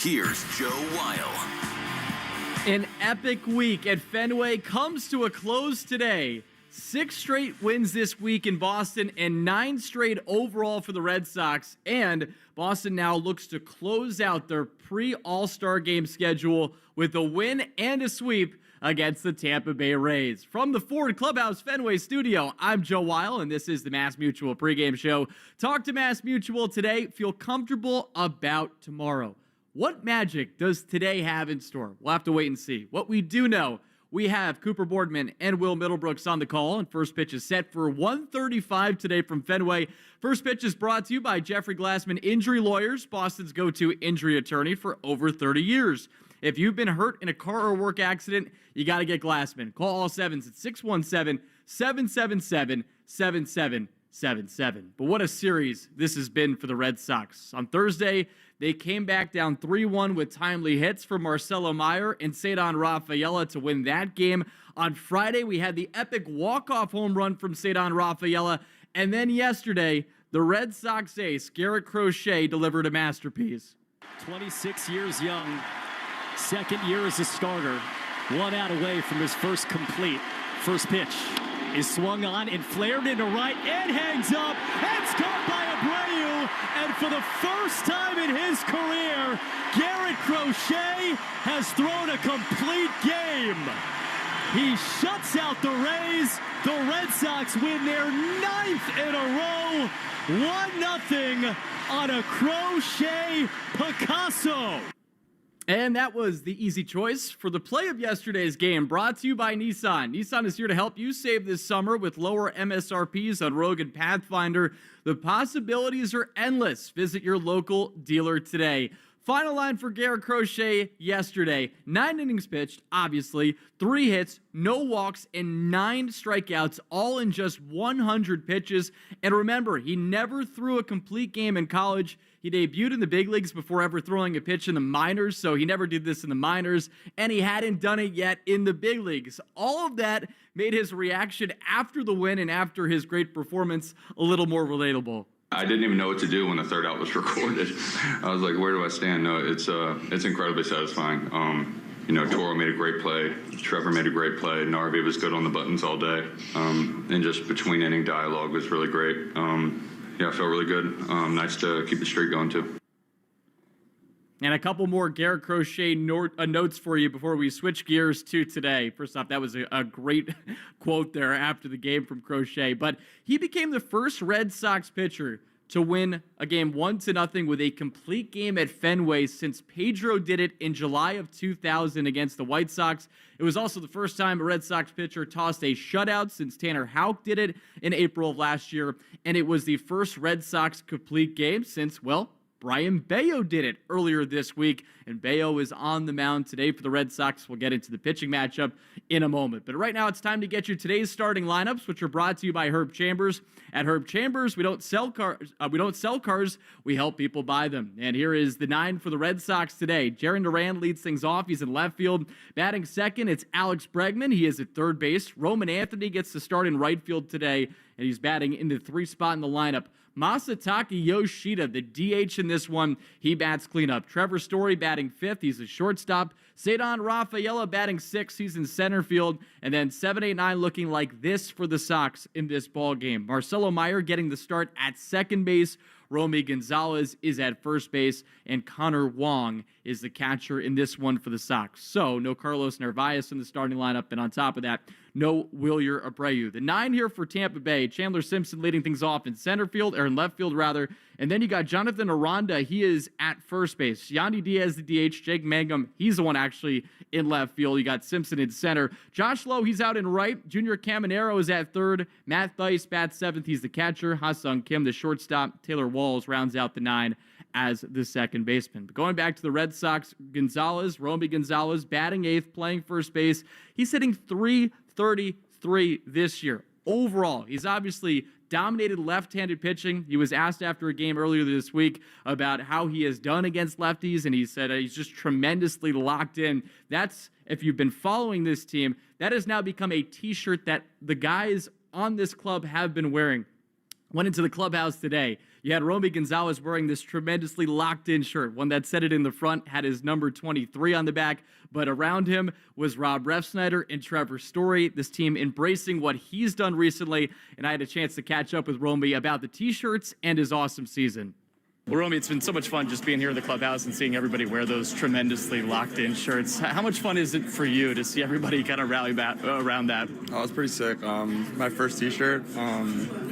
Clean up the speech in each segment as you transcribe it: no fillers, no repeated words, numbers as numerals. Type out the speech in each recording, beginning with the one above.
Here's Joe Weil. An epic week at Fenway comes to a close today. 6 straight wins this week in Boston and 9 straight overall for the Red Sox. And Boston now looks to close out their pre-All-Star game schedule with a win and a sweep against the Tampa Bay Rays. From the Ford Clubhouse Fenway studio, I'm Joe Weil, and this is the Mass Mutual pregame show. Talk to Mass Mutual today. Feel comfortable about tomorrow. What magic does today have in store? We'll have to wait and see. What we do know, we have Cooper Boardman and Will Middlebrooks on the call, and first pitch is set for 1:35 today from Fenway. First pitch is brought to you by Jeffrey Glassman Injury Lawyers, Boston's go-to injury attorney for over 30 years. If you've been hurt in a car or work accident, you got to get Glassman. Call all sevens at 617-777-7777. But what a series this has been for the Red Sox. On Thursday, they came back down 3-1 with timely hits from Marcelo Meyer and Cedar Rafaela to win that game. On Friday, we had the epic walk-off home run from Cedar Rafaela. And then yesterday, the Red Sox ace, Garrett Crochet, delivered a masterpiece. 26 years young, second year as a starter, 1 out away from his first complete. First pitch is swung on and flared into right and hangs up. It's caught by Abreu, and for the first time in his career, Garrett Crochet has thrown a complete game. He shuts out the Rays. The Red Sox win their 9th in a row, 1-0 on a Crochet Picasso. And that was the easy choice for the play of yesterday's game, brought to you by Nissan. Nissan is here to help you save this summer with lower MSRPs on Rogue and Pathfinder. The possibilities are endless. Visit your local dealer today. Final line for Garrett Crochet yesterday. 9 innings pitched, obviously. 3 hits, no walks, and 9 strikeouts, all in just 100 pitches. And remember, he never threw a complete game in college. He debuted in the big leagues before ever throwing a pitch in the minors, so he never did this in the minors, and he hadn't done it yet in the big leagues. All of that made his reaction after the win and after his great performance a little more relatable. I didn't even know what to do when the third out was recorded. I was like, where do I stand? No, it's incredibly satisfying. Toro made a great play. Trevor made a great play. Narvi was good on the buttons all day. And just between inning dialogue was really great. I felt really good. Nice to keep the streak going, too. And a couple more Garrett Crochet notes for you before we switch gears to today. First off, that was a great quote there after the game from Crochet. But he became the first Red Sox pitcher to win a game 1-0 with a complete game at Fenway since Pedro did it in July of 2000 against the White Sox. It was also the first time a Red Sox pitcher tossed a shutout since Tanner Houck did it in April of last year. And it was the first Red Sox complete game since, well, Brian Bayo did it earlier this week, and Bayo is on the mound today for the Red Sox. We'll get into the pitching matchup in a moment. But right now, it's time to get you today's starting lineups, which are brought to you by Herb Chambers. At Herb Chambers, we don't sell cars. We help people buy them. And here is the 9 for the Red Sox today. Jarren Duran leads things off. He's in left field. Batting second, it's Alex Bregman. He is at third base. Roman Anthony gets to start in right field today, and he's batting in the 3 spot in the lineup. Masataka Yoshida, the DH in this one, he bats cleanup. Trevor Story batting 5th. He's a shortstop. Cedar Rafaela batting 6th. He's in center field. And then 7, 8, 9 looking like this for the Sox in this ball game. Marcelo Meyer getting the start at second base. Romy Gonzalez is at first base, and Connor Wong is the catcher in this one for the Sox. So, no Carlos Narvaez in the starting lineup, and on top of that, no Wilyer Abreu. The 9 here for Tampa Bay, Chandler Simpson leading things off in center field, or in left field rather, and then you got Jonathan Aranda, he is at first base. Yandy Diaz, the DH, Jake Mangum, he's the one actually in left field. You got Simpson in center. Josh Lowe, he's out in right. Junior Caminero is at third. Matt Theis bats 7th, he's the catcher. Ha-Sung Kim, the shortstop. Taylor Walls rounds out the 9 as the second baseman. But going back to the Red Sox, Romy Gonzalez, batting 8th, playing first base. He's hitting .333 this year. Overall, he's obviously dominated left-handed pitching. He was asked after a game earlier this week about how he has done against lefties, and he said he's just tremendously locked in. That's, if you've been following this team, that has now become a t-shirt that the guys on this club have been wearing. Went into the clubhouse today. You had Romy Gonzalez wearing this tremendously locked-in shirt, one that said it in the front, had his number 23 on the back, but around him was Rob Refsnyder and Trevor Story, this team embracing what he's done recently, and I had a chance to catch up with Romy about the T-shirts and his awesome season. Well, Romy, it's been so much fun just being here in the clubhouse and seeing everybody wear those tremendously locked-in shirts. How much fun is it for you to see everybody kind of rally back around that? Oh, it's pretty sick. My first T-shirt.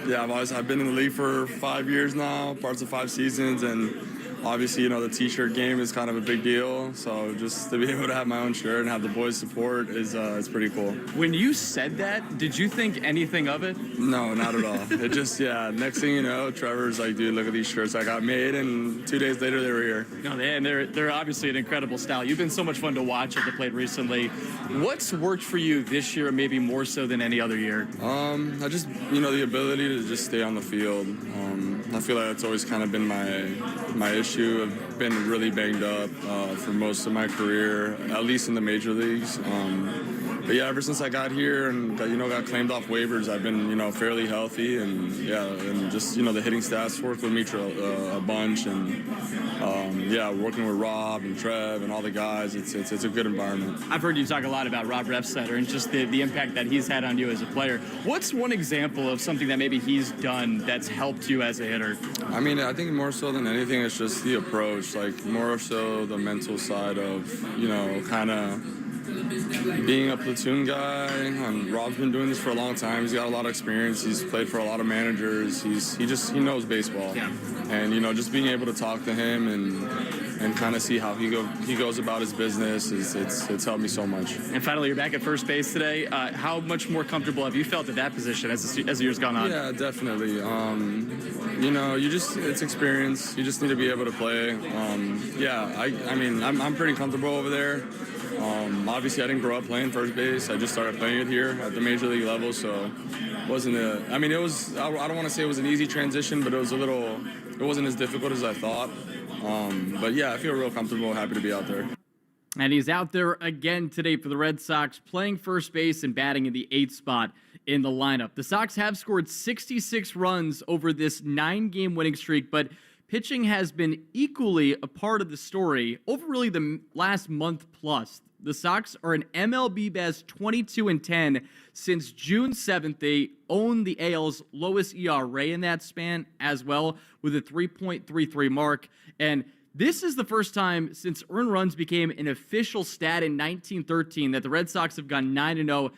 Yeah, I've been in the league for 5 years now, parts of 5 seasons, and obviously, the T-shirt game is kind of a big deal. So just to be able to have my own shirt and have the boys' support is pretty cool. When you said that, did you think anything of it? No, not at all. It just, next thing you know, Trevor's like, dude, look at these shirts I got made, and 2 days later they were here. No, they're obviously an incredible style. You've been so much fun to watch at the plate recently. What's worked for you this year, maybe more so than any other year? I just, the ability to just stay on the field. I feel like that's always kind of been my issue. I've been really banged up for most of my career, at least in the major leagues. But yeah, ever since I got here and got claimed off waivers, I've been fairly healthy, and just the hitting stats work with me a bunch, and working with Rob and Trev and all the guys, it's a good environment. I've heard you talk a lot about Rob Refsnyder and just the impact that he's had on you as a player. What's one example of something that maybe he's done that's helped you as a hitter? I mean, I think more so than anything, it's just the approach, like more so the mental side of kind of being a platoon guy. Rob's been doing this for a long time. He's got a lot of experience. He's played for a lot of managers. He knows baseball. Yeah. And just being able to talk to him and kind of see how he goes about his business it's helped me so much. And finally, you're back at first base today. How much more comfortable have you felt at that position as the year's gone on? Yeah, definitely. It's experience. You just need to be able to play. I'm pretty comfortable over there. Obviously, I didn't grow up playing first base. I just started playing it here at the major league level, so it wasn't I don't want to say it was an easy transition, but it wasn't as difficult as I thought. But yeah, I feel real comfortable, happy to be out there. And he's out there again today for the Red Sox, playing first base and batting in the 8th spot in the lineup. The Sox have scored 66 runs over this 9-game winning streak, but pitching has been equally a part of the story over really the last month plus. The Sox are an MLB best 22-10 since June 7th. They own the AL's lowest ERA in that span as well, with a 3.33 mark. And this is the first time since earned runs became an official stat in 1913 that the Red Sox have gone 9-0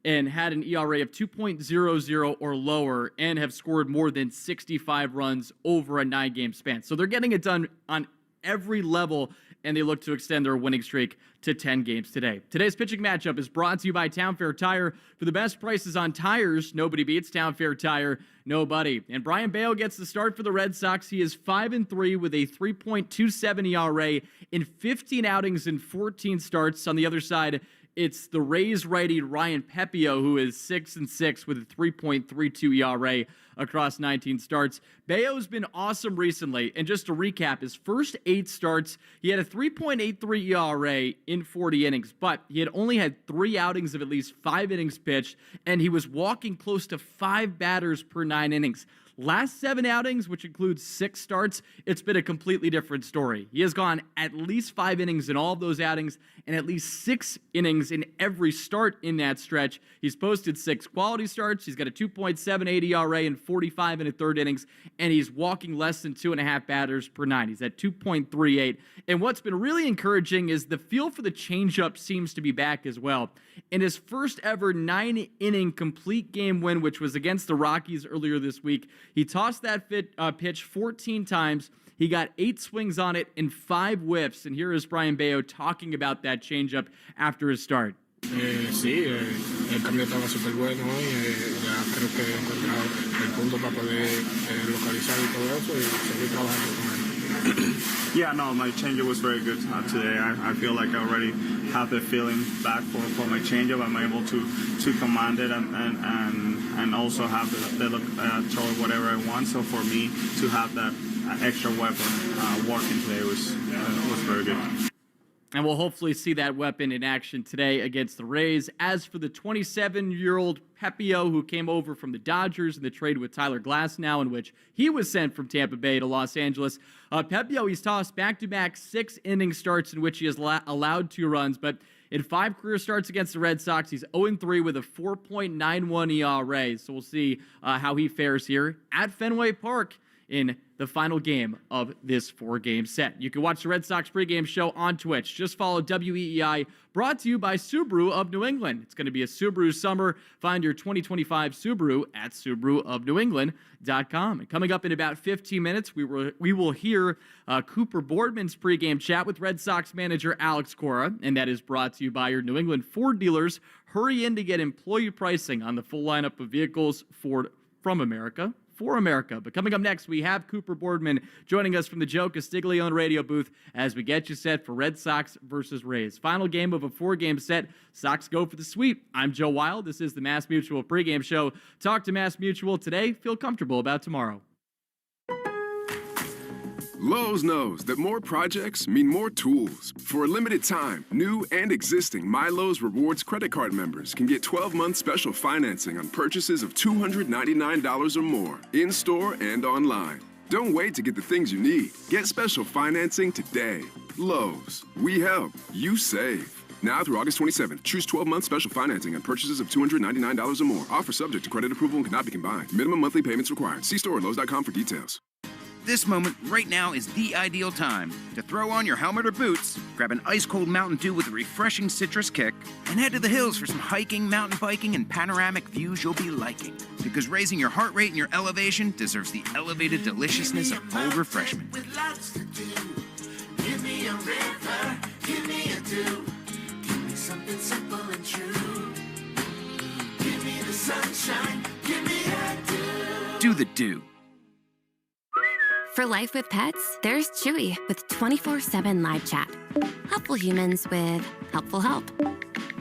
and had an ERA of 2.00 or lower and have scored more than 65 runs over a 9-game span. So they're getting it done on every level, and they look to extend their winning streak to 10 games today. Today's pitching matchup is brought to you by Town Fair Tire. For the best prices on tires, nobody beats Town Fair Tire, nobody. And Brian Bale gets the start for the Red Sox. He is 5-3 with a 3.27 ERA in 15 outings and 14 starts. On the other side, it's the Rays righty Ryan Pepio, who is 6-6 with a 3.32 ERA across 19 starts. Bayo's been awesome recently, and just to recap, his first 8 starts, he had a 3.83 ERA in 40 innings, but he had only had 3 outings of at least 5 innings pitched, and he was walking close to 5 batters per 9 innings. Last 7 outings, which includes 6 starts, it's been a completely different story. He has gone at least 5 innings in all of those outings and at least 6 innings in every start in that stretch. He's posted 6 quality starts. He's got a 2.78 ERA in 45 and a third innings, and he's walking less than 2.5 batters per 9. He's at 2.38. And what's been really encouraging is the feel for the changeup seems to be back as well. In his first ever 9-inning complete game win, which was against the Rockies earlier this week, he tossed that pitch 14 times. He got 8 swings on it and 5 whiffs. And here is Brian Bayo talking about that changeup after his start. Sí, el cambio estaba súper bueno y ya creo que he encontrado el punto para poder localizar y todo eso y seguir trabajando con él. Yeah, no, my changeup was very good today. I feel like I already have the feeling back for my changeup. I'm able to command it and also have the look, throw it whatever I want. So for me to have that extra weapon working today was very good. And we'll hopefully see that weapon in action today against the Rays. As for the 27-year-old Pepio, who came over from the Dodgers in the trade with Tyler Glasnow, in which he was sent from Tampa Bay to Los Angeles. Pepio, he's tossed back-to-back 6-inning starts in which he has allowed 2 runs, but in 5 career starts against the Red Sox, he's 0-3 with a 4.91 ERA. So we'll see how he fares here at Fenway Park in the final game of this 4-game set. You can watch the Red Sox pregame show on Twitch. Just follow WEEI, brought to you by Subaru of New England. It's going to be a Subaru summer. Find your 2025 Subaru at SubaruofNewEngland.com. And coming up in about 15 minutes, we will hear Cooper Boardman's pregame chat with Red Sox manager Alex Cora, and that is brought to you by your New England Ford dealers. Hurry in to get employee pricing on the full lineup of vehicles Ford from America for America. But coming up next, we have Cooper Boardman joining us from the Joe Castiglione radio booth as we get you set for Red Sox versus Rays. Final game of a 4-game set. Sox go for the sweep. I'm Joe Wild. This is the Mass Mutual pregame show. Talk to Mass Mutual today. Feel comfortable about tomorrow. Lowe's knows that more projects mean more tools. For a limited time, new and existing MyLowe's Rewards credit card members can get 12-month special financing on purchases of $299 or more, in-store and online. Don't wait to get the things you need. Get special financing today. Lowe's. We help. You save. Now through August 27th, choose 12-month special financing on purchases of $299 or more. Offer subject to credit approval and cannot be combined. Minimum monthly payments required. See store or Lowe's.com for details. This moment right now is the ideal time to throw on your helmet or boots, grab an ice-cold Mountain Dew with a refreshing citrus kick, and head to the hills for some hiking, mountain biking, and panoramic views you'll be liking. Because raising your heart rate and your elevation deserves the elevated deliciousness of cold refreshment. With lots to do. Give me a river, give me a dew. Give me something simple and true. Give me the sunshine, give me a dew. Do the dew. For life with pets, there's Chewy with 24/7 live chat. Helpful humans with helpful help.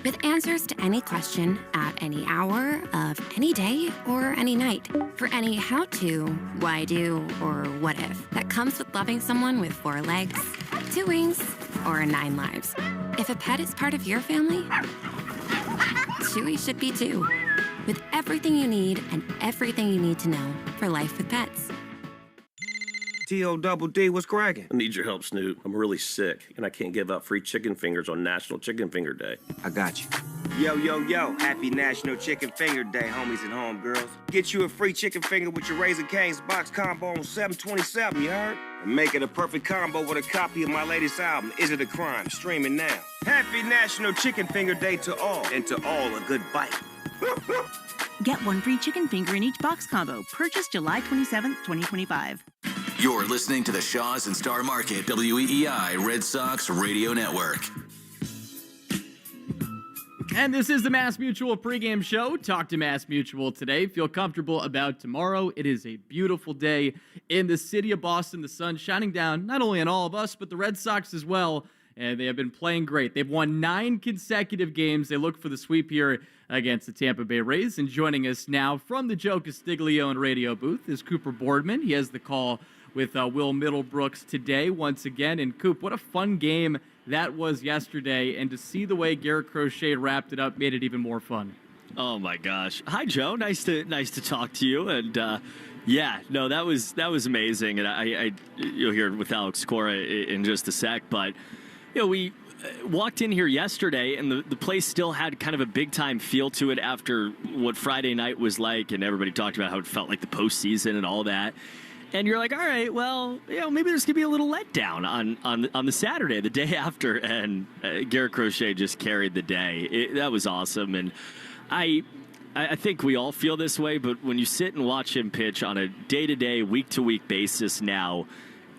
With answers to any question at any hour of any day or any night. For any how-to, why-do, or what-if that comes with loving someone with 4 legs, 2 wings, or 9 lives. If a pet is part of your family, Chewy should be too. With everything you need and everything you need to know for life with pets. T-O-double-D, what's cracking? I need your help, Snoot. I'm really sick, and I can't give out free chicken fingers on National Chicken Finger Day. I got you. Yo, yo, yo, happy National Chicken Finger Day, homies and homegirls. Get you a free chicken finger with your Raising Cane's box combo on $7.27, you heard? And make it a perfect combo with a copy of my latest album, Is It a Crime? Streaming now. Happy National Chicken Finger Day to all, and to all a good bite. Get 1 free chicken finger in each box combo. Purchase July 27th, 2025. You're listening to the Shaws and Star Market WEEI Red Sox Radio Network. And this is the Mass Mutual pregame show. Talk to Mass Mutual today. Feel comfortable about tomorrow. It is a beautiful day in the city of Boston. The sun shining down not only on all of us, but the Red Sox as well. And they have been playing great. They've won 9 consecutive games. They look for the sweep here against the Tampa Bay Rays. And joining us now from the Joe Castiglione radio booth is Cooper Boardman. He has the call with Will Middlebrooks today once again. And Coop, what a fun game that was yesterday. And to see the way Garrett Crochet wrapped it up made it even more fun. Oh my gosh. Hi, Joe. Nice to talk to you. And yeah, no, that was amazing. And I you'll hear with Alex Cora in just a sec, but you know, we walked in here yesterday, and the place still had kind of a big-time feel to it after what Friday night was like, and everybody talked about how it felt like the postseason and all that. And you're like, all right, well, you know, maybe there's going to be a little letdown on the Saturday, the day after, and Garrett Crochet just carried the day. That was awesome, and I think we all feel this way, but when you sit and watch him pitch on a day-to-day, week-to-week basis now,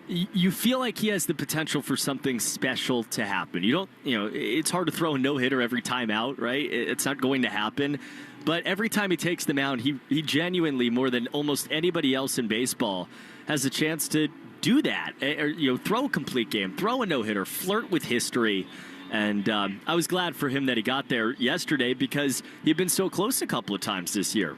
you feel like he has the potential for something special to happen. It's hard to throw a no-hitter every time out, right? It's not going to happen. But every time he takes the mound, he genuinely, more than almost anybody else in baseball, has a chance to do that. Or, throw a complete game, throw a no-hitter, flirt with history. And I was glad for him that he got there yesterday because he'd been so close a couple of times this year.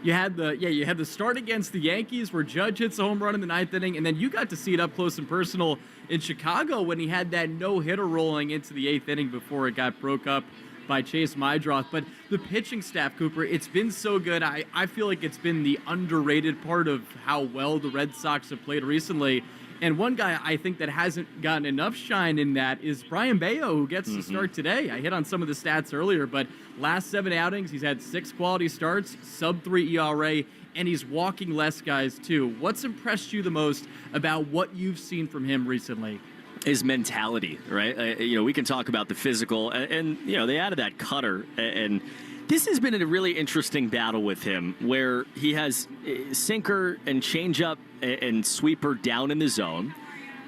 You had the start against the Yankees where Judge hits a home run in the 9th inning, and then you got to see it up close and personal in Chicago when he had that no-hitter rolling into the 8th inning before it got broke up by Chase Mydroth. But the pitching staff, Cooper, it's been so good. I feel like it's been the underrated part of how well the Red Sox have played recently. And one guy I think that hasn't gotten enough shine in that is Brian Bayo, who gets to start today. I hit on some of the stats earlier, but last 7 outings, he's had 6 quality starts, sub-3 ERA, and he's walking less guys too. What's impressed you the most about what you've seen from him recently? His mentality, right? We can talk about the physical, and they added that cutter, and this has been a really interesting battle with him where he has sinker and changeup and sweeper down in the zone,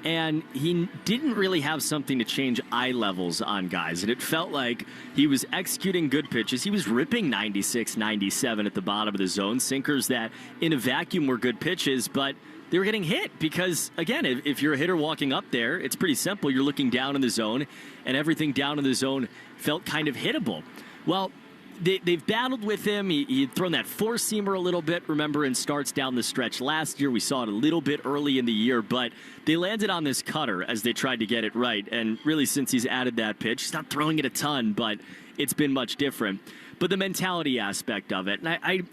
and he didn't really have something to change eye levels on guys, and it felt like he was executing good pitches. He was ripping 96, 97 at the bottom of the zone, sinkers that in a vacuum were good pitches, but they were getting hit because, again, if you're a hitter walking up there, it's pretty simple. You're looking down in the zone, and everything down in the zone felt kind of hittable. Well, they've battled with him. He had thrown that four-seamer a little bit, remember, in starts down the stretch last year. We saw it a little bit early in the year, but they landed on this cutter as they tried to get it right. And really, since he's added that pitch, he's not throwing it a ton, but it's been much different. But the mentality aspect of it, and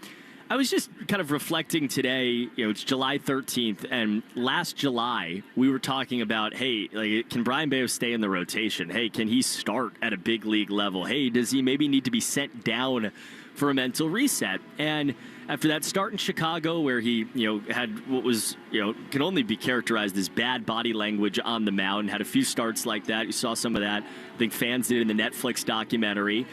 I was just kind of reflecting today, it's July 13th, and last July we were talking about, hey, like, can Brian Bayo stay in the rotation? Hey, can he start at a big league level? Hey, does he maybe need to be sent down for a mental reset? And after that start in Chicago where he, had what was, can only be characterized as bad body language on the mound, had a few starts like that. You saw some of that. I think fans did in the Netflix documentary.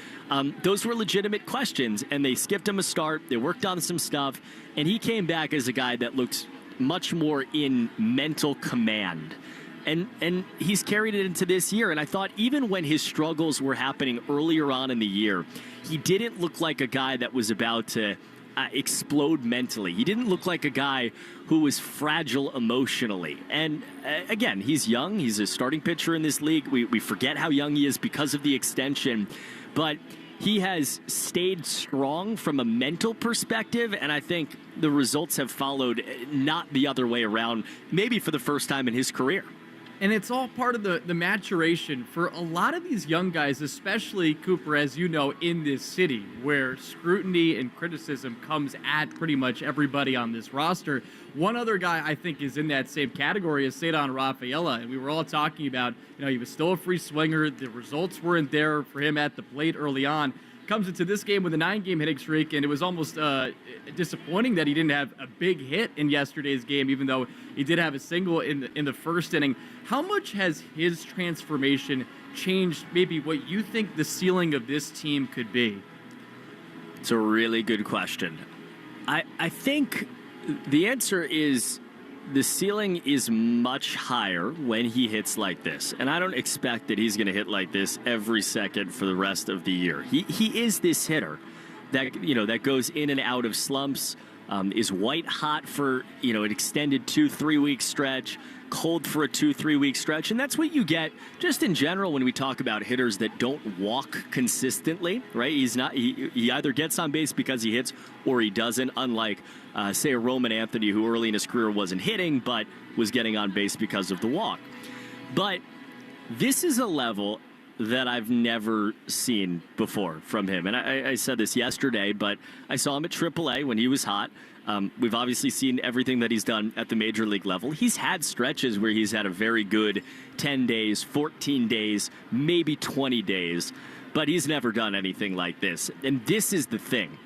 Those were legitimate questions, and they skipped him a start. They worked on some stuff, and he came back as a guy that looked much more in mental command. And he's carried it into this year. And I thought even when his struggles were happening earlier on in the year, he didn't look like a guy that was about to explode mentally. He didn't look like a guy who was fragile emotionally. And again, he's young. He's a starting pitcher in this league. We forget how young he is because of the extension. But he has stayed strong from a mental perspective, and I think the results have followed, not the other way around, maybe for the first time in his career. And it's all part of the maturation for a lot of these young guys, especially, Cooper, as you know, in this city where scrutiny and criticism comes at pretty much everybody on this roster. One other guy I think is in that same category is Cedar Rafaela, and we were all talking about, he was still a free swinger. The results weren't there for him at the plate early on. Comes into this game with a 9-game hitting streak, and it was almost disappointing that he didn't have a big hit in yesterday's game, even though he did have a single in the first inning. How much has his transformation changed maybe what you think the ceiling of this team could be? It's a really good question. I think the answer is the ceiling is much higher when he hits like this. And I don't expect that he's going to hit like this every second for the rest of the year. He is this hitter that, that goes in and out of slumps, is white hot for, an extended 2-3 week stretch, cold for a 2-3 week stretch. And that's what you get just in general when we talk about hitters that don't walk consistently, right? He either gets on base because he hits or he doesn't, unlike say a Roman Anthony, who early in his career wasn't hitting but was getting on base because of the walk. But this is a level that I've never seen before from him. And I said this yesterday, but I saw him at AAA when he was hot. We've obviously seen everything that he's done at the major league level. He's had stretches where he's had a very good 10 days, 14 days, maybe 20 days, but he's never done anything like this. And this is the thing.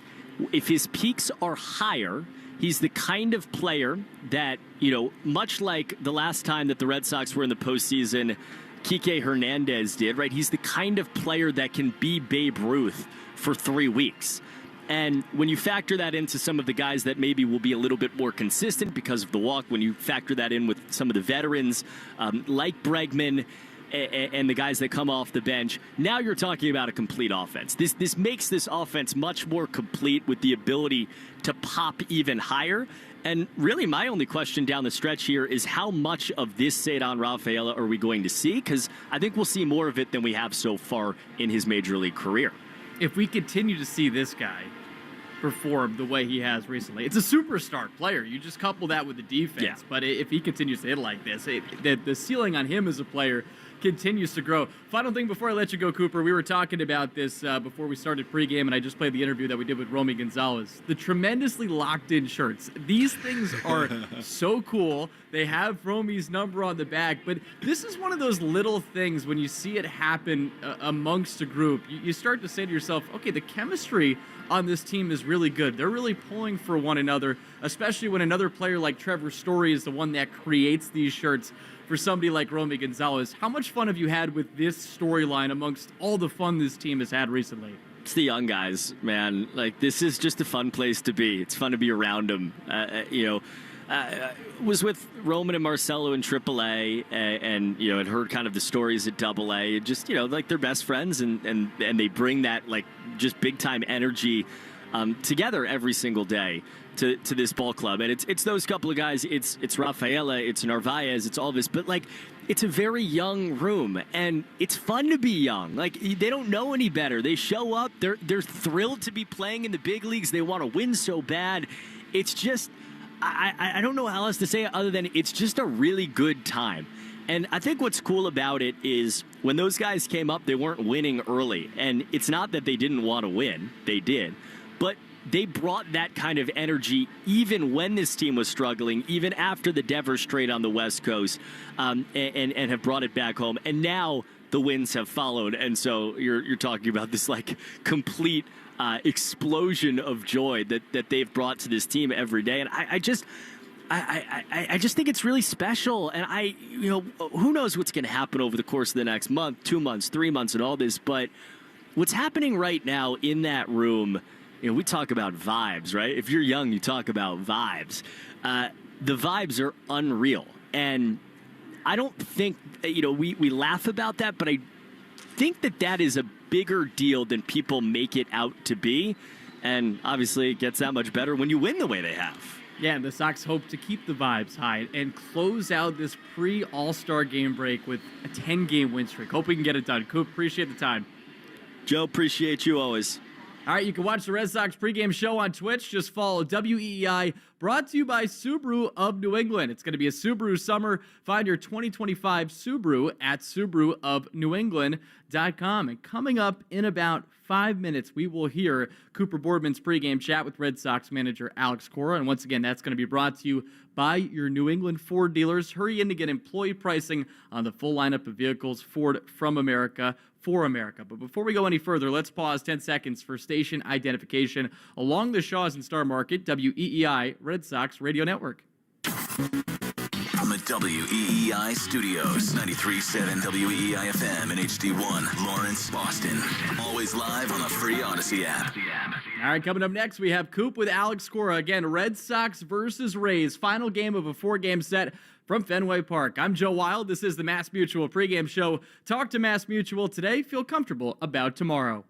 If his peaks are higher, he's the kind of player that, much like the last time that the Red Sox were in the postseason, Kike Hernandez did, right? He's the kind of player that can be Babe Ruth for 3 weeks. And when you factor that into some of the guys that maybe will be a little bit more consistent because of the walk, when you factor that in with some of the veterans like Bregman and the guys that come off the bench, now you're talking about a complete offense. This makes this offense much more complete with the ability to pop even higher. And really my only question down the stretch here is how much of this Cedar Rafaela are we going to see? Because I think we'll see more of it than we have so far in his major league career. If we continue to see this guy, perform the way he has recently. It's a superstar player. You just couple that with the defense. Yeah. But if he continues to hit like this, the ceiling on him as a player continues to grow. Final thing before I let you go, Cooper, we were talking about this before we started pregame, and I just played the interview that we did with Romy Gonzalez. The tremendously locked-in shirts. These things are so cool. They have Romy's number on the back, but this is one of those little things when you see it happen amongst a group. You start to say to yourself, okay, the chemistry on this team is really good. They're really pulling for one another, especially when another player like Trevor Story is the one that creates these shirts for somebody like Romy Gonzalez. How much fun have you had with this storyline amongst all the fun this team has had recently? It's the young guys, man. Like, this is just a fun place to be. It's fun to be around them. Was with Roman and Marcelo in AAA, and had heard kind of the stories at AA. Just like they're best friends, and they bring that like just big time energy together every single day to this ball club. And it's those couple of guys. It's Rafaela, it's Narvaez, it's all this, but like it's a very young room, and it's fun to be young. Like, they don't know any better. They show up. They're thrilled to be playing in the big leagues. They want to win so bad. It's just. I don't know how else to say it other than it's just a really good time. And I think what's cool about it is when those guys came up, they weren't winning early. And it's not that they didn't want to win. They did. But they brought that kind of energy even when this team was struggling, even after the Devers trade on the West Coast, and have brought it back home. And now the wins have followed. And so you're talking about this like complete explosion of joy that they've brought to this team every day. And I just think it's really special. And who knows what's going to happen over the course of the next month, 2 months, 3 months, and all this. But what's happening right now in that room, we talk about vibes, right? If you're young, you talk about vibes. The vibes are unreal. And I don't think, we laugh about that, but I think that is a bigger deal than people make it out to be. And obviously it gets that much better when you win the way they have. Yeah, and the Sox hope to keep the vibes high and close out this pre-All-Star game break with a 10-game win streak. Hope we can get it done. Coop, appreciate the time. Joe, appreciate you always. All right, you can watch the Red Sox pregame show on Twitch. Just follow WEEI, brought to you by Subaru of New England. It's going to be a Subaru summer. Find your 2025 Subaru at SubaruofNewEngland.com. And coming up in about 5 minutes, we will hear Cooper Boardman's pregame chat with Red Sox manager Alex Cora. And once again, that's going to be brought to you by your New England Ford dealers. Hurry in to get employee pricing on the full lineup of vehicles Ford from America for America. But before we go any further, let's pause 10 seconds for station identification along the Shaws and Star Market, WEEI Red Sox Radio Network. From the WEEI studios, 93.7 WEEI FM and HD1, Lawrence, Boston. Always live on the free Odyssey app. All right, coming up next, we have Coop with Alex Cora. Again, Red Sox versus Rays. Final game of a 4-game set from Fenway Park. I'm Joe Wild. This is the Mass Mutual pregame show. Talk to Mass Mutual today. Feel comfortable about tomorrow.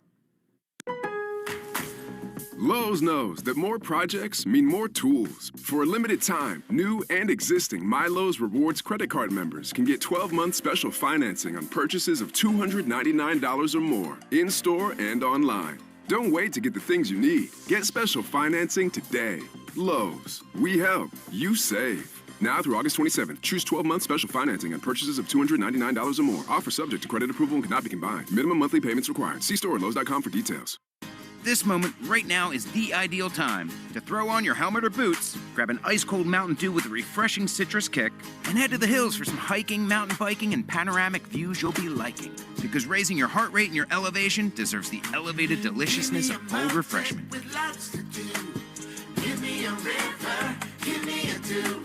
Lowe's knows that more projects mean more tools. For a limited time, new and existing MyLowe's Rewards credit card members can get 12-month special financing on purchases of $299 or more, in-store and online. Don't wait to get the things you need. Get special financing today. Lowe's. We help. You save. Now through August 27th, choose 12-month special financing on purchases of $299 or more. Offer subject to credit approval and cannot be combined. Minimum monthly payments required. See store at Lowe's.com for details. This moment right now is the ideal time to throw on your helmet or boots, grab an ice-cold Mountain Dew with a refreshing citrus kick, and head to the hills for some hiking, mountain biking, and panoramic views you'll be liking. Because raising your heart rate and your elevation deserves the elevated deliciousness of cold refreshment. With lots to do. Give me a river, give me a dew.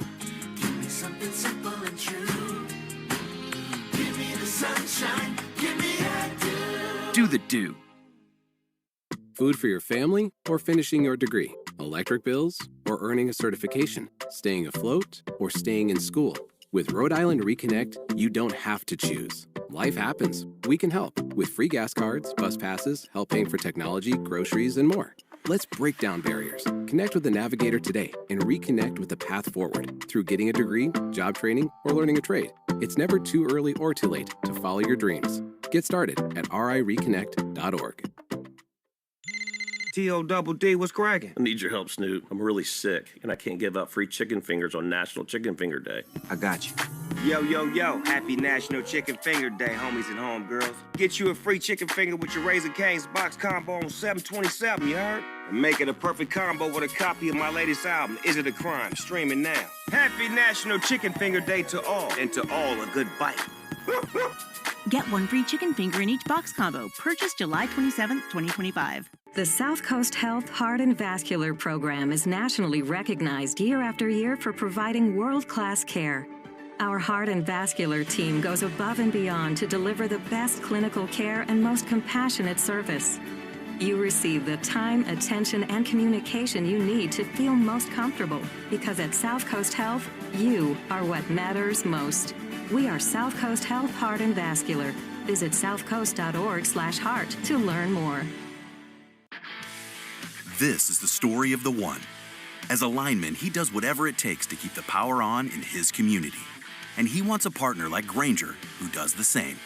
Give me something simple and true. Give me the sunshine, give me a dew. Do the dew. Food for your family or finishing your degree? Electric bills or earning a certification? Staying afloat or staying in school? With Rhode Island Reconnect, you don't have to choose. Life happens. We can help with free gas cards, bus passes, help paying for technology, groceries, and more. Let's break down barriers. Connect with a navigator today and reconnect with the path forward through getting a degree, job training, or learning a trade. It's never too early or too late to follow your dreams. Get started at rireconnect.org. T-O-double-D, what's cracking? I need your help, Snoop. I'm really sick, and I can't give up free chicken fingers on National Chicken Finger Day. I got you. Yo, yo, yo, happy National Chicken Finger Day, homies and homegirls. Get you a free chicken finger with your Raising Cane's box combo on $7.27, you heard? And make it a perfect combo with a copy of my latest album, Is It a Crime? Streaming now. Happy National Chicken Finger Day to all, and to all a good bite. Get one free chicken finger in each box combo. Purchased July 27, 2025. The South Coast Health Heart and Vascular Program is nationally recognized year after year for providing world-class care. Our heart and vascular team goes above and beyond to deliver the best clinical care and most compassionate service. You receive the time, attention, and communication you need to feel most comfortable, because at South Coast Health, you are what matters most. We are South Coast Health Heart and Vascular. Visit southcoast.org/heart to learn more. This is the story of the one. As a lineman, he does whatever it takes to keep the power on in his community. And he wants a partner like Grainger who does the same.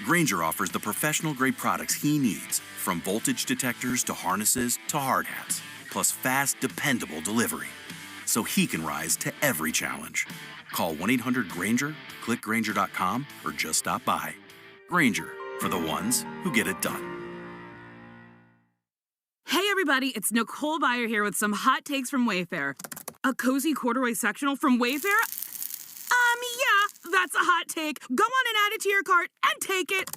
Grainger offers the professional-grade products he needs, from voltage detectors to harnesses to hard hats, plus fast, dependable delivery, so he can rise to every challenge. Call 1-800-GRAINGER, click Grainger.com, or just stop by. Grainger, for the ones who get it done. Hey everybody, it's Nicole Byer here with some hot takes from Wayfair. A cozy corduroy sectional from Wayfair? Yeah, that's a hot take. Go on and add it to your cart and take it.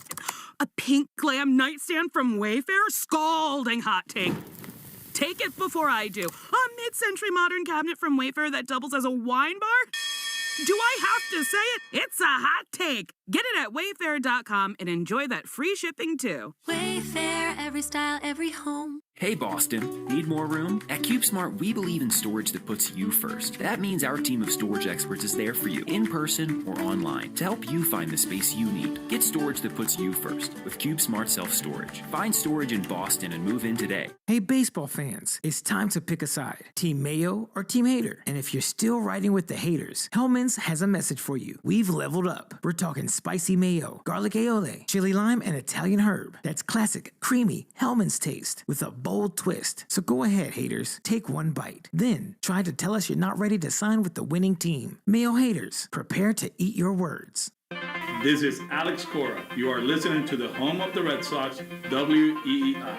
A pink glam nightstand from Wayfair? Scalding hot take. Take it before I do. A mid-century modern cabinet from Wayfair that doubles as a wine bar? Do I have to say it? It's a hot take. Get it at wayfair.com and enjoy that free shipping too. Wayfair, every style, every home. Hey Boston, need more room? At CubeSmart, we believe in storage that puts you first. That means our team of storage experts is there for you, in person or online, to help you find the space you need. Get storage that puts you first with CubeSmart Self-Storage. Find storage in Boston and move in today. Hey baseball fans, it's time to pick a side. Team Mayo or Team Hater? And if you're still riding with the haters, Hellman's has a message for you. We've leveled up. We're talking spicy mayo, garlic aioli, chili lime, and Italian herb. That's classic, creamy Hellman's taste with a bold twist. So go ahead, haters. Take one bite. Then try to tell us you're not ready to sign with the winning team. Mayo haters, prepare to eat your words. This is Alex Cora. You are listening to the home of the Red Sox, WEEI.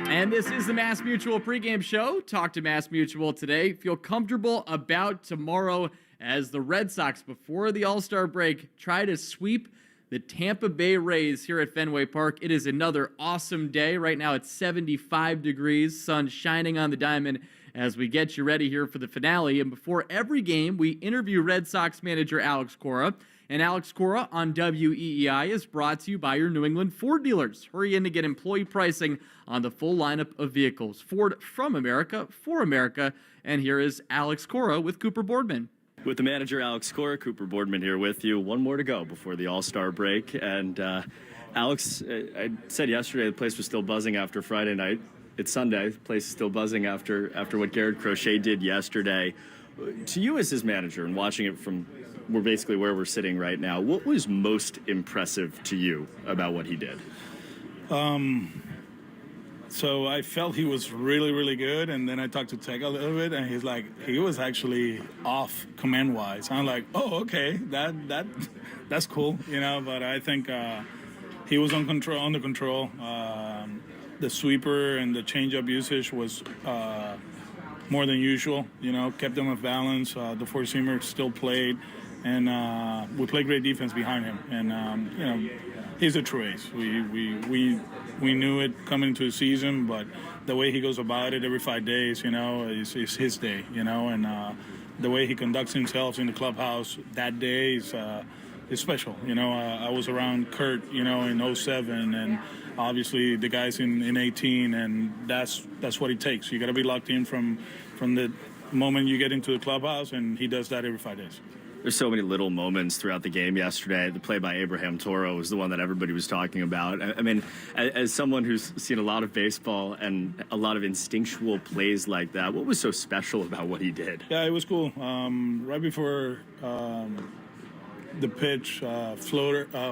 And this is the Mass Mutual pregame show. Talk to Mass Mutual today. Feel comfortable about tomorrow as the Red Sox, before the All-Star break, try to sweep the Tampa Bay Rays here at Fenway Park. It is another awesome day. Right now it's 75 degrees, sun shining on the diamond as we get you ready here for the finale. And before every game, we interview Red Sox manager Alex Cora. And Alex Cora on WEEI is brought to you by your New England Ford dealers. Hurry in to get employee pricing on the full lineup of vehicles. Ford, from America, for America. And here is Alex Cora with Cooper Boardman. With the manager, Alex Cora, Cooper Boardman here with you. One more to go before the All-Star break. And Alex, I said yesterday the place was still buzzing after Friday night. It's Sunday. The place is still buzzing after what Garrett Crochet did yesterday. To you as his manager and watching it from where we're sitting right now, what was most impressive to you about what he did? So I felt he was really, really good, and then I talked to Tech a little bit, and he's like, he was actually off command-wise. I'm like, oh, okay, that's cool, you know. But I think he was under control. The sweeper and the changeup usage was more than usual. You know, kept them off balance. The four-seamer still played, and we played great defense behind him. And you know, he's a true ace. We knew it coming into the season, but the way he goes about it every 5 days, you know, is his day, you know, and the way he conducts himself in the clubhouse that day is special. You know, I was around Kurt, you know, in 07, and obviously the guys in 18, and that's what it takes. You got to be locked in from the moment you get into the clubhouse, and he does that every 5 days. There's so many little moments throughout the game yesterday. The play by Abraham Toro was the one that everybody was talking about. I mean, as someone who's seen a lot of baseball and a lot of instinctual plays like that, what was so special about what he did? Yeah, it was cool. Right before the pitch, Flo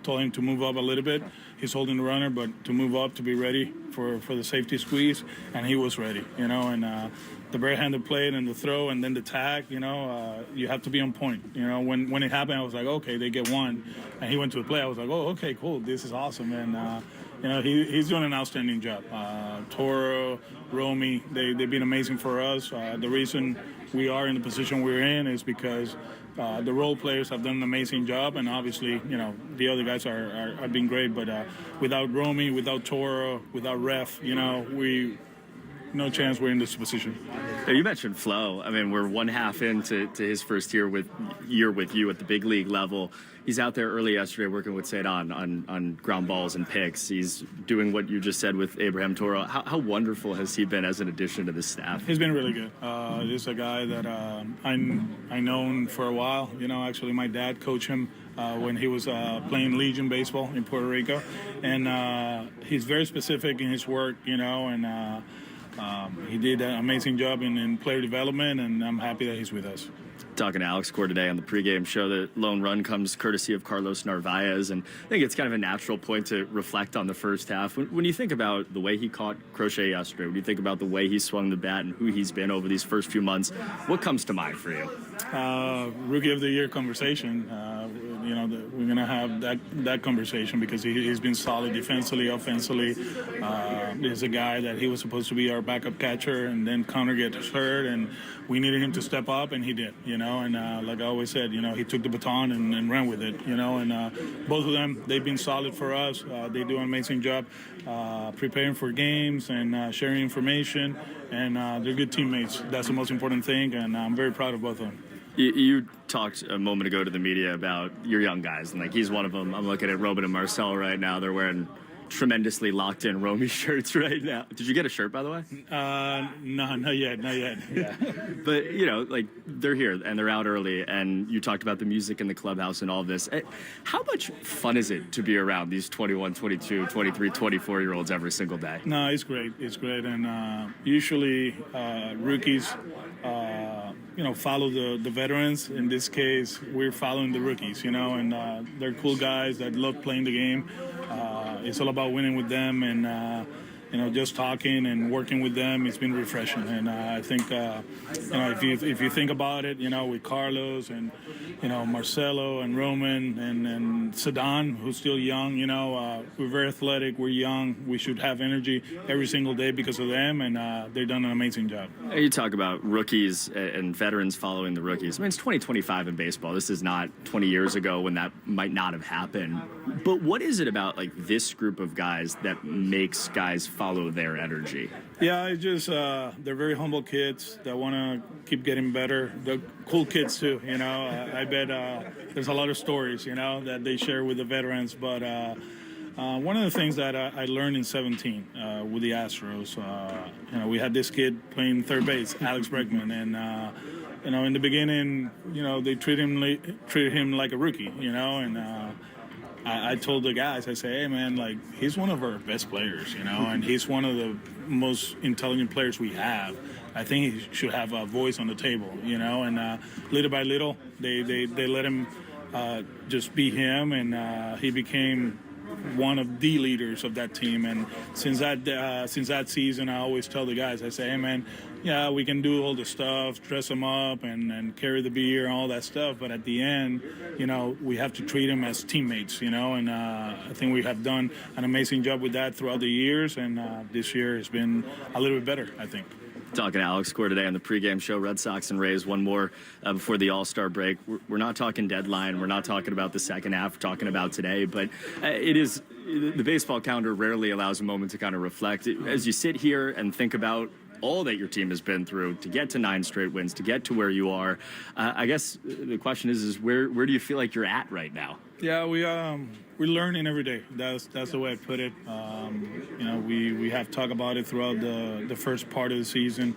told him to move up a little bit. He's holding the runner, but to move up to be ready for the safety squeeze, and he was ready, you know, and the bare-handed play and the throw and then the tag, you know, you have to be on point. You know, when it happened, I was like, okay, they get one, and he went to the play. I was like, oh, okay, cool, this is awesome, and you know, he's doing an outstanding job. Toro, Romy, they've been amazing for us. The reason we are in the position we're in is because the role players have done an amazing job, and obviously, you know, the other guys are being great. But without Romy, without Toro, without Ref, you know, no chance we're in this position. You mentioned Flo. I mean, we're one half into his first year with you at the big league level. He's out there early yesterday working with Cedon on ground balls and picks. He's doing what you just said with Abraham Toro. How wonderful has he been as an addition to the staff? He's been really good. He's a guy that I known for a while. You know, actually my dad coached him when he was playing Legion baseball in Puerto Rico. And he's very specific in his work, you know, and he did an amazing job in player development, and I'm happy that he's with us. Talking to Alex Cora today on the pregame show, the lone run comes courtesy of Carlos Narvaez, and I think it's kind of a natural point to reflect on the first half. When you think about the way he caught Crochet yesterday, when you think about the way he swung the bat and who he's been over these first few months, what comes to mind for you? Rookie of the Year conversation. You know, we're going to have that conversation because he's been solid defensively, offensively. He's a guy that he was supposed to be our backup catcher, and then Connor gets hurt, and we needed him to step up, and he did, you know. And like I always said, you know, he took the baton and ran with it, you know. And both of them, they've been solid for us. They do an amazing job preparing for games and sharing information, and they're good teammates. That's the most important thing, and I'm very proud of both of them. You talked a moment ago to the media about your young guys, and like he's one of them. I'm looking at Robin and Marcel right now. They're wearing tremendously locked-in Romy shirts right now. Did you get a shirt, by the way? No, not yet. Yeah. But, you know, like, they're here, and they're out early, and you talked about the music in the clubhouse and all of this. How much fun is it to be around these 21, 22, 23, 24-year-olds every single day? No, it's great. It's great. And usually rookies, you know, follow the veterans. In this case, we're following the rookies, you know, and they're cool guys that love playing the game. It's all about winning with them, and you know, just talking and working with them, it's been refreshing. And I think, you know, if you think about it, you know, with Carlos and, you know, Marcelo and Roman and Cedon, who's still young, you know, we're very athletic, we're young, we should have energy every single day because of them, and they've done an amazing job. You talk about rookies and veterans following the rookies. I mean, it's 2025 in baseball. This is not 20 years ago when that might not have happened. But what is it about, like, this group of guys that makes guys follow their energy? Yeah, it's just they're very humble kids that want to keep getting better. They're cool kids too, you know. I bet there's a lot of stories, you know, that they share with the veterans. But one of the things that I learned in 17 with the Astros, you know, we had this kid playing third base, Alex Bregman, and you know, in the beginning, you know, they treat him like a rookie, you know, and I told the guys, I say, hey, man, like, he's one of our best players, you know, and he's one of the most intelligent players we have. I think he should have a voice on the table, you know, and little by little, they let him just be him, and he became one of the leaders of that team. And since that season, I always tell the guys, I say, hey, man, yeah, we can do all the stuff, dress them up and carry the beer and all that stuff. But at the end, you know, we have to treat them as teammates, you know, and I think we have done an amazing job with that throughout the years. And this year has been a little bit better, I think. Talking to Alex Cora today on the pregame show, Red Sox and Rays, one more before the All-Star break. We're not talking deadline. We're not talking about the second half. We're talking about today. But it is the baseball calendar rarely allows a moment to kind of reflect. As you sit here and think about all that your team has been through to get to 9 straight wins, to get to where you are, I guess the question is where do you feel like you're at right now? Yeah, we're learning every day. That's the way I put it. You know, we have talked about it throughout the first part of the season,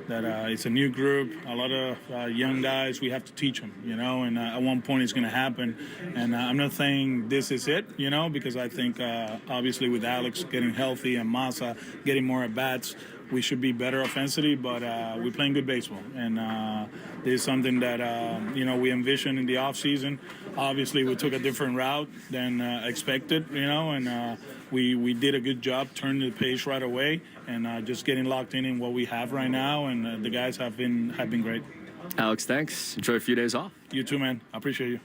that it's a new group, a lot of young guys. We have to teach them, you know, and at one point it's going to happen. And I'm not saying this is it, you know, because I think obviously with Alex getting healthy and Masa getting more at-bats, we should be better offensively, but we're playing good baseball. And this is something that, we envisioned in the offseason. Obviously, we took a different route than expected, and we did a good job turning the page right away and just getting locked in what we have right now. And the guys have been great. Alex, thanks. Enjoy a few days off. You too, man. I appreciate you.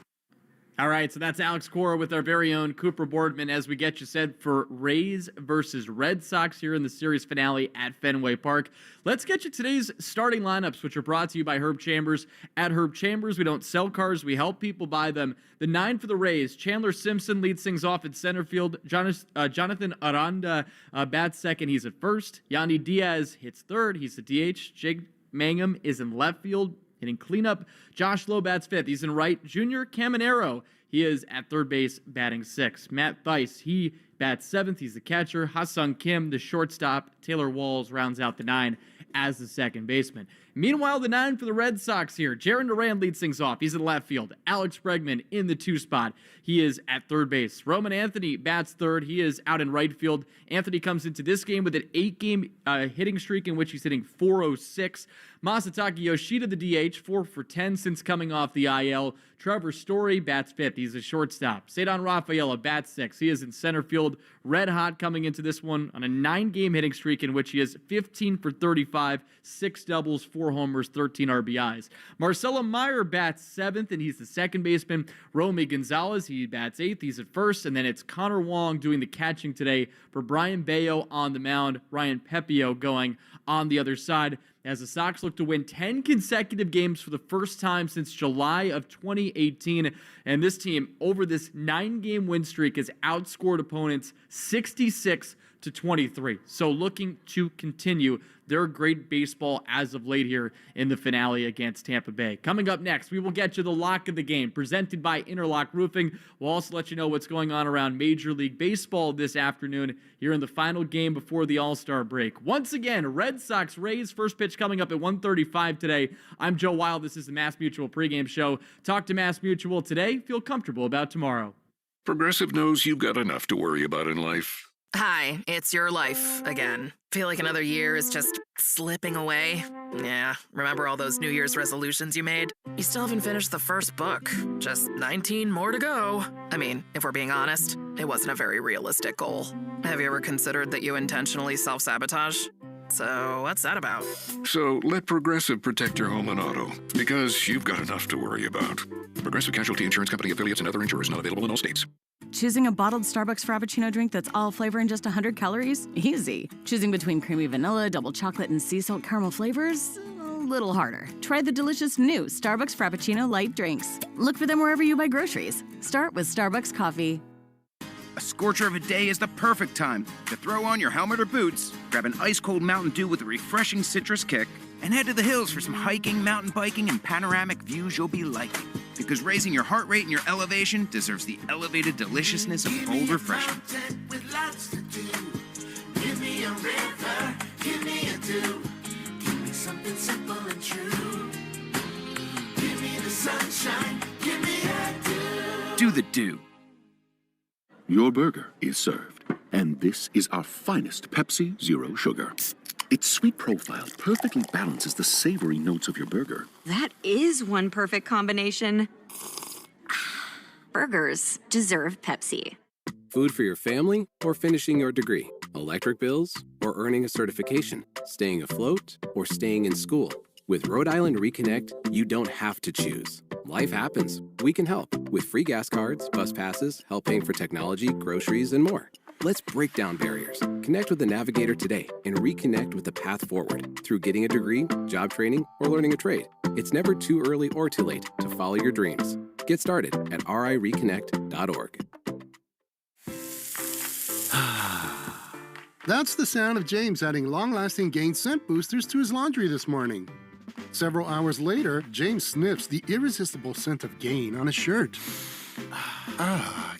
All right, so that's Alex Cora with our very own Cooper Boardman as we get you set for Rays versus Red Sox here in the series finale at Fenway Park. Let's get you today's starting lineups, which are brought to you by Herb Chambers. At Herb Chambers, we don't sell cars, we help people buy them. The 9 for the Rays, Chandler Simpson leads things off at center field. Jonathan Aranda bats second, he's at first. Yandy Diaz hits third, he's the DH. Jake Mangum is in left field, hitting cleanup. Josh Lowe bats fifth. He's in right. Junior Caminero, he is at third base, batting sixth. Matt Thaiss, he bats seventh. He's the catcher. Ha-Sung Kim, the shortstop. Taylor Walls rounds out the 9 as the second baseman. Meanwhile, the 9 for the Red Sox here. Jaron Duran leads things off. He's in left field. Alex Bregman in the 2 spot. He is at third base. Roman Anthony bats third. He is out in right field. Anthony comes into this game with an 8-game hitting streak in which he's hitting .406. Masataka Yoshida, the DH, 4 for 10 since coming off the IL. Trevor Story bats fifth. He's a shortstop. Cedon Rafaela bats sixth. He is in center field. Red hot coming into this one on a 9-game hitting streak in which he is 15 for 35, 6 doubles, 4 homers, 13 RBIs. Marcelo Meyer bats seventh, and he's the second baseman. Romy Gonzalez, he bats eighth. He's at first, and then it's Connor Wong doing the catching today for Brian Bayo on the mound. Ryan Pepio going on the other side as the Sox look to win 10 consecutive games for the first time since July of 2018. And this team, over this 9-game win streak, has outscored opponents 66-23. So looking to continue their great baseball as of late here in the finale against Tampa Bay. Coming up next, we will get you the lock of the game presented by Interlock Roofing. We'll also let you know what's going on around Major League Baseball this afternoon here in the final game before the All-Star break. Once again, Red Sox Rays, first pitch coming up at 1:35 today. I'm Joe Wild. This is the Mass Mutual pregame show. Talk to Mass Mutual today. Feel comfortable about tomorrow. Progressive knows you've got enough to worry about in life. Hi, it's your life again. Feel like another year is just slipping away? Yeah, remember all those New Year's resolutions you made? You still haven't finished the first book. Just 19 more to go. I mean, if we're being honest, it wasn't a very realistic goal. Have you ever considered that you intentionally self-sabotage? So what's that about? So let Progressive protect your home and auto, because you've got enough to worry about. Progressive Casualty Insurance Company affiliates and other insurers not available in all states. Choosing a bottled Starbucks Frappuccino drink that's all flavor and just 100 calories? Easy. Choosing between creamy vanilla, double chocolate, and sea salt caramel flavors? A little harder. Try the delicious new Starbucks Frappuccino light drinks. Look for them wherever you buy groceries. Start with Starbucks coffee. A scorcher of a day is the perfect time to throw on your helmet or boots, grab an ice-cold Mountain Dew with a refreshing citrus kick, and head to the hills for some hiking, mountain biking, and panoramic views you'll be liking. Because raising your heart rate and your elevation deserves the elevated deliciousness of cold refreshment. With lots to do. Give me a river, give me a dew. Give me something simple and true. Give me the sunshine, give me a dew. Do the dew. Your burger is served, and this is our finest Pepsi Zero Sugar. Its sweet profile perfectly balances the savory notes of your burger. That is one perfect combination. Burgers deserve Pepsi. Food for your family or finishing your degree? Electric bills or earning a certification? Staying afloat or staying in school? With Rhode Island Reconnect, you don't have to choose. Life happens. We can help with free gas cards, bus passes, help paying for technology, groceries, and more. Let's break down barriers. Connect with the Navigator today and reconnect with the path forward through getting a degree, job training, or learning a trade. It's never too early or too late to follow your dreams. Get started at rireconnect.org. That's the sound of James adding long-lasting Gain scent boosters to his laundry this morning. Several hours later, James sniffs the irresistible scent of Gain on his shirt.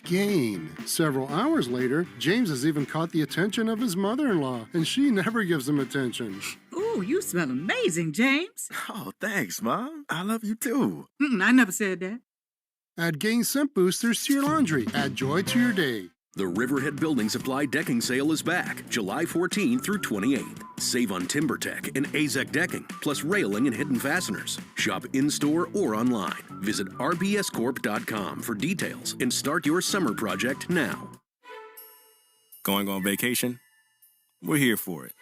Gain. Several hours later, James has even caught the attention of his mother-in-law, and she never gives him attention. Ooh, you smell amazing, James. Oh, thanks, Mom. I love you too. I never said that. Add Gain scent boosters to your laundry. Add joy to your day. The Riverhead Building Supply Decking Sale is back, July 14th through 28th. Save on TimberTech and AZEK decking, plus railing and hidden fasteners. Shop in-store or online. Visit rbscorp.com for details and start your summer project now. Going on vacation? We're here for it.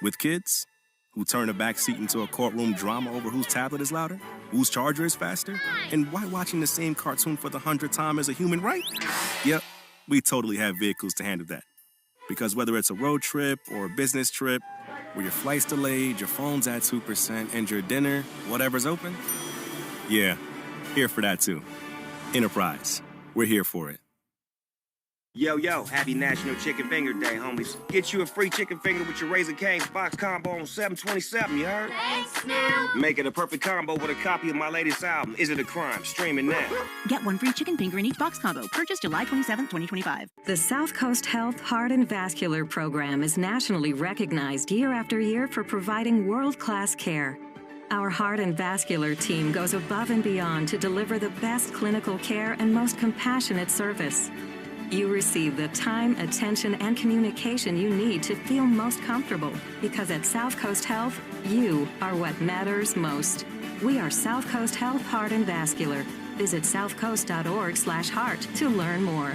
With kids who turn the back seat into a courtroom drama over whose tablet is louder, whose charger is faster, and why watching the same cartoon for the 100th time is a human right? Yep, we totally have vehicles to handle that. Because whether it's a road trip or a business trip, where your flight's delayed, your phone's at 2%, and your dinner, whatever's open, yeah, here for that too. Enterprise, we're here for it. Yo, happy National Chicken Finger Day, homies. Get you a free chicken finger with your Raising Cane's box combo on $7.27, you heard? Thanks, now. Make it a perfect combo with a copy of my latest album, Is It a Crime? Streaming now. Get one free chicken finger in each box combo. Purchase July 27, 2025. The South Coast Health Heart and Vascular Program is nationally recognized year after year for providing world-class care. Our heart and vascular team goes above and beyond to deliver the best clinical care and most compassionate service. You receive the time, attention, and communication you need to feel most comfortable, because at South Coast Health, you are what matters most. We are South Coast Health Heart and Vascular. Visit southcoast.org/heart to learn more.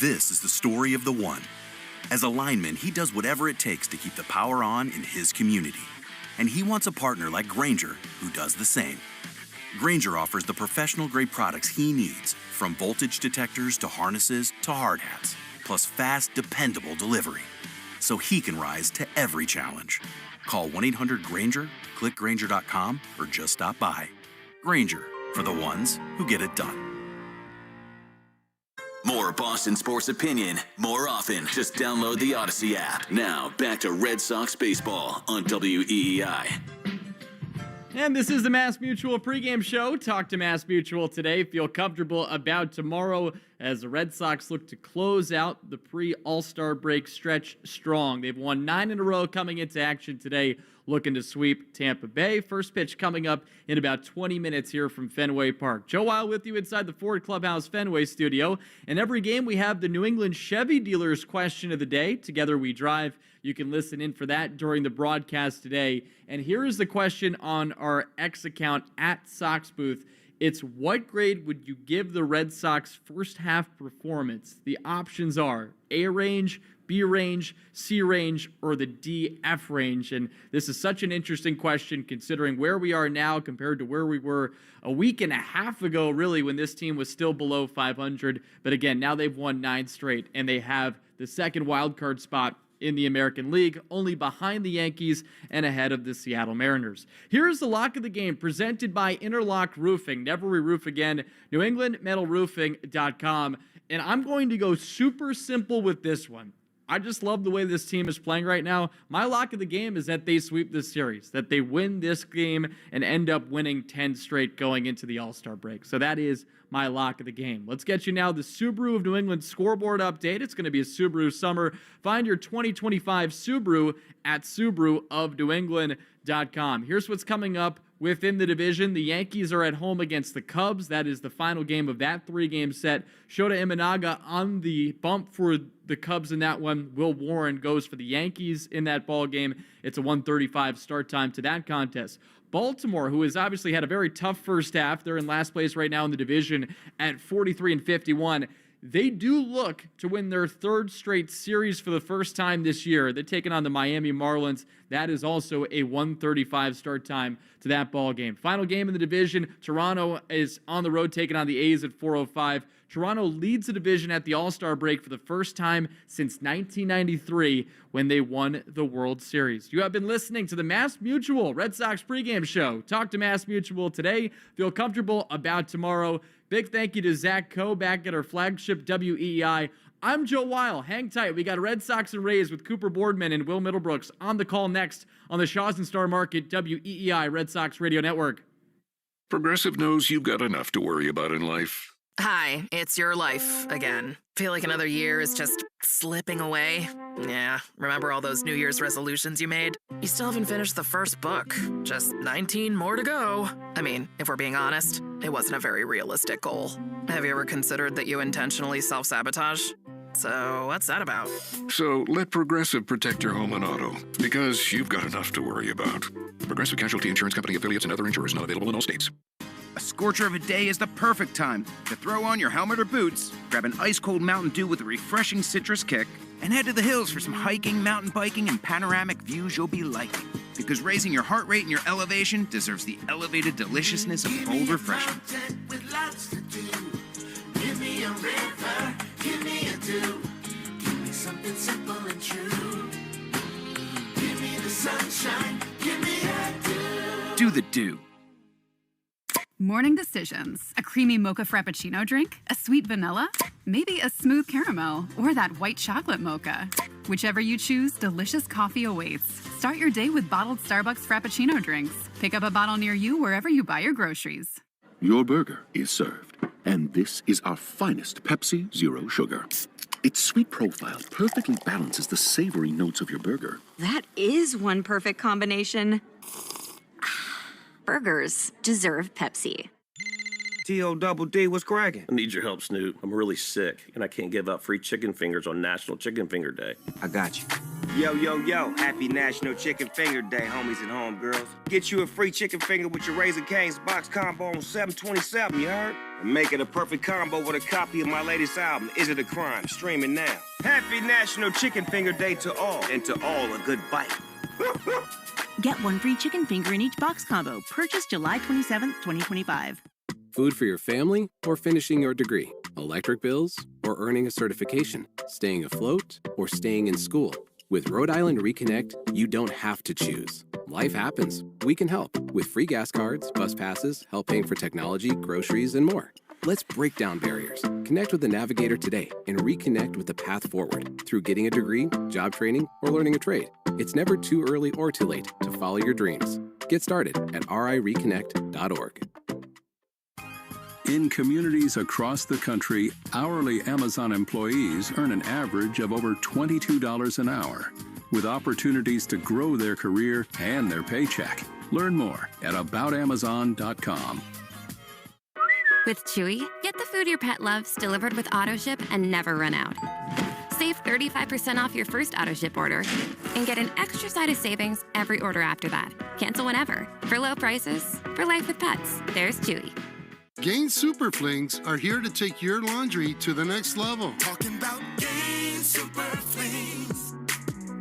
This is the story of the one. As a lineman, he does whatever it takes to keep the power on in his community. And he wants a partner like Grainger who does the same. Grainger offers the professional-grade products he needs, from voltage detectors to harnesses to hard hats, plus fast, dependable delivery, so he can rise to every challenge. Call 1-800-GRAINGER, click Grainger.com, or just stop by. Grainger, for the ones who get it done. More Boston sports opinion, more often. Just download the Odyssey app. Now, back to Red Sox baseball on WEEI. And this is the Mass Mutual pregame show. Talk to Mass Mutual today. Feel comfortable about tomorrow as the Red Sox look to close out the pre-All-Star break stretch strong. They've won 9 in a row coming into action today, looking to sweep Tampa Bay. First pitch coming up in about 20 minutes here from Fenway Park. Joe Weil with you inside the Ford Clubhouse Fenway studio. And every game we have the New England Chevy dealers question of the day. Together we drive. You can listen in for that during the broadcast today. And here is the question on our X account at Sox Booth. It's what grade would you give the Red Sox first half performance? The options are A range, B range, C range, or the DF range. And this is such an interesting question considering where we are now compared to where we were a week and a half ago, really, when this team was still below 500. But again, now they've won 9 straight, and they have the second wild card spot in the American League, only behind the Yankees and ahead of the Seattle Mariners. Here's the lock of the game presented by Interlock Roofing. Never re-roof again. NewEnglandMetalRoofing.com. And I'm going to go super simple with this one. I just love the way this team is playing right now. My lock of the game is that they sweep this series, that they win this game and end up winning 10 straight going into the All-Star break. So that is my lock of the game. Let's get you now the Subaru of New England scoreboard update. It's going to be a Subaru summer. Find your 2025 Subaru at SubaruofNewEngland.com. Here's what's coming up within the division. The Yankees are at home against the Cubs. That is the final game of that 3-game set. Shota Imanaga on the bump for the Cubs in that one. Will Warren goes for the Yankees in that ball game. It's a 1:35 start time to that contest. Baltimore, who has obviously had a very tough first half, they're in last place right now in the division at 43-51. They do look to win their 3rd straight series for the first time this year. They're taking on the Miami Marlins. That is also a 1:35 start time to that ball game. Final game in the division, Toronto is on the road taking on the A's at 4:05. Toronto leads the division at the All-Star break for the first time since 1993 when they won the World Series. You have been listening to the Mass Mutual Red Sox pregame show. Talk to Mass Mutual today. Feel comfortable about tomorrow. Big thank you to Zach Coe back at our flagship WEEI. I'm Joe Weil. Hang tight. We got Red Sox and Rays with Cooper Boardman and Will Middlebrooks on the call next on the Shaws and Star Market WEEI Red Sox Radio Network. Progressive knows you've got enough to worry about in life. Hi, it's your life again. Feel like another year is just slipping away? Yeah, remember all those New Year's resolutions you made? You still haven't finished the first book. Just 19 more to go. I mean, if we're being honest, it wasn't a very realistic goal. Have you ever considered that you intentionally self-sabotage? So, what's that about? So let Progressive protect your home and auto, because you've got enough to worry about. Progressive Casualty Insurance Company affiliates and other insurers not available in all states. A scorcher of a day is the perfect time to throw on your helmet or boots, grab an ice-cold Mountain Dew with a refreshing citrus kick, and head to the hills for some hiking, mountain biking, and panoramic views you'll be liking. Because raising your heart rate and your elevation deserves the elevated deliciousness of cold refreshment. With lots to do. Give me a river, give me a dew. Give me something simple and true. Give me the sunshine, give me a dew. Do the dew. Morning decisions. A creamy mocha frappuccino drink? A sweet vanilla? Maybe a smooth caramel or that white chocolate mocha. Whichever you choose, delicious coffee awaits. Start your day with bottled Starbucks Frappuccino drinks. Pick up a bottle near you wherever you buy your groceries. Your burger is served, and this is our finest Pepsi Zero Sugar. Its sweet profile perfectly balances the savory notes of your burger. That is one perfect combination. Burgers deserve Pepsi. T.O.D.D. what's cracking? I need your help, Snoop. I'm really sick, and I can't give out free chicken fingers on National Chicken Finger Day. I got you. Yo. Happy National Chicken Finger Day, homies and homegirls. Get you a free chicken finger with your Raising Cane's box combo on $7.27, you heard? And make it a perfect combo with a copy of my latest album, Is It a Crime? Streaming now. Happy National Chicken Finger Day to all, and to all a good bite. Get one free chicken finger in each box combo. Purchased July 27th, 2025. Food for your family or finishing your degree? Electric bills or earning a certification? Staying afloat or staying in school? With Rhode Island Reconnect, you don't have to choose. Life happens. We can help with free gas cards, bus passes, help paying for technology, groceries, and more. Let's break down barriers. Connect with the Navigator today and reconnect with the path forward through getting a degree, job training, or learning a trade. It's never too early or too late to follow your dreams. Get started at rireconnect.org. In communities across the country, hourly Amazon employees earn an average of over $22 an hour, with opportunities to grow their career and their paycheck. Learn more at aboutamazon.com. With Chewy, get the food your pet loves delivered with AutoShip and never run out. Save 35% off your first AutoShip order and get an extra side of savings every order after that. Cancel whenever. For low prices, for life with pets, there's Chewy. Gain Super Flings are here to take your laundry to the next level. Talking about Gain Super Flings.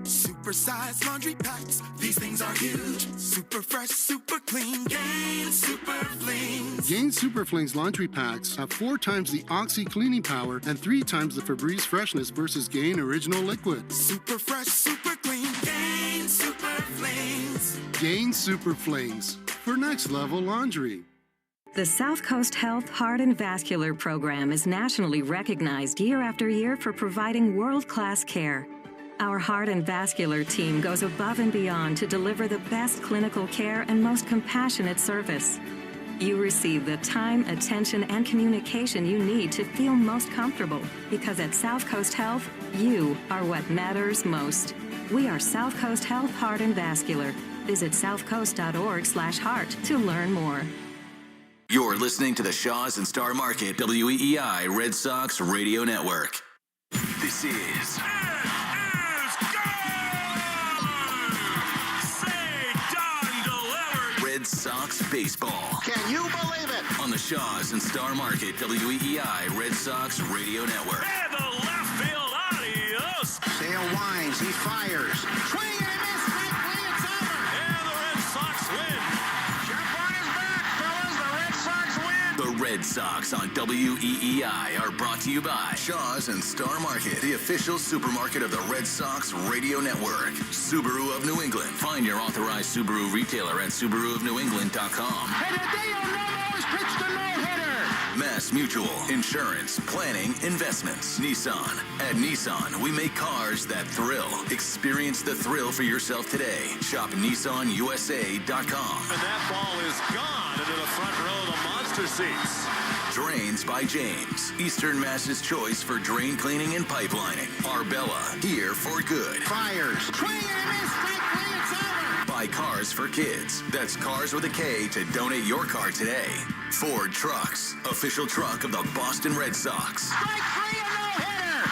Super-sized laundry packs. These things are huge. Super fresh, super clean. Gain Super Flings. Gain Super Flings laundry packs have 4 times the Oxy cleaning power and 3 times the Febreze freshness versus Gain Original Liquid. Super fresh, super clean. Gain Super Flings. Gain Super Flings for next level laundry. The South Coast Health Heart and Vascular Program is nationally recognized year after year for providing world-class care. Our Heart and Vascular team goes above and beyond to deliver the best clinical care and most compassionate service. You receive the time, attention, and communication you need to feel most comfortable, because at South Coast Health, you are what matters most. We are South Coast Health Heart and Vascular. Visit southcoast.org/heart to learn more. You're listening to the Shaws and Star Market WEEI Red Sox Radio Network. This is Red Sox Baseball. Can you believe it? On the Shaws and Star Market WEEI Red Sox Radio Network. And the left field, adios. Sale winds, he fires. Swing and a miss, strike three, it's over. And the Red Sox win. Jump on his back, fellas, the Red Sox win. The Red Sox on WEEI are brought to you by Shaws and Star Market, the official supermarket of the Red Sox Radio Network. Subaru of New England. Find your authorized Subaru retailer at SubaruofNewEngland.com. And Hideo Nomo's pitched a no-hitter. Mass Mutual, insurance, planning, investments. Nissan. At Nissan, we make cars that thrill. Experience the thrill for yourself today. Shop NissanUSA.com. And that ball is gone into the front row of the monster seats. Drains by James, Eastern Mass's choice for drain cleaning and pipelining. Arbella, here for good. Fires. Swing and a miss. Strike three. It's over. By Cars for Kids. That's Cars with a K to donate your car today. Ford Trucks, official truck of the Boston Red Sox. Strike three, a no-hitter.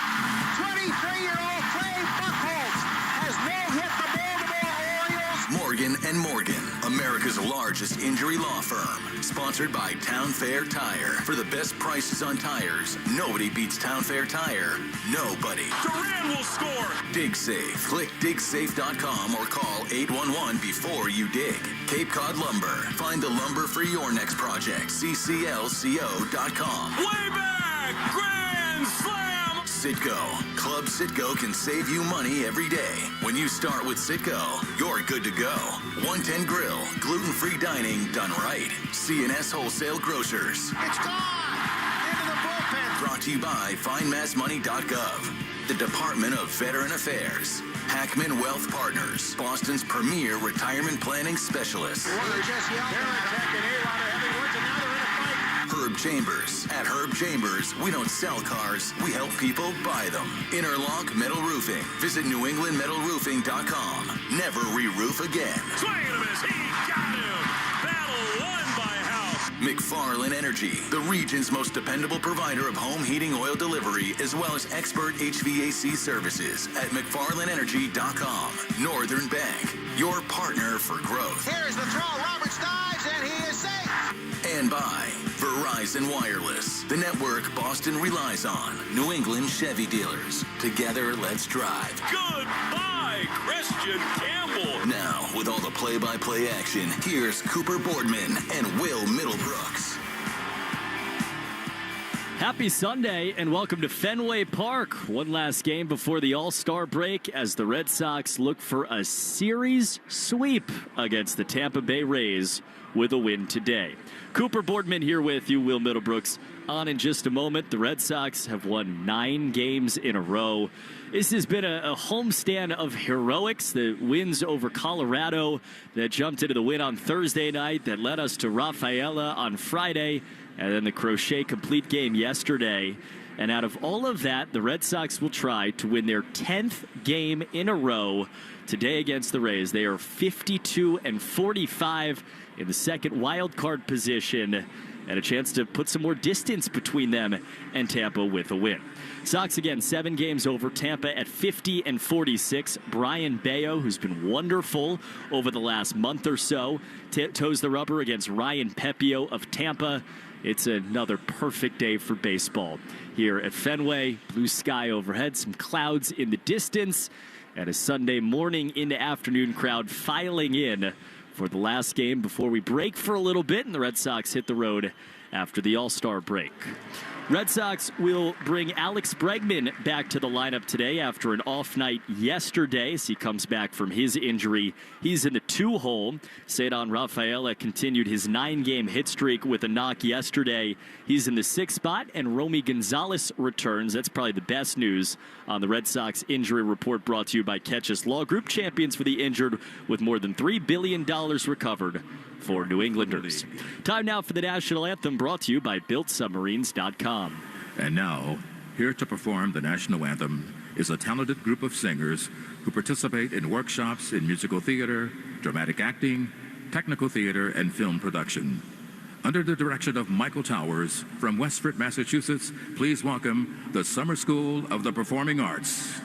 23-year-old Trey Buchholz has no-hit the Baltimore Orioles. Morgan & Morgan, America's largest injury law firm. Sponsored by Town Fair Tire. For the best prices on tires, nobody beats Town Fair Tire. Nobody. Duran will score. Dig Safe. Click digsafe.com or call 811 before you dig. Cape Cod Lumber. Find the lumber for your next project. cclco.com. Way back. Grand slam. Citgo. Club Citgo can save you money every day. When you start with Citgo, you're good to go. 110 Grill. Gluten-free dining done right. C&S Wholesale Grocers. It's gone. Into the bullpen. Brought to you by FindMassMoney.gov. The Department of Veteran Affairs. Hackman Wealth Partners. Boston's premier retirement planning specialist. Herb Chambers. At Herb Chambers, we don't sell cars, we help people buy them. Interlock Metal Roofing. Visit NewEnglandMetalRoofing.com. Never re-roof again. Swing and a miss. He got him. Battle won by House. McFarland Energy, the region's most dependable provider of home heating oil delivery, as well as expert HVAC services at McFarlandEnergy.com. Northern Bank, your partner for growth. Here's the throw. Roberts dives, and he is safe. And by Verizon Wireless, the network Boston relies on. New England Chevy dealers. Together, let's drive. Goodbye, Christian Campbell. Now, with all the play-by-play action, here's Cooper Boardman and Will Middlebrooks. Happy Sunday and welcome to Fenway Park. One last game before the All-Star break as the Red Sox look for a series sweep against the Tampa Bay Rays with a win today. Cooper Boardman here with you, Will Middlebrooks. On in just a moment, the Red Sox have won 9 games in a row. This has been a homestand of heroics. The wins over Colorado that jumped into the win on Thursday night that led us to Rafaela on Friday, and then the Crochet complete game yesterday. And out of all of that, the Red Sox will try to win their 10th game in a row today against the Rays. They are 52-45 in the second wild card position, and a chance to put some more distance between them and Tampa with a win. Sox again 7 games over Tampa at 50-46. Brian Bayo, who's been wonderful over the last month or so, toes the rubber against Ryan Pepio of Tampa. It's another perfect day for baseball here at Fenway. Blue sky overhead, some clouds in the distance, and a Sunday morning into afternoon crowd filing in for the last game before we break for a little bit, and the Red Sox hit the road after the All-Star break. Red Sox will bring Alex Bregman back to the lineup today after an off night yesterday as he comes back from his injury. He's in the 2-hole. Cedar Rafaela continued his 9-game hit streak with a knock yesterday. He's in the 6th spot, and Romy Gonzalez returns. That's probably the best news on the Red Sox injury report, brought to you by Ketchus Law Group, champions for the injured with more than $3 billion recovered for New Englanders. Time now for the national anthem, brought to you by BuiltSubmarines.com. And now, here to perform the national anthem is a talented group of singers who participate in workshops in musical theater, dramatic acting, technical theater, and film production. Under the direction of Michael Towers from Westford, Massachusetts, please welcome the Summer School of the Performing Arts.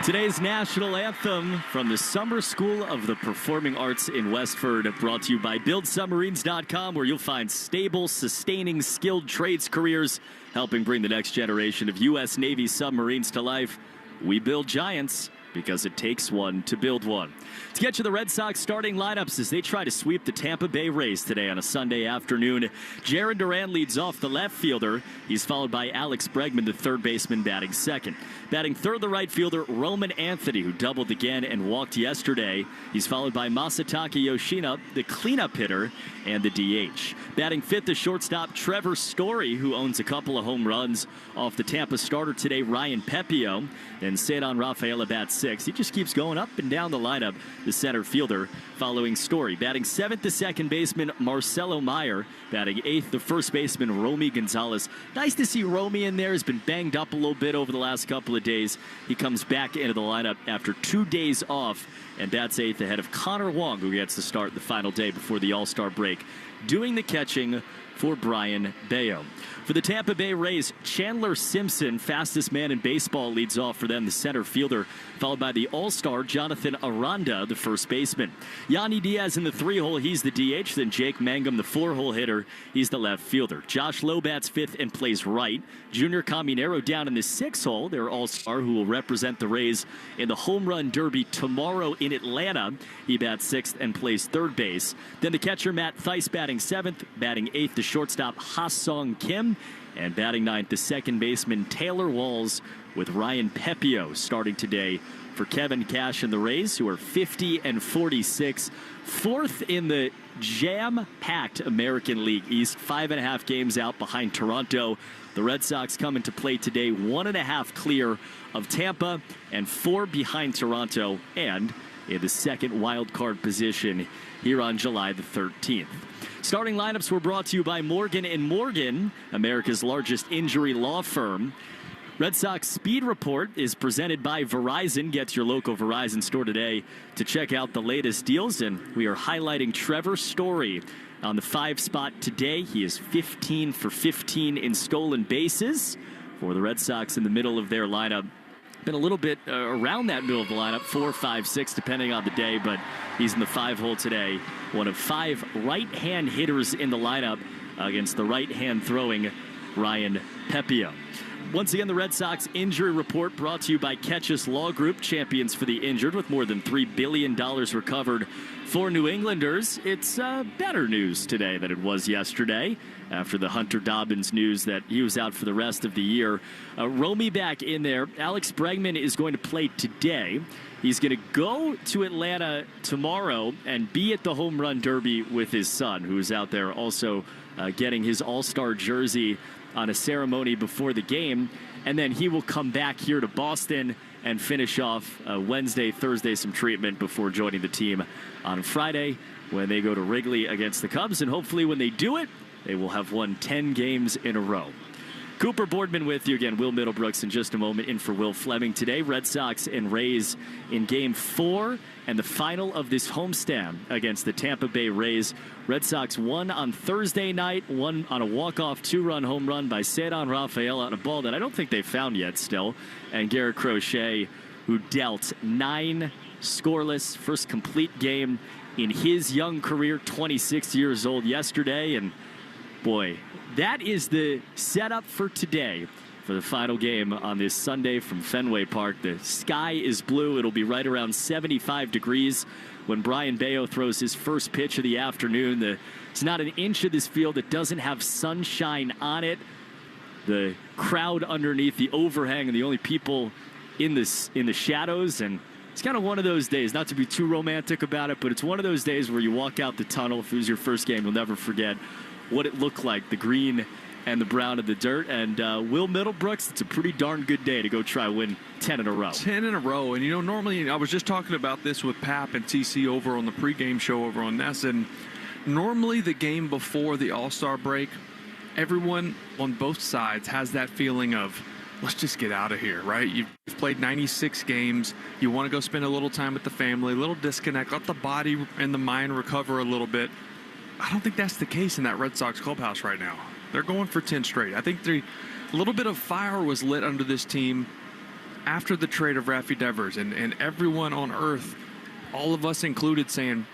Today's national anthem from the Summer School of the Performing Arts in Westford, brought to you by BuildSubmarines.com, where you'll find stable, sustaining, skilled trades careers, helping bring the next generation of U.S. Navy submarines to life. We build giants because it takes one to build one. To get you the Red Sox starting lineups as they try to sweep the Tampa Bay Rays today on a Sunday afternoon. Jarren Duran leads off, the left fielder. He's followed by Alex Bregman, the third baseman, batting second. Batting third, the right fielder, Roman Anthony, who doubled again and walked yesterday. He's followed by Masataka Yoshino, the cleanup hitter, and the DH. Batting fifth, the shortstop, Trevor Story, who owns a couple of home runs off the Tampa starter today, Ryan Pepio. Then Cedon Rafaela bats sixth. He just keeps going up and down the lineup, the center fielder, following Story. Batting seventh, the second baseman, Marcelo Meyer. Batting eighth, the first baseman, Romy Gonzalez. Nice to see Romy in there. He's been banged up a little bit over the last couple of days. He comes back into the lineup after 2 days off and bats eighth ahead of Connor Wong, who gets to start the final day before the All-Star break, doing the catching for Brian Bayo. For the Tampa Bay Rays, Chandler Simpson, fastest man in baseball, leads off for them, the center fielder, followed by the All-Star Jonathan Aranda, the first baseman. Yanni Diaz in the 3-hole, he's the DH. Then Jake Mangum, the 4-hole hitter, he's the left fielder. Josh Lowe bats fifth and plays right. Junior Caminero down in the 6-hole, their All-Star, who will represent the Rays in the Home Run Derby tomorrow in Atlanta. He bats sixth and plays third base. Then the catcher, Matt Theis, batting seventh. Batting eighth, the shortstop, Ha-Sung Kim. And batting ninth, the second baseman, Taylor Walls, with Ryan Pepio starting today for Kevin Cash and the Rays, who are 50-46. Fourth in the jam-packed American League East, 5.5 games out behind Toronto. The Red Sox come into play today, 1.5 clear of Tampa and 4 behind Toronto, and in the second wild card position here on July the 13th. Starting lineups were brought to you by Morgan & Morgan, America's largest injury law firm. Red Sox Speed Report is presented by Verizon. Get to your local Verizon store today to check out the latest deals. And we are highlighting Trevor Story on the 5 spot today. He is 15 for 15 in stolen bases for the Red Sox in the middle of their lineup. Been a little bit around that middle of the lineup, 4, 5, 6, depending on the day, but he's in the 5-hole today. One of 5 right-hand hitters in the lineup against the right-hand throwing Ryan Pepio. Once again, the Red Sox injury report brought to you by Ketchus Law Group, champions for the injured, with more than $3 billion recovered for New Englanders. It's better news today than it was yesterday after the Hunter Dobbins news that he was out for the rest of the year. Romy back in there. Alex Bregman is going to play today. He's going to go to Atlanta tomorrow and be at the Home Run Derby with his son, who is out there also getting his All-Star jersey on a ceremony before the game. And then he will come back here to Boston and finish off Wednesday, Thursday, some treatment before joining the team on Friday when they go to Wrigley against the Cubs. And hopefully when they do it, they will have won 10 games in a row. Cooper Boardman with you again. Will Middlebrooks in just a moment, in for Will Fleming today. Red Sox and Rays in Game 4 and the final of this homestand against the Tampa Bay Rays. Red Sox won on Thursday night, won on a walk-off 2-run home run by Cedon Rafaela on a ball that I don't think they found yet still. And Garrett Crochet, who dealt 9 scoreless, first complete game in his young career, 26 years old yesterday. And boy, that is the setup for today for the final game on this Sunday from Fenway Park. The sky is blue. It'll be right around 75 degrees when Brian Bayo throws his first pitch of the afternoon. There's not an inch of this field that doesn't have sunshine on it. The crowd underneath the overhang and the only people in the shadows. And it's kind of one of those days, not to be too romantic about it, but it's one of those days where you walk out the tunnel. If it was your first game, you'll never forget what it looked like, the green and the brown of the dirt. And Will Middlebrooks, it's a pretty darn good day to go try win 10 in a row. 10 in a row. And, you know, normally I was just talking about this with Pap and TC over on the pregame show over on Ness. And normally the game before the All-Star break, everyone on both sides has that feeling of, let's just get out of here, right? You've played 96 games. You want to go spend a little time with the family, a little disconnect, let the body and the mind recover a little bit. I don't think that's the case in that Red Sox clubhouse right now. They're going for 10 straight. I think a little bit of fire was lit under this team after the trade of Raffy Devers and everyone on earth, all of us included, saying,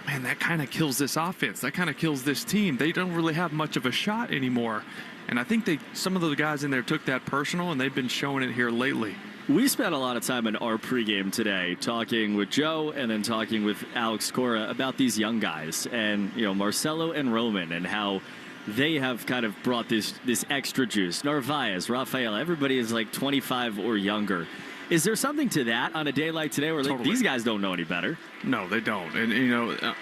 man, that kind of kills this offense. That kind of kills this team. They don't really have much of a shot anymore. And I think some of the guys in there took that personal, and they've been showing it here lately. We spent a lot of time in our pregame today talking with Joe and then talking with Alex Cora about these young guys and, Marcelo and Roman and how they have kind of brought this extra juice. Narvaez, Rafael, everybody is like 25 or younger. Is there something to that on a day like today where these guys don't know any better? No, they don't. And,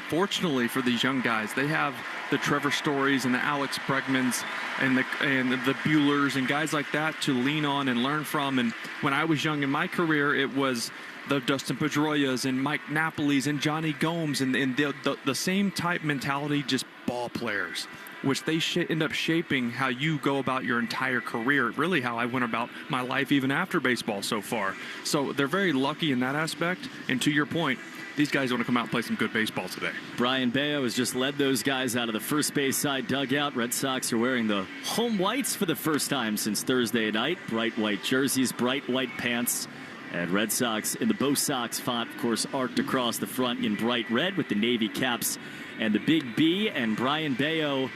fortunately for these young guys, they have the Trevor Stories and the Alex Bregmans and the Buellers and guys like that to lean on and learn from. And when I was young in my career, it was the Dustin Pedroias and Mike Napoli's and Johnny Gomes and the same type mentality, just ball players, which they end up shaping how you go about your entire career, really how I went about my life even after baseball so far. So they're very lucky in that aspect. And to your point, these guys want to come out and play some good baseball today. Brian Bayo has just led those guys out of the first base side dugout. Red Sox are wearing the home whites for the first time since Thursday night. Bright white jerseys, bright white pants. And Red Sox in the Bo Sox font, of course, arced across the front in bright red with the Navy caps and the Big B. And Brian Bayo,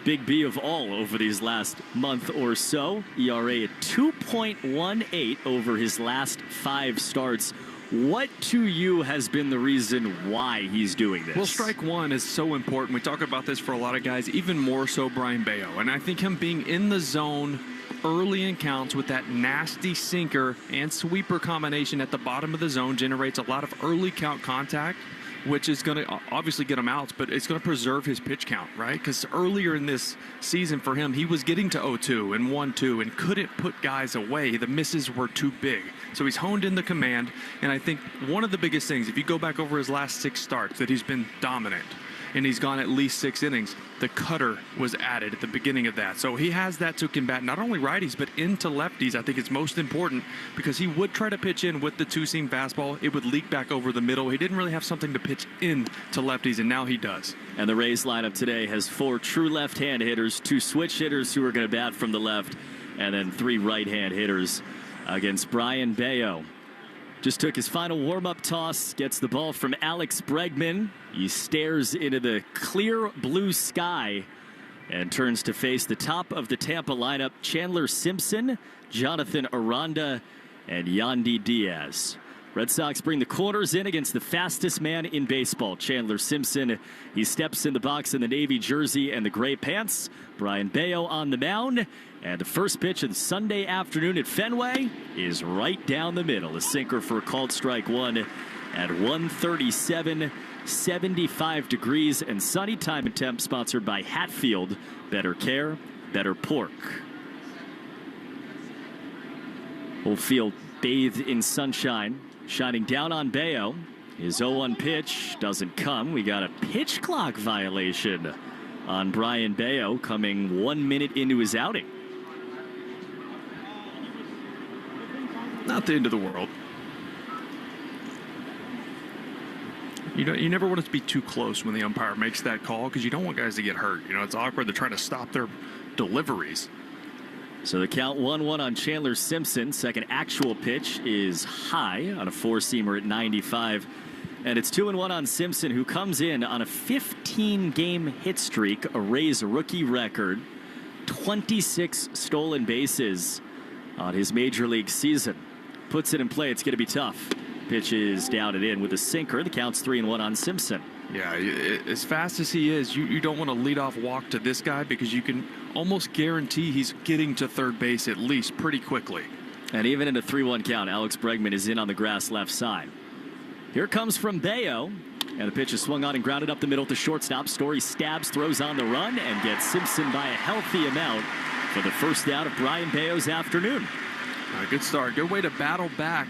Big B of all over these last month or so. ERA at 2.18 over his last 5 starts. What to you has been the reason why he's doing this? Well, strike one is so important. We talk about this for a lot of guys, even more so Brian Bayo. And I think him being in the zone early in counts with that nasty sinker and sweeper combination at the bottom of the zone generates a lot of early count contact, which is going to obviously get him outs, but it's going to preserve his pitch count, right? Because earlier in this season for him, he was getting to 0-2 and 1-2 and couldn't put guys away. The misses were too big. So he's honed in the command, and I think one of the biggest things, if you go back over his last 6 starts, that he's been dominant, and he's gone at least 6 innings. The cutter was added at the beginning of that. So he has that to combat not only righties, but into lefties. I think it's most important because he would try to pitch in with the 2-seam fastball. It would leak back over the middle. He didn't really have something to pitch in to lefties, and now he does. And the Rays lineup today has 4 true left-hand hitters, 2 switch hitters who are going to bat from the left, and then 3 right-hand hitters against Brian Bayo. Just took his final warm-up toss, gets the ball from Alex Bregman. He stares into the clear blue sky and turns to face the top of the Tampa lineup, Chandler Simpson, Jonathan Aranda, and Yandy Diaz. Red Sox bring the corners in against the fastest man in baseball, Chandler Simpson. He steps in the box in the Navy jersey and the gray pants. Brian Bayo on the mound. And the first pitch of the Sunday afternoon at Fenway is right down the middle. A sinker for a called strike one at 137, 75 degrees and sunny. Time and temp sponsored by Hatfield. Better care, better pork. Whole field bathed in sunshine, shining down on Bayo. His 0-1 pitch doesn't come. We got a pitch clock violation on Brian Bayo coming 1 minute into his outing. Not the end of the world. You never want it to be too close when the umpire makes that call because you don't want guys to get hurt. It's awkward. They're trying to stop their deliveries. So the count 1-1 on Chandler Simpson. Second actual pitch is high on a 4-seamer at 95. And it's 2-1 on Simpson, who comes in on a 15-game hit streak, a Rays rookie record, 26 stolen bases on his major league season. Puts it in play. It's going to be tough. Pitch is down and in with a sinker. The count's 3-1 on Simpson. Yeah, as fast as he is, you don't want to lead off walk to this guy because you can almost guarantee he's getting to third base at least pretty quickly. And even in a 3-1 count, Alex Bregman is in on the grass left side. Here comes from Bayo. And the pitch is swung on and grounded up the middle to shortstop. Story stabs, throws on the run, and gets Simpson by a healthy amount for the first out of Brian Bayo's afternoon. Good start. Good way to battle back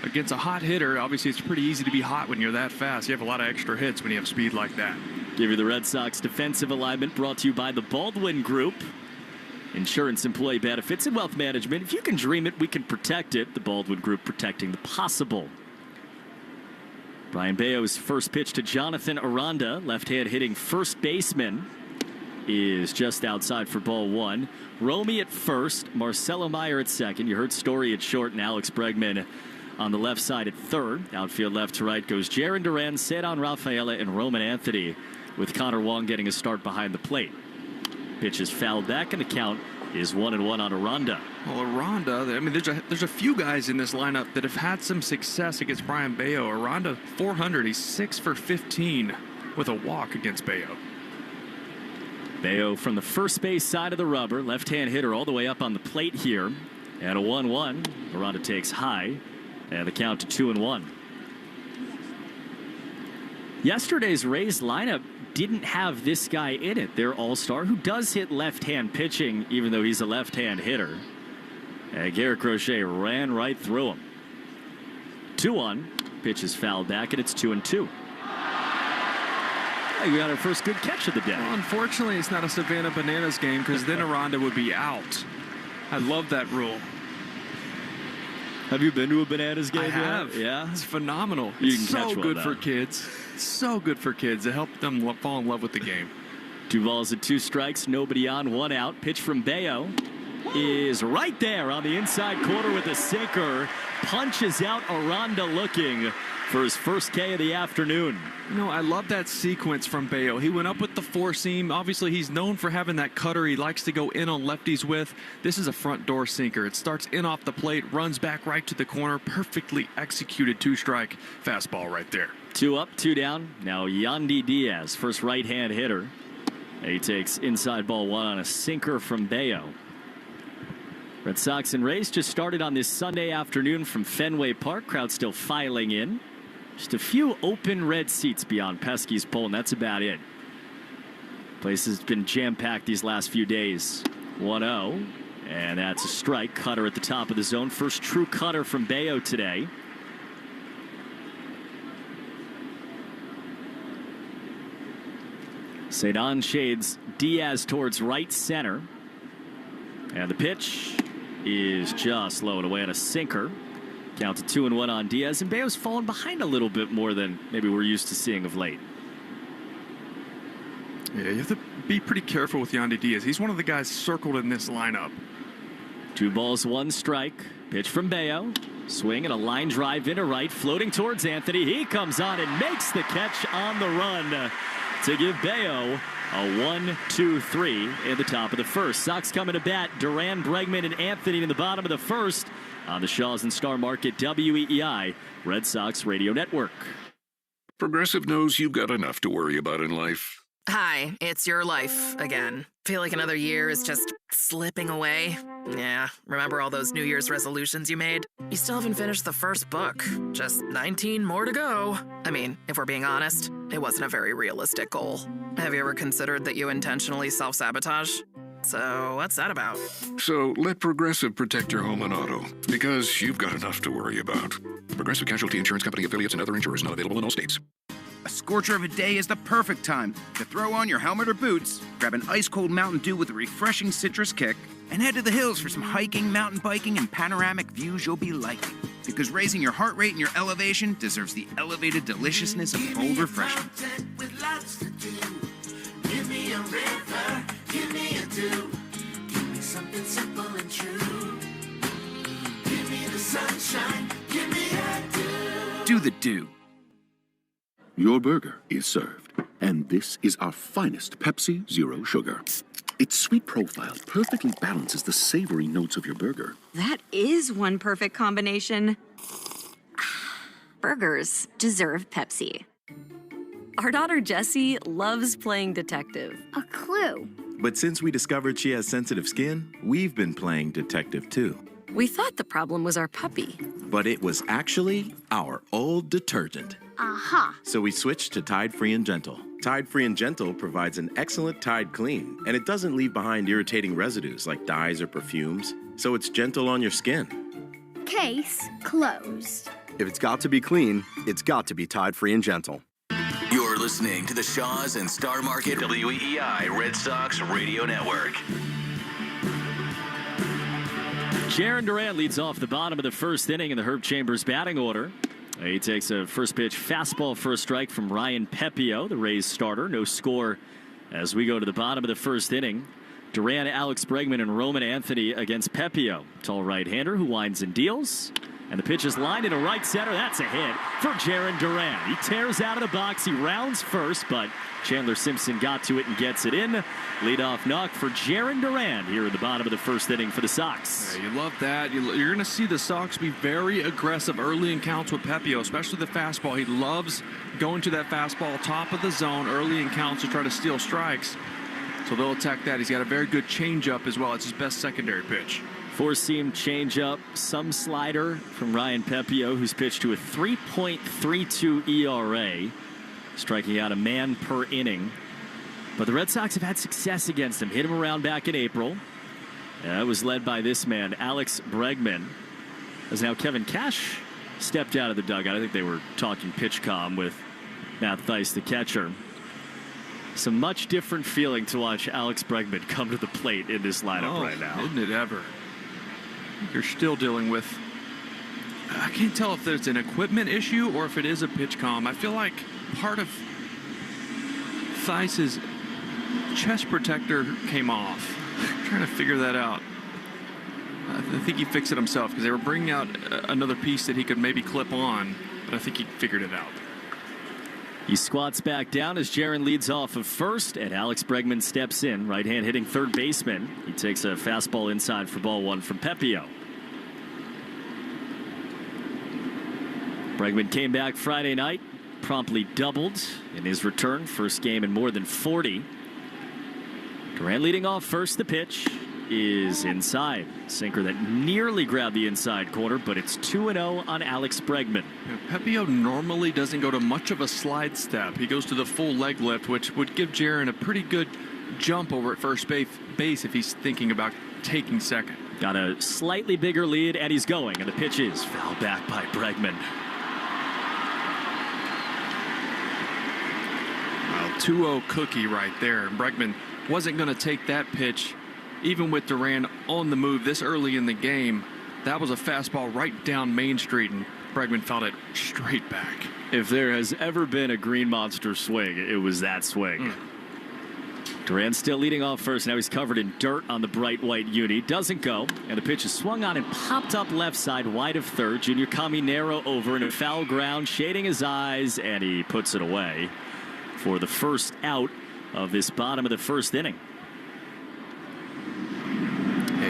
against a hot hitter. Obviously, it's pretty easy to be hot when you're that fast. You have a lot of extra hits when you have speed like that. Give you the Red Sox defensive alignment brought to you by the Baldwin Group. Insurance, employee benefits, and wealth management. If you can dream it, we can protect it. The Baldwin Group, protecting the possible. Brian Bayo's first pitch to Jonathan Aranda, left-hand hitting first baseman. is just outside for ball one. Romy at first, Marcelo Meyer at second. You heard Story at short and Alex Bregman on the left side at third. Outfield left to right goes Jaron Duran, Cedon Rafaela, and Roman Anthony, with Connor Wong getting a start behind the plate. Pitch is fouled back, and the count is 1-1 on Aranda. Well, Aranda, I mean, there's a few guys in this lineup that have had some success against Brian Bayo. Aranda, 400. He's 6 for 15 with a walk against Bayo. Bayo from the first base side of the rubber, left-hand hitter all the way up on the plate here. And a 1-1. Aranda takes high, and the count to 2-1. Yesterday's Rays lineup didn't have this guy in it, their all-star, who does hit left-hand pitching, even though he's a left-hand hitter. And Garrett Crochet ran right through him. 2-1. Pitch is fouled back, and it's 2-2. We got our first good catch of the day. Well, unfortunately, it's not a Savannah Bananas game, because then Aranda would be out. I love that rule. Have you been to a Bananas game? I have. Yeah. It's phenomenal. You It's can catch so one good of for that. kids. So good for kids. It helped them fall in love with the game. 2 balls and 2 strikes, nobody on, 1 out. Pitch from Bayo is right there on the inside corner with a sinker. Punches out Aranda looking for his first K of the afternoon. You know, I love that sequence from Bayo. He went up with the 4-seam. Obviously, he's known for having that cutter he likes to go in on lefties with. This is a front door sinker. It starts in off the plate, runs back right to the corner. Perfectly executed 2-strike fastball right there. 2 up, 2 down. Now Yandy Diaz, first right-hand hitter. He takes inside ball 1 on a sinker from Bayo. Red Sox and Rays just started on this Sunday afternoon from Fenway Park. Crowd still filing in. Just a few open red seats beyond Pesky's pole, and that's about it. Place has been jam-packed these last few days. 1-0, and that's a strike. Cutter at the top of the zone. First true cutter from Bayo today. Cedon shades Diaz towards right center. And the pitch is just low and away on a sinker. Count to 2-1 on Diaz, and Bayo's fallen behind a little bit more than maybe we're used to seeing of late. Yeah, you have to be pretty careful with Yandy Diaz. He's one of the guys circled in this lineup. 2 balls, 1 strike. Pitch from Bayo. Swing and a line drive into right, floating towards Anthony. He comes on and makes the catch on the run to give Bayo a 1-2-3 in the top of the first. Sox coming to bat. Duran, Bregman, and Anthony in the bottom of the first on the Shaws and Star Market WEEI Red Sox Radio Network. Progressive knows you've got enough to worry about in life. Hi, it's your life again. Feel like another year is just slipping away? Yeah, remember all those New Year's resolutions you made? You still haven't finished the first book. Just 19 more to go. I mean, if we're being honest, it wasn't a very realistic goal. Have you ever considered that you intentionally self-sabotage? So, what's that about? So let Progressive protect your home and auto, because you've got enough to worry about. Progressive Casualty Insurance Company affiliates and other insurers not available in all states. A scorcher of a day is the perfect time to throw on your helmet or boots, grab an ice-cold Mountain Dew with a refreshing citrus kick, and head to the hills for some hiking, mountain biking, and panoramic views you'll be liking. Because raising your heart rate and your elevation deserves the elevated deliciousness of cold refreshment. With lots to do. Give me a river, give me a dew. Give me something simple and true. Give me the sunshine, give me a dew. Do the dew. Your burger is served, and this is our finest Pepsi Zero Sugar. Its sweet profile perfectly balances the savory notes of your burger. That is one perfect combination. Burgers deserve Pepsi. Our daughter Jessie loves playing detective. A clue. But since we discovered she has sensitive skin, we've been playing detective too. We thought the problem was our puppy. But it was actually our old detergent. Aha. So we switched to Tide Free and Gentle. Tide Free and Gentle provides an excellent Tide clean, and it doesn't leave behind irritating residues like dyes or perfumes, so it's gentle on your skin. Case closed. If it's got to be clean, it's got to be Tide Free and Gentle. You're listening to the Shaws and Star Market WEEI Red Sox Radio Network. Jaron Duran leads off the bottom of the first inning in the Herb Chambers batting order. He takes a first pitch fastball for a strike from Ryan Pepio, the Rays starter. No score as we go to the bottom of the first inning. Duran, Alex Bregman, and Roman Anthony against Pepio. Tall right-hander who winds and deals. And the pitch is lined into right center. That's a hit for Jarren Duran. He tears out of the box. He rounds first, but Chandler Simpson got to it and gets it in. Leadoff knock for Jarren Duran here in the bottom of the first inning for the Sox. Yeah, you love that. You're going to see the Sox be very aggressive early in counts with Pepio, especially the fastball. He loves going to that fastball top of the zone early in counts to try to steal strikes. So they'll attack that. He's got a very good changeup as well. It's his best secondary pitch. Four-seam changeup, some slider from Ryan Pepio, who's pitched to a 3.32 ERA, striking out a man per inning. But the Red Sox have had success against him. Hit him around back in April. That was led by this man, Alex Bregman. As now Kevin Cash stepped out of the dugout. I think they were talking pitch comm with Matt Theis, the catcher. Some much different feeling to watch Alex Bregman come to the plate in this lineup right now. Isn't it ever? You're still dealing with, I can't tell if there's an equipment issue or if it is a pitch comm. I feel like part of Theis's chest protector came off. I'm trying to figure that out. I think he fixed it himself because they were bringing out another piece that he could maybe clip on, but I think he figured it out. He squats back down as Jarren leads off of first, and Alex Bregman steps in. Right hand hitting third baseman. He takes a fastball inside for ball one from Pepio. Bregman came back Friday night, promptly doubled in his return. First game in more than 40. Duran leading off first. The pitch is inside. Sinker that nearly grabbed the inside corner, but it's 2-0 on Alex Bregman. Pepio normally doesn't go to much of a slide step. He goes to the full leg lift, which would give Jarren a pretty good jump over at first base if he's thinking about taking second. Got a slightly bigger lead, and he's going, and the pitch is fouled back by Bregman. Well, 2-0 cookie right there. Bregman wasn't going to take that pitch. Even with Duran on the move this early in the game, that was a fastball right down Main Street, and Bregman fouled it straight back. If there has ever been a green monster swing, it was that swing. Duran still leading off first. Now he's covered in dirt on the bright white uni. Doesn't go, and the pitch is swung on and popped up left side wide of third. Junior Caminero over in a foul ground, shading his eyes, and he puts it away for the first out of this bottom of the first inning.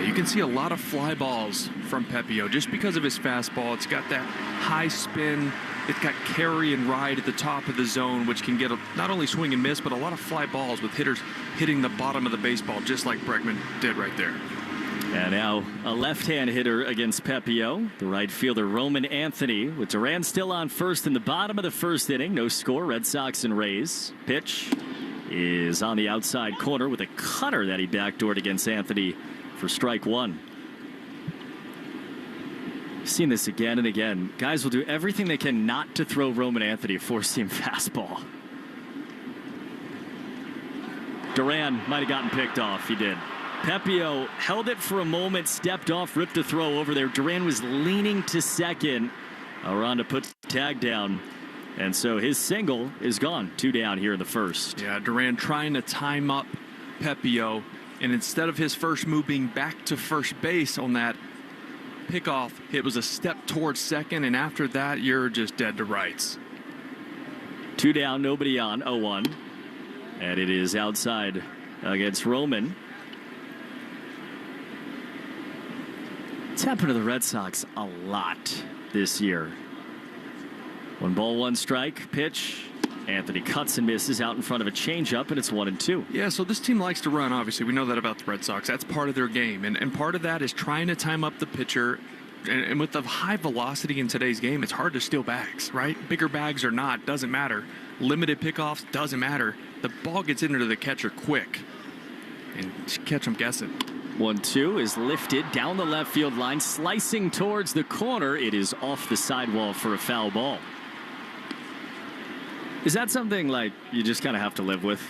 You can see a lot of fly balls from Pepio just because of his fastball. It's got that high spin. It's got carry and ride at the top of the zone, which can get not only swing and miss, but a lot of fly balls with hitters hitting the bottom of the baseball, just like Bregman did right there. And now a left-hand hitter against Pepio, the right fielder Roman Anthony, with Duran still on first in the bottom of the first inning. No score, Red Sox and Rays. Pitch is on the outside corner with a cutter that he backdoored against Anthony for strike one. Seen this again and again. Guys will do everything they can not to throw Roman Anthony a four-seam fastball. Duran might have gotten picked off. He did. Pepio held it for a moment, stepped off, ripped a throw over there. Duran was leaning to second. Aranda puts the tag down. And so his single is gone. 2 down here in the first. Yeah, Duran trying to time up Pepio. And instead of his first move being back to first base on that pickoff, it was a step towards second, and after that, you're just dead to rights. 2 down, nobody on, 0-1. And it is outside against Roman. It's happened to the Red Sox a lot this year. 1 ball, 1 strike, pitch. Anthony cuts and misses out in front of a changeup, and it's 1-2. Yeah, so this team likes to run, obviously. We know that about the Red Sox. That's part of their game. And part of that is trying to time up the pitcher. And with the high velocity in today's game, it's hard to steal bags, right? Bigger bags or not, doesn't matter. Limited pickoffs, doesn't matter. The ball gets into the catcher quick. And catch him guessing. 1-2 is lifted down the left field line, slicing towards the corner. It is off the sidewall for a foul ball. Is that something like you just kind of have to live with?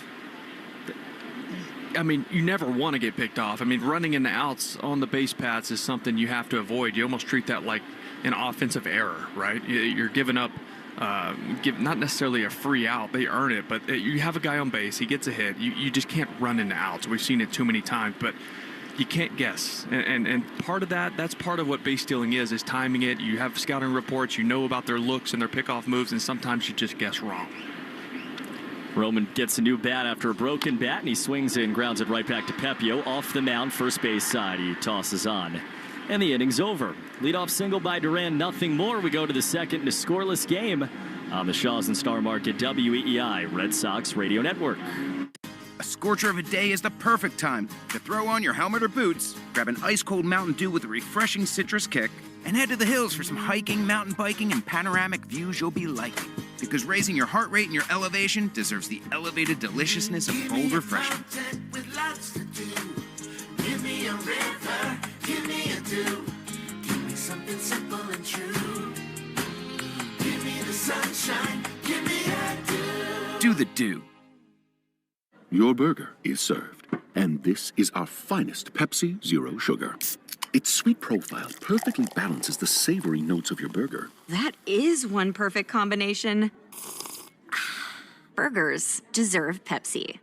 I mean, you never want to get picked off. I mean, running in the outs on the base paths is something you have to avoid. You almost treat that like an offensive error, right? You're giving up give not necessarily a free out. They earn it, but you have a guy on base. He gets a hit. You just can't run into outs. We've seen it too many times, but you can't guess. And part of that's part of what base stealing is timing it. You have scouting reports. You know about their looks and their pickoff moves, and sometimes you just guess wrong. Roman gets a new bat after a broken bat, and he swings and grounds it right back to Pepio. Off the mound, first base side, he tosses on. And the inning's over. Leadoff single by Duran, nothing more. We go to the second in a scoreless game on the Shaw's and Star Market WEEI Red Sox Radio Network. A scorcher of a day is the perfect time to throw on your helmet or boots, grab an ice-cold Mountain Dew with a refreshing citrus kick, and head to the hills for some hiking, mountain biking, and panoramic views you'll be liking. Because raising your heart rate and your elevation deserves the elevated deliciousness of bold refreshment. With lots to do. Give me a river, give me a dew. Give me something simple and true. Give me the sunshine, give me a dew. Do the dew. Your burger is served, and this is our finest Pepsi Zero Sugar. Its sweet profile perfectly balances the savory notes of your burger. That is one perfect combination. Burgers deserve Pepsi.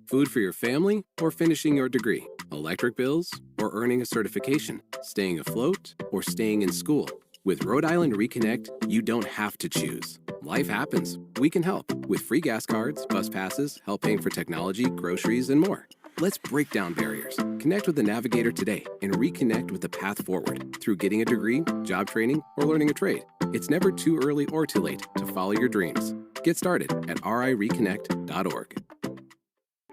Food for your family or finishing your degree? Electric bills or earning a certification? Staying afloat or staying in school? With Rhode Island Reconnect, you don't have to choose. Life happens. We can help with free gas cards, bus passes, help paying for technology, groceries, and more. Let's break down barriers. Connect with the navigator today and reconnect with the path forward through getting a degree, job training, or learning a trade. It's never too early or too late to follow your dreams. Get started at rireconnect.org.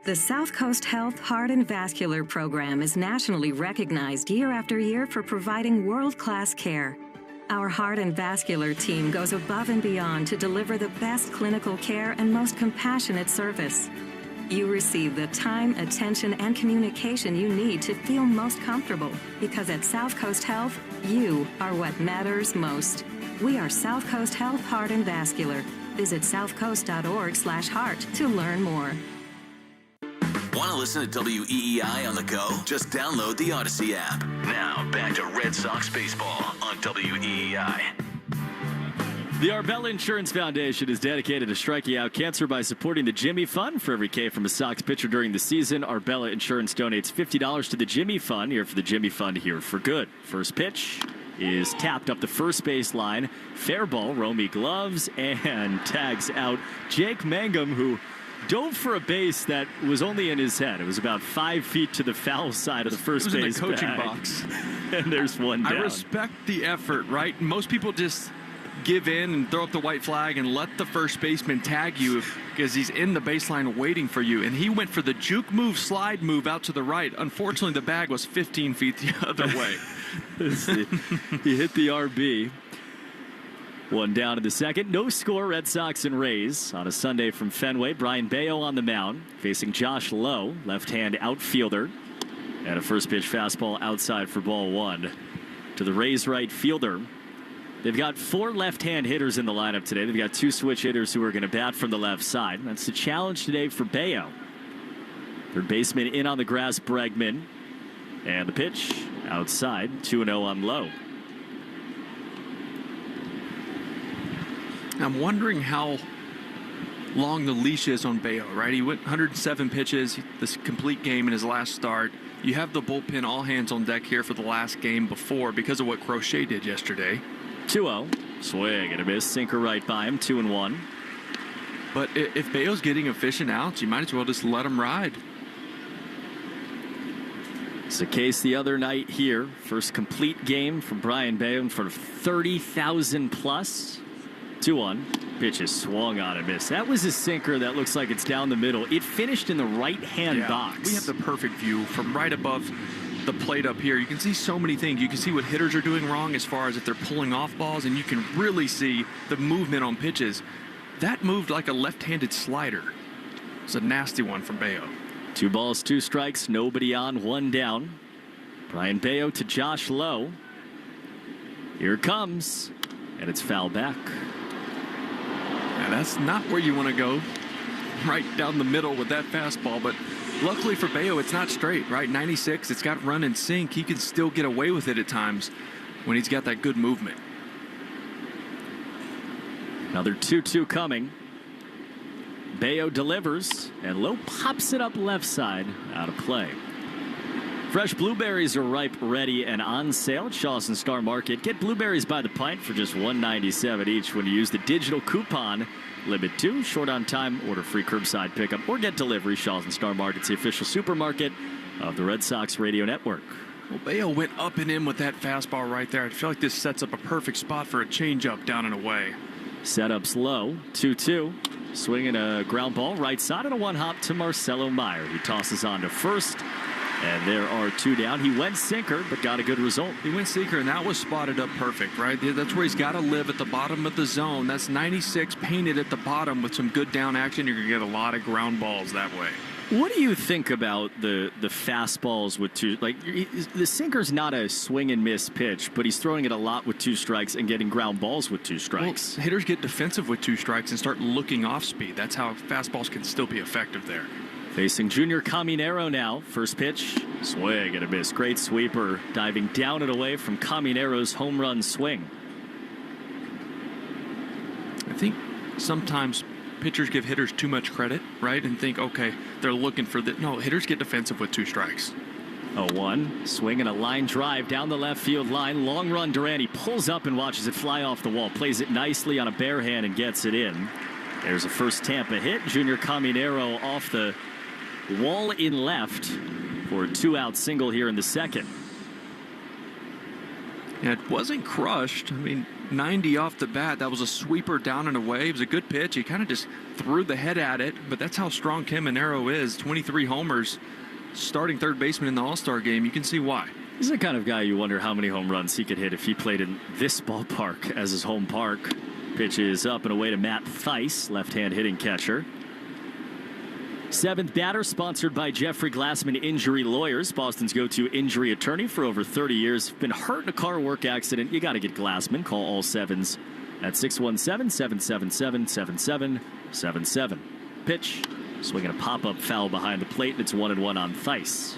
The South Coast Health Heart and Vascular Program is nationally recognized year after year for providing world-class care. Our heart and vascular team goes above and beyond to deliver the best clinical care and most compassionate service. You receive the time, attention, and communication you need to feel most comfortable, because at South Coast Health, you are what matters most. We are South Coast Health Heart and Vascular. Visit southcoast.org/heart to learn more. Want to listen to WEEI on the go? Just download the Odyssey app. Now, back to Red Sox baseball on WEEI. The Arbella Insurance Foundation is dedicated to striking out cancer by supporting the Jimmy Fund. For every K from a Sox pitcher during the season, Arbella Insurance donates $50 to the Jimmy Fund. Here for the Jimmy Fund, here for good. First pitch is tapped up the first base line. Fair ball, Romy gloves, and tags out Jake Mangum, who dove for a base that was only in his head. It was about 5 feet to the foul side of the first base in the coaching bag. box. And there's one down. I respect the effort, right? Most people just give in and throw up the white flag and let the first baseman tag you because he's in the baseline waiting for you. And he went for the juke move, slide move out to the right. Unfortunately, the bag was 15 feet the other way. He hit the RB. One down in the second. No score, Red Sox and Rays on a Sunday from Fenway. Brian Bayo on the mound, facing Josh Lowe, left-hand outfielder. And a first pitch fastball outside for ball one to the Rays right fielder. They've got 4 left-hand hitters in the lineup today. They've got 2 switch hitters who are going to bat from the left side. That's the challenge today for Bayo. Third baseman in on the grass, Bregman. And the pitch outside, 2-0 on Lowe. I'm wondering how long the leash is on Bayo, right? He went 107 pitches, this complete game in his last start. You have the bullpen all hands on deck here for the last game before because of what Crochet did yesterday. 2-0. Swing and a miss. Sinker right by him. 2-1. But if Bayo's getting efficient outs, you might as well just let him ride. It's the case the other night here. First complete game for Brian Bayo in front of 30,000 plus. 2-1. Pitch is swung on and missed. That was a sinker that looks like it's down the middle. It finished in the right-hand box. We have the perfect view from right above the plate up here. You can see so many things. You can see what hitters are doing wrong as far as if they're pulling off balls, and you can really see the movement on pitches. That moved like a left-handed slider. It's a nasty one from Bayo. 2 balls, 2 strikes, nobody on, 1 down. Brian Bayo to Josh Lowe. Here it comes, and it's foul back. Now that's not where you want to go, right down the middle with that fastball, but luckily for Bayo, it's not straight, right? 96, it's got run and sink. He can still get away with it at times when he's got that good movement. Another 2-2 coming. Bayo delivers, and Lowe pops it up left side, out of play. Fresh blueberries are ripe, ready, and on sale at Shaw's and Star Market. Get blueberries by the pint for just $1.97 each when you use the digital coupon. Limit 2, short on time, order free curbside pickup, or get delivery. Shaw's and Star Market's the official supermarket of the Red Sox Radio Network. Well, Bayo went up and in with that fastball right there. I feel like this sets up a perfect spot for a changeup down and away. Setups low, 2-2. Swinging a ground ball right side and a one-hop to Marcelo Meyer. He tosses on to first, and there are 2 down. He went sinker, but got a good result. He went sinker, and that was spotted up perfect, right? That's where he's got to live, at the bottom of the zone. That's 96 painted at the bottom with some good down action. You're going to get a lot of ground balls that way. What do you think about the fastballs with two? Like, the sinker's not a swing and miss pitch, but he's throwing it a lot with 2 strikes and getting ground balls with 2 strikes. Well, hitters get defensive with 2 strikes and start looking off speed. That's how fastballs can still be effective there. Facing Junior Caminero now. First pitch, swing and a miss. Great sweeper, diving down and away from Caminero's home run swing. I think sometimes pitchers give hitters too much credit, right? And think, okay, they're looking for the... No, hitters get defensive with 2 strikes. 0-1, swing and a line drive down the left field line. Long run, Duran. He pulls up and watches it fly off the wall. Plays it nicely on a bare hand and gets it in. There's a first Tampa hit. Junior Caminero off the wall in left for a 2-out single here in the second. Yeah, it wasn't crushed. I mean, 90 off the bat. That was a sweeper down and away. It was a good pitch. He kind of just threw the head at it, but that's how strong Caminero is. 23 homers, starting third baseman in the All-Star game. You can see why. He's the kind of guy you wonder how many home runs he could hit if he played in this ballpark as his home park. Pitch is up and away to Matt Theis, left-hand hitting catcher. 7th batter, sponsored by Jeffrey Glassman Injury Lawyers, Boston's go-to injury attorney for over 30 years. Been hurt in a car work accident, you got to get Glassman. Call all 7s at 617-777-7777. Pitch, swinging a pop-up foul behind the plate, and it's 1-1 on Theis.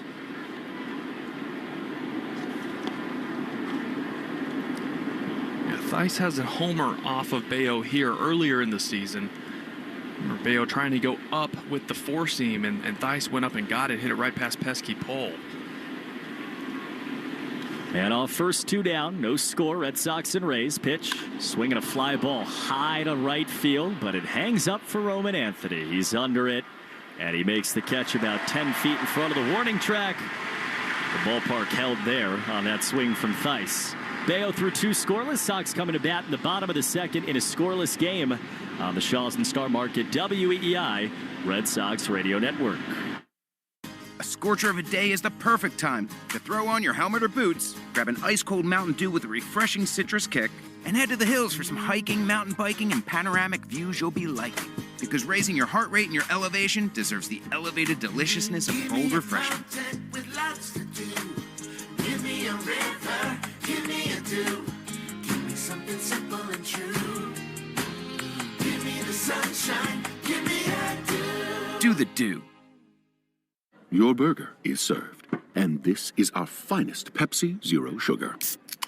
Yeah, Theis has a homer off of Bayo here earlier in the season. Remember Bayo trying to go up with the 4-seam, and Theis went up and got it, hit it right past pesky pole. And off first, 2 down, no score. Red Sox and Rays. Pitch, swinging a fly ball high to right field, but it hangs up for Roman Anthony. He's under it, and he makes the catch about 10 feet in front of the warning track. The ballpark held there on that swing from Theis. Bayo threw 2 scoreless. Sox coming to bat in the bottom of the second in a scoreless game on the Shaw's and Star Market WEEI Red Sox Radio Network. A scorcher of a day is the perfect time to throw on your helmet or boots, grab an ice-cold Mountain Dew with a refreshing citrus kick, and head to the hills for some hiking, mountain biking, and panoramic views you'll be liking. Because raising your heart rate and your elevation deserves the elevated deliciousness of cold refreshment. With lots to do. Give me a river, give me a dew. Give me something simple and true. Give me the sunshine, give me a dew. Do the dew. Your burger is served, and this is our finest Pepsi Zero Sugar.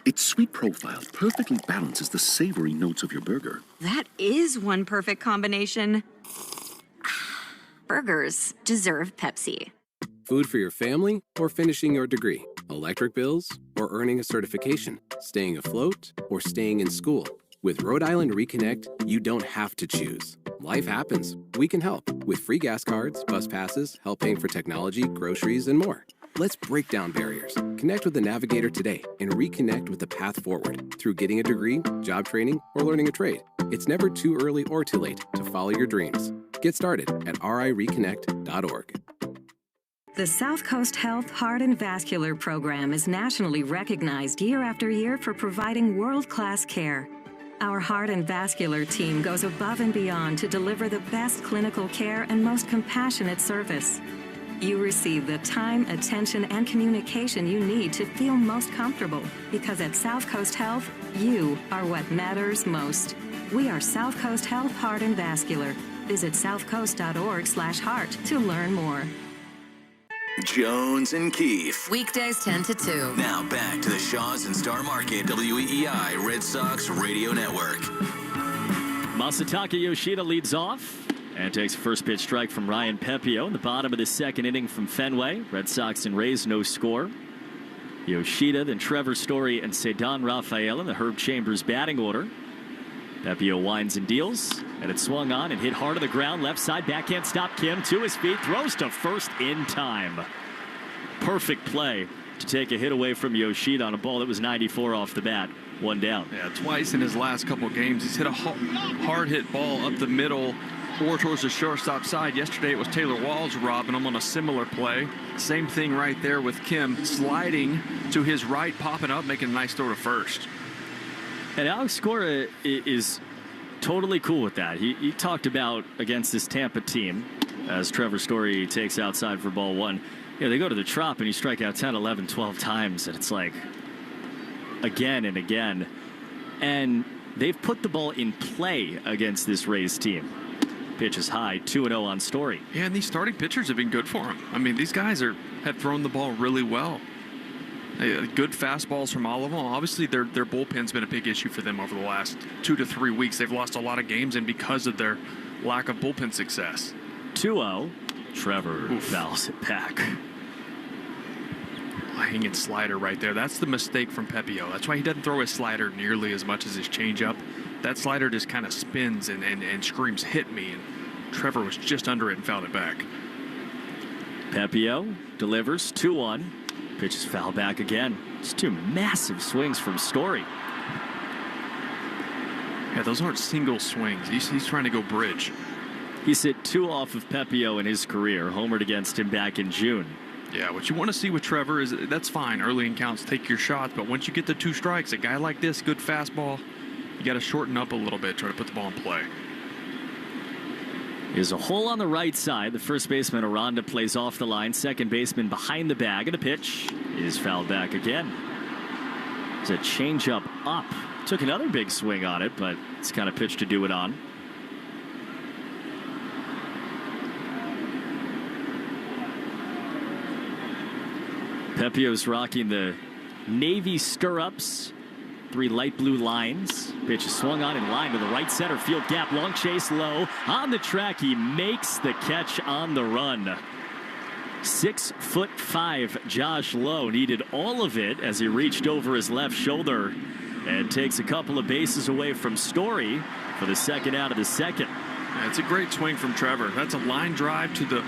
Its sweet profile perfectly balances the savory notes of your burger. That is one perfect combination. Burgers deserve Pepsi. Food for your family or finishing your degree? Electric bills or earning a certification? Staying afloat or staying in school? With Rhode Island Reconnect, you don't have to choose. Life happens. We can help with free gas cards, bus passes, help paying for technology, groceries, and more. Let's break down barriers. Connect with the Navigator today and reconnect with the path forward through getting a degree, job training, or learning a trade. It's never too early or too late to follow your dreams. Get started at rireconnect.org. The South Coast Health Heart and Vascular Program is nationally recognized year after year for providing world-class care. Our heart and vascular team goes above and beyond to deliver the best clinical care and most compassionate service. You receive the time, attention, and communication you need to feel most comfortable, because at South Coast Health, you are what matters most. We are South Coast Health Heart and Vascular. Visit southcoast.org/heart to learn more. Jones and Keefe. Weekdays 10 to 2. Now back to the Shaw's and Star Market WEEI Red Sox Radio Network. Masataka Yoshida leads off and takes a first pitch strike from Ryan Pepio in the bottom of the second inning from Fenway. Red Sox and Rays, no score. Yoshida, then Trevor Story and Cedon Rafael in the Herb Chambers batting order. Pepio winds and deals, and it swung on and hit hard on the ground. Left side, backhand stop. Kim to his feet, throws to first in time. Perfect play to take a hit away from Yoshida on a ball that was 94 off the bat. One down. Yeah, twice in his last couple of games, he's hit a hard hit ball up the middle or towards the shortstop side. Yesterday it was Taylor Walls robbing him on a similar play. Same thing right there with Kim sliding to his right, popping up, making a nice throw to first. And Alex Cora is totally cool with that. He talked about against this Tampa team, as Trevor Story takes outside for ball one. They go to the Trop and you strike out 10, 11, 12 times, and it's like again and again. And they've put the ball in play against this Rays team. Pitch is high, 2-0 on Story. Yeah, and these starting pitchers have been good for him. I mean, these guys have thrown the ball really well. Good fastballs from all of them. Obviously, their bullpen's been a big issue for them over the last 2 to 3 weeks. They've lost a lot of games, and because of their lack of bullpen success. 2-0. Trevor fouls it back. Hanging slider right there. That's the mistake from Pepio. That's why he doesn't throw his slider nearly as much as his changeup. That slider just kind of spins and screams, "Hit me!" And Trevor was just under it and fouled it back. Pepio delivers 2-1. Pitch is fouled back again. It's two massive swings from Story. Yeah, those aren't single swings. He's trying to go bridge. He's hit 2 off of Pepio in his career, homered against him back in June. Yeah, what you want to see with Trevor is that's fine. Early in counts, take your shots. But once you get the 2 strikes, a guy like this, good fastball, you got to shorten up a little bit, try to put the ball in play. There's a hole on the right side. The first baseman, Aranda, plays off the line. Second baseman behind the bag, and the pitch is fouled back again. It's a changeup up. Took another big swing on it, but it's kind of pitch to do it on. Pepio's rocking the navy stirrups. 3 light blue lines. Pitch is swung on in line to the right center field gap. Long chase low. On the track, he makes the catch on the run. 6'5" Josh Lowe needed all of it as he reached over his left shoulder and takes a couple of bases away from Story for the second out of the second. Yeah, it's a great swing from Trevor. That's a line drive to the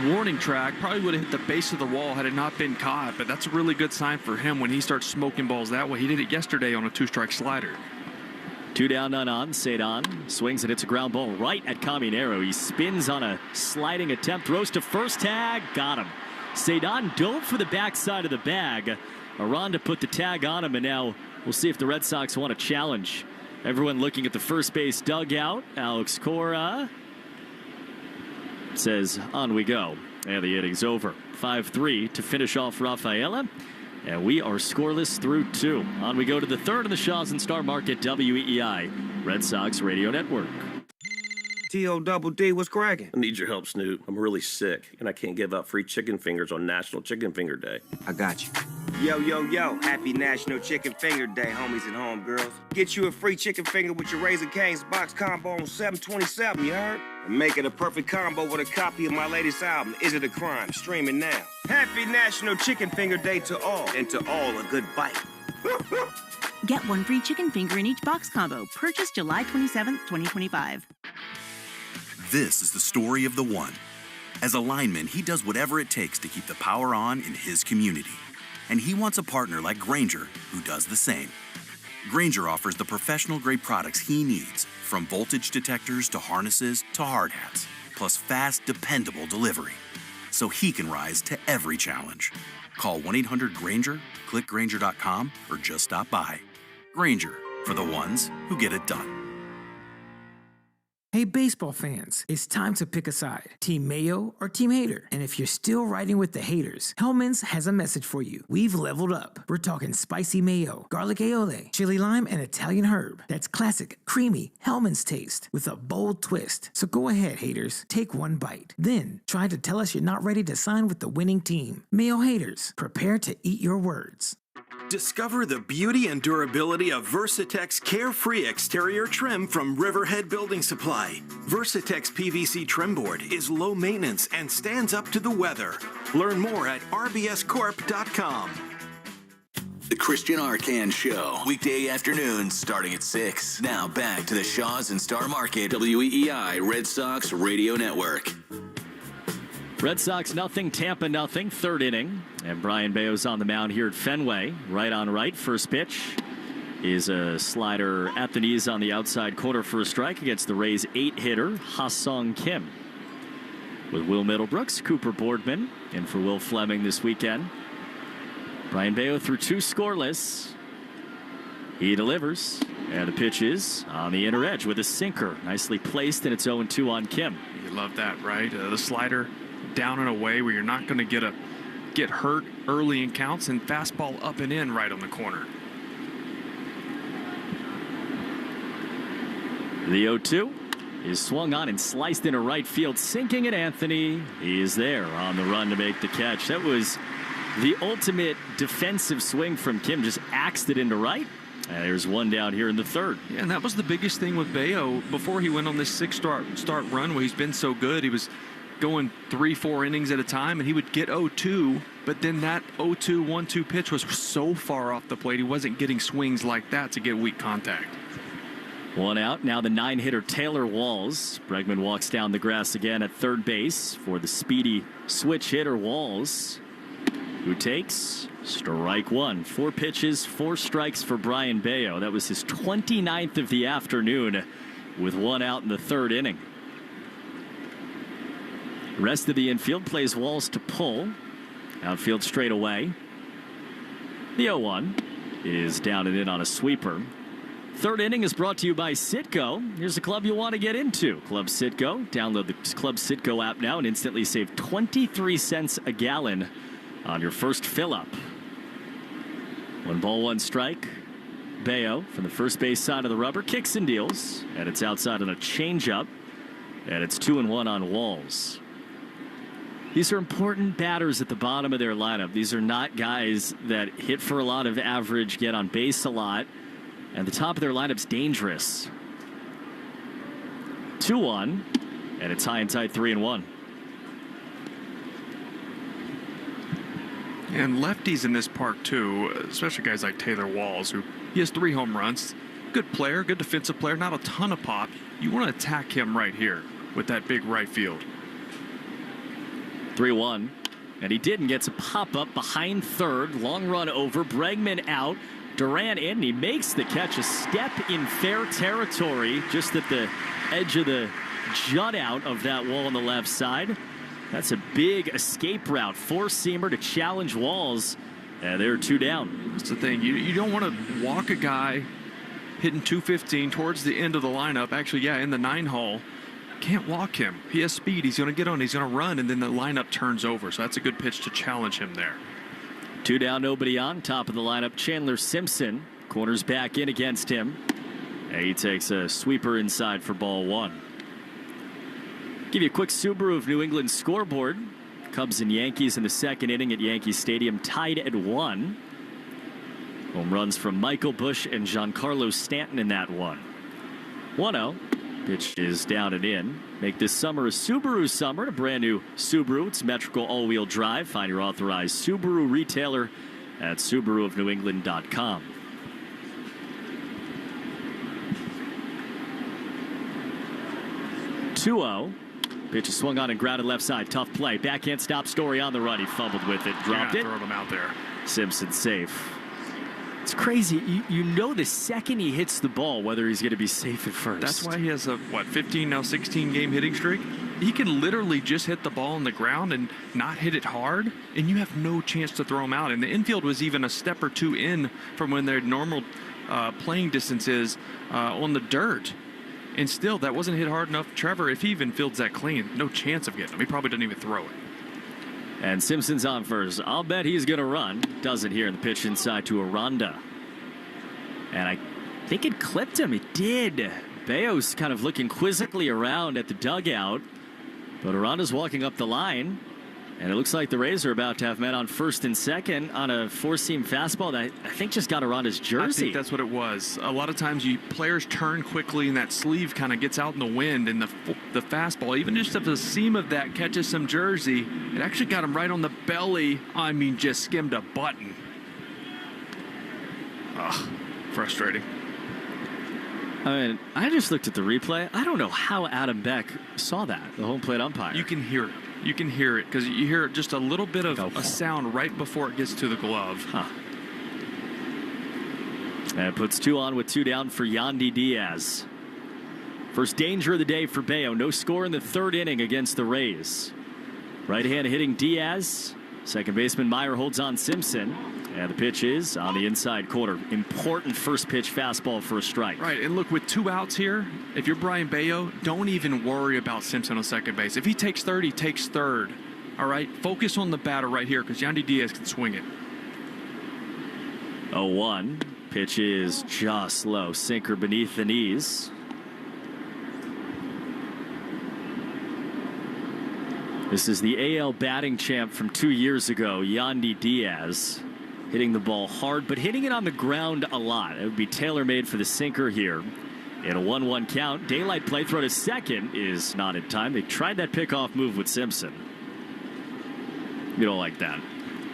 warning track. Probably would have hit the base of the wall had it not been caught, but that's a really good sign for him when he starts smoking balls that way. He did it yesterday on a 2-strike slider. 2 down, none on. Cedon swings and hits a ground ball right at Caminero. He spins on a sliding attempt, throws to first, tag, got him. Cedon dove for the backside of the bag. Aranda put the tag on him, and now we'll see if the Red Sox want to challenge. Everyone looking at the first base dugout. Alex Cora says, on we go. And the inning's over. 5-3 to finish off Rafaela. And we are scoreless through 2. On we go to the third of the Shaws and Star Market WEEI Red Sox Radio Network. T-O-double-D, what's cracking? I need your help, Snoop. I'm really sick, and I can't give out free chicken fingers on National Chicken Finger Day. I got you. Yo, yo, yo, happy National Chicken Finger Day, homies and homegirls. Get you a free chicken finger with your Raising Cane's box combo on $7.27, you heard? And make it a perfect combo with a copy of my latest album, Is It a Crime? Streaming now. Happy National Chicken Finger Day to all, and to all a good bite. Get 1 free chicken finger in each box combo. Purchase July 27th, 2025. This is the story of the one. As a lineman, he does whatever it takes to keep the power on in his community. And he wants a partner like Grainger who does the same. Grainger offers the professional-grade products he needs, from voltage detectors to harnesses to hard hats, plus fast, dependable delivery, so he can rise to every challenge. Call 1-800-GRAINGER, click Grainger.com, or just stop by. Grainger, for the ones who get it done. Hey, baseball fans, it's time to pick a side. Team Mayo or Team Hater? And if you're still riding with the haters, Hellman's has a message for you. We've leveled up. We're talking spicy mayo, garlic aioli, chili lime, and Italian herb. That's classic, creamy Hellman's taste with a bold twist. So go ahead, haters. Take 1 bite. Then try to tell us you're not ready to sign with the winning team. Mayo haters, prepare to eat your words. Discover the beauty and durability of Versatex Carefree exterior trim from Riverhead Building Supply. Versatex PVC trim board is low maintenance and stands up to the weather. Learn more at rbscorp.com. The Christian Arcan Show, weekday afternoons starting at 6. Now back to the Shaws and Star Market, WEEI Red Sox Radio Network. Red Sox nothing, Tampa nothing, third inning. And Brian Bayo's on the mound here at Fenway. Right on right, first pitch is a slider at the knees on the outside corner for a strike against the Rays' 8-hitter, Ha-Sung Kim. With Will Middlebrooks, Cooper Boardman in for Will Fleming this weekend. Brian Bayo threw 2 scoreless. He delivers, and the pitch is on the inner edge with a sinker. Nicely placed, and it's 0-2 on Kim. You love that, right? The slider down and away where you're not going to get hurt early in counts, and fastball up and in right on the corner. The 0-2 is swung on and sliced into right field, sinking at Anthony. He is there on the run to make the catch. That was the ultimate defensive swing from Kim, just axed it into right. And there's one down here in the third. Yeah, and that was the biggest thing with Bayo before he went on this 6-start run where he's been so good. He was going 3-4 innings at a time, and he would get 0-2, but then that 0-2, 1-2 pitch was so far off the plate, he wasn't getting swings like that to get weak contact. One out. Now the 9-hitter Taylor Walls. Bregman walks down the grass again at third base for the speedy switch hitter Walls, who takes strike one. 4 pitches, 4 strikes for Brian Bayo. That was his 29th of the afternoon with 1 out in the third inning. Rest of the infield plays Walls to pull. Outfield straight away. The 0-1 is down and in on a sweeper. Third inning is brought to you by Citgo. Here's a club you want to get into. Club Citgo. Download the Club Citgo app now and instantly save 23 cents a gallon on your first fill-up. 1 ball, 1 strike. Bayo from the first base side of the rubber kicks and deals, and it's outside on a changeup, and it's 2-1 on Walls. These are important batters at the bottom of their lineup. These are not guys that hit for a lot of average, get on base a lot, and the top of their lineup's dangerous. 2-1, and it's high and tight, 3-1. And lefties in this park too, especially guys like Taylor Walls, who he has 3 home runs. Good player, good defensive player, not a ton of pop. You want to attack him right here with that big right field. 3-1, and he did and gets a pop-up behind third. Long run over, Bregman out, Duran in, and he makes the catch. A step in fair territory, just at the edge of the jut out of that wall on the left side. That's a big escape route. 4-seamer to challenge Walls, and they're 2 down. That's the thing. You don't want to walk a guy hitting 215 towards the end of the lineup. Actually, yeah, in the 9 hole. Can't walk him. He has speed. He's going to get on. He's going to run, and then the lineup turns over. So that's a good pitch to challenge him there. 2 down, nobody on. Top of the lineup, Chandler Simpson. Corners back in against him. And he takes a sweeper inside for ball 1. Give you a quick Subaru of New England scoreboard. Cubs and Yankees in the second inning at Yankee Stadium, tied at 1. Home runs from Michael Busch and Giancarlo Stanton in that one. 1-0. Pitch is down and in. Make this summer a Subaru summer. A brand new Subaru. It's symmetrical all-wheel drive. Find your authorized Subaru retailer at SubaruofNewEngland.com. Pitch is swung on and grounded left side. Tough play. Backhand stop. Story on the run. He fumbled with it. Dropped it. Throw them out there. Simpson safe. It's crazy. You know the second he hits the ball whether he's going to be safe at first. That's why he has a, 15, now 16 game hitting streak? He can literally just hit the ball on the ground and not hit it hard, and you have no chance to throw him out. And the infield was even a step or 2 in from when their normal playing distance is on the dirt. And still, that wasn't hit hard enough. Trevor, if he even fields that clean, no chance of getting him. He probably doesn't even throw it. And Simpson's on first. I'll bet he's going to run. Doesn't here in the pitch inside to Aranda. And I think it clipped him. It did. Bayo's kind of looking quizzically around at the dugout. But Aranda's walking up the line. And it looks like the Rays are about to have men on first and second on a four-seam fastball that I think just got around his jersey. I think that's what it was. A lot of times players turn quickly and that sleeve kind of gets out in the wind, and the fastball, even just if the seam of that catches some jersey, it actually got him right on the belly. I mean, just skimmed a button. Ugh, frustrating. I mean, I just looked at the replay. I don't know how Adam Beck saw that, the home plate umpire. You can hear it. You can hear it because you hear just a little bit of a sound right before it gets to the glove. Huh. And it puts 2 on with 2 down for Yandy Diaz. First danger of the day for Bayo. No score in the 3rd inning against the Rays. Right hand hitting Diaz. Second baseman Meyer holds on Simpson. And the pitch is on the inside corner. Important first pitch fastball for a strike. Right, and look, with 2 outs here, if you're Brian Bayo, don't even worry about Simpson on second base. If he takes third, he takes third. All right, focus on the batter right here because Yandy Diaz can swing it. 0-1. Pitch is just low. Sinker beneath the knees. This is the AL batting champ from 2 years ago, Yandy Diaz. Hitting the ball hard, but hitting it on the ground a lot. It would be tailor-made for the sinker here. In a 1-1 count, daylight play throw to second is not in time. They tried that pickoff move with Simpson. You don't like that?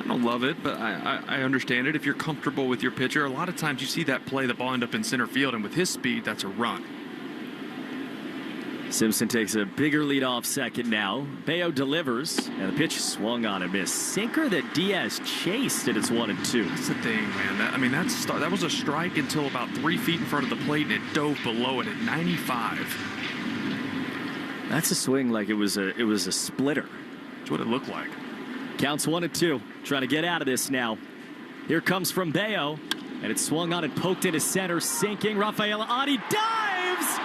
I don't love it, but I understand it. If you're comfortable with your pitcher, a lot of times you see that play, the ball end up in center field, and with his speed, that's a run. Simpson takes a bigger lead off second now. Bayo delivers, and the pitch swung on a miss. Sinker that Diaz chased, and it's 1-2. That's the thing, man. That was a strike until about 3 feet in front of the plate, and it dove below it at 95. That's a swing like it was a splitter. That's what it looked like. Counts 1-2. Trying to get out of this now. Here comes from Bayo, and it swung on and poked into center, sinking. Rafael Adi dives!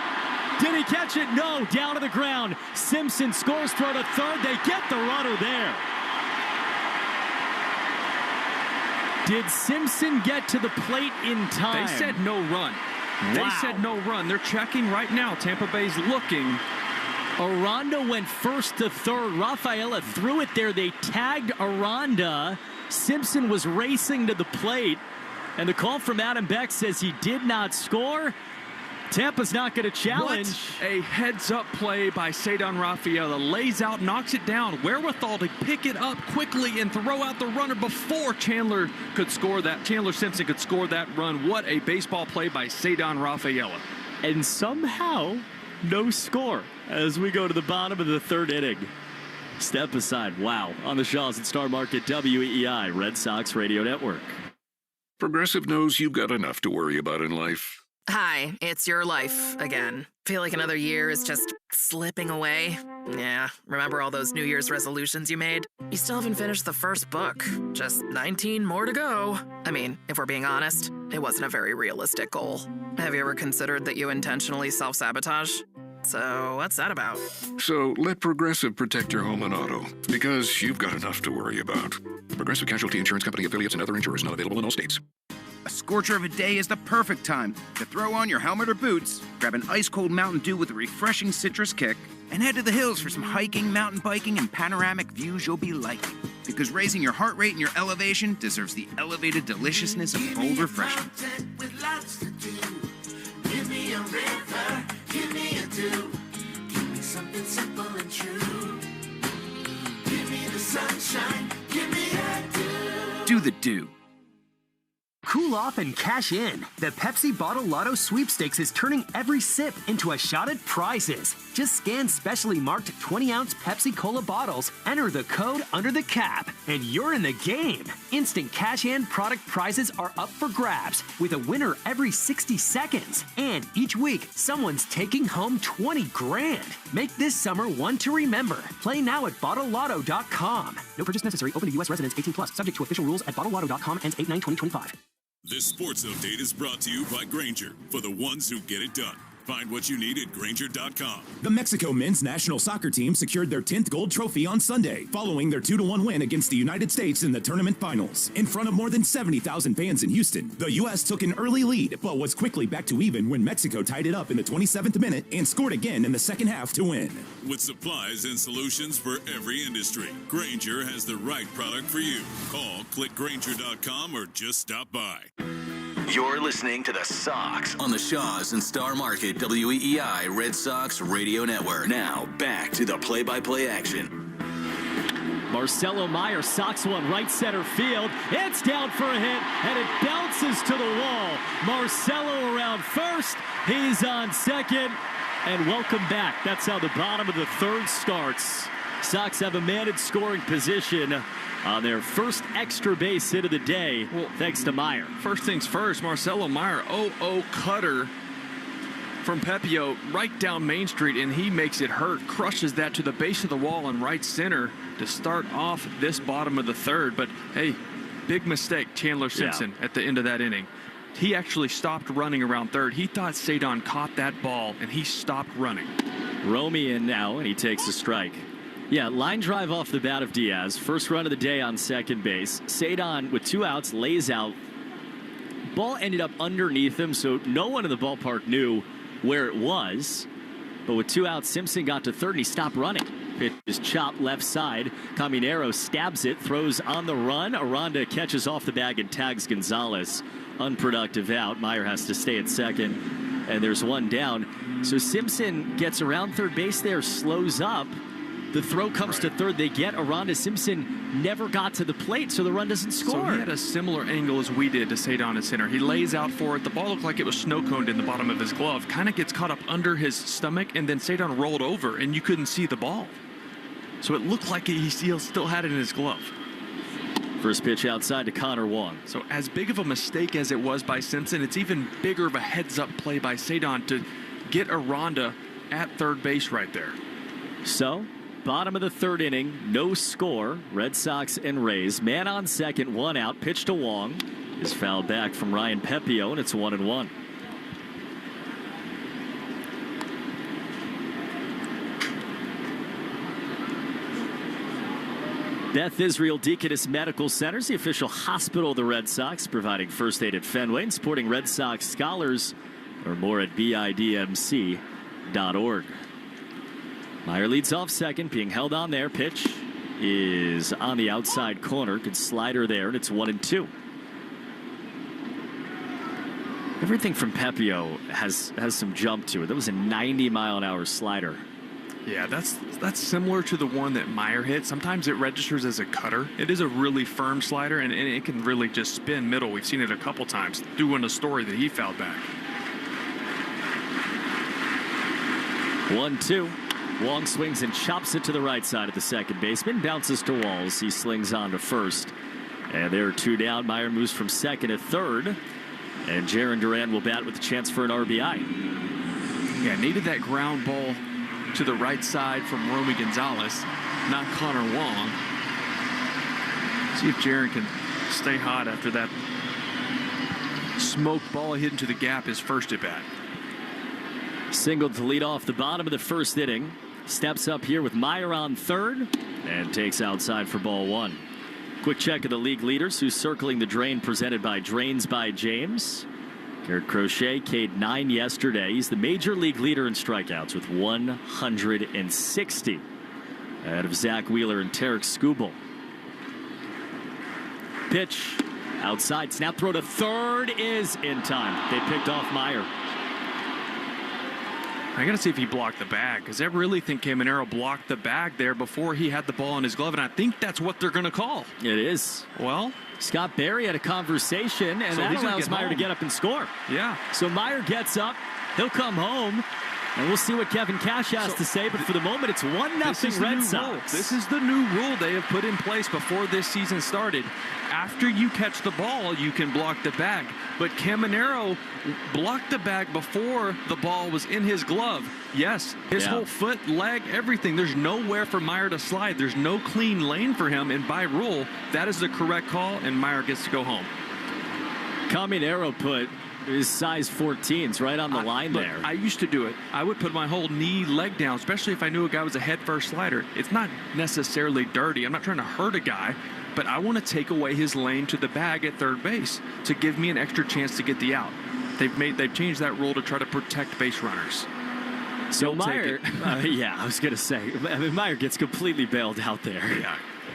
Did he catch it? No. Down to the ground. Simpson scores, throw to third. They get the runner there. Did Simpson get to the plate in time? They said no run. Wow. They said no run. They're checking right now. Tampa Bay's looking. Aranda went first to third. Rafaela threw it there. They tagged Aranda. Simpson was racing to the plate. And the call from Adam Beck says he did not score. Tampa's not going to challenge. What a heads-up play by Cedar Rafaela. Lays out, knocks it down. Wherewithal to pick it up quickly and throw out the runner before Chandler could score that. Chandler Simpson could score that run. What a baseball play by Cedar Rafaela. And somehow, no score as we go to the bottom of the 3rd inning. Step aside. Wow. On the Shaws at Star Market, WEEI, Red Sox Radio Network. Progressive knows you've got enough to worry about in life. Hi, it's your life again. Feel like another year is just slipping away? Yeah, remember all those New Year's resolutions you made? You still haven't finished the first book. Just 19 more to go. I mean, if we're being honest, it wasn't a very realistic goal. Have you ever considered that you intentionally self-sabotage? So what's that about? So let Progressive protect your home and auto, because you've got enough to worry about. Progressive Casualty Insurance Company affiliates and other insurers not available in all states. A scorcher of a day is the perfect time to throw on your helmet or boots, grab an ice-cold Mountain Dew with a refreshing citrus kick, and head to the hills for some hiking, mountain biking, and panoramic views you'll be liking. Because raising your heart rate and your elevation deserves the elevated deliciousness of cold refreshment. With lots to do. Give me a river, give me a dew. Give me something simple and true. Give me the sunshine, give me a dew. Do the dew. Cool off and cash in. The Pepsi Bottle Lotto Sweepstakes is turning every sip into a shot at prizes. Just scan specially marked 20-ounce Pepsi Cola bottles, enter the code under the cap, and you're in the game. Instant cash-in product prizes are up for grabs, with a winner every 60 seconds. And each week, someone's taking home 20 grand. Make this summer one to remember. Play now at BottleLotto.com. No purchase necessary. Open to U.S. residents 18+. Subject to official rules at BottleLotto.com. Ends 8/9/2025. This sports update is brought to you by Grainger, for the ones who get it done. Find what you need at Grainger.com. The Mexico men's national soccer team secured their 10th gold trophy on Sunday, following their 2-1 win against the United States in the tournament finals. In front of more than 70,000 fans in Houston, the U.S. took an early lead, but was quickly back to even when Mexico tied it up in the 27th minute and scored again in the second half to win. With supplies and solutions for every industry, Grainger has the right product for you. Call, click Grainger.com, or just stop by. You're listening to the Sox on the Shaws and Star Market WEEI Red Sox Radio Network. Now, back to the play-by-play action. Marcelo Meyer, Sox one, right center field. It's down for a hit, and it bounces to the wall. Marcelo around first. He's on second, and welcome back. That's how the bottom of the third starts. Sox have a man in scoring position on their first extra base hit of the day, thanks to Meyer. First things first, Marcelo Meyer, 0-0 cutter from Pepio right down Main Street, and he makes it hurt, crushes that to the base of the wall in right center to start off this bottom of the third. But, hey, big mistake, Chandler Simpson, at the end of that inning. He actually stopped running around third. He thought Cedon caught that ball, and he stopped running. Romy in now, and he takes a strike. Yeah, line drive off the bat of Diaz. First run of the day on second base. Cedon, with 2 outs, lays out. Ball ended up underneath him, so no one in the ballpark knew where it was. But with 2 outs, Simpson got to third, and he stopped running. Pitch is chopped left side. Caminero stabs it, throws on the run. Aranda catches off the bag and tags Gonzalez. Unproductive out. Meyer has to stay at second, and there's one down. So Simpson gets around third base there, slows up. The throw comes to third. They get Aranda. Simpson never got to the plate, so the run doesn't score. So he had a similar angle as we did to Cedon at center. He lays out for it. The ball looked like it was snow-coned in the bottom of his glove. Kind of gets caught up under his stomach, and then Cedon rolled over, and you couldn't see the ball. So it looked like he still had it in his glove. First pitch outside to Connor Wong. So as big of a mistake as it was by Simpson, it's even bigger of a heads-up play by Cedon to get Aranda at third base right there. So, bottom of the third inning, no score. Red Sox and Rays. Man on second, 1 out. Pitch to Wong is fouled back from Ryan Pepio, and it's 1-1. Beth Israel Deaconess Medical Center is the official hospital of the Red Sox, providing first aid at Fenway and supporting Red Sox scholars. Or more at bidmc.org. Meyer leads off second, being held on there. Pitch is on the outside corner. Good slider there, and it's 1-2. Everything from Pepio has some jump to it. That was a 90-mile-an-hour slider. Yeah, that's similar to the one that Meyer hit. Sometimes it registers as a cutter. It is a really firm slider, and it can really just spin middle. We've seen it a couple times doing a story that he fouled back. 1-2. Wong swings and chops it to the right side of the second baseman. Bounces to Walls. He slings on to first. And there are 2 down. Meyer moves from second to third. And Jarren Duran will bat with a chance for an RBI. Yeah, needed that ground ball to the right side from Romy Gonzalez, not Connor Wong. See if Jarren can stay hot after that smoked ball hit into the gap his first at bat. Singled to lead off the bottom of the first inning. Steps up here with Meyer on third and takes outside for ball 1. Quick check of the league leaders who's circling the drain, presented by Drains by James. Garrett Crochet K'd 9 yesterday. He's the major league leader in strikeouts with 160. Ahead of Zach Wheeler and Tarek Skubal. Pitch outside. Snap throw to third is in time. They picked off Meyer. I got to see if he blocked the bag, because I really think Caminero blocked the bag there before he had the ball in his glove, and I think that's what they're going to call. It is. Well, Scott Berry had a conversation, and so that allows Meyer to get up and score. Yeah. So Meyer gets up. He'll come home, and we'll see what Kevin Cash has to say. But for the moment, it's 1-0 Red Sox. This is the new rule they have put in place before this season started. After you catch the ball, you can block the bag. But Caminero blocked the bag before the ball was in his glove. Yes, his whole foot, leg, everything. There's nowhere for Meyer to slide. There's no clean lane for him. And by rule, that is the correct call, and Meyer gets to go home. Caminero put His size 14's right on the line there. I used to do it. I would put my whole leg down, especially if I knew a guy was a head-first slider. It's not necessarily dirty. I'm not trying to hurt a guy, but I want to take away his lane to the bag at third base to give me an extra chance to get the out. They've changed that rule to try to protect base runners. So Meyer, I was going to say, Meyer gets completely bailed out there.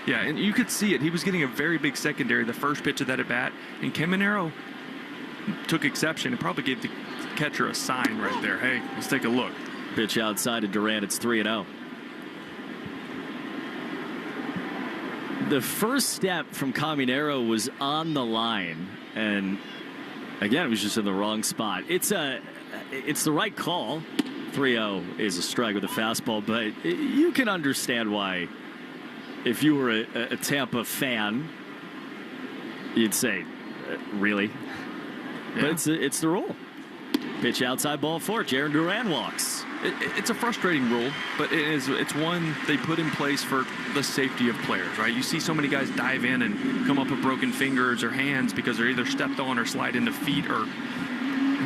Yeah, and you could see it. He was getting a very big secondary the first pitch of that at-bat, and Caminero took exception and probably gave the catcher a sign right there. Hey, let's take a look. Pitch outside of Durant. It's 3-0. The first step from Caminero was on the line, and again, it was just in the wrong spot. It's the right call. 3-0 is a strike with a fastball, but you can understand why, if you were a Tampa fan, you'd say, really? Yeah. But it's the rule. Pitch outside, ball 4. Jarren Duran walks. It's a frustrating rule, but it's one they put in place for the safety of players, right? You see so many guys dive in and come up with broken fingers or hands because they're either stepped on or slide into feet or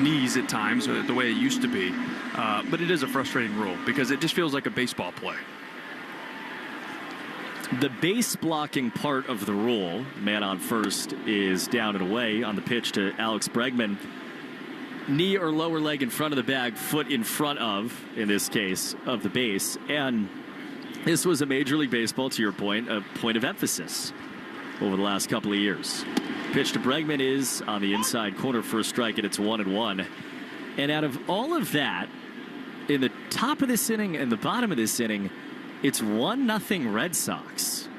knees at times, the way it used to be. But it is a frustrating rule because it just feels like a baseball play. The base blocking part of the rule, man on first, is down and away on the pitch to Alex Bregman. Knee or lower leg in front of the bag, foot in front of, in this case, of the base. And this was a Major League Baseball, to your point, a point of emphasis over the last couple of years. Pitch to Bregman is on the inside corner for a strike, and it's 1-1. And out of all of that, in the top of this inning and the bottom of this inning, it's 1-0 Red Sox.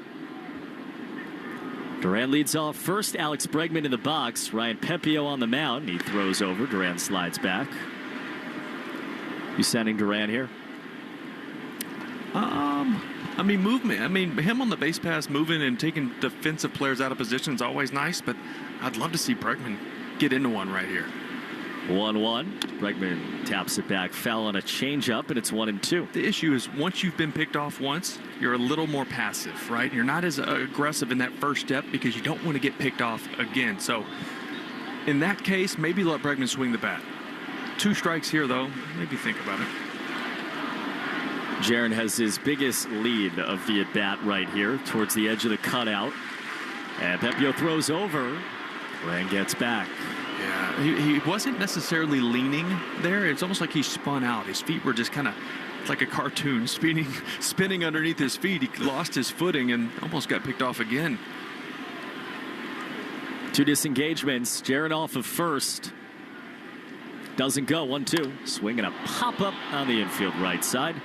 Duran leads off first. Alex Bregman in the box. Ryan Pepio on the mound. He throws over. Duran slides back. You sending Duran here? I mean, movement. I mean, him on the base pass moving and taking defensive players out of position is always nice, but I'd love to see Bregman get into one right here. 1-1. Bregman taps it back. Foul on a changeup, and it's 1-2. The issue is once you've been picked off once, you're a little more passive, right? You're not as aggressive in that first step because you don't want to get picked off again. So in that case, maybe let Bregman swing the bat. 2 strikes here, though. Maybe think about it. Jarren has his biggest lead of the at-bat right here towards the edge of the cutout. And Pepio throws over and gets back. Yeah, he wasn't necessarily leaning there. It's almost like he spun out. His feet were just kind of like a cartoon, spinning underneath his feet. He lost his footing and almost got picked off again. 2 disengagements. Jarren off of first. Doesn't go. 1-2. Swing and a pop-up on the infield right side.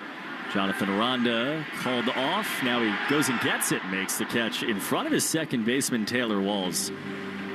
Jonathan Aranda called off. Now he goes and gets it. Makes the catch in front of his second baseman, Taylor Walls,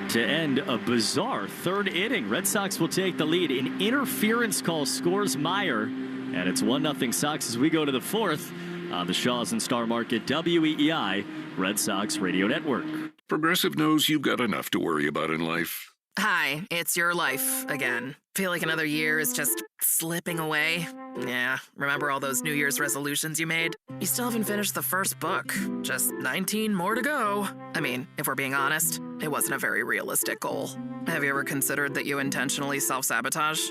to end a bizarre third inning. Red Sox will take the lead. An interference call scores Meyer, and it's 1-0 Sox as we go to the 4th on the Shaws and Star Market WEEI Red Sox Radio Network. Progressive knows you've got enough to worry about in life. Hi, it's your life again. Feel like another year is just slipping away? Yeah, remember all those New Year's resolutions you made? You still haven't finished the first book. Just 19 more to go. I mean, if we're being honest, it wasn't a very realistic goal. Have you ever considered that you intentionally self-sabotage?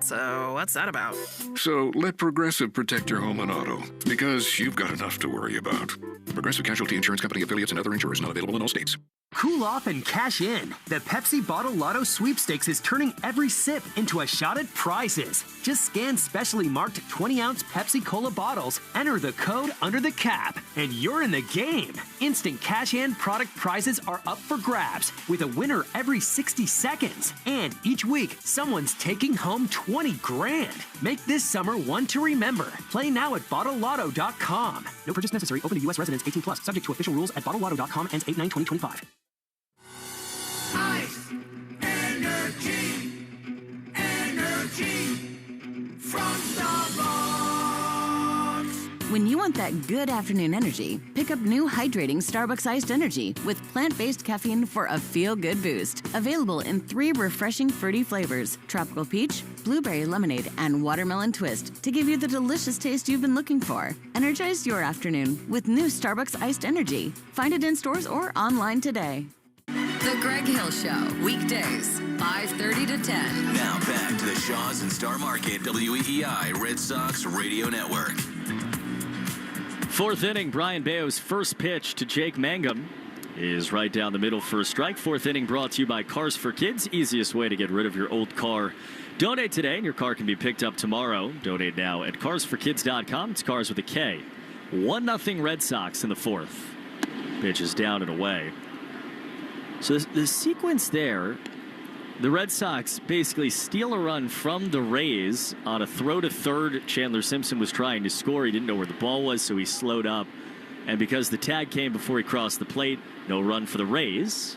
So what's that about? So let Progressive protect your home and auto, because you've got enough to worry about. Progressive Casualty Insurance Company affiliates and other insurers not available in all states. Cool off and cash in. The Pepsi Bottle Lotto Sweepstakes is turning every sip into a shot at prizes. Just scan specially marked 20-ounce Pepsi Cola bottles, enter the code under the cap, and you're in the game. Instant cash-in product prizes are up for grabs, with a winner every 60 seconds. And each week, someone's taking home 20 grand. Make this summer one to remember. Play now at BottleLotto.com. No purchase necessary. Open to U.S. residents 18+. Subject to official rules at BottleLotto.com. Ends 8/9/2025. Ice, energy from Starbucks. When you want that good afternoon energy, pick up new hydrating Starbucks Iced Energy with plant-based caffeine for a feel-good boost. Available in 3 refreshing fruity flavors: tropical peach, blueberry lemonade, and watermelon twist, to give you the delicious taste you've been looking for. Energize your afternoon with new Starbucks Iced Energy. Find it in stores or online today. The Greg Hill Show, weekdays 5:30 to 10. Now back to the Shaws and Star Market WEEI Red Sox Radio Network. Fourth inning, Brian Bayo's first pitch to Jake Mangum is right down the middle for a strike. Fourth inning brought to you by Cars for Kids. Easiest way to get rid of your old car. Donate today and your car can be picked up tomorrow. Donate now at carsforkids.com. It's Cars with a K. 1-0 Red Sox in the fourth. Pitch is down and away. So the sequence there, the Red Sox basically steal a run from the Rays on a throw to third. Chandler Simpson was trying to score. He didn't know where the ball was, so he slowed up. And because the tag came before he crossed the plate, no run for the Rays.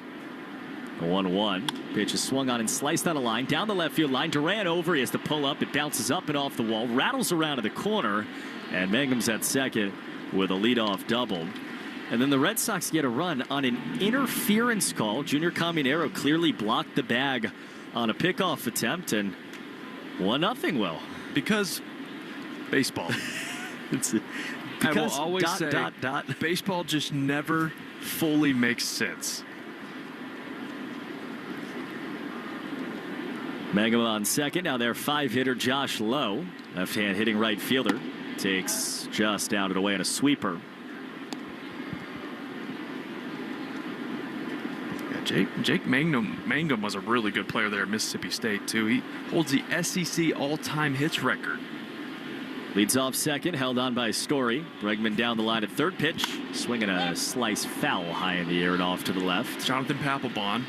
A 1-1. Pitch is swung on and sliced on a line. Down the left field line. Duran over. He has to pull up. It bounces up and off the wall. Rattles around to the corner. And Mangum's at second with a leadoff double. And then the Red Sox get a run on an interference call. Junior Caminero clearly blocked the bag on a pickoff attempt. And 1-0, Will. Because baseball. I will always say baseball just never fully makes sense. Mangum on second. Now their 5-hitter Josh Lowe, left-hand hitting right fielder, takes just out and away on a sweeper. Yeah, Jake Mangum was a really good player there at Mississippi State too. He holds the SEC all-time hits record. Leads off second, held on by Story. Bregman down the line at third. Pitch, swinging a slice foul high in the air and off to the left. Jonathan Papelbon,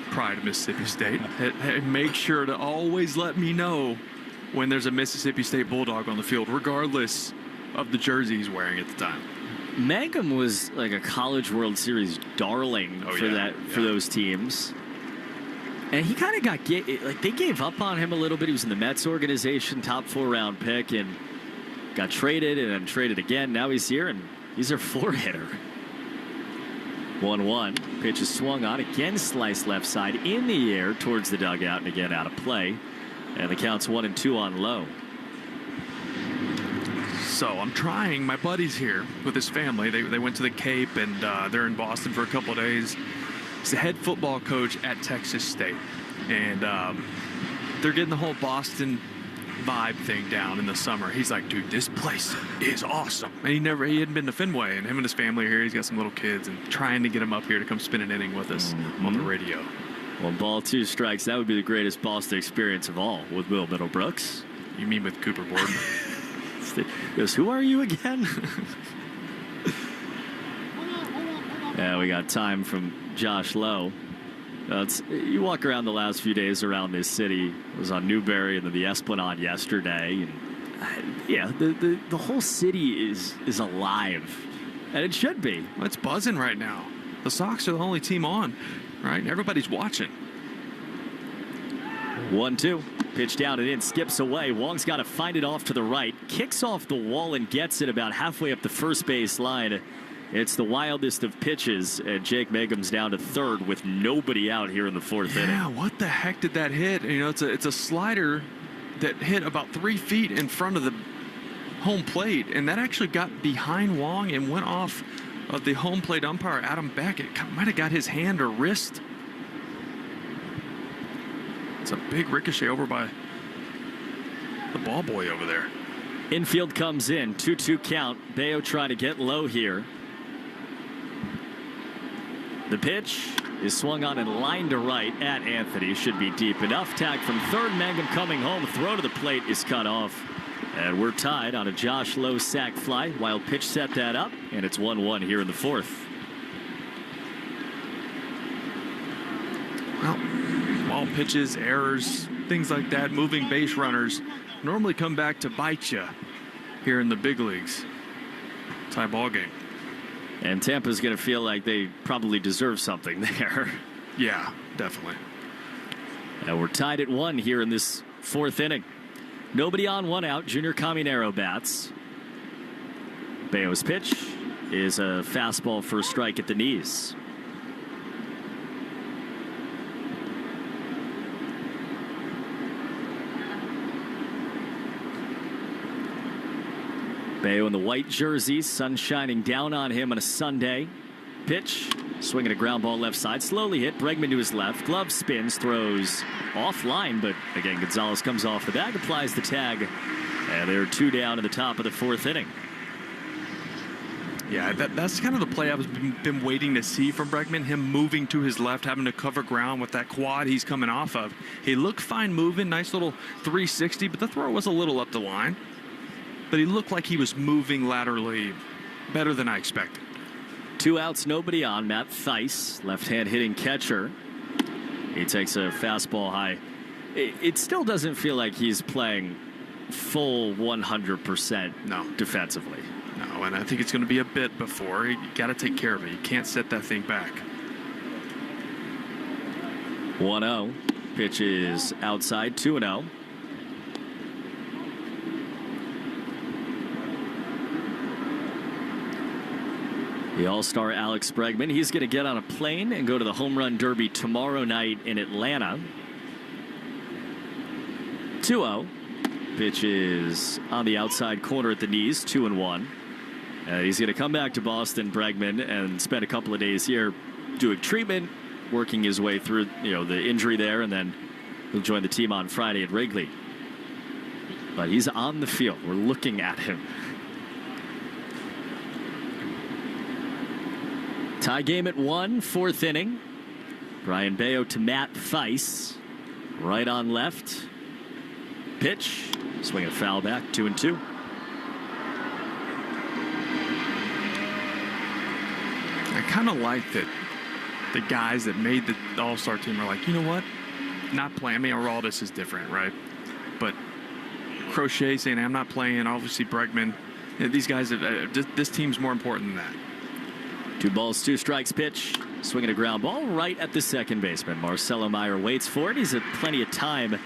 pride of Mississippi State, make sure to always let me know when there's a Mississippi State Bulldog on the field, regardless of the jersey he's wearing at the time. Mangum was like a College World Series darling for those teams. And he kind of got they gave up on him a little bit. He was in the Mets organization, top 4-round pick, and got traded and then traded again. Now he's here, and he's their 4-hitter. 1-1. Pitch is swung on. Again, sliced left side in the air towards the dugout, and again out of play. And the count's 1-2 on Lowe. So I'm trying. My buddy's here with his family. They went to the Cape, and they're in Boston for a couple of days. He's the head football coach at Texas State. And they're getting the whole Boston vibe thing down in the summer. He's like, dude, this place is awesome. And he hadn't been to Fenway, and him and his family are here. He's got some little kids, and trying to get him up here to come spin an inning with us on the radio. 1 ball, 2 strikes. That would be the greatest Boston experience of all with Will Middlebrooks. You mean with Cooper Boardman? He goes, who are you again? Yeah, we got time from Josh Lowe. You walk around the last few days around this city. I was on Newberry and then the Esplanade yesterday. And the whole city is alive. And it should be. Well, it's buzzing right now. The Sox are the only team on, right? Everybody's watching. 1-2. Pitch down and in, skips away. Wong's got to find it off to the right. Kicks off the wall and gets it about halfway up the first base line. It's the wildest of pitches, and Jake Mangum's down to third with nobody out here in the fourth inning. Yeah, what the heck did that hit? You know, it's a slider that hit about 3 feet in front of the home plate, and that actually got behind Wong and went off of the home plate umpire, Adam Beck. It might have got his hand or wrist. It's a big ricochet over by the ball boy over there. Infield comes in, 2-2 count. Bayo trying to get low here. The pitch is swung on and lined to right at Anthony. Should be deep enough. Tag from third. Mangum coming home. Throw to the plate is cut off. And we're tied on a Josh Lowe sac fly. Wild pitch set that up, and it's 1-1 here in the fourth. Well, wild pitches, errors, things like that, moving base runners normally come back to bite you here in the big leagues. Tie ball game. And Tampa's going to feel like they probably deserve something there. Yeah, definitely. And we're tied at 1 here in this fourth inning. Nobody on, 1 out. Junior Caminero bats. Bayo's pitch is a fastball for a strike at the knees. Bayo in the white jersey, sun shining down on him on a Sunday. Pitch Swinging a ground ball left side, slowly hit. Bregman to his left. Glove spins, throws offline, but again, Gonzalez comes off the bag, applies the tag, and they're 2 down in the top of the 4th inning. Yeah, that's kind of the play I've been waiting to see from Bregman, him moving to his left, having to cover ground with that quad he's coming off of. He looked fine moving, nice little 360, but the throw was a little up the line. But he looked like he was moving laterally better than I expected. 2 outs, nobody on. Matt Theis, left-hand hitting catcher. He takes a fastball high. It still doesn't feel like he's playing full 100% defensively. No, and I think it's going to be a bit before. You got to take care of it. You can't set that thing back. 1-0. Pitch is outside, 2-0. The All-Star Alex Bregman, he's going to get on a plane and go to the Home Run Derby tomorrow night in Atlanta. 2-0. Pitch is on the outside corner at the knees, 2-1. He's going to come back to Boston, Bregman, and spend a couple of days here doing treatment, working his way through the injury there, and then he'll join the team on Friday at Wrigley. But he's on the field. We're looking at him. Tie game at 1, 4th inning. Brian Bayo to Matt Theis. Right on left. Pitch. Swing a foul back, 2-2. I kind of like that the guys that made the All-Star team are like, you know what? Not playing. I mean, Araldis is different, right? But Crochet saying, I'm not playing. Obviously, Bregman. These guys, this team's more important than that. 2 balls, 2 strikes pitch. Swinging a ground ball right at the second baseman. Marcelo Meyer waits for it. He's had plenty of time,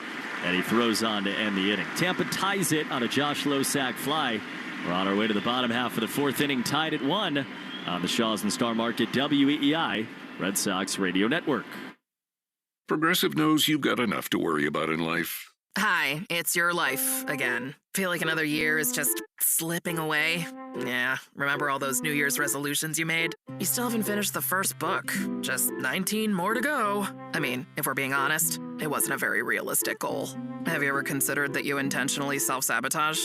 and he throws on to end the inning. Tampa ties it on a Josh Losack fly. We're on our way to the bottom half of the 4th inning, tied at 1 on the Shaws and Star Market WEEI Red Sox Radio Network. Progressive knows you've got enough to worry about in life. Hi, it's your life again. Feel like another year is just slipping away? Yeah, remember all those New Year's resolutions you made? You still haven't finished the first book. Just 19 more to go. I mean, if we're being honest, it wasn't a very realistic goal. Have you ever considered that you intentionally self-sabotage?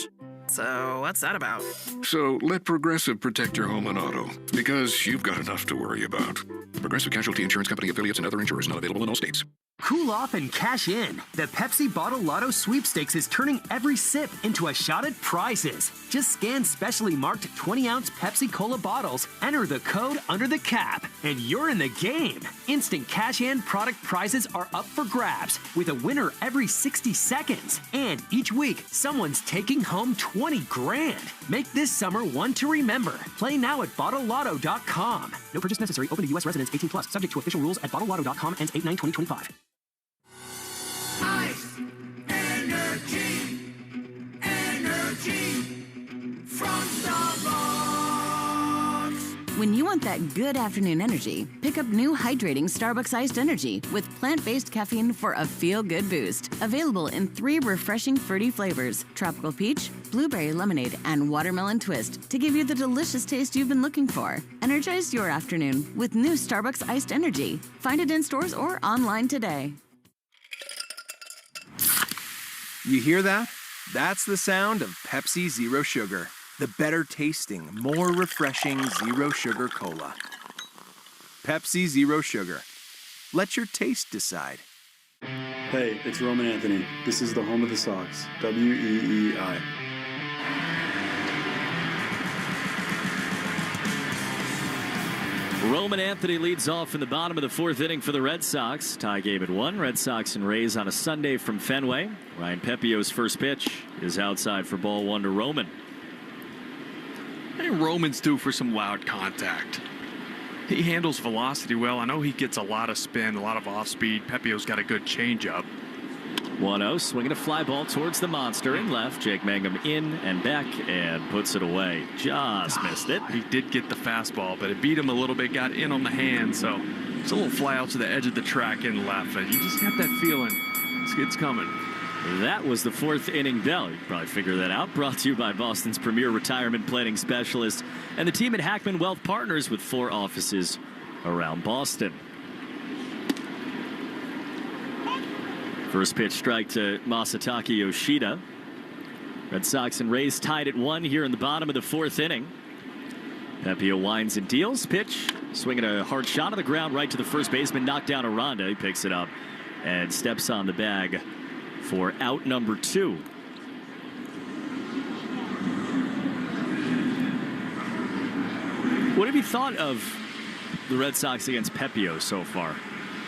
So what's that about? So let Progressive protect your home and auto, because you've got enough to worry about. Progressive Casualty Insurance Company affiliates and other insurers not available in all states. Cool off and cash in. The Pepsi Bottle Lotto Sweepstakes is turning every sip into a shot at prizes. Just scan specially marked 20-ounce Pepsi Cola bottles, enter the code under the cap, and you're in the game. Instant cash-in product prizes are up for grabs, with a winner every 60 seconds. And each week, someone's taking home 20 grand. Make this summer one to remember. Play now at BottleLotto.com. No purchase necessary. Open to U.S. residents 18+. Subject to official rules at BottleLotto.com. Ends 8/9/2025. Ice, energy from Starbucks. When you want that good afternoon energy, pick up new hydrating Starbucks iced energy with plant-based caffeine for a feel-good boost. Available in 3 refreshing fruity flavors: tropical peach, blueberry lemonade, and watermelon twist, to give you the delicious taste you've been looking for. Energize your afternoon with new Starbucks iced energy. Find it in stores or online today. You hear that? That's the sound of Pepsi Zero Sugar. The better tasting, more refreshing Zero Sugar Cola. Pepsi Zero Sugar. Let your taste decide. Hey, it's Roman Anthony. This is the home of the Sox, WEEI. Roman Anthony leads off in the bottom of the 4th inning for the Red Sox. Tie game at 1. Red Sox and Rays on a Sunday from Fenway. Ryan Pepio's first pitch is outside for ball 1 to Roman. I think Roman's due for some loud contact. He handles velocity well. I know he gets a lot of spin, a lot of off-speed. Pepio's got a good changeup. 1-0, swinging a fly ball towards the monster in left. Jake Mangum in and back and puts it away. Just missed it. He did get the fastball, but it beat him a little bit, got in on the hand, so it's a little fly out to the edge of the track in left. And you just got that feeling it's coming. That was the 4th inning bell. You can probably figure that out. Brought to you by Boston's premier retirement planning specialist and the team at Hackman Wealth Partners, with 4 offices around Boston. First pitch strike to Masataka Yoshida. Red Sox and Rays tied at 1 here in the bottom of the 4th inning. Pepio winds and deals. Pitch, swinging a hard shot on the ground right to the first baseman. Knocked down Aranda. He picks it up and steps on the bag for out number 2. What have you thought of the Red Sox against Pepio so far?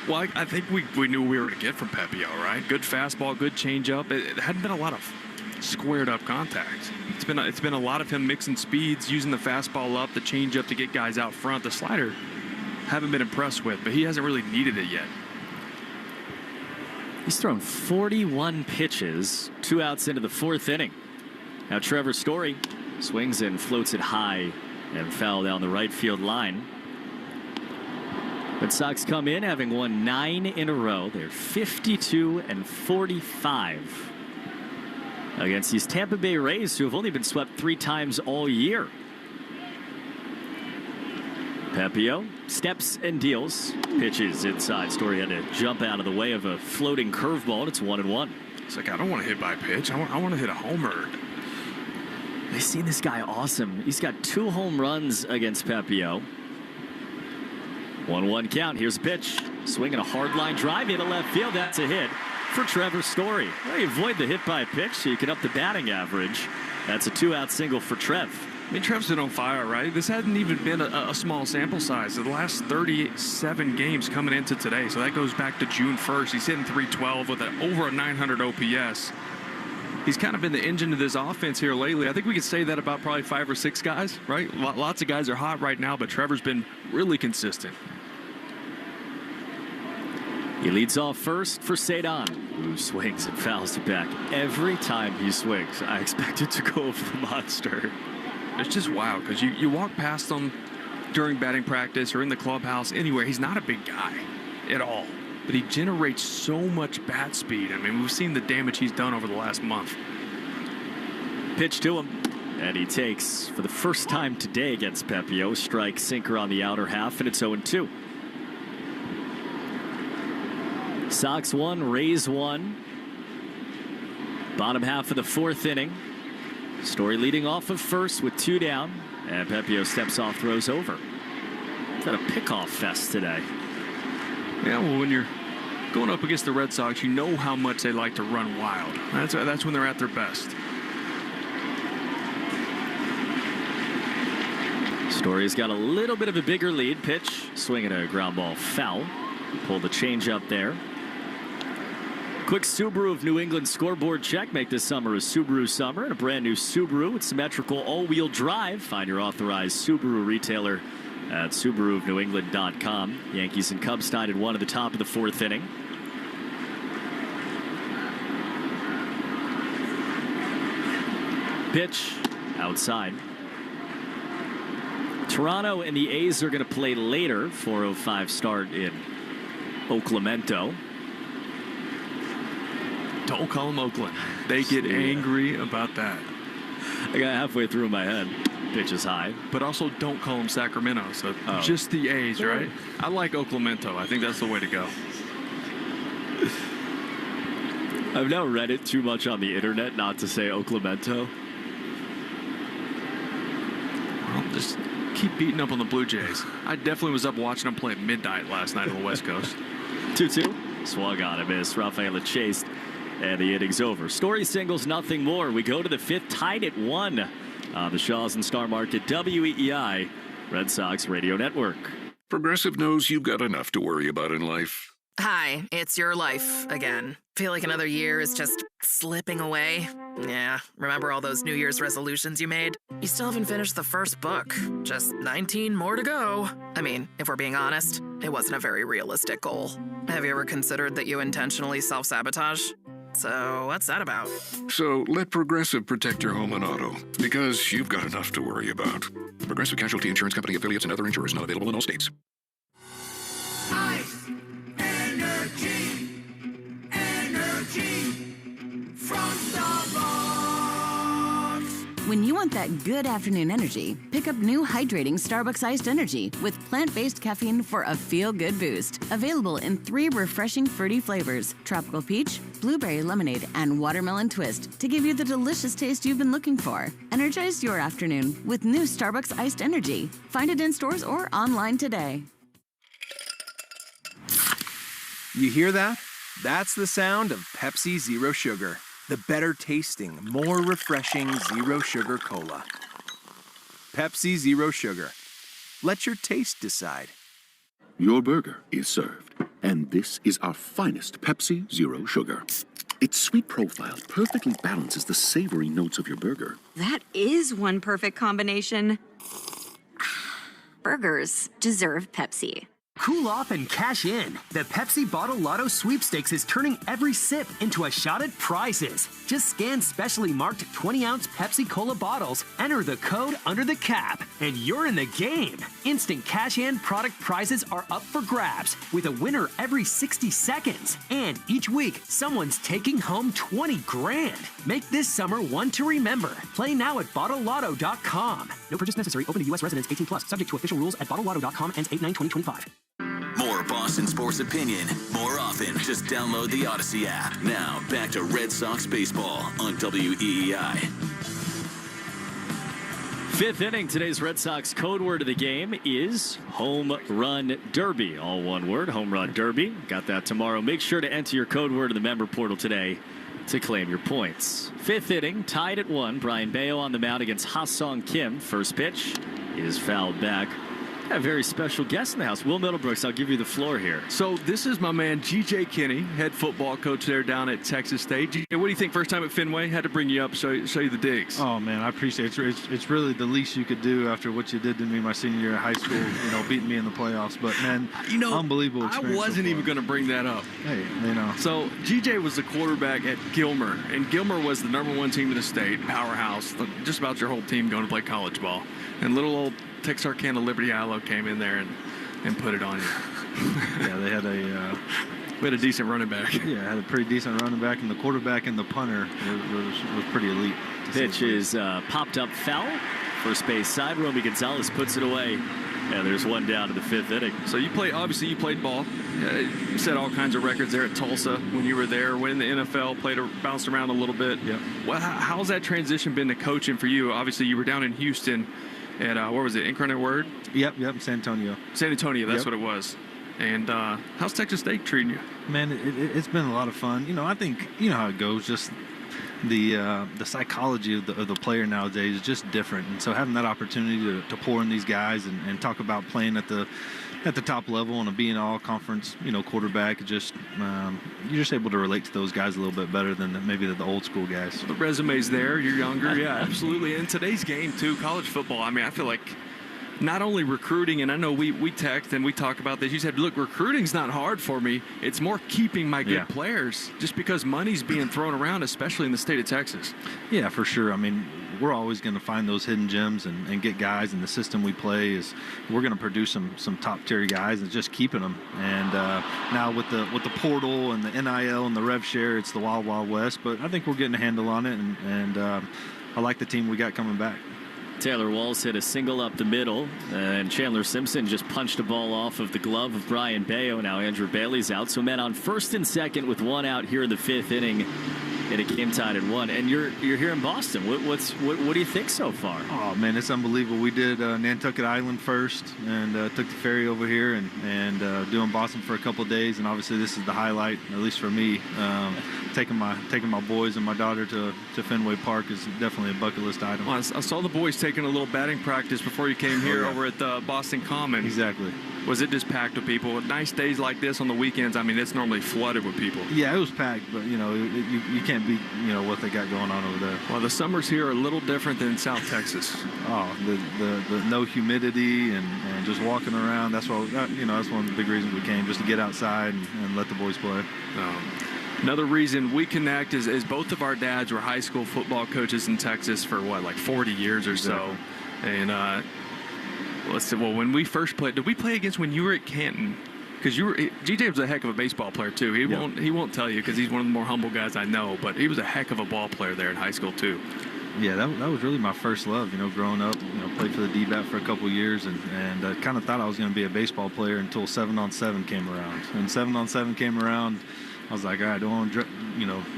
Well, I think we knew we were going to get from Pepio, right? Good fastball, good changeup. It hadn't been a lot of squared up contact. It's been a lot of him mixing speeds, using the fastball up, the changeup to get guys out front. The slider, haven't been impressed with, but he hasn't really needed it yet. He's thrown 41 pitches, 2 outs into the 4th inning. Now Trevor Story swings and floats it high and foul down the right field line. Red Sox come in having won 9 in a row. They're 52-45 against these Tampa Bay Rays, who have only been swept 3 times all year. Pepio steps and deals. Pitches inside. Story had to jump out of the way of a floating curveball, and it's 1-1. It's like, I don't want to hit by pitch. I want to hit a homer. They've seen this guy awesome. He's got 2 home runs against Pepio. 1-1 count. Here's a pitch. Swinging a hard line drive into left field. That's a hit for Trevor Story. Well, you avoid the hit by pitch so you can up the batting average. That's a 2-out single for Trev. I mean, Trev's been on fire, right? This hadn't even been a small sample size. The last 37 games coming into today, so that goes back to June 1st. He's hitting .312 with over a 900 OPS. He's kind of been the engine of this offense here lately. I think we could say that about probably 5 or 6 guys, right? Lots of guys are hot right now, but Trevor's been really consistent. He leads off first for Cedon, who swings and fouls it back. Every time he swings, I expect it to go over the monster. It's just wild because you walk past him during batting practice or in the clubhouse, anywhere. He's not a big guy at all, but he generates so much bat speed. I mean, we've seen the damage he's done over the last month. Pitch to him, and he takes, for the first time today against Pepio, strike sinker on the outer half, and it's 0-2. Sox 1, Rays 1. Bottom half of the 4th inning. Story leading off of first with 2 down, and Pepio steps off, throws over. It's at a pickoff fest today. Yeah, well, when you're going up against the Red Sox, you know how much they like to run wild. That's when they're at their best. Story's got a little bit of a bigger lead. Pitch, swinging a ground ball foul. Pull the change up there. Quick Subaru of New England scoreboard check. Make this summer a Subaru summer and a brand new Subaru with symmetrical all-wheel drive. Find your authorized Subaru retailer at SubaruofNewEngland.com. Yankees and Cubs tied at 1 at the top of the 4th inning. Pitch outside. Toronto and the A's are going to play later. 4:05 start in Oaklamento. Don't call them Oakland. They get angry about that. I got halfway through in my head. Pitch is high. But also don't call them Sacramento. So just the A's, right? I like Oaklamento. I think that's the way to go. I've now read it too much on the internet not to say Oaklamento. Well, just keep beating up on the Blue Jays. I definitely was up watching them play at midnight last night on the West Coast. 2-2. Swung on a miss. Rafaela chased. And the inning's over. Story singles, nothing more. We go to the 5th, tied at 1 on the Shaw's and Star Market WEEI Red Sox Radio Network. Progressive knows you've got enough to worry about in life. Hi, it's your life again. Feel like another year is just slipping away? Yeah, remember all those New Year's resolutions you made? You still haven't finished the first book. Just 19 more to go. I mean, if we're being honest, it wasn't a very realistic goal. Have you ever considered that you intentionally self-sabotage? So what's that about? So let Progressive protect your home and auto, because you've got enough to worry about. Progressive Casualty Insurance Company affiliates and other insurers not available in all states. Ice, energy from Starbucks. When you want that good afternoon energy, pick up new hydrating Starbucks iced energy with plant-based caffeine for a feel-good boost. Available in 3 refreshing fruity flavors: tropical peach, blueberry lemonade, and watermelon twist to give you the delicious taste you've been looking for. Energize your afternoon with new Starbucks iced energy. Find it in stores or online today. You hear that? That's the sound of Pepsi Zero Sugar. The better tasting, more refreshing Zero Sugar Cola. Pepsi Zero Sugar. Let your taste decide. Your burger is served, and this is our finest Pepsi Zero Sugar. Its sweet profile perfectly balances the savory notes of your burger. That is one perfect combination. Burgers deserve Pepsi. Cool off and cash in. The Pepsi Bottle Lotto Sweepstakes is turning every sip into a shot at prizes. Just scan specially marked 20-ounce Pepsi Cola bottles, enter the code under the cap, and you're in the game. Instant cash-in product prizes are up for grabs, with a winner every 60 seconds. And each week, someone's taking home 20 grand. Make this summer one to remember. Play now at BottleLotto.com. No purchase necessary. Open to U.S. residents 18+. Subject to official rules at BottleLotto.com. Ends 8/9/2025. More Boston sports opinion, more often. Just download the Odyssey app. Now, back to Red Sox baseball on WEEI. Fifth inning, today's Red Sox code word of the game is Home Run Derby. All one word, Home Run Derby. Got that tomorrow. Make sure to enter your code word in the member portal today to claim your points. Fifth inning, tied at 1. Brian Bayo on the mound against Ha-Sung Kim. First pitch is fouled back. A very special guest in the house. Will Middlebrooks, I'll give you the floor here. So this is my man, G.J. Kinney, head football coach there down at Texas State. G.J., what do you think first time at Fenway? Had to bring you up, show you the digs. Oh, man, I appreciate it. It's really the least you could do after what you did to me my senior year of high school, beating me in the playoffs. But, man, unbelievable experience. I wasn't even going to bring that up. Hey, So G.J. was the quarterback at Gilmer, and Gilmer was the #1 team in the state, powerhouse. Just about your whole team going to play college ball. And little old Texarkana Liberty Ilo came in there and put it on you. Yeah, they had we had a decent running back. Yeah, had a pretty decent running back, and the quarterback and the punter was pretty elite. Pitch is popped up foul. First base side. Romy Gonzalez puts it away. And there's one down in the fifth inning. So you played ball. You set all kinds of records there at Tulsa when you were there. Went in the NFL, bounced around a little bit. Yeah. Well, how's that transition been to coaching for you? Obviously, you were down in Houston at, where was it, Incarnate Word? Yep, San Antonio. San Antonio, that's what it was. And how's Texas State treating you? Man, it's been a lot of fun. I think, how it goes, just the psychology of the player nowadays is just different. And so having that opportunity to pour in these guys and talk about playing at the top level and being an all-conference, quarterback, you're just able to relate to those guys a little bit better than maybe the old school guys. So the resume's there. You're younger. Yeah, absolutely. In today's game, too, college football, I feel like not only recruiting, and I know we text and we talk about this. You said, look, recruiting's not hard for me. It's more keeping my good players just because money's being thrown around, especially in the state of Texas. Yeah, for sure. We're always going to find those hidden gems and get guys, and the system we play is we're going to produce some top-tier guys and just keeping them. And now with the portal and the NIL and the rev share, it's the wild, wild west. But I think we're getting a handle on it, and I like the team we got coming back. Taylor Walls hit a single up the middle, and Chandler Simpson just punched a ball off of the glove of Brian Bayo. Now Andrew Bailey's out. So men on first and second with one out here in the fifth inning. And it came tied at 1. And you're here in Boston. What do you think so far? Oh, man, it's unbelievable. We did Nantucket Island first and took the ferry over here and doing Boston for a couple of days. And obviously this is the highlight, at least for me. Taking my boys and my daughter to Fenway Park is definitely a bucket list item. Well, I saw the boys taking a little batting practice before you came here over at the Boston Common. Exactly. Was it just packed with people? Nice days like this on the weekends, it's normally flooded with people. Yeah, it was packed, but, you can't beat, what they got going on over there. Well, the summers here are a little different than South Texas. Oh, the no humidity and just walking around. That's why, that's one of the big reasons we came, just to get outside and let the boys play. Another reason we connect is both of our dads were high school football coaches in Texas for, 40 years or so. And, let's see. Well, when we first played, did we play against when you were at Canton? Because GJ was a heck of a baseball player too. He won't tell you because he's one of the more humble guys I know. But he was a heck of a ball player there in high school too. Yeah, that was really my first love, growing up. Played for the D-bat for a couple years and kind of thought I was going to be a baseball player until 7-on-7 came around. When 7-on-7 came around, I was like, all right, I don't want to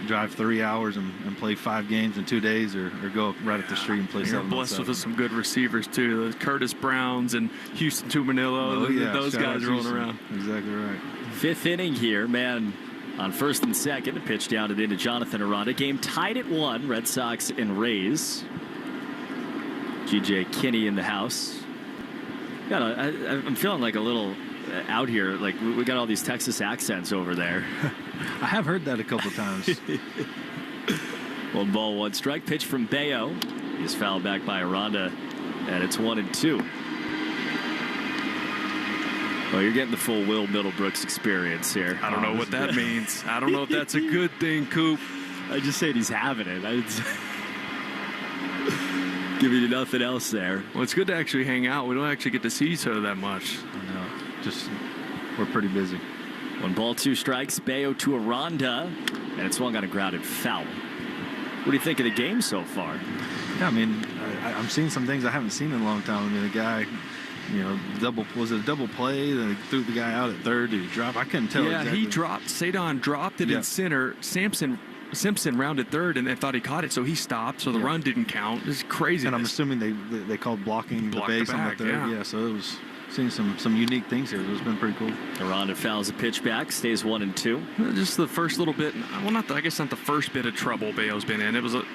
drive 3 hours and play 5 games in 2 days or go right up the street and play 7-on-7. You're blessed with some good receivers, too. The Curtis Browns and Houston Tumanillo, those guys rolling around. Exactly right. 5th inning here, man. On 1st and 2nd, a pitch down and into Jonathan Aranda. Game tied at 1, Red Sox and Rays. G.J. Kinney in the house. I'm feeling like a little out here. Like we got all these Texas accents over there. I have heard that a couple times. 1 ball, 1 strike. Pitch from Bayo. He's fouled back by Aranda, and it's 1-2. Well, you're getting the full Will Middlebrooks experience here. I don't know what that means. I don't know if that's a good thing, Coop. I just said he's having it. Giving you nothing else there. Well, it's good to actually hang out. We don't actually get to see each other that much. I know. We're pretty busy. 1 ball, 2 strikes. Bayo to Aranda, and it swung on a grounded foul. What do you think of the game so far? Yeah, I'm seeing some things I haven't seen in a long time. The guy... was it a double play? Then he threw the guy out at third. Did he drop? I couldn't tell. Yeah, exactly. He dropped. Sadon dropped it in center. Simpson rounded third, and they thought he caught it, so he stopped. So the run didn't count. It's crazy. And I'm assuming they called blocking the base on the third. Yeah. So it was seeing some unique things here. It's been pretty cool. Aranda fouls a pitch back, stays 1-2. Just the first little bit. Well, I guess not the first bit of trouble Bayo's been in. It was a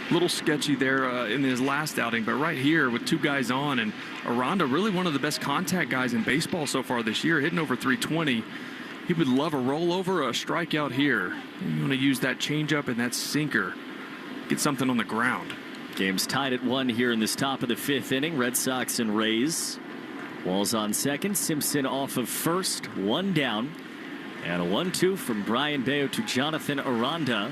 little sketchy there in his last outing, but right here with 2 guys on, and Aranda really one of the best contact guys in baseball so far this year, hitting over 320. He would love a rollover, a strikeout here. You want to use that changeup and that sinker, get something on the ground. Game's tied at 1 here in this top of the 5th inning. Red Sox and Rays. Walls on second, Simpson off of first, 1 down, and a 1-2 from Brian Bayo to Jonathan Aranda.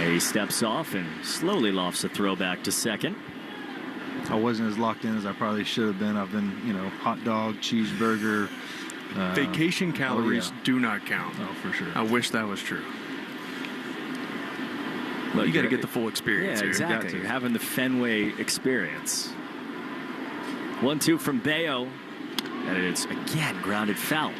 He steps off and slowly lofts a throw back to second. I wasn't as locked in as I probably should have been. I've been, hot dog, cheeseburger. Vacation calories do not count. Oh, for sure. I wish that was true. Look, you got to get the full experience. Yeah, exactly. You're having the Fenway experience. 1-2 from Bayo, and it's again grounded foul.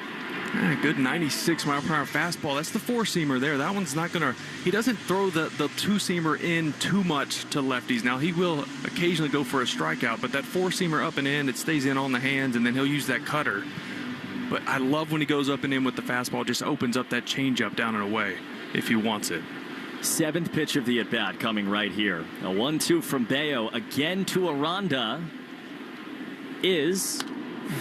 Good 96-mile-per-hour fastball. That's the 4-seamer there. That one's not going to... He doesn't throw the 2-seamer in too much to lefties. Now, he will occasionally go for a strikeout, but that 4-seamer up and in, it stays in on the hands, and then he'll use that cutter. But I love when he goes up and in with the fastball. Just opens up that changeup down and away if he wants it. 7th pitch of the at-bat coming right here. A 1-2 from Bayo. Again to Aranda. Is...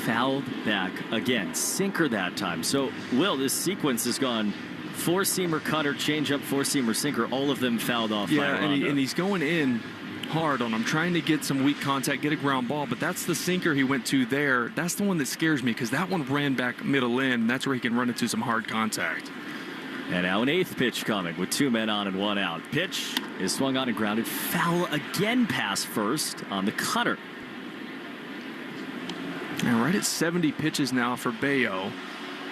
fouled back again. Sinker that time. So, Will, this sequence has gone 4-seamer, cutter, changeup, 4-seamer, sinker. All of them fouled off by Aranda. And he's going in hard on him, trying to get some weak contact, get a ground ball. But that's the sinker he went to there. That's the one that scares me because that one ran back middle in. That's where he can run into some hard contact. And now an 8th pitch coming with 2 men on and 1 out. Pitch is swung on and grounded. Foul again past first on the cutter. And right at 70 pitches now for Bayo.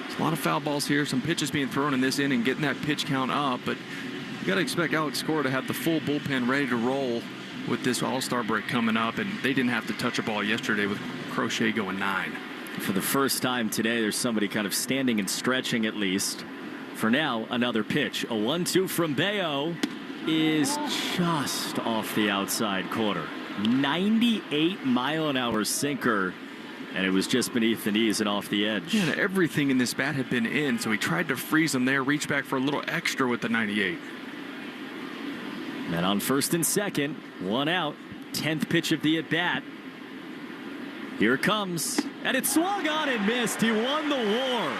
There's a lot of foul balls here. Some pitches being thrown in this inning, getting that pitch count up. But you got to expect Alex Cora to have the full bullpen ready to roll with this All-Star break coming up. And they didn't have to touch a ball yesterday with Crochet going 9. For the first time today, there's somebody kind of standing and stretching at least. For now, another pitch. A 1-2 from Bayo is just off the outside corner. 98-mile-an-hour sinker. And it was just beneath the knees and off the edge. Yeah, everything in this bat had been in, so he tried to freeze him there, reach back for a little extra with the 98. And on 1st and 2nd, 1 out, 10th pitch of the at-bat. Here it comes, and it swung on and missed. He won the war.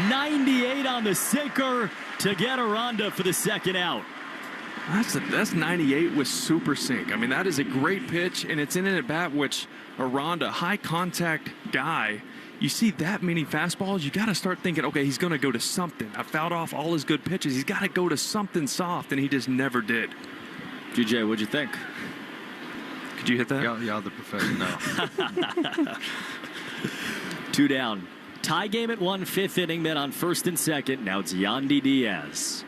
98 on the sinker to get Aranda for the 2nd out. That's 98 with super sync. I mean, that is a great pitch, and it's in an at-bat which Aranda, high contact guy, you see that many fastballs, you got to start thinking, okay, he's going to go to something. I fouled off all his good pitches. He's got to go to something soft, and he just never did. GJ, what'd you think? Could you hit that? Y'all the professional. 2 down. Tie game at 1, 5th inning, men on 1st and 2nd. Now it's Yandy Diaz.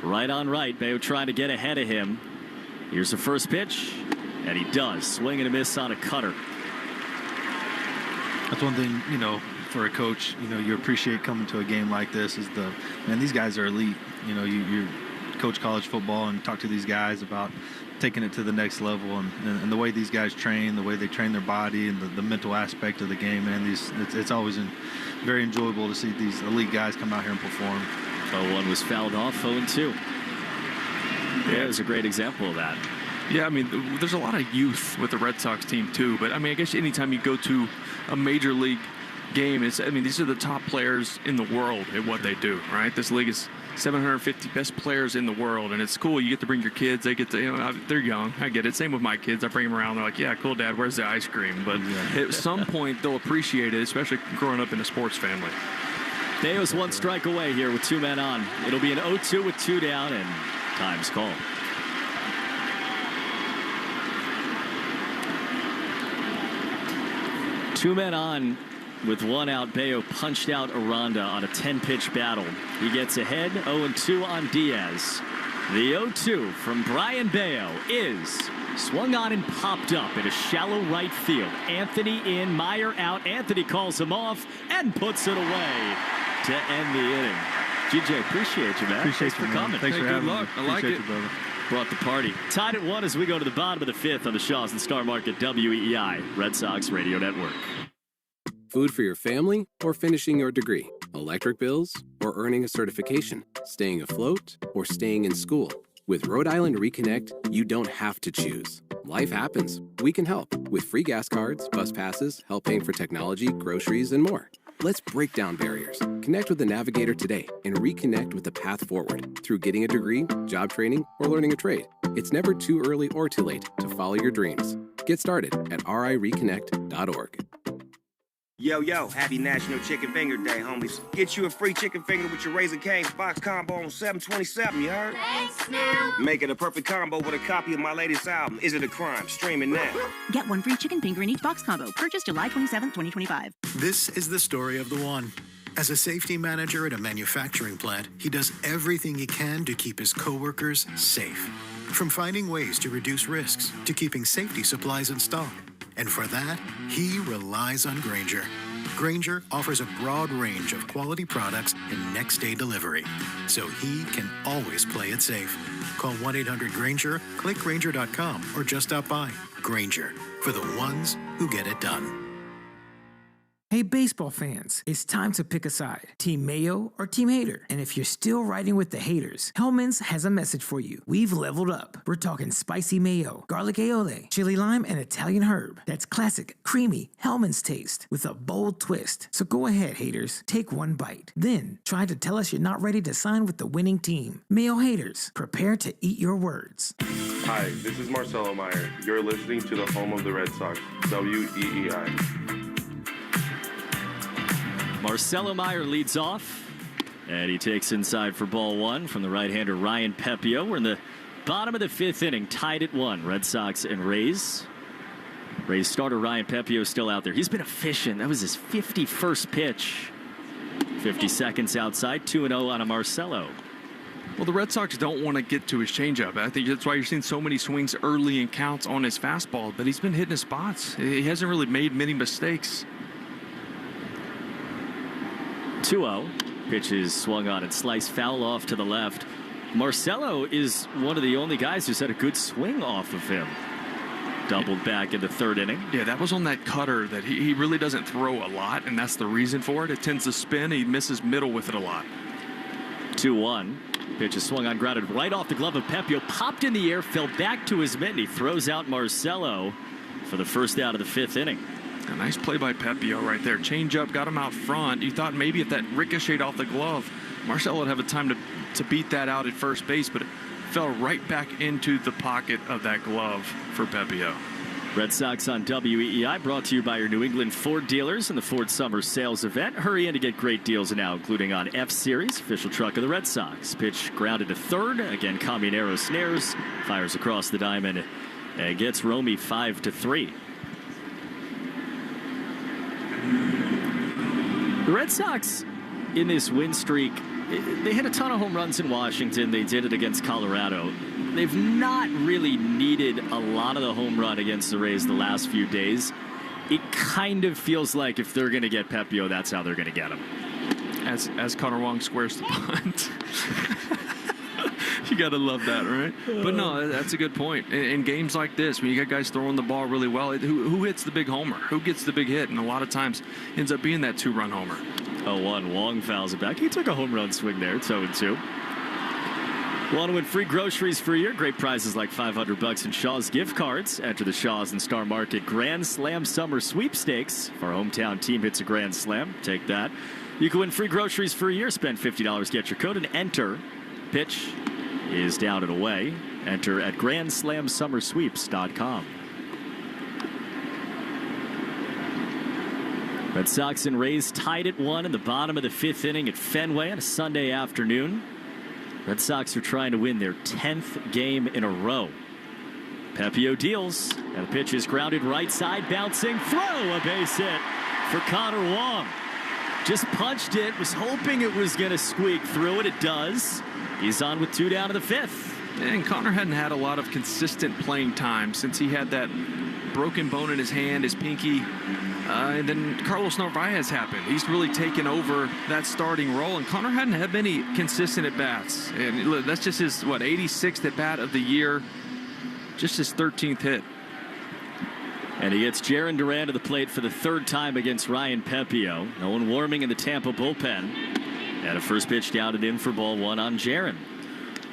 Right on right. Bayo trying to get ahead of him. Here's the first pitch, and he does. Swing and a miss on a cutter. That's one thing, for a coach, you appreciate coming to a game like this is these guys are elite. You coach college football and talk to these guys about taking it to the next level and the way these guys train, the way they train their body and the mental aspect of the game, man. It's always very enjoyable to see these elite guys come out here and perform. 0-1 was fouled off, 0-2. Yeah, it was a great example of that. Yeah, there's a lot of youth with the Red Sox team too, but I guess anytime you go to a major league game, these are the top players in the world at what they do, right? This league is 750 best players in the world, and it's cool. You get to bring your kids. They get to, they're young. I get it. Same with my kids. I bring them around. They're like, yeah, cool, Dad, where's the ice cream? But at some point, they'll appreciate it, especially growing up in a sports family. Bayo's one strike away here with 2 men on. It'll be an 0-2 with 2 down, and time's called. Two men on with 1 out. Bayo punched out Aranda on a 10-pitch battle. He gets ahead, 0-2 on Diaz. The 0-2 from Brian Bayo is swung on and popped up in a shallow right field. Anthony in, Meyer out. Anthony calls him off and puts it away to end the inning. GJ, appreciate you, man. Appreciate Thanks you, for man. coming. Thanks for having me. I like it. You, brother. Brought the party. Tied at 1 as we go to the bottom of the 5th on the Shaws and Star Market WEEI Red Sox Radio Network. Food for your family or finishing your degree? Electric bills or earning a certification? Staying afloat or staying in school? With Rhode Island Reconnect, you don't have to choose. Life happens. We can help with free gas cards, bus passes, help paying for technology, groceries, and more. Let's break down barriers. Connect with the Navigator today and reconnect with the path forward through getting a degree, job training, or learning a trade. It's never too early or too late to follow your dreams. Get started at rireconnect.org. Yo, happy National Chicken Finger Day, homies. Get you a free chicken finger with your Raising Cane's box combo on $7.27, you heard? Thanks, Snoop. Make it a perfect combo with a copy of my latest album, Is It a Crime? Streaming now. Get 1 free chicken finger in each box combo. Purchase July 27, 2025. This is the story of the one. As a safety manager at a manufacturing plant, he does everything he can to keep his coworkers safe. From finding ways to reduce risks to keeping safety supplies in stock. And for that, he relies on Grainger. Grainger offers a broad range of quality products and next-day delivery, so he can always play it safe. Call 1-800-GRAINGER, click Grainger.com, or just stop by. Grainger, for the ones who get it done. Hey, baseball fans, it's time to pick a side. Team Mayo or Team Hater. And if you're still riding with the haters, Hellman's has a message for you. We've leveled up. We're talking spicy mayo, garlic aioli, chili lime, and Italian herb. That's classic, creamy Hellman's taste with a bold twist. So go ahead, haters. Take 1 bite. Then try to tell us you're not ready to sign with the winning team. Mayo haters, prepare to eat your words. Hi, this is Marcelo Meyer. You're listening to the home of the Red Sox, WEEI. Marcelo Meyer leads off, and he takes inside for ball 1 from the right-hander Ryan Pepio. We're in the bottom of the 5th inning, tied at 1. Red Sox and Rays. Rays starter Ryan Pepio still out there. He's been efficient. That was his 51st pitch. 50 seconds outside, 2-0 on a Marcelo. Well, the Red Sox don't want to get to his changeup. I think that's why you're seeing so many swings early in counts on his fastball, but he's been hitting his spots. He hasn't really made many mistakes. 2-0. Pitch is swung on and sliced foul off to the left. Marcelo is one of the only guys who's had a good swing off of him. Doubled back in the 3rd inning. Yeah, that was on that cutter that he really doesn't throw a lot, and that's the reason for it. It tends to spin. He misses middle with it a lot. 2-1. Pitch is swung on, grounded right off the glove of Pepio. Popped in the air, fell back to his mitt. He throws out Marcelo for the first out of the 5th inning. A nice play by Pepio right there. Change up, got him out front. You thought maybe if that ricocheted off the glove, Marcelo would have a time to beat that out at first base, but it fell right back into the pocket of that glove for Pepio. Red Sox on WEEI, brought to you by your New England Ford dealers and the Ford Summer Sales Event. Hurry in to get great deals now, including on F-Series, official truck of the Red Sox. Pitch grounded to 3rd. Again, Caminero snares, fires across the diamond, and gets Romy 5-3. The Red Sox in this win streak they hit a ton of home runs in Washington. They did it against Colorado. They've not really needed a lot of the home run against the Rays the last few days. It kind of feels like if they're going to get Pepio, that's how they're going to get him. As Connor Wong squares the punt. You got to love that, right? But no, that's a good point. In games like this, when you got guys throwing the ball really well, who hits the big homer? Who gets the big hit? And a lot of times ends up being that 2-run homer. 0-1. Wong fouls it back. He took a home run swing there. It's 0-2. Want to win free groceries for a year? Great prizes like $500 in Shaw's gift cards. Enter the Shaw's and Star Market Grand Slam Summer Sweepstakes. If our hometown team hits a Grand Slam, take that. You can win free groceries for a year. Spend $50, get your code, and enter. Pitch is down and away. Enter at GrandSlamSummerSweeps.com. Red Sox and Rays tied at 1 in the bottom of the 5th inning at Fenway on a Sunday afternoon. Red Sox are trying to win their 10th game in a row. Pepio deals, and the pitch is grounded right side, bouncing, throw, a base hit for Connor Wong. Just punched it, was hoping it was going to squeak through it. It does. He's on with 2 down to the 5th. And Connor hadn't had a lot of consistent playing time since he had that broken bone in his hand, his pinky. And then Carlos Narvaez happened. He's really taken over that starting role. And Connor hadn't had many consistent at-bats. And that's just his, 86th at-bat of the year. Just his 13th hit. And he gets Jarren Duran to the plate for the 3rd time against Ryan Pepio. No one warming in the Tampa bullpen. And a first pitch down and in for ball 1 on Jarren.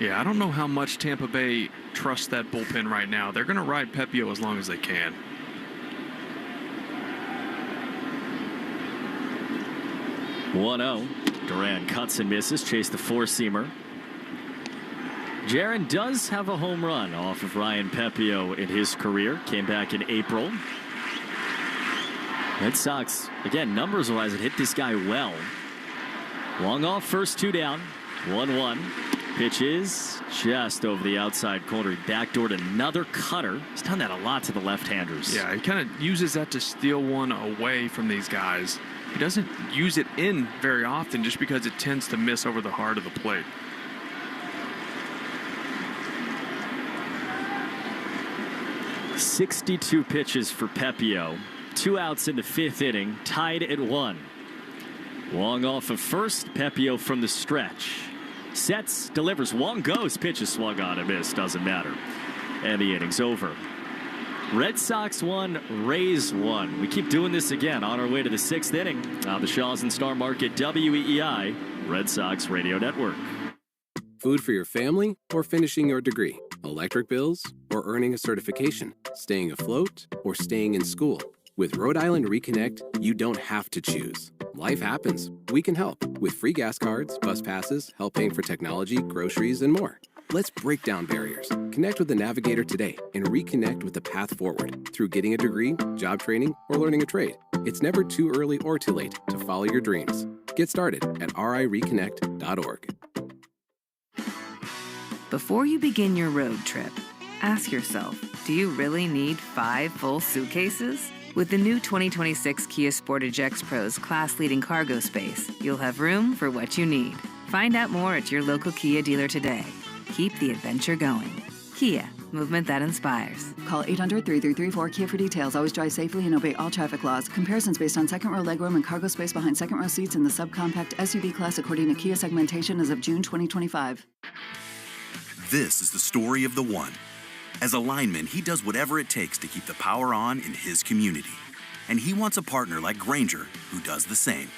Yeah, I don't know how much Tampa Bay trusts that bullpen right now. They're going to ride Pepio as long as they can. (1-0). Duran cuts and misses. Chase the 4-seamer. Jarren does have a home run off of Ryan Pepio in his career. Came back in April. Red Sox, again, numbers-wise, it hit this guy well. Long off, first 2 down. 1-1. Pitch is just over the outside corner. He backdoored another cutter. He's done that a lot to the left-handers. Yeah, he kind of uses that to steal one away from these guys. He doesn't use it in very often just because it tends to miss over the heart of the plate. .62 pitches for Pepio. 2 outs in the 5th inning, tied at 1. Wong off of first, Pepio from the stretch. Sets, delivers, Wong goes, pitch is swung on and missed, doesn't matter. And the inning's over. Red Sox 1, Rays 1. We keep doing this again on our way to the 6th inning on the Shaw's and Star Market WEEI Red Sox Radio Network. Food for your family or finishing your degree? Electric bills or earning a certification? Staying afloat or staying in school? With Rhode Island Reconnect, you don't have to choose. Life happens. We can help with free gas cards, bus passes, help paying for technology, groceries, and more. Let's break down barriers. Connect with the Navigator today and reconnect with the path forward through getting a degree, job training, or learning a trade. It's never too early or too late to follow your dreams. Get started at rireconnect.org. Before you begin your road trip, ask yourself, do you really need 5 full suitcases? With the new 2026 Kia Sportage X-Pro's class-leading cargo space, you'll have room for what you need. Find out more at your local Kia dealer today. Keep the adventure going. Kia, movement that inspires. Call 800-3334-KIA for details. Always drive safely and obey all traffic laws. Comparisons based on second row legroom and cargo space behind second row seats in the subcompact SUV class according to Kia segmentation as of June 2025. This is the story of the one. As a lineman, he does whatever it takes to keep the power on in his community. And he wants a partner like Grainger who does the same.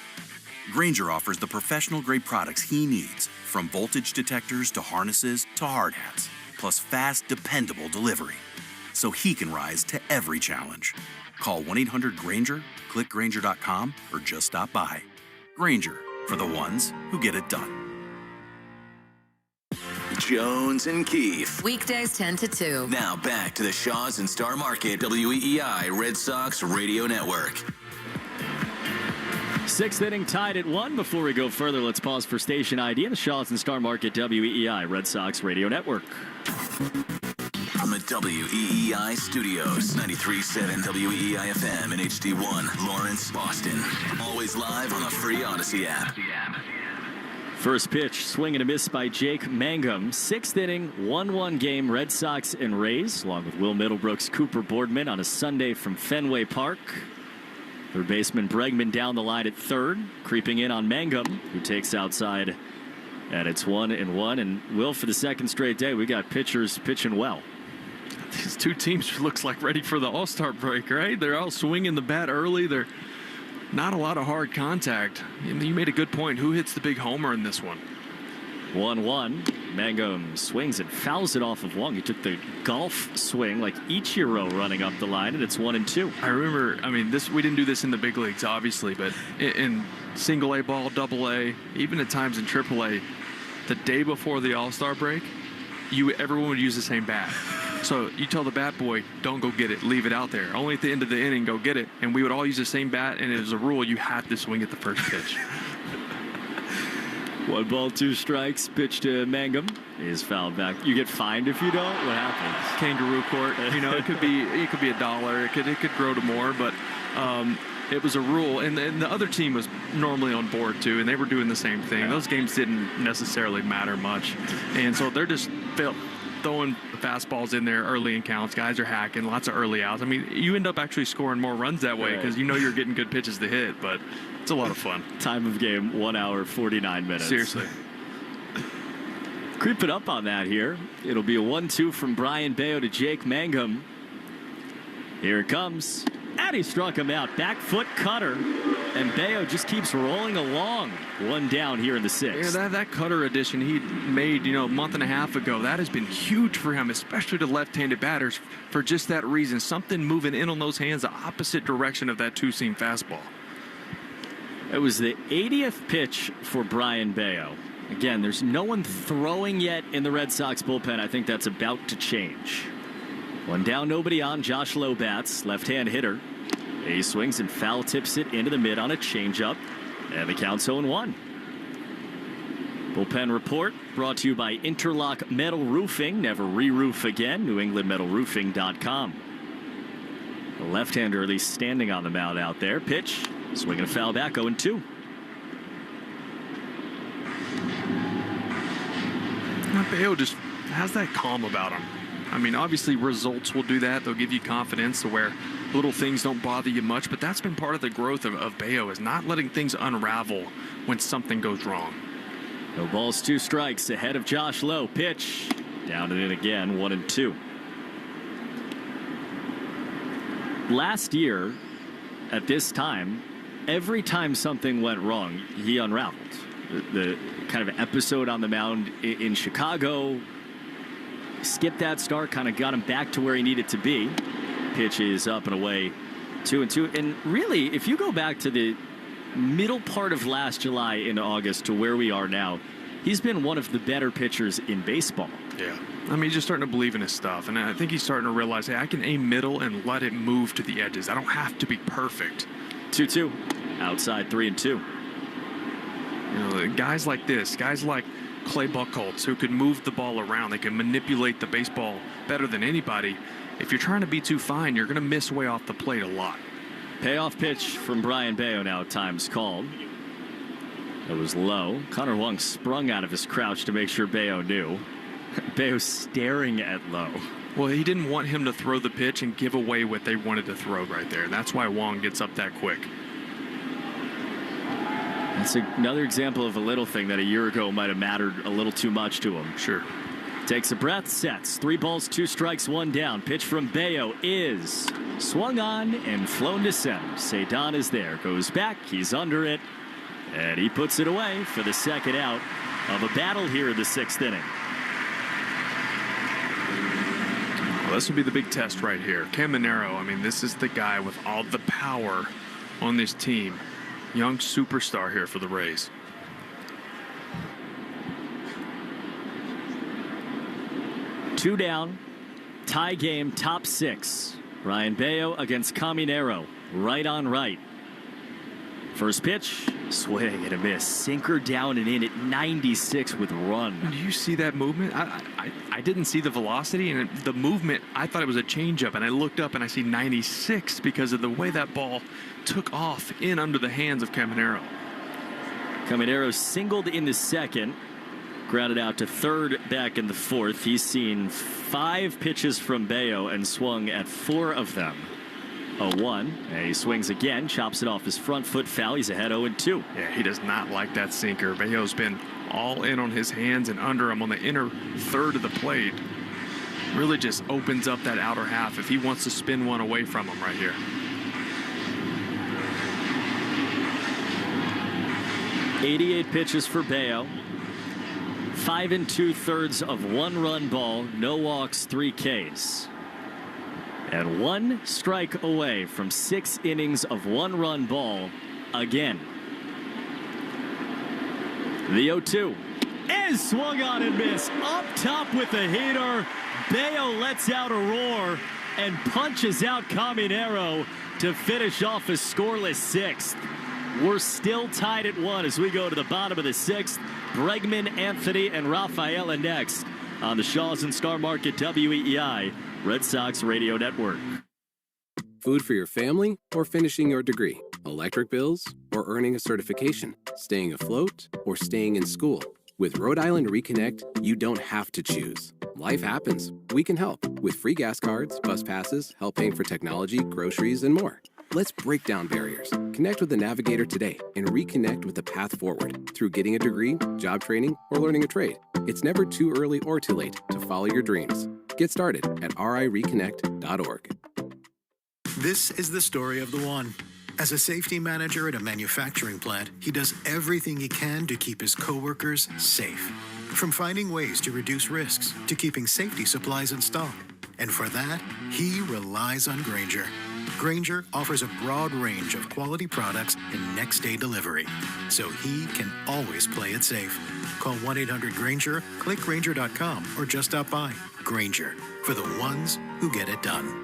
Grainger offers the professional-grade products he needs, from voltage detectors to harnesses to hard hats, plus fast, dependable delivery, so he can rise to every challenge. Call 1-800-GRAINGER, click Grainger.com, or just stop by. Grainger, for the ones who get it done. Jones and Keith. Weekdays 10 to 2. Now back to the Shaw's and Star Market WEEI Red Sox Radio Network. 6th inning tied at 1. Before we go further, let's pause for station ID in the Shaw's and Star Market WEEI Red Sox Radio Network. From the WEEI studios, 93.7 WEEI FM and HD1, Lawrence, Boston. Always live on the free Odyssey app. First pitch, swing and a miss by Jake Mangum. 6th inning, 1-1 game, Red Sox and Rays, along with Will Middlebrooks, Cooper Boardman on a Sunday from Fenway Park. Third baseman Bregman down the line at third, creeping in on Mangum, who takes outside, and it's 1-1. And Will, for the second straight day, we got pitchers pitching well. These two teams looks like ready for the All-Star break, right? They're all swinging the bat early. They're not a lot of hard contact. You made a good point. Who hits the big homer in this one? 1-1. Mangum swings and fouls it off of Wong. He took the golf swing like Ichiro running up the line, and it's 1-2. I remember, we didn't do this in the big leagues, obviously, but in single A ball, double A, even at times in triple A, the day before the All-Star break, everyone would use the same bat. So you tell the bat boy, don't go get it, leave it out there. Only at the end of the inning, go get it. And we would all use the same bat, and it was a rule you had to swing at the first pitch. 1 ball, 2 strikes. Pitch to Mangum is fouled back. You get fined if you don't? What happens? Kangaroo court. It could be $1. It could grow to more, but it was a rule. And the other team was normally on board too, and they were doing the same thing. Yeah. Those games didn't necessarily matter much, and so they're just throwing fastballs in there early in counts. Guys are hacking, lots of early outs. You end up actually scoring more runs that way because you're getting good pitches to hit, but it's a lot of fun. Time of game, 1 hour, 49 minutes. Seriously. Creeping up on that here. It'll be a 1-2 from Brian Bayo to Jake Mangum. Here it comes. And he struck him out. Back foot cutter. And Bayo just keeps rolling along. 1 down here in the 6th. Yeah, that cutter addition he made, a month and a half ago, that has been huge for him, especially to left-handed batters, for just that reason. Something moving in on those hands, the opposite direction of that two-seam fastball. It was the 80th pitch for Brian Bayo. Again, there's no one throwing yet in the Red Sox bullpen. I think that's about to change. 1 down, nobody on. Josh Lowe bats, left-hand hitter. He swings and foul tips it into the mid on a changeup. And the count's 0-1. Bullpen report brought to you by Interlock Metal Roofing. Never re-roof again. NewEnglandMetalRoofing.com. The left-hander at least standing on the mound out there. Pitch. Swinging a foul back, 0-2. Bayo just has that calm about him. Obviously results will do that. They'll give you confidence to where little things don't bother you much, but that's been part of the growth of Bayo, is not letting things unravel when something goes wrong. No balls, 2 strikes ahead of Josh Lowe. Pitch. Down and in again, 1-2. Last year, at this time, every time something went wrong, he unraveled. The kind of episode on the mound in Chicago, skipped that start, kind of got him back to where he needed to be. Pitch is up and away, 2-2. And really, if you go back to the middle part of last July into August to where we are now, he's been one of the better pitchers in baseball. Yeah. He's just starting to believe in his stuff. And I think he's starting to realize, hey, I can aim middle and let it move to the edges. I don't have to be perfect. 2-2. Outside 3-2. Guys like this, guys like Clay Buchholz, who can move the ball around. They can manipulate the baseball better than anybody. If you're trying to be too fine, you're going to miss way off the plate a lot. Payoff pitch from Brian Bayo now, time's called. It was low. Connor Wong sprung out of his crouch to make sure Bayo knew. Bayo staring at Lowe. Well, he didn't want him to throw the pitch and give away what they wanted to throw right there. That's why Wong gets up that quick. That's another example of a little thing that a year ago might have mattered a little too much to him. Sure. Takes a breath, sets. 3 balls, 2 strikes, 1 down. Pitch from Bayo is swung on and flown to center. Cedon is there. Goes back. He's under it. And he puts it away for the second out of a battle here in the 6th inning. Well, this would be the big test right here. Caminero, this is the guy with all the power on this team. Young superstar here for the Rays. Two down, tie game, top 6. Brian Bayo against Caminero, right on right. First pitch, swing and a miss. Sinker down and in at 96 with run. Do you see that movement? I didn't see the velocity and the movement. I thought it was a changeup, and I looked up and I see 96 because of the way that ball took off in under the hands of Caminero. Caminero singled in the second, grounded out to third back in the fourth. He's seen 5 pitches from Bayo and swung at 4 of them. 0-1. And he swings again, chops it off his front foot foul. He's ahead 0-2. Yeah, he does not like that sinker. Bayo's been all in on his hands and under him on the inner third of the plate. Really just opens up that outer half if he wants to spin one away from him right here. 88 pitches for Bayo. 5 2/3 of 1-run ball, no walks, 3 Ks. And 1 strike away from 6 innings of 1-run ball again. The 0-2 is swung on and missed. Up top with the heater. Bayo lets out a roar and punches out Caminero to finish off a scoreless 6th. We're still tied at 1 as we go to the bottom of the 6th. Bregman, Anthony, and Rafaela next on the Shaws and Star Market WEEI Red Sox Radio Network. Food for your family or finishing your degree? Electric bills or earning a certification? Staying afloat or staying in school? With Rhode Island Reconnect, you don't have to choose. Life happens. We can help with free gas cards, bus passes, help paying for technology, groceries, and more. Let's break down barriers. Connect with the Navigator today and reconnect with the path forward through getting a degree, job training, or learning a trade. It's never too early or too late to follow your dreams. Get started at rireconnect.org. This is the story of the one. As a safety manager at a manufacturing plant, he does everything he can to keep his coworkers safe. From finding ways to reduce risks to keeping safety supplies in stock. And for that, he relies on Grainger. Grainger offers a broad range of quality products and next-day delivery, so he can always play it safe. Call 1-800-GRAINGER, click Grainger.com, or just stop by. Grainger, for the ones who get it done.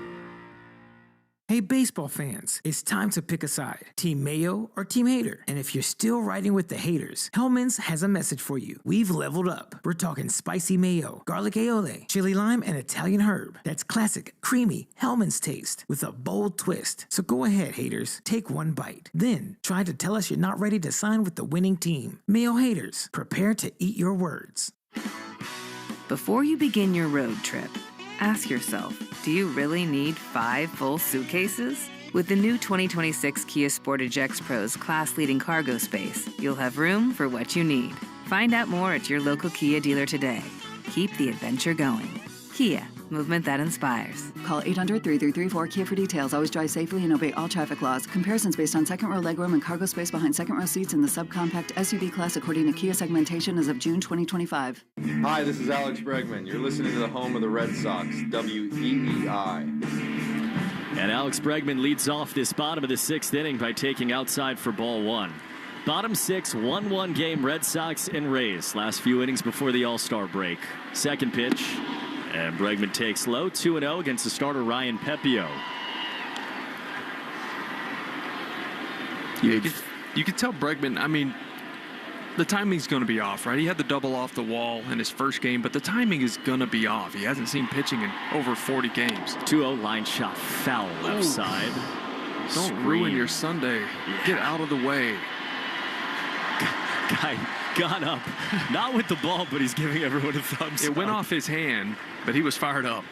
Hey, baseball fans, it's time to pick a side. Team Mayo or Team Hater. And if you're still riding with the haters, Hellman's has a message for you. We've leveled up. We're talking spicy mayo, garlic aioli, chili lime, and Italian herb. That's classic, creamy Hellman's taste with a bold twist. So go ahead, haters, take one bite. Then try to tell us you're not ready to sign with the winning team. Mayo haters, prepare to eat your words. Before you begin your road trip, ask yourself, do you really need 5 full suitcases? With the new 2026 Kia Sportage X-Pro's class-leading cargo space, you'll have room for what you need. Find out more at your local Kia dealer today. Keep the adventure going. Kia, movement that inspires. Call 800-3334-KIA for details. Always drive safely and obey all traffic laws. Comparisons based on second row legroom and cargo space behind second row seats in the subcompact SUV class according to Kia segmentation as of June 2025. Hi, this is Alex Bregman. You're listening to the home of the Red Sox, WEEI. And Alex Bregman leads off this bottom of the 6th inning by taking outside for ball 1. Bottom 6, 1-1 game, Red Sox and Rays. Last few innings before the All-Star break. Second pitch. And Bregman takes low, 2-0 against the starter Ryan Pepio. You could tell Bregman, I mean, the timing's going to be off, right? He had the double off the wall in his first game, but the timing is going to be off. He hasn't seen pitching in over 40 games. 2-0 line shot, foul left side. Don't ruin your Sunday. Get out of the way. Guy gone up, not with the ball, but he's giving everyone a thumbs up. It went off his hand, but he was fired up.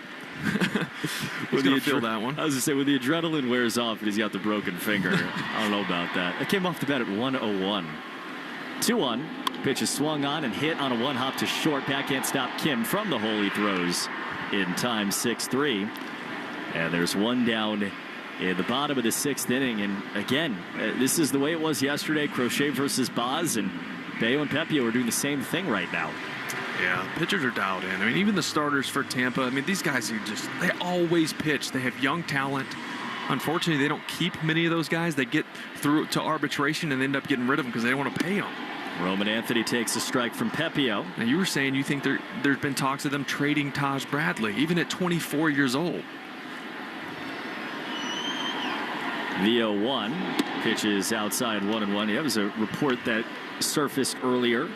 He's going to feel that one. I was going to say, when the adrenaline wears off and he's got the broken finger, I don't know about that. It came off the bat at 1-0-1. 2-1. Pitch is swung on and hit on a one-hop to short. Backhand stop Kim from the hole he throws in time 6-3. And there's one down in the bottom of the 6th inning. And again, this is the way it was yesterday. Crochet versus Boz, and Bayo and Pepio are doing the same thing right now. Yeah, pitchers are dialed in. I mean, even the starters for Tampa, I mean, these guys are just, they always pitch. They have young talent. Unfortunately, they don't keep many of those guys. They get through to arbitration and end up getting rid of them because they don't want to pay them. Roman Anthony takes a strike from Pepio. Now, you were saying you think there's been talks of them trading Taj Bradley, even at 24 years old. The 0-1 pitches outside 1-1. That was a report that surfaced earlier.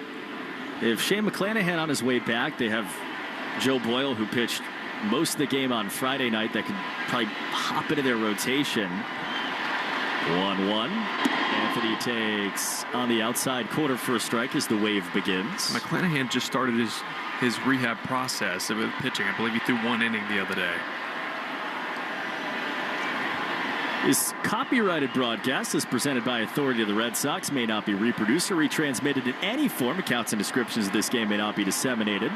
If Shane McClanahan on his way back, they have Joe Boyle, who pitched most of the game on Friday night, that could probably hop into their rotation. 1-1. Anthony takes on the outside corner for a strike as the wave begins. McClanahan just started his rehab process of pitching. I believe he threw 1 inning the other day. This copyrighted broadcast is presented by authority of the Red Sox, may not be reproduced or retransmitted in any form. Accounts and descriptions of this game may not be disseminated.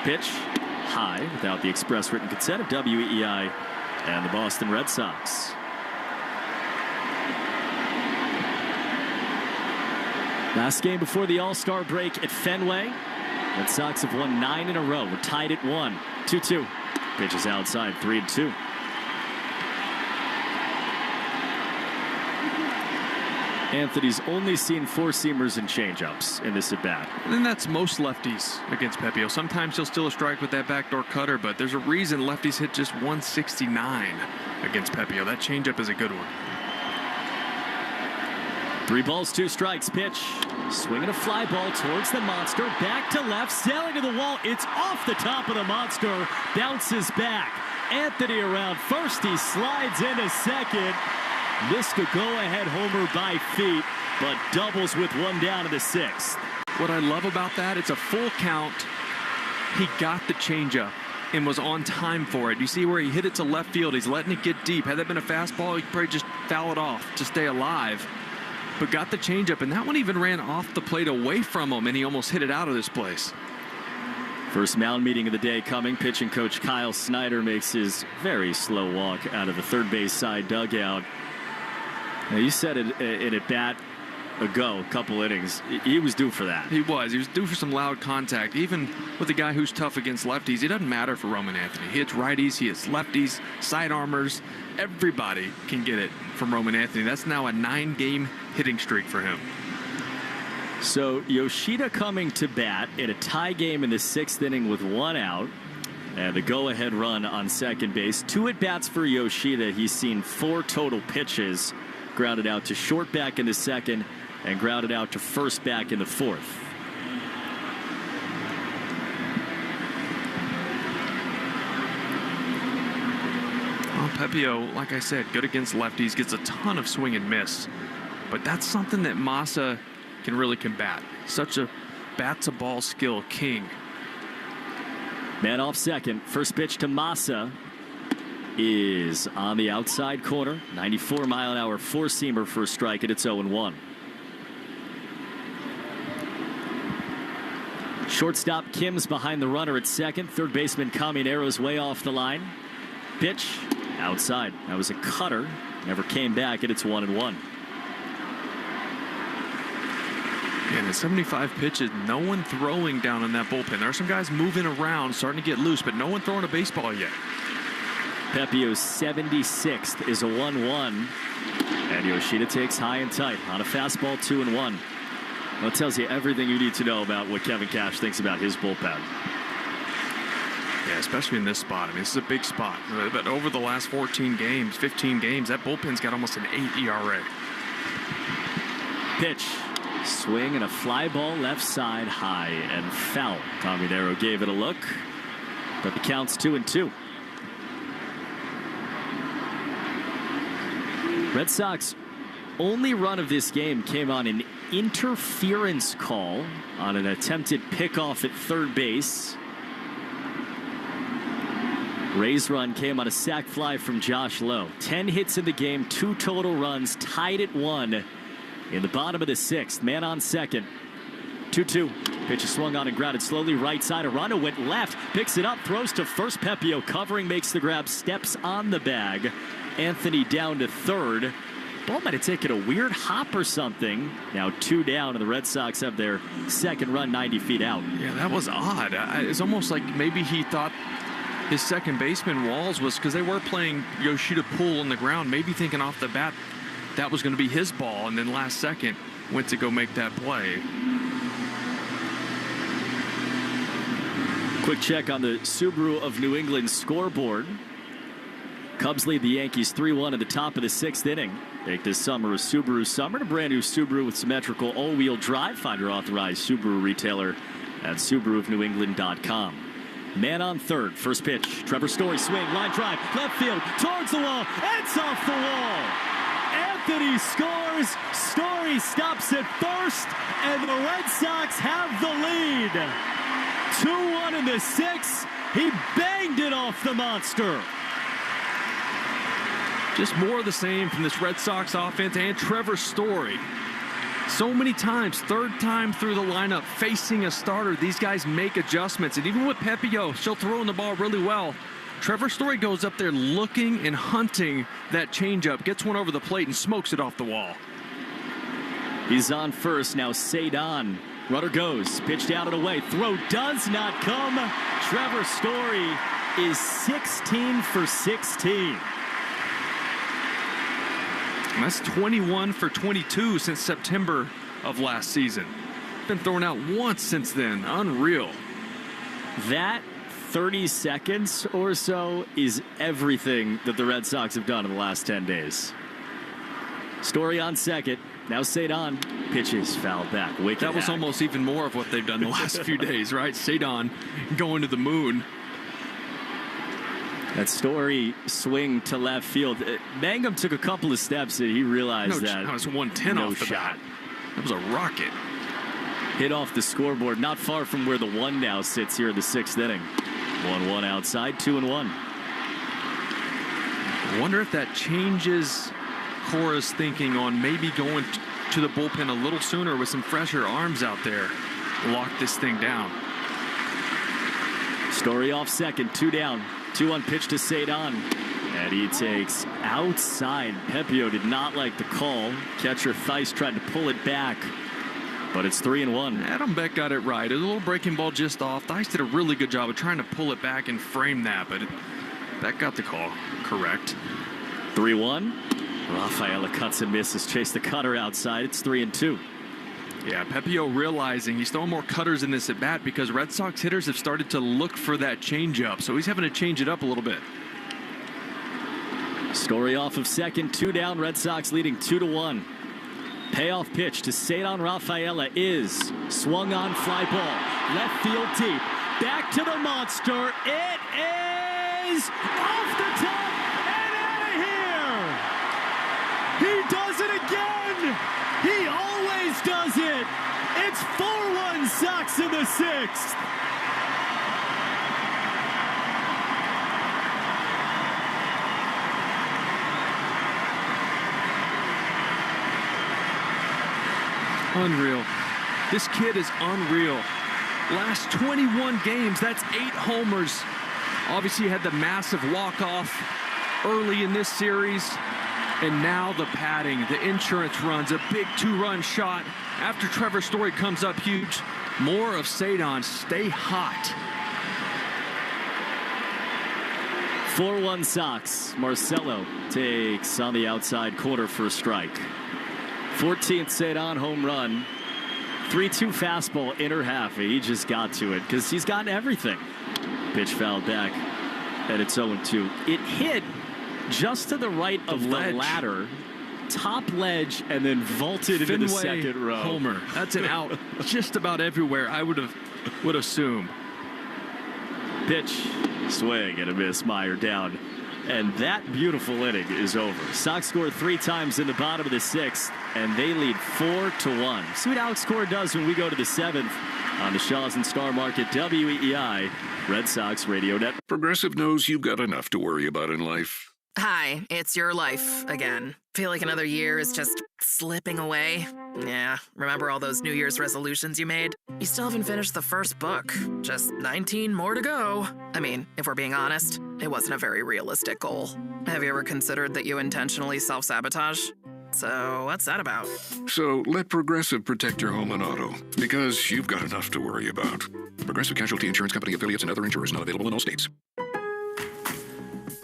Pitch high without the express written consent of WEEI and the Boston Red Sox. Last game before the All-Star break at Fenway. Red Sox have won 9 in a row. We're tied at 1. 2-2. Pitches outside, 3-2. Anthony's only seen 4-seamers and changeups in this at-bat. And that's most lefties against Pepio. Sometimes he'll steal a strike with that backdoor cutter, but there's a reason lefties hit just 169 against Pepio. That changeup is a good one. 3 balls, 2 strikes. Pitch. Swinging a fly ball towards the monster. Back to left. Sailing to the wall. It's off the top of the monster. Bounces back. Anthony around first. He slides into second. Missed a go-ahead homer by feet, but doubles with 1 down in the 6th. What I love about that, it's a full count. He got the changeup and was on time for it. You see where he hit it to left field. He's letting it get deep. Had that been a fastball, he'd probably just foul it off to stay alive. But got the changeup, and that one even ran off the plate away from him, and he almost hit it out of this place. First mound meeting of the day coming. Pitching coach Kyle Snyder makes his very slow walk out of the third base side dugout. Now, you said it in at bat ago, a couple innings. He was due for that. He was due for some loud contact. Even with a guy who's tough against lefties, it doesn't matter for Roman Anthony. He hits righties, he hits lefties, side armors. Everybody can get it from Roman Anthony. That's now a 9-game hitting streak for him. So Yoshida coming to bat in a tie game in the 6th inning with 1 out. And the go-ahead run on second base. 2 at-bats for Yoshida. He's seen 4 total pitches. Grounded out to short back in the 2nd and grounded out to first back in the 4th. Well, Pepio, like I said, good against lefties, gets a ton of swing and miss. But that's something that Massa can really combat. Such a bat-to-ball skill king. Man off second. First pitch to Massa is on the outside corner. 94-mile-an-hour 4-seamer for a strike, and it's 0-1. Shortstop Kim's behind the runner at second. Third baseman Caminaro's way off the line. Pitch outside. That was a cutter. Never came back, and it's 1-1. And at 75 pitches, no one throwing down in that bullpen. There are some guys moving around, starting to get loose, but no one throwing a baseball yet. Pepio's 76th is a 1-1. And Yoshida takes high and tight on a fastball, 2-1. That tells you everything you need to know about what Kevin Cash thinks about his bullpen. Yeah, especially in this spot. I mean, this is a big spot. But over the last 14 games, 15 games, that bullpen's got almost an 8 ERA. Pitch. Swing and a fly ball left side high and foul. Caminero gave it a look, but the count's 2-2. Red Sox only run of this game came on an interference call on an attempted pickoff at third base. Rays run came on a sac fly from Josh Lowe. 10 hits in the game, 2 total runs, tied at 1 in the bottom of the 6th. Man on second. 2-2. Pitch is swung on and grounded slowly right side. Arano went left, picks it up, throws to first. Pepio covering, makes the grab, steps on the bag. Anthony down to third. Ball might have taken a weird hop or something. Now 2 down, and the Red Sox have their second run 90 feet out. Yeah, that was odd. It's almost like maybe he thought his second baseman, Walls, was because they were playing Yoshida pull on the ground, maybe thinking off the bat that was going to be his ball, and then last second went to go make that play. Quick check on the Subaru of New England scoreboard. Cubs lead the Yankees 3-1 at the top of the 6th inning. Make this summer a Subaru summer. A brand new Subaru with symmetrical all-wheel drive. Find your authorized Subaru retailer at SubaruofNewEngland.com. Man on third. First pitch. Trevor Story swing. Line drive. Left field. Towards the wall. It's off the wall. Anthony scores. Story stops at first, and the Red Sox have the lead. 2-1 in the sixth. He banged it off the monster. Just more of the same from this Red Sox offense and Trevor Story. So many times, third time through the lineup, facing a starter, these guys make adjustments. And even with Pepio, still throwing the ball really well, Trevor Story goes up there looking and hunting that changeup, gets one over the plate and smokes it off the wall. He's on first, now Cedon. Runner goes, pitched out and away, throw does not come. Trevor Story is 16 for 16. And that's 21 for 22 since September of last season. Been thrown out once since then. Unreal. That 30 seconds or so is everything that the Red Sox have done in the last 10 days. Story on second. Now Cedon pitches fouled back. Wicked that was hack. Almost even more of what they've done the last few days, right? Cedon going to the moon. That Story swing to left field. Mangum took a couple of steps and he realized that was 110 no off the shot. bat. That was a rocket. Hit off the scoreboard, not far from where the one now sits here in the sixth inning. 1-1 outside, 2-1. I wonder if that changes Cora's thinking on maybe going to the bullpen a little sooner with some fresher arms out there. Lock this thing down. Story off second, 2 down. 2-1 pitch to Cedon. And he takes outside. Pepio did not like the call. Catcher Theis tried to pull it back. But it's 3-1. Adam Beck got it right. A little breaking ball just off. Theis did a really good job of trying to pull it back and frame that. But Beck got the call correct. 3-1. Rafaela cuts and misses. Chase the cutter outside. It's 3-2. Yeah, Pepio realizing he's throwing more cutters in this at bat because Red Sox hitters have started to look for that changeup. So he's having to change it up a little bit. Story off of second, 2 down. Red Sox leading 2-1. Payoff pitch to Cedon Rafaela is swung on, fly ball. Left field deep. Back to the monster. It is off the top and out of here. He does it again. He always does it. It's 4-1 Sox in the sixth. Unreal. This kid is unreal. Last 21 games, that's 8 homers. Obviously had the massive walk-off early in this series. And now the padding, the insurance runs, a big 2-run shot. After Trevor Story comes up huge, more of Cedon. Stay hot. 4-1 Sox. Marcelo takes on the outside corner for a strike. 14th Cedon home run. 3-2 fastball, inner half. He just got to it because he's gotten everything. Pitch fouled back, and it's 0-2. It hit just to the right of the ladder, top ledge, and then vaulted into the second row. Homer. That's an out just about everywhere, I would assume. Pitch, swing, and a miss. Meyer down. And that beautiful inning is over. Sox scored 3 times in the bottom of the 6th, and they lead 4-1. See what Alex Cora does when we go to the 7th on the Shaw's and Star Market WEEI Red Sox Radio Network. Progressive knows you've got enough to worry about in life. Hi, it's your life again. Feel like another year is just slipping away? Yeah, remember all those New Year's resolutions you made? You still haven't finished the first book. Just 19 more to go. I mean, if we're being honest, it wasn't a very realistic goal. Have you ever considered that you intentionally self-sabotage? So what's that about? So let Progressive protect your home and auto, because you've got enough to worry about. Progressive Casualty Insurance Company affiliates and other insurers not available in all states.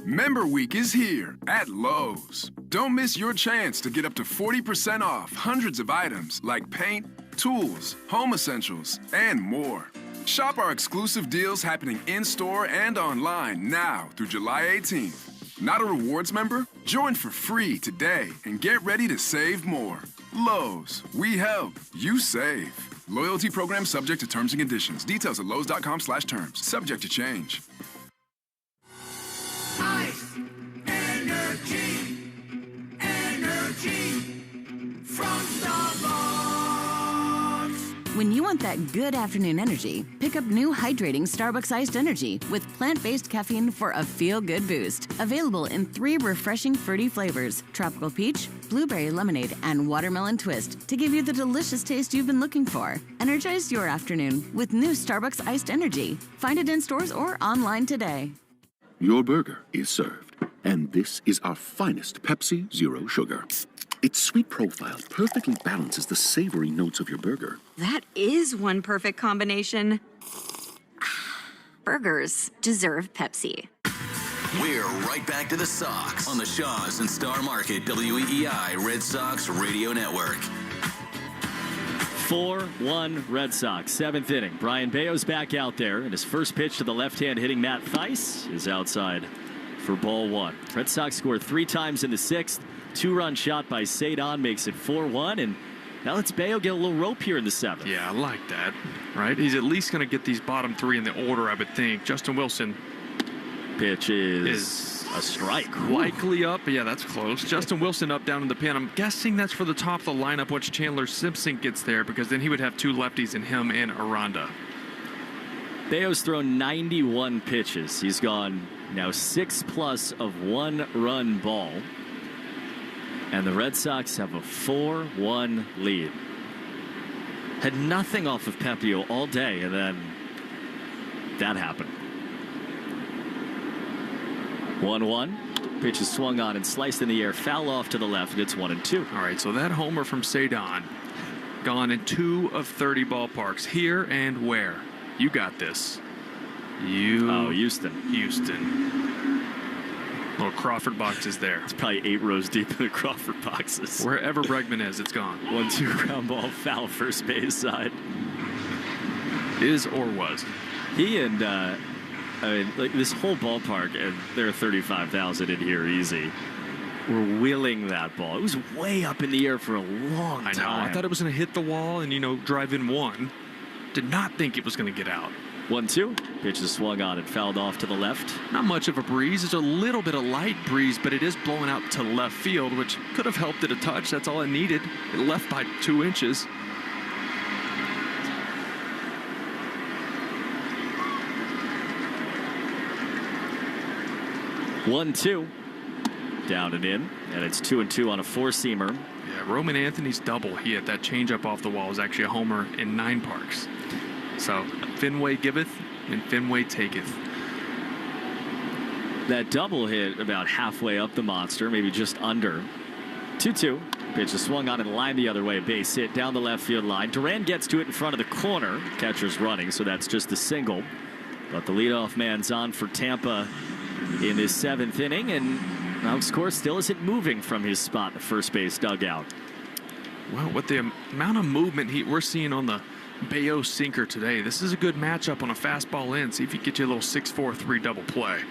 Member Week is here at Lowe's. Don't miss your chance to get up to 40% off hundreds of items like paint, tools, home essentials, and more. Shop our exclusive deals happening in-store and online now through July 18th. Not a rewards member? Join for free today and get ready to save more. Lowe's, we help, you save. Loyalty program subject to terms and conditions. Details at lowes.com/terms. Subject to change. Ice, energy, energy. When you want that good afternoon energy, pick up new hydrating Starbucks Iced Energy with plant-based caffeine for a feel-good boost. Available in 3 refreshing fruity flavors: tropical peach, blueberry lemonade, and watermelon twist to give you the delicious taste you've been looking for. Energize your afternoon with new Starbucks Iced Energy. Find it in stores or online today. Your burger is served, and this is our finest Pepsi Zero Sugar. Its sweet profile perfectly balances the savory notes of your burger. That is one perfect combination. Burgers deserve Pepsi. We're right back to the Sox on the Shaws and Star Market WEEI Red Sox Radio Network. 4-1 Red Sox, 7th inning. Brian Bayo's back out there, and his first pitch to the left-hand hitting Matt Thaiss is outside for ball 1. Red Sox scored 3 times in the 6th. 2-run shot by Cedon makes it 4-1, and now lets Bayo get a little rope here in the 7th. Yeah, I like that, right? He's at least going to get these bottom 3 in the order, I would think. Justin Wilson. Pitch is a strike. Likely up. Yeah, that's close. Justin Wilson up down in the pen. I'm guessing that's for the top of the lineup once Chandler Simpson gets there, because then he would have 2 lefties in him and Aranda. Bayo's thrown 91 pitches. He's gone now 6+ of 1-run ball. And the Red Sox have a 4-1 lead. Had nothing off of Pepio all day, and then that happened. 1-1. Pitch is swung on and sliced in the air. Foul off to the left. It's 1-2. All right, so that homer from Cedon gone in 2 of 30 ballparks. Here and where? You got this. Houston. Little Crawford box is there. It's probably 8 rows deep in the Crawford boxes. Wherever Bregman is, it's gone. 1-2 ground ball, foul first base side. Is or was. He and like this whole ballpark, and there are 35,000 in here easy, were willing that ball. It was way up in the air for a long time. I know. I thought it was going to hit the wall and, drive in 1. Did not think it was going to get out. 1-2. Pitch is swung on and fouled off to the left. Not much of a breeze. It's a little bit of light breeze, but it is blowing out to left field, which could have helped it a touch. That's all it needed. It left by 2 inches. One-two. Down and in, and it's 2-2 on a 4-seamer. Yeah, Roman Anthony's double. He had that changeup off the wall. Was actually a homer in 9 parks. So Fenway giveth and Fenway taketh. That double hit about halfway up the monster, maybe just under. 2-2. Pitch is swung on and lined the other way. Base hit down the left field line. Duran gets to it in front of the corner. Catcher's running, so that's just a single. But the leadoff man's on for Tampa in this 7th inning, and Alex Cora still isn't moving from his spot in the first base dugout. Well, with the amount of movement we're seeing on the Bayo sinker today, this is a good matchup on a fastball in. See if you get you a little 6-4-3 double play.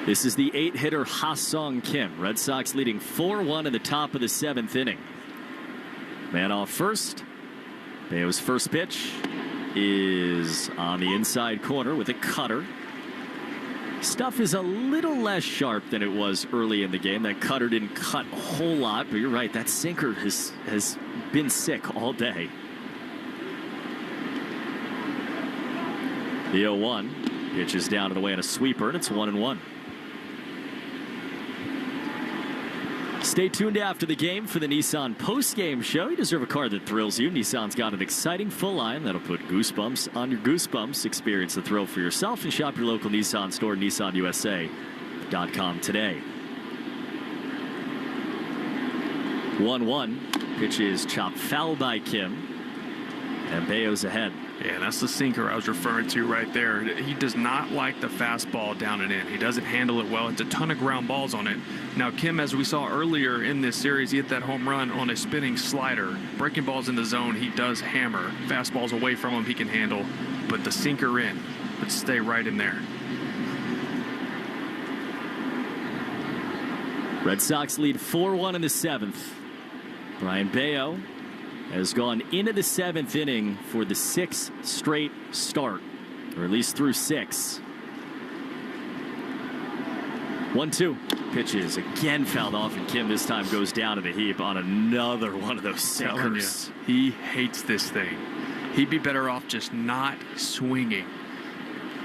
This is the 8-hitter Ha-Sung Kim. Red Sox leading 4-1 in the top of the 7th inning. Man off first. Bayo's first pitch is on the inside corner with a cutter. Stuff is a little less sharp than it was early in the game. That cutter didn't cut a whole lot, but you're right, that sinker has been sick all day. The 0-1 pitch is down and away on a sweeper, and it's 1-1. Stay tuned after the game for the Nissan post-game show. You deserve a car that thrills you. Nissan's got an exciting full line that'll put goosebumps on your goosebumps. Experience the thrill for yourself and shop your local Nissan store, nissanusa.com today. 1-1. Pitch is chopped foul by Kim. And Bayo's ahead. Yeah, that's the sinker I was referring to right there. He does not like the fastball down and in. He doesn't handle it well. It's a ton of ground balls on it. Now, Kim, as we saw earlier in this series, he hit that home run on a spinning slider. Breaking balls in the zone, he does hammer. Fastballs away from him, he can handle. But the sinker in, would stay right in there. Red Sox lead 4-1 in the 7th. Brian Bayo has gone into the 7th inning for the 6th straight start, or at least through 6. 1-2. Pitches again fouled off, and Kim this time goes down to the heap on another one of those sinkers. He hates this thing. He'd be better off just not swinging.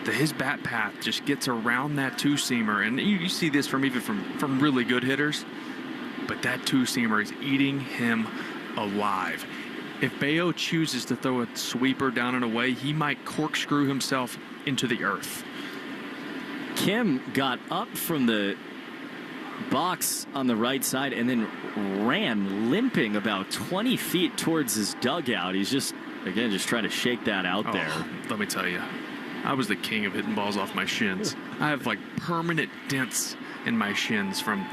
His bat path just gets around that two-seamer, and you see this from really good hitters, but that two-seamer is eating him alive. If Bayo chooses to throw a sweeper down and away, he might corkscrew himself into the earth. Kim got up from the box on the right side and then ran limping about 20 feet towards his dugout. He's just trying to shake that out there. Let me tell you, I was the king of hitting balls off my shins. I have like permanent dents in my shins from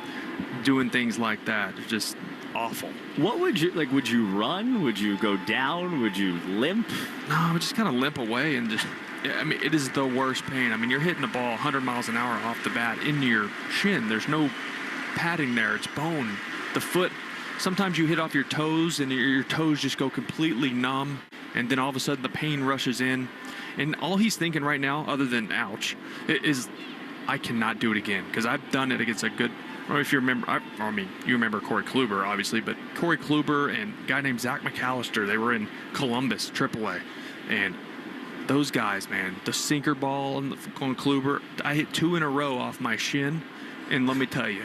doing things like that. It's just awful. What would you like? Would you run? Would you go down? Would you limp? No, I would just kind of limp away and just. I mean, it is the worst pain. I mean, you're hitting the ball 100 miles an hour off the bat into your shin. There's no padding there. It's bone. The foot. Sometimes you hit off your toes and your toes just go completely numb, and then all of a sudden the pain rushes in, and all he's thinking right now, other than ouch, is I cannot do it again, because I've done it against a good. Or if you remember, you remember Corey Kluber, obviously, but Corey Kluber and a guy named Zach McAllister, they were in Columbus, AAA, and those guys, man, the sinker ball on Kluber, I hit 2 in a row off my shin, and let me tell you,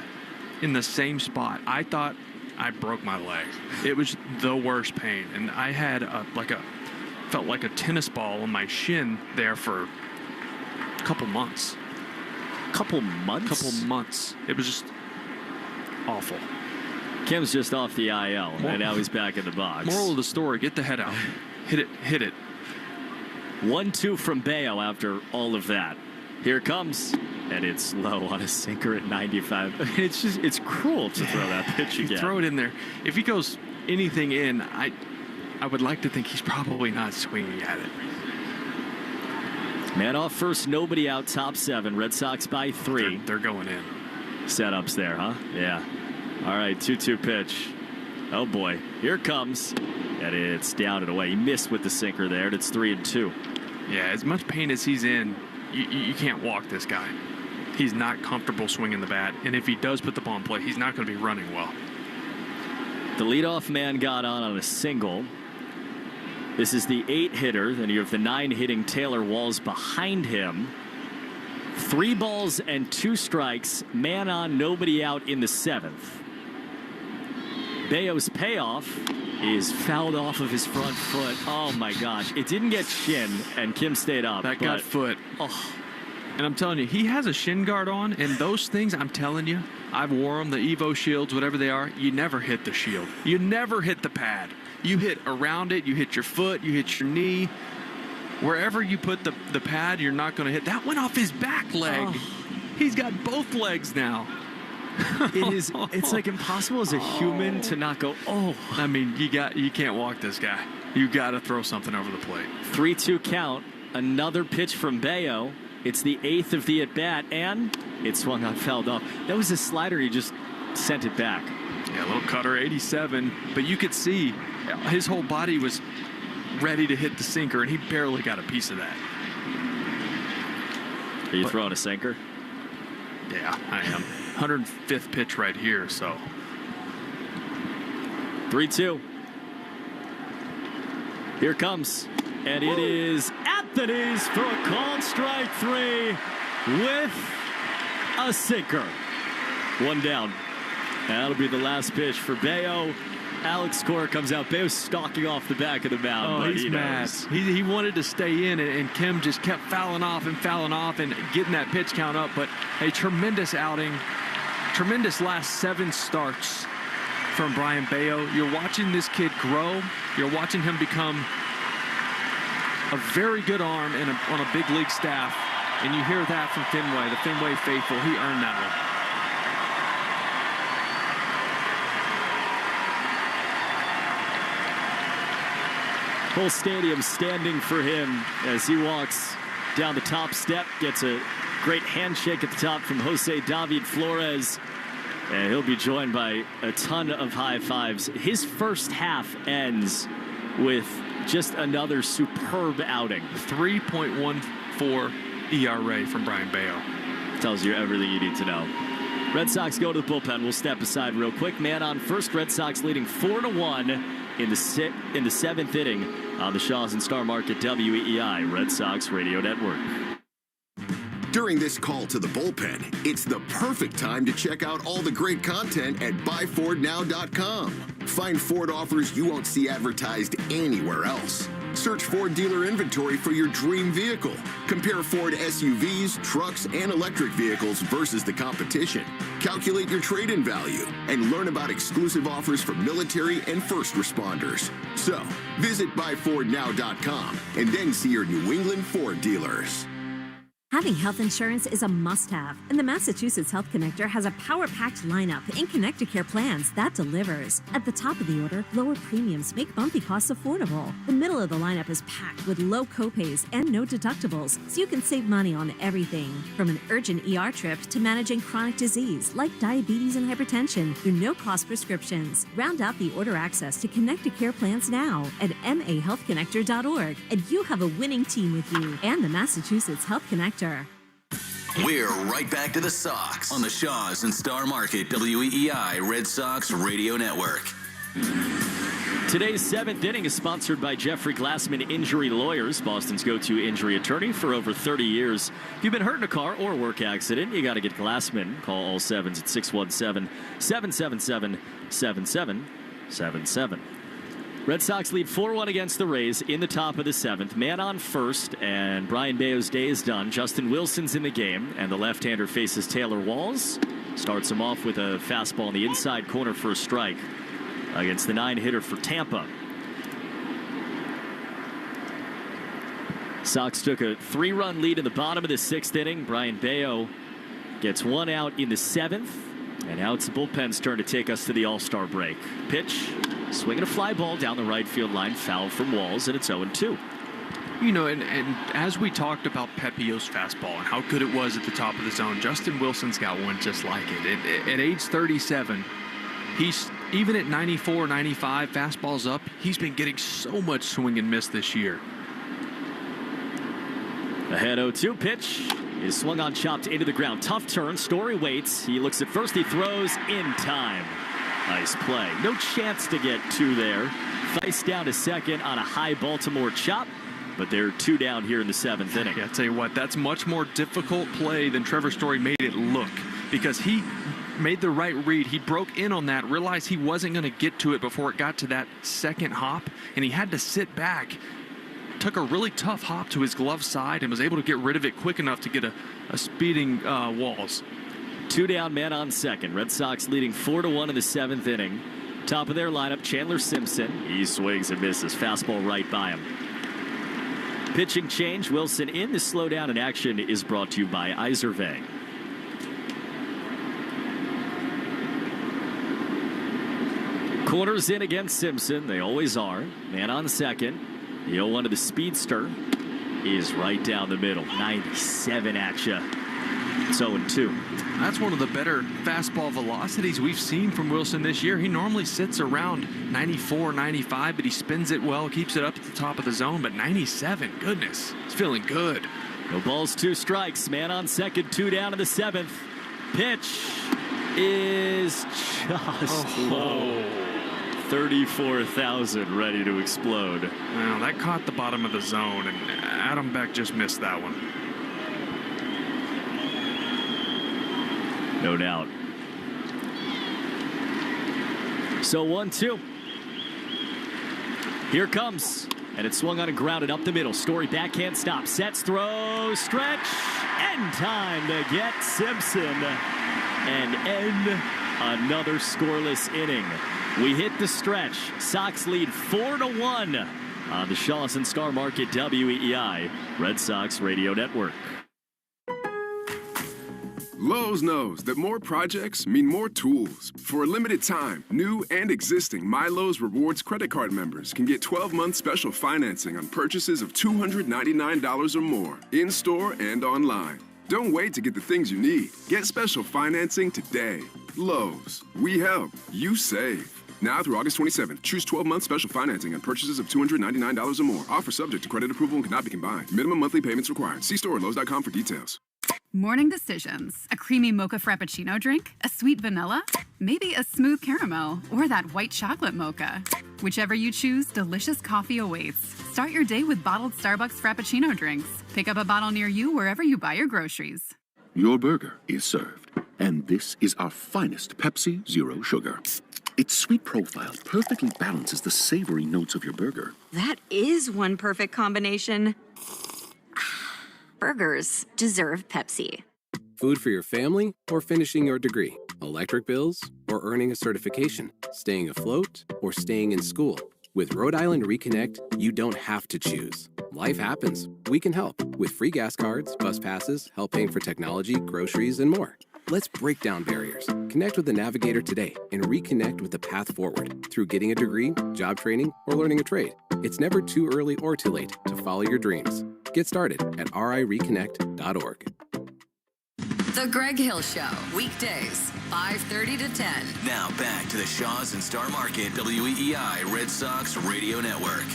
in the same spot, I thought I broke my leg. It was the worst pain, and I had felt like a tennis ball on my shin there for a couple months. Couple months? It was just awful. Kim's just off the IL, and now he's back in the box. Moral of the story, get the head out. Hit it. 1-2 from Bayo after all of that. Here it comes, and it's low on a sinker at 95. I mean, it's cruel to throw that pitch again. Throw it in there. If he goes anything in, I would like to think he's probably not swinging at it. Man off first, nobody out, top 7. Red Sox by 3. They're going in. Setups there, huh? Yeah. All right, 2-2 pitch. Oh, boy. Here it comes. And it's down and away. He missed with the sinker there, and it's 3-2. Yeah, as much pain as he's in, you can't walk this guy. He's not comfortable swinging the bat, and if he does put the ball in play, he's not going to be running well. The leadoff man got on a single. This is the 8-hitter. Then you have the 9-hitting Taylor Walls behind him. 3 balls and 2 strikes. Man on, nobody out in the 7th. Bayo's payoff is fouled off of his front foot. Oh, my gosh. It didn't get shin, and Kim stayed up. That got foot. Oh. And I'm telling you, he has a shin guard on, and those things, I'm telling you, I've wore them, the Evo shields, whatever they are, you never hit the shield. You never hit the pad. You hit around it, you hit your foot, you hit your knee. Wherever you put the pad, you're not going to hit. That went off his back leg. Oh. He's got both legs now. It's like impossible as a human to not go, oh. I mean, you can't walk this guy. You got to throw something over the plate. 3-2 count. Another pitch from Bayo. It's the 8th of the at-bat, and it swung on, fouled off. That was a slider. He just sent it back. Yeah, a little cutter, 87. But you could see his whole body was ready to hit the sinker, and he barely got a piece of that. Are you throwing a sinker? Yeah, I am. 105th pitch right here, so. 3-2. Here it comes. And it is at the knees for a called strike 3 with a sinker. 1 down. That'll be the last pitch for Bayo. Alex Cora comes out. Bayo's stalking off the back of the mound. Oh, he's mad. He wanted to stay in, and Kim just kept fouling off and getting that pitch count up. But a tremendous outing. Tremendous last 7 starts from Brayan Bello. You're watching this kid grow. You're watching him become a very good arm and on a big league staff. And you hear that from Fenway, the Fenway faithful. He earned that one. Whole stadium standing for him as he walks down the top step, gets a great handshake at the top from Jose David Flores, and he'll be joined by a ton of high fives. His first half ends with just another superb outing. 3.14 ERA from Brayan Bello. Tells you everything you need to know. Red Sox go to the bullpen. We'll step aside real quick. Man on first. Red Sox leading 4-1 in the 7th inning on the Shaws and Star Market WEEI Red Sox Radio Network. During this call to the bullpen, it's the perfect time to check out all the great content at buyfordnow.com. Find Ford offers you won't see advertised anywhere else. Search Ford dealer inventory for your dream vehicle. Compare Ford SUVs, trucks, and electric vehicles versus the competition. Calculate your trade-in value and learn about exclusive offers for military and first responders. So, visit buyfordnow.com and then see your New England Ford dealers. Having health insurance is a must-have, and the Massachusetts Health Connector has a power-packed lineup in Connecticare plans that delivers. At the top of the order, lower premiums make bumpy costs affordable. The middle of the lineup is packed with low copays and no deductibles, so you can save money on everything. From an urgent ER trip to managing chronic disease like diabetes and hypertension through no-cost prescriptions. Round out the order access to Connecticare plans now at mahealthconnector.org, and you have a winning team with you and the Massachusetts Health Connector. We're right back to the Sox on the Shaws and Star Market WEEI Red Sox Radio Network. Today's 7th inning is sponsored by Jeffrey Glassman Injury Lawyers, Boston's go-to injury attorney for over 30 years. If you've been hurt in a car or work accident, you got to get Glassman. Call all sevens at 617-777-7777. Red Sox lead 4-1 against the Rays in the top of the 7th. Man on first, and Brian Bayo's day is done. Justin Wilson's in the game, and the left-hander faces Taylor Walls. Starts him off with a fastball in the inside corner for a strike against the 9-hitter for Tampa. Sox took a 3-run lead in the bottom of the 6th inning. Brian Bayo gets one out in the 7th, and now it's the bullpen's turn to take us to the All-Star break. Pitch. Swinging a fly ball down the right field line, foul from Walls, and it's 0-2. You know, and as we talked about Pepio's fastball and how good it was at the top of the zone, Justin Wilson's got one just like it. At age 37, he's even at 94, 95, fastballs up, he's been getting so much swing and miss this year. Ahead 0-2 pitch is swung on, chopped into the ground. Tough turn. Story waits. He looks at first. He throws in time. Nice play. No chance to get 2 there. Thice down to second on a high Baltimore chop, but they're 2 down here in the 7th inning. Yeah, I'll tell you what, that's much more difficult play than Trevor Story made it look, because he made the right read. He broke in on that, realized he wasn't going to get to it before it got to that second hop, and he had to sit back. Took a really tough hop to his glove side and was able to get rid of it quick enough to get a speeding Walls. 2 down, man on second. Red Sox leading 4-1 in the 7th inning. Top of their lineup, Chandler Simpson. He swings and misses. Fastball right by him. Pitching change. Wilson in. The slowdown in action is brought to you by Izervay. Corners in against Simpson. They always are. Man on second. The 0-1 to the speedster is right down the middle. 97 at you. It's 0-2. That's one of the better fastball velocities we've seen from Wilson this year. He normally sits around 94, 95, but he spins it well, keeps it up at the top of the zone. But 97, goodness, he's feeling good. No balls, 2 strikes. Man on second, 2 down in the 7th. Pitch is just low. 34,000 ready to explode. Well, that caught the bottom of the zone, and Adam Beck just missed that one. No doubt. So 1-2. Here comes. And it's swung on and grounded up the middle. Story backhand stop. Sets, throws, stretch. End time to get Simpson. And end another scoreless inning. We hit the stretch. Sox lead 4-1 on the Shaws and Star Market WEEI Red Sox Radio Network. Lowe's knows that more projects mean more tools. For a limited time, new and existing My Lowe's Rewards credit card members can get 12-month special financing on purchases of $299 or more, in-store and online. Don't wait to get the things you need. Get special financing today. Lowe's. We help. You save. Now through August 27th, choose 12-month special financing on purchases of $299 or more. Offer subject to credit approval and cannot be combined. Minimum monthly payments required. See store at Lowe's.com for details. Morning decisions. A creamy mocha frappuccino drink? A sweet vanilla? Maybe a smooth caramel? Or that white chocolate mocha? Whichever you choose, delicious coffee awaits. Start your day with bottled Starbucks Frappuccino drinks. Pick up a bottle near you wherever you buy your groceries. Your burger is served. And this is our finest Pepsi Zero Sugar. Its sweet profile perfectly balances the savory notes of your burger. That is one perfect combination. Burgers deserve Pepsi. Food for your family or finishing your degree? Electric bills or earning a certification? Staying afloat or staying in school? With Rhode Island Reconnect, you don't have to choose. Life happens. We can help with free gas cards, bus passes, help paying for technology, groceries, and more. Let's break down barriers. Connect with the Navigator today and reconnect with the path forward through getting a degree, job training, or learning a trade. It's never too early or too late to follow your dreams. Get started at rireconnect.org. The Greg Hill Show, weekdays, 5:30 to 10. Now back to the Shaws and Star Market WEEI Red Sox Radio Network.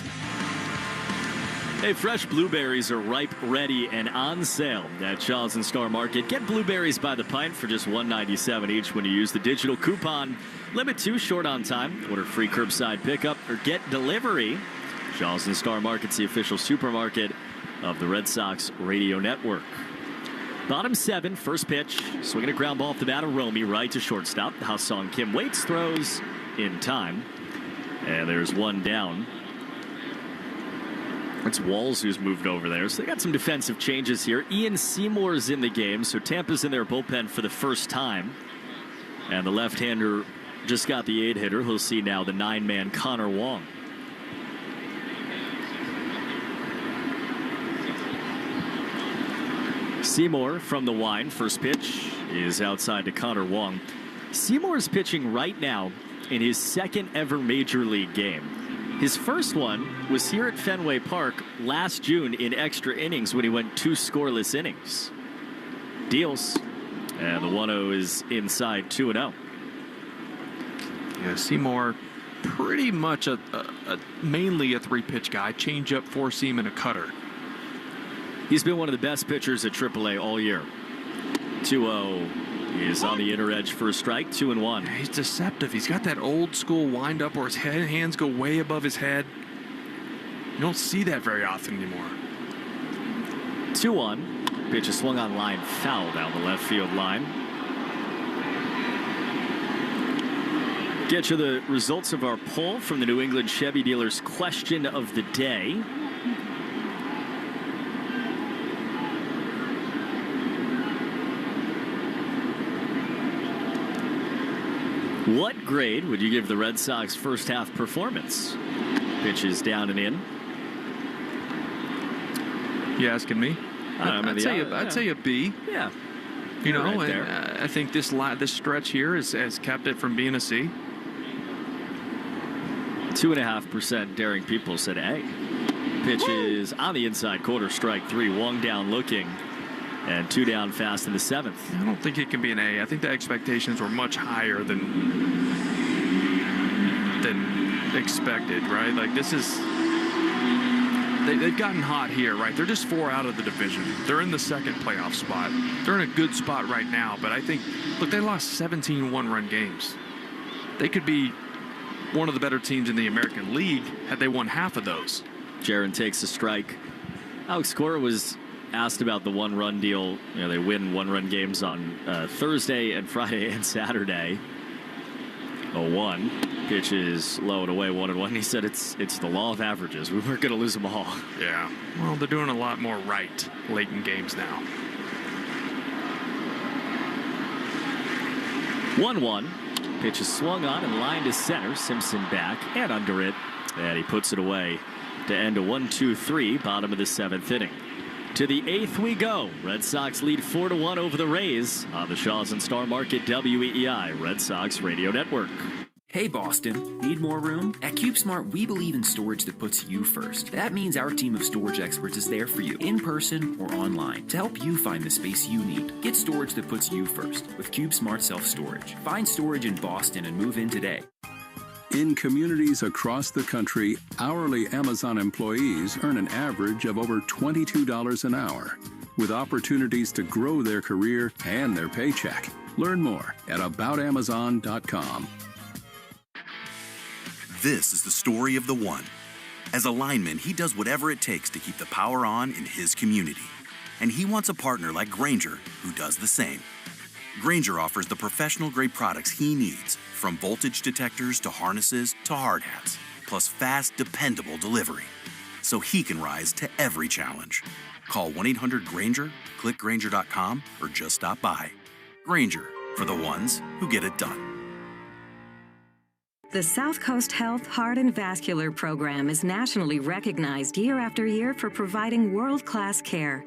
Hey, fresh blueberries are ripe, ready, and on sale at Shaws and Star Market. Get blueberries by the pint for just $1.97 each when you use the digital coupon. Limit 2, short on time. Order free curbside pickup or get delivery. Shaws and Star Market's the official supermarket of the Red Sox Radio Network. Bottom 7, first pitch. Swinging a ground ball off the bat of Romy, right to shortstop. Ha-Sung Kim waits, throws in time. And there's one down. It's Walls who's moved over there. So they got some defensive changes here. Ian Seymour's in the game, so Tampa's in their bullpen for the first time. And the left-hander just got the 8-hitter. He'll see now the 9-man Connor Wong. Seymour from the line. First pitch is outside to Connor Wong. Seymour is pitching right now in his second ever major league game. His first one was here at Fenway Park last June in extra innings when he went 2 scoreless innings. Deals. And the 1-0 is inside 2-0. Yeah, Seymour pretty much mainly a 3-pitch guy. Changeup, 4-seam, and a cutter. He's been one of the best pitchers at AAA all year. 2-0 is on the inner edge for a strike, 2-1. He's deceptive. He's got that old school windup where his hands go way above his head. You don't see that very often anymore. 2-1. Pitch is swung on line, foul down the left field line. Get you the results of our poll from the New England Chevy dealers question of the day. What grade would you give the Red Sox first half performance? Pitch is down and in. You asking me? I'd say a B. Yeah. You know, right and I think this stretch here has kept it from being a C. 2.5% daring people said A. Pitch is on the inside corner, strike 3. Wong down looking. And 2 down fast in the 7th. I don't think it can be an A. I think the expectations were much higher than expected, right? Like this is, they've gotten hot here, right? They're just 4 out of the division. They're in the second playoff spot. They're in a good spot right now, but I think, look, they lost 17 one-run games. They could be one of the better teams in the American League had they won half of those. Jaron takes a strike. Alex Cora was asked about the 1-run deal. You know, they win 1-run games on Thursday and Friday and Saturday. 0-1. Pitch is low and away, 1-1. He said it's the law of averages. We weren't going to lose them all. Yeah. Well, they're doing a lot more right late in games now. 1-1. Pitch is swung on and lined to center. Simpson back and under it. And he puts it away to end a 1-2-3, bottom of the 7th inning. To the 8th we go. Red Sox lead 4-1 over the Rays on the Shaws and Star Market WEEI Red Sox Radio Network. Hey Boston, need more room? At CubeSmart, we believe in storage that puts you first. That means our team of storage experts is there for you, in person or online, to help you find the space you need. Get storage that puts you first with CubeSmart Self-Storage. Find storage in Boston and move in today. In communities across the country, hourly Amazon employees earn an average of over $22 an hour. with opportunities to grow their career and their paycheck. Learn more at aboutamazon.com. This is the story of the one. As a lineman, he does whatever it takes to keep the power on in his community. And he wants a partner like Grainger who does the same. Grainger offers the professional-grade products he needs, from voltage detectors to harnesses to hard hats, plus fast, dependable delivery, so he can rise to every challenge. Call 1-800-GRAINGER, click Grainger.com, or just stop by. Grainger, for the ones who get it done. The South Coast Health Heart and Vascular Program is nationally recognized year after year for providing world-class care.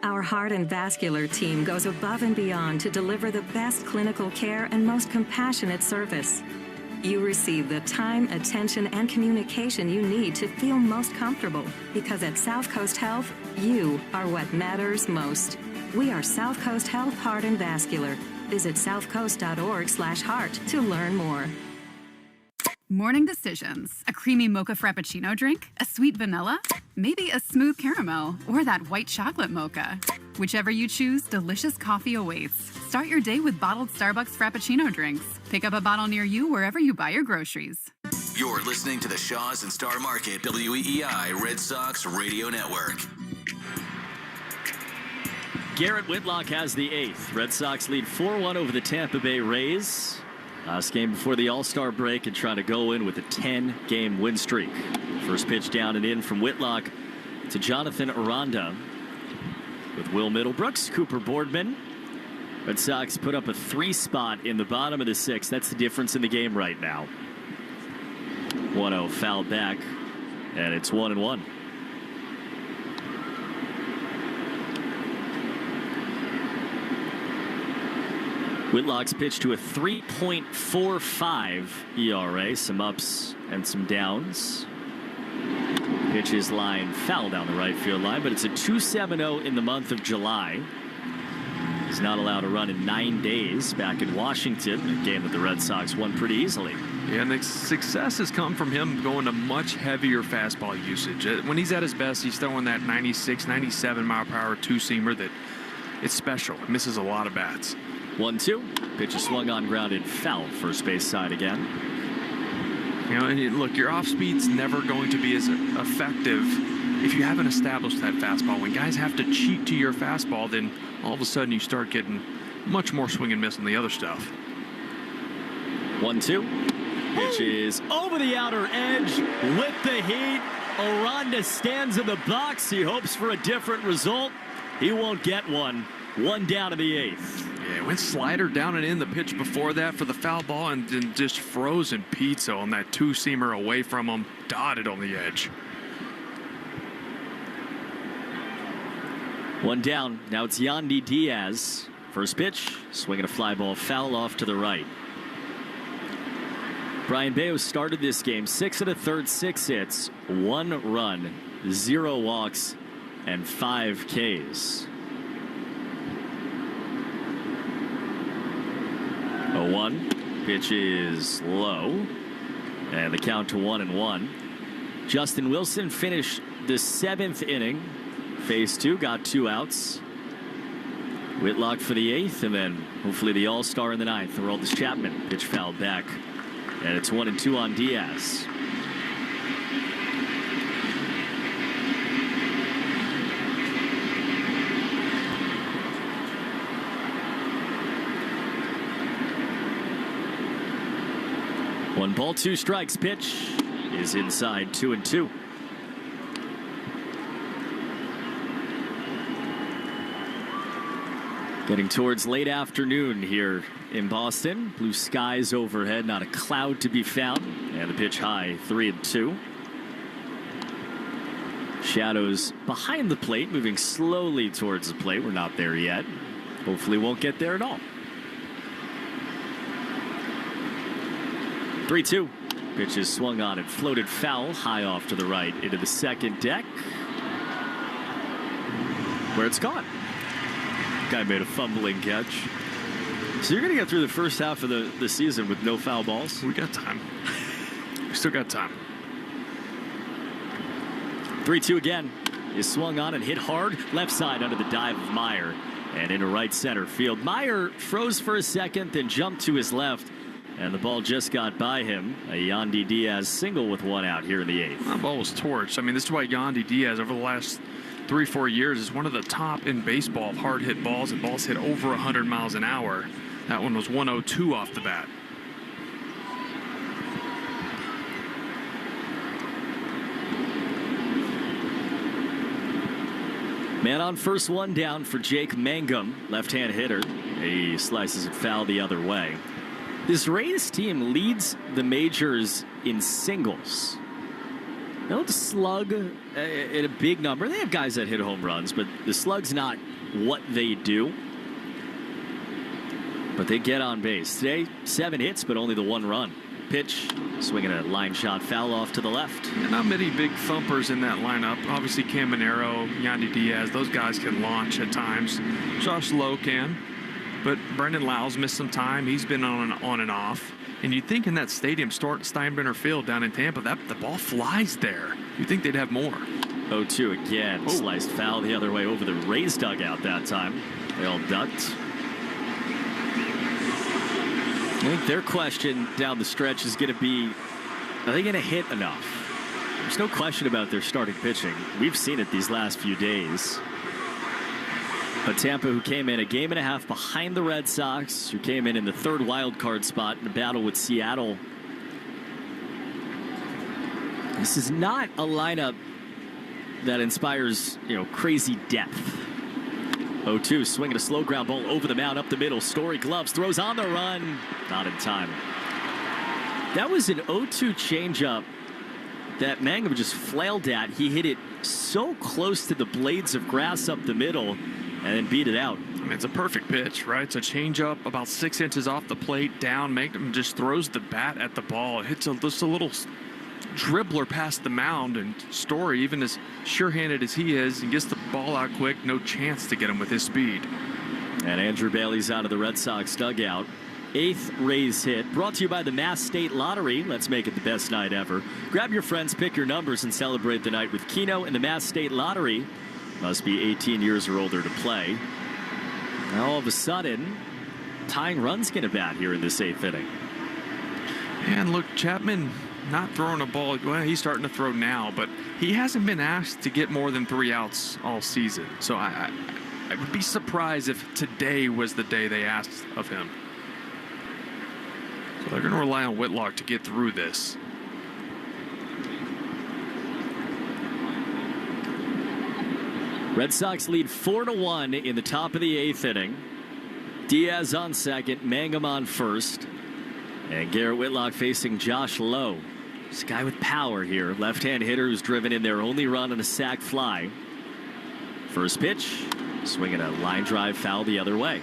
Our heart and vascular team goes above and beyond to deliver the best clinical care and most compassionate service. You receive the time, attention, and communication you need to feel most comfortable, because at South Coast Health, you are what matters most. We are South Coast Health Heart and Vascular. Visit southcoast.org/heart to learn more. Morning decisions. A creamy mocha frappuccino drink? A sweet vanilla? Maybe a smooth caramel? Or that white chocolate mocha? Whichever you choose, delicious coffee awaits. Start your day with bottled Starbucks Frappuccino drinks. Pick up a bottle near you wherever you buy your groceries. You're listening to the Shaws and Star Market WEEI Red Sox Radio Network. Garrett Whitlock has the 8th. Red Sox lead 4-1 over the Tampa Bay Rays. Last game before the All-Star break, and trying to go in with a 10-game win streak. First pitch down and in from Whitlock to Jonathan Aranda with Will Middlebrooks, Cooper Boardman. Red Sox put up a 3 spot in the bottom of the 6th. That's the difference in the game right now. 1-0 foul back, and it's 1-1. Whitlock's pitch to a 3.45 ERA, some ups and some downs. Pitch is line foul down the right field line, but it's a 2.70 in the month of July. He's not allowed to run in 9 days back in Washington, a game that the Red Sox won pretty easily. Yeah, and the success has come from him going to much heavier fastball usage. When he's at his best, he's throwing that 96, 97 mile per hour two-seamer that it's special. It misses a lot of bats. 1-2. Pitch is swung on, grounded, foul, first base side again. You know, and look, your off speed's never going to be as effective if you haven't established that fastball. When guys have to cheat to your fastball, then all of a sudden you start getting much more swing and miss on the other stuff. 1-2. Pitch is over the outer edge with the heat. Aranda stands in the box. He hopes for a different result. He won't get one. 1 down in the 8th. Yeah, went slider down and in the pitch before that for the foul ball, and then just frozen pizza on that two-seamer away from him, dotted on the edge. 1 down. Now it's Yandy Diaz. First pitch, swinging a fly ball foul off to the right. Brian Bayo started this game 6 1/3, 6 hits, 1 run, 0 walks, and 5 Ks. 0-1. Pitch is low. And the count to 1-1. Justin Wilson finished the 7th inning. Phase 2, got 2 outs. Whitlock for the 8th, and then hopefully the All-Star in the 9th. Aroldis Chapman, pitch fouled back. And it's 1-2 on Diaz. One ball, 2 strikes. Pitch is inside, 2-2. Getting towards late afternoon here in Boston. Blue skies overhead, not a cloud to be found. And the pitch high, 3-2. Shadows behind the plate, moving slowly towards the plate. We're not there yet. Hopefully won't get there at all. 3-2. Pitch is swung on and floated foul, high off to the right into the second deck, where it's gone. Guy made a fumbling catch. So you're going to get through the first half of the season with no foul balls? We got time. We still got time. 3-2 again. is swung on and hit hard left side under the dive of Meyer and into right center field. Meyer froze for a second, then jumped to his left, and the ball just got by him. A Yandy Diaz single with one out here in the 8th. That ball was torched. I mean, this is why Yandy Diaz over the last 3-4 years is one of the top in baseball of hard hit balls, and balls hit over 100 miles an hour. That one was 102 off the bat. Man on first, one down for Jake Mangum, left-hand hitter. He slices it foul the other way. This Rays team leads the majors in singles. They don't slug at a big number. They have guys that hit home runs, but the slug's not what they do. But they get on base. Today, 7 hits, but only the 1 run. Pitch, swinging a line shot, foul off to the left. Yeah, not many big thumpers in that lineup. Obviously, Caminero, Yandy Diaz, those guys can launch at times. Josh Lowe can. But Brendan Lau's missed some time. He's been on and off. And you'd think in that stadium, Steinbrenner Field down in Tampa, that the ball flies there. You'd think they'd have more. 0-2 again. Oh. Sliced foul the other way over the Rays dugout that time. They all ducked. I think their question down the stretch is going to be, are they going to hit enough? There's no question about their starting pitching. We've seen it these last few days. But Tampa, who came in a game and a half behind the Red Sox, who came in the 3rd wild card spot in a battle with Seattle. This is not a lineup that inspires, crazy depth. 0-2, swinging a slow ground ball over the mound, up the middle. Story gloves, throws on the run. Not in time. That was an 0-2 changeup that Mangum just flailed at. He hit it so close to the blades of grass up the middle and then beat it out. I mean, it's a perfect pitch, right? It's a changeup about 6 inches off the plate, down. Mangum just throws the bat at the ball. It hits just a little dribbler past the mound, and Story, even as sure-handed as he is, and gets the ball out quick, no chance to get him with his speed. And Andrew Bailey's out of the Red Sox dugout. 8th Rays hit, brought to you by the Mass State Lottery. Let's make it the best night ever. Grab your friends, pick your numbers, and celebrate the night with Keno and the Mass State Lottery. Must be 18 years or older to play. Now all of a sudden, tying runs get a bat here in this 8th inning. And look, Chapman not throwing a ball. Well, he's starting to throw now, but he hasn't been asked to get more than 3 outs all season. So I would be surprised if today was the day they asked of him. So they're going to rely on Whitlock to get through this. Red Sox lead 4-1 in the top of the 8th inning. Diaz on second, Mangum on first. And Garrett Whitlock facing Josh Lowe. This guy with power here. Left-hand hitter who's driven in their only run on a sac fly. First pitch, swinging a line drive foul the other way.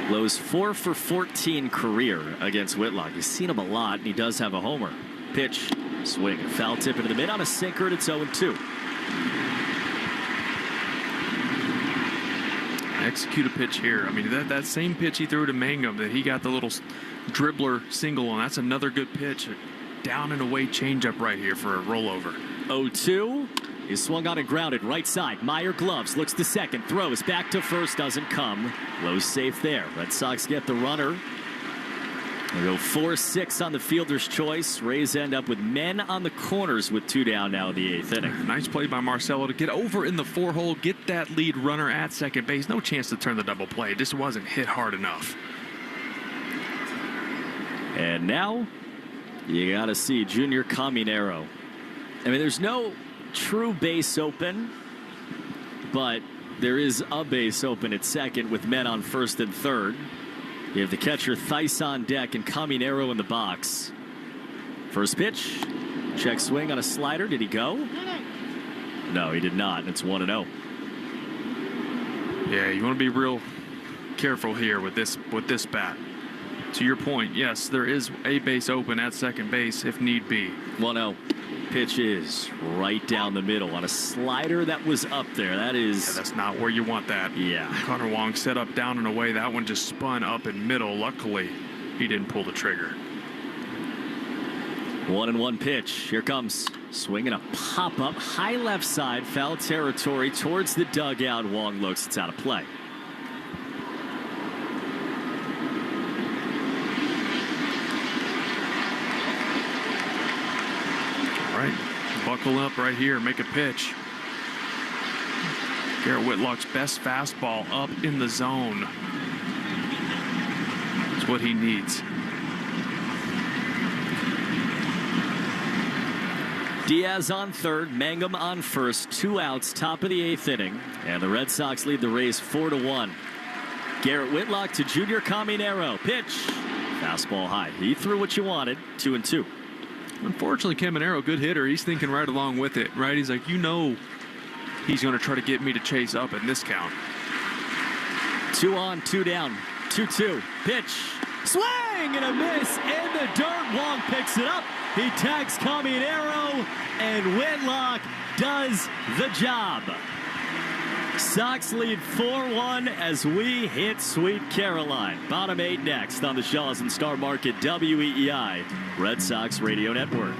Lowe's 4 for 14 career against Whitlock. He's seen him a lot, and he does have a homer. Pitch, swing, foul tip into the mid on a sinker, and it's 0-2. Execute a pitch here. I mean, that same pitch he threw to Mangum that he got the little dribbler single on, that's another good pitch. A down and away changeup right here for a rollover. 0-2 is swung on and grounded right side. Meyer gloves, looks to second, throws back to first, doesn't come. Lowe's safe there. Red Sox get the runner. They go 4-6 on the fielder's choice. Rays end up with men on the corners with 2 down now in the 8th inning. Nice play by Marcelo to get over in the 4-hole, get that lead runner at second base. No chance to turn the double play. Just wasn't hit hard enough. And now you got to see Junior Caminero. I mean, there's no true base open, but there is a base open at second with men on first and third. You have the catcher Theis on deck and Caminero in the box. First pitch, check swing on a slider. Did he go? No, he did not. And it's 1-0. Yeah, you want to be real careful here with this bat. To your point, yes, there is a base open at second base if need be. 1-0. pitch is right down the middle on a slider that was up there. That's not where you want that. Yeah. Connor Wong set up down and away. That one just spun up in middle. Luckily, he didn't pull the trigger. 1-1 pitch. Here comes. Swinging a pop-up, high left side, foul territory towards the dugout. Wong looks, it's out of play. All right, buckle up right here, make a pitch. Garrett Whitlock's best fastball up in the zone. That's what he needs. Diaz on third, Mangum on first, 2 outs, top of the 8th inning, and the Red Sox lead the Rays 4-1. Garrett Whitlock to Junior Caminero. Pitch. Fastball high. He threw what you wanted. 2-2. Unfortunately, Caminero, good hitter. He's thinking right along with it, right? He's like, he's going to try to get me to chase up in this count. 2 on, 2 down. 2-2. Pitch. Swing and a miss in the dirt. Wong picks it up. He tags Caminero, and Whitlock does the job. Sox lead 4-1 as we hit Sweet Caroline. Bottom 8 next on the Shaws and Star Market WEEI Red Sox Radio Network.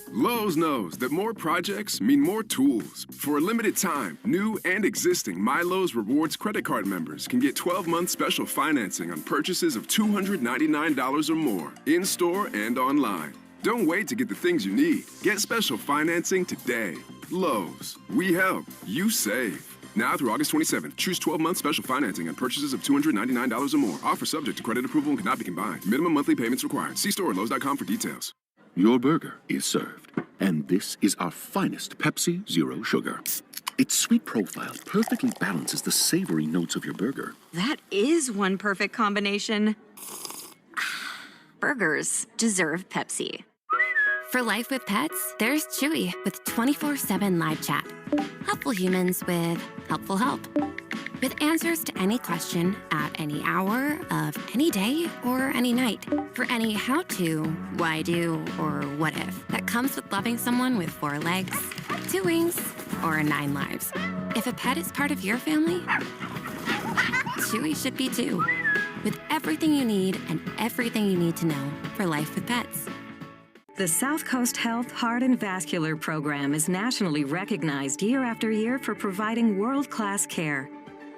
Lowe's knows that more projects mean more tools. For a limited time, new and existing MyLowe's Rewards credit card members can get 12-month special financing on purchases of $299 or more, in-store and online. Don't wait to get the things you need. Get special financing today. Lowe's. We help. You save. Now through August 27th, choose 12-month special financing on purchases of $299 or more. Offer subject to credit approval and cannot be combined. Minimum monthly payments required. See store or Lowe's.com for details. Your burger is served. And this is our finest Pepsi Zero Sugar. Its sweet profile perfectly balances the savory notes of your burger. That is one perfect combination. Burgers deserve Pepsi. For life with pets, there's Chewy with 24/7 live chat. Helpful humans with helpful help. With answers to any question at any hour of any day or any night. For any how to, why do, or what if that comes with loving someone with 4 legs, 2 wings, or 9 lives. If a pet is part of your family, Chewy should be too. With everything you need and everything you need to know for life with pets. The South Coast Health Heart and Vascular Program is nationally recognized year after year for providing world-class care.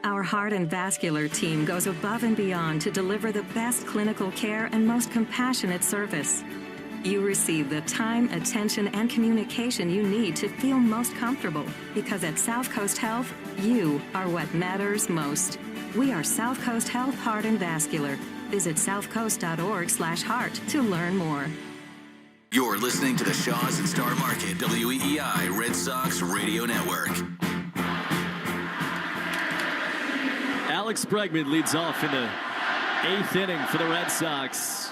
Our heart and vascular team goes above and beyond to deliver the best clinical care and most compassionate service. You receive the time, attention, and communication you need to feel most comfortable, because at South Coast Health, you are what matters most. We are South Coast Health Heart and Vascular. Visit southcoast.org/heart to learn more. You're listening to the Shaws and Star Market WEEI Red Sox Radio Network. Alex Bregman leads off in the 8th inning for the Red Sox.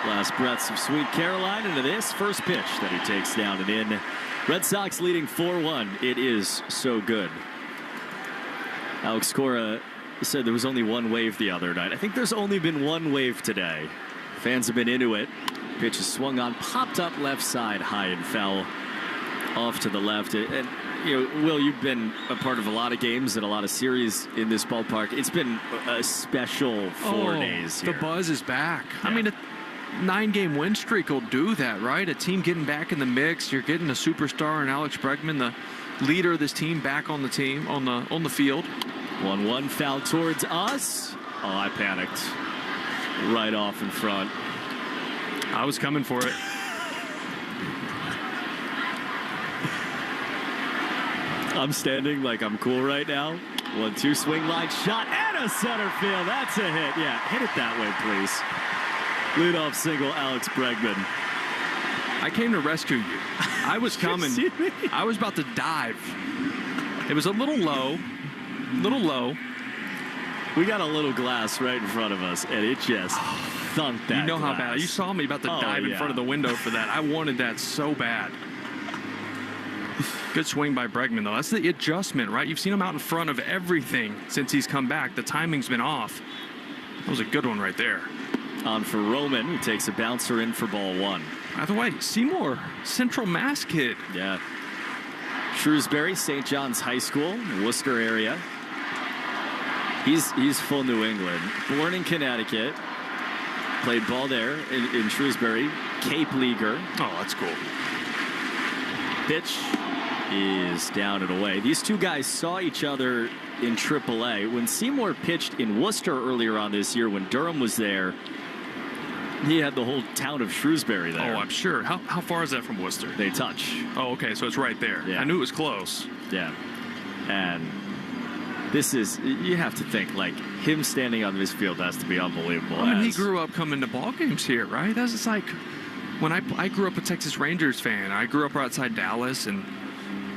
Last breaths of Sweet Caroline into this first pitch that he takes down and in. Red Sox leading 4-1. It is so good. Alex Cora said there was only one wave the other night. I think there's only been one wave today. Fans have been into it. Pitch is swung on, popped up left side high and fell off to the left. And Will, you've been a part of a lot of games and a lot of series in this ballpark. It's been a special 4 days here. The buzz is back. Yeah. I mean, a 9-game win streak will do that, right? A team getting back in the mix. You're getting a superstar in Alex Bregman, the leader of this team, back on the team, on the field. 1-1 foul towards us. Oh, I panicked. Right off in front. I was coming for it. I'm standing like I'm cool right now. 1-2 swing line shot and a center field. That's a hit. Yeah, hit it that way, please. Leadoff single, Alex Bregman. I came to rescue you. I was coming. I was about to dive. It was a little low. We got a little glass right in front of us, and it just thunked that. You know glass. How bad. You saw me about to dive in front of the window for that. I wanted that so bad. Good swing by Bregman, though. That's the adjustment, right? You've seen him out in front of everything since he's come back. The timing's been off. That was a good one right there. On for Roman, who takes a bouncer in for ball 1. By the way, Seymour, Central Mass kid. Yeah. Shrewsbury, St. John's High School, Worcester area. He's full New England. Born in Connecticut. Played ball there in Shrewsbury. Cape Leaguer. Oh, that's cool. Pitch is down and away. These two guys saw each other in AAA. When Seymour pitched in Worcester earlier on this year, when Durham was there, he had the whole town of Shrewsbury there. Oh, I'm sure. How far is that from Worcester? They touch. Oh, okay, so it's right there. Yeah. I knew it was close. Yeah. And this is, you have to think, like, him standing on this field has to be unbelievable. I mean, he grew up coming to ball games here, right? That's just like, when I grew up a Texas Rangers fan. I grew up right outside Dallas and,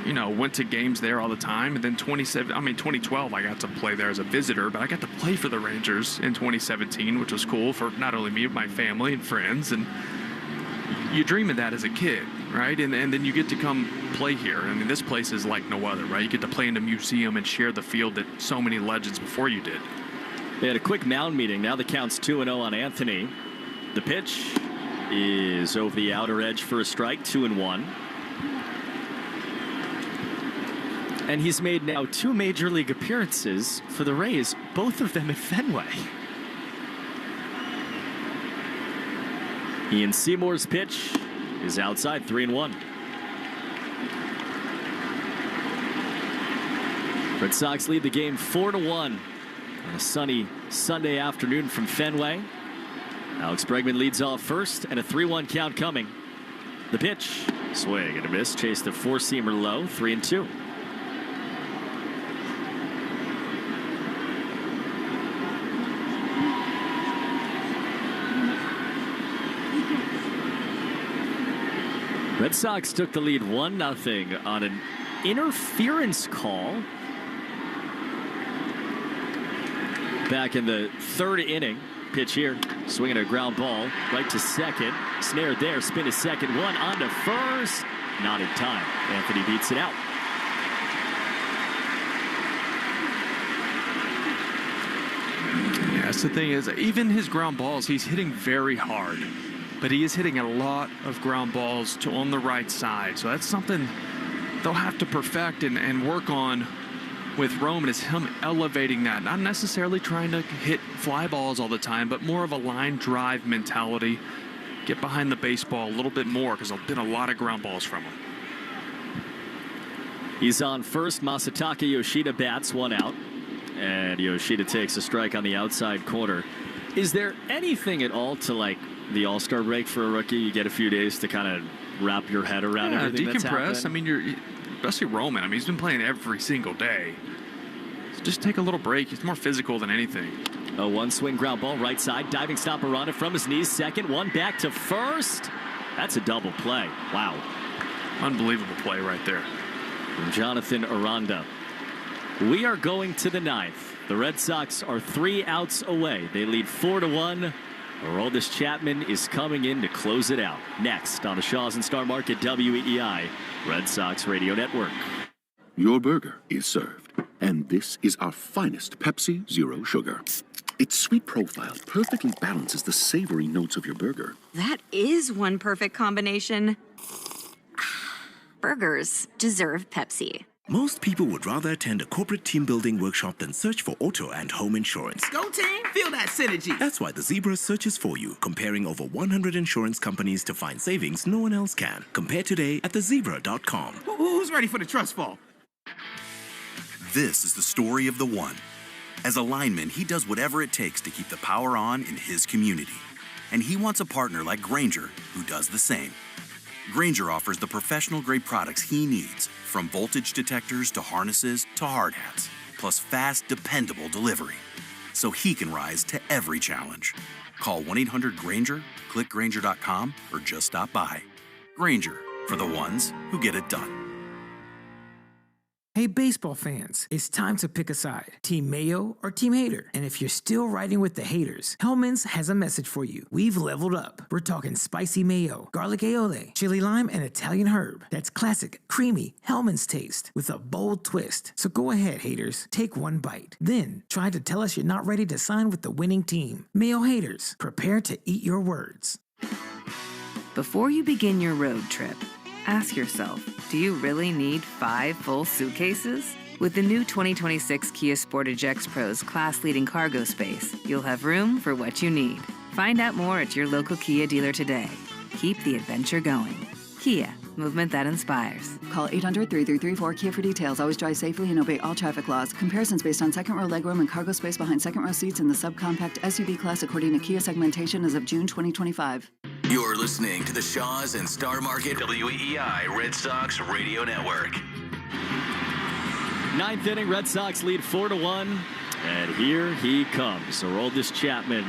you know, went to games there all the time. And then 2012, I got to play there as a visitor, but I got to play for the Rangers in 2017, which was cool for not only me, but my family and friends. And you dream of that as a kid, right? And then you get to come play here. I mean, this place is like no other, right? You get to play in a museum and share the field that so many legends before you did. They had a quick mound meeting. Now the count's 2-0 on Anthony. The pitch is over the outer edge for a strike, 2-1. And he's made now 2 major league appearances for the Rays, both of them at Fenway. Ian Seymour's pitch is outside, 3-1. Red Sox lead the game 4-1 on a sunny Sunday afternoon from Fenway. Alex Bregman leads off first, and a 3-1 count coming. The pitch, swing and a miss, chased a 4-seamer low, 3-2. Red Sox took the lead 1-0 on an interference call back in the 3rd inning. Pitch here, swinging a ground ball right to second. Snared there, spin to second, one on to first. Not in time. Anthony beats it out. Yeah, that's the thing is, even his ground balls, he's hitting very hard. But he is hitting a lot of ground balls to on the right side. So that's something they'll have to perfect and work on with Roman, is him elevating that. Not necessarily trying to hit fly balls all the time, but more of a line drive mentality. Get behind the baseball a little bit more, because there's been a lot of ground balls from him. He's on first. Masataka Yoshida bats, 1 out. And Yoshida takes a strike on the outside corner. Is there anything at all to, like, the All-Star break for a rookie? You get a few days to kind of wrap your head around everything that's happened. Decompress. I mean, especially Roman. I mean, he's been playing every single day. So just take a little break. He's more physical than anything. A 1-swing ground ball right side. Diving stop Aranda from his knees. Second, one back to first. That's a double play. Wow. Unbelievable play right there. From Jonathan Aranda. We are going to the 9th. The Red Sox are 3 outs away. They lead 4-1. Aroldis Chapman is coming in to close it out. Next on the Shaw's and Star Market WEEI Red Sox Radio Network. Your burger is served, and this is our finest Pepsi Zero Sugar. Its sweet profile perfectly balances the savory notes of your burger. That is one perfect combination. Burgers deserve Pepsi. Most people would rather attend a corporate team building workshop than search for auto and home insurance. Go team, feel that synergy. That's why the Zebra searches for you, comparing over 100 insurance companies to find savings no one else can. Compare today at thezebra.com. Who's ready for the trust fall? This is the story of the one. As a lineman, he does whatever it takes to keep the power on in his community. And he wants a partner like Grainger who does the same. Grainger offers the professional-grade products he needs, from voltage detectors to harnesses to hard hats, plus fast, dependable delivery, so he can rise to every challenge. Call 1-800-GRAINGER, click Grainger.com, or just stop by. Grainger, for the ones who get it done. Hey, baseball fans, it's time to pick a side. Team Mayo or Team Hater? And if you're still riding with the haters, Hellman's has a message for you. We've leveled up. We're talking spicy mayo, garlic aioli, chili lime, and Italian herb. That's classic, creamy Hellman's taste with a bold twist. So go ahead, haters, take one bite. Then try to tell us you're not ready to sign with the winning team. Mayo haters, prepare to eat your words. Before you begin your road trip, ask yourself, do you really need 5 full suitcases? With the new 2026 Kia Sportage X Pro's class-leading cargo space, you'll have room for what you need. Find out more at your local Kia dealer today. Keep the adventure going. Kia, movement that inspires. Call 800-3334-KIA for details. Always drive safely and obey all traffic laws. Comparisons based on second row legroom and cargo space behind second row seats in the subcompact SUV class according to Kia segmentation as of June 2025. You're listening to the Shaws and Star Market WEEI Red Sox Radio Network. Ninth inning, Red Sox lead 4-1. And here he comes. Aroldis Chapman,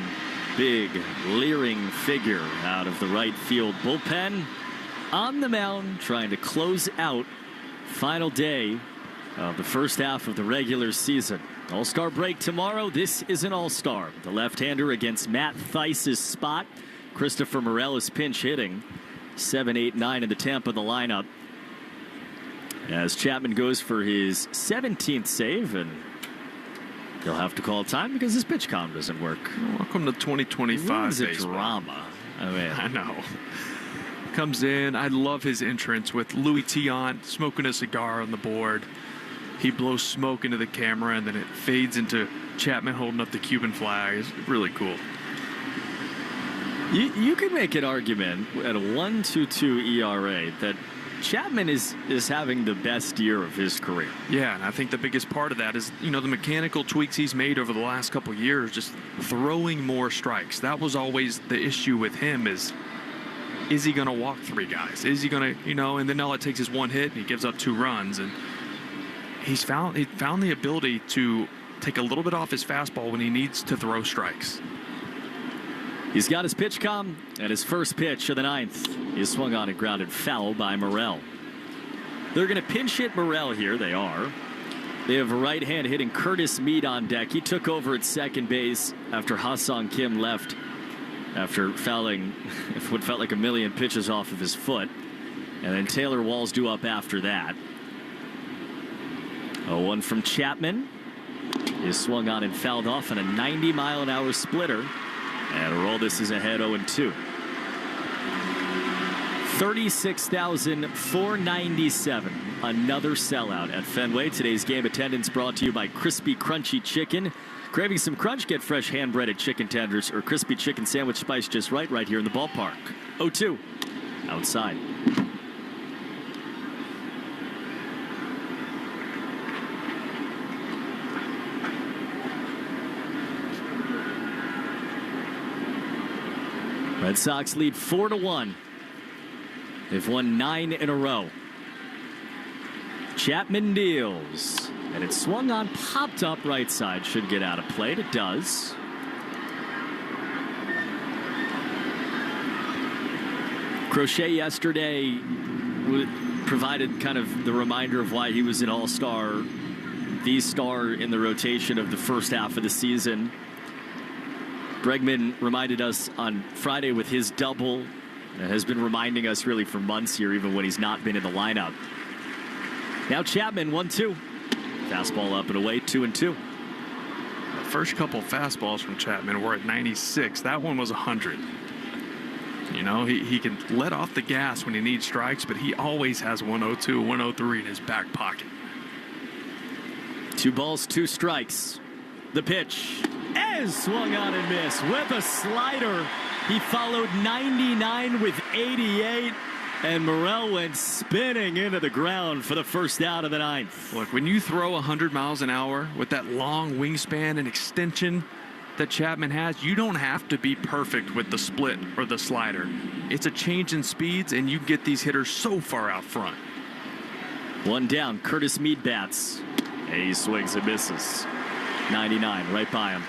big, leering figure out of the right field bullpen. On the mound, trying to close out final day of the first half of the regular season. All-Star break tomorrow. This is an All-Star. The left-hander against Matt Theis's spot. Christopher Morel is pinch hitting. 7, 8, 9 in the Tampa the lineup. As Chapman goes for his 17th save, and he'll have to call time because his pitch count doesn't work. Welcome to 2025 It's a baseball. drama. I know. Comes in. I love his entrance with Louis Tiant smoking a cigar on the board. He blows smoke into the camera, and then it fades into Chapman holding up the Cuban flag. It's really cool. You could make an argument at a 1.22 ERA that Chapman is having the best year of his career. Yeah, and I think the biggest part of that is, the mechanical tweaks he's made over the last couple of years, just throwing more strikes. That was always the issue with him is he going to walk 3 guys? Is he going to, and then all it takes is 1 hit and he gives up 2 runs. And he found the ability to take a little bit off his fastball when he needs to throw strikes. He's got his pitch com, and his first pitch of the 9th is swung on and grounded foul by Morel. They're going to pinch hit Morel here. They are. They have a right-hand hitting Curtis Mead on deck. He took over at second base after Ha-Sung Kim left after fouling what felt like a million pitches off of his foot. And then Taylor Walls due up after that. 0-1 from Chapman is swung on and fouled off on a 90-mile-an-hour splitter. And Aroldis is ahead 0-2. 36,497. Another sellout at Fenway. Today's game attendance brought to you by Crispy Crunchy Chicken. Craving some crunch? Get fresh hand-breaded chicken tenders or crispy chicken sandwich spiced just right here in the ballpark. 0-2. Outside. Red Sox lead 4-1. They've won 9 in a row. Chapman deals. And it's swung on, popped up right side. Should get out of play. It does. Crochet yesterday provided kind of the reminder of why he was an all-star, the star in the rotation of the first half of the season. Bregman reminded us on Friday with his double, and has been reminding us really for months here, even when he's not been in the lineup. Now Chapman, 1-2. Fastball up and away, 2-2. The first couple fastballs from Chapman were at 96. That one was 100. He can let off the gas when he needs strikes, but he always has 102, 103 in his back pocket. 2 balls, 2 strikes. The pitch is swung on and missed with a slider. He followed 99 with 88, and Morel went spinning into the ground for the first out of the 9th. Look, when you throw 100 miles an hour with that long wingspan and extension that Chapman has, you don't have to be perfect with the split or the slider. It's a change in speeds, and you get these hitters so far out front. 1 down, Curtis Mead bats. He swings and misses. 99 right by him.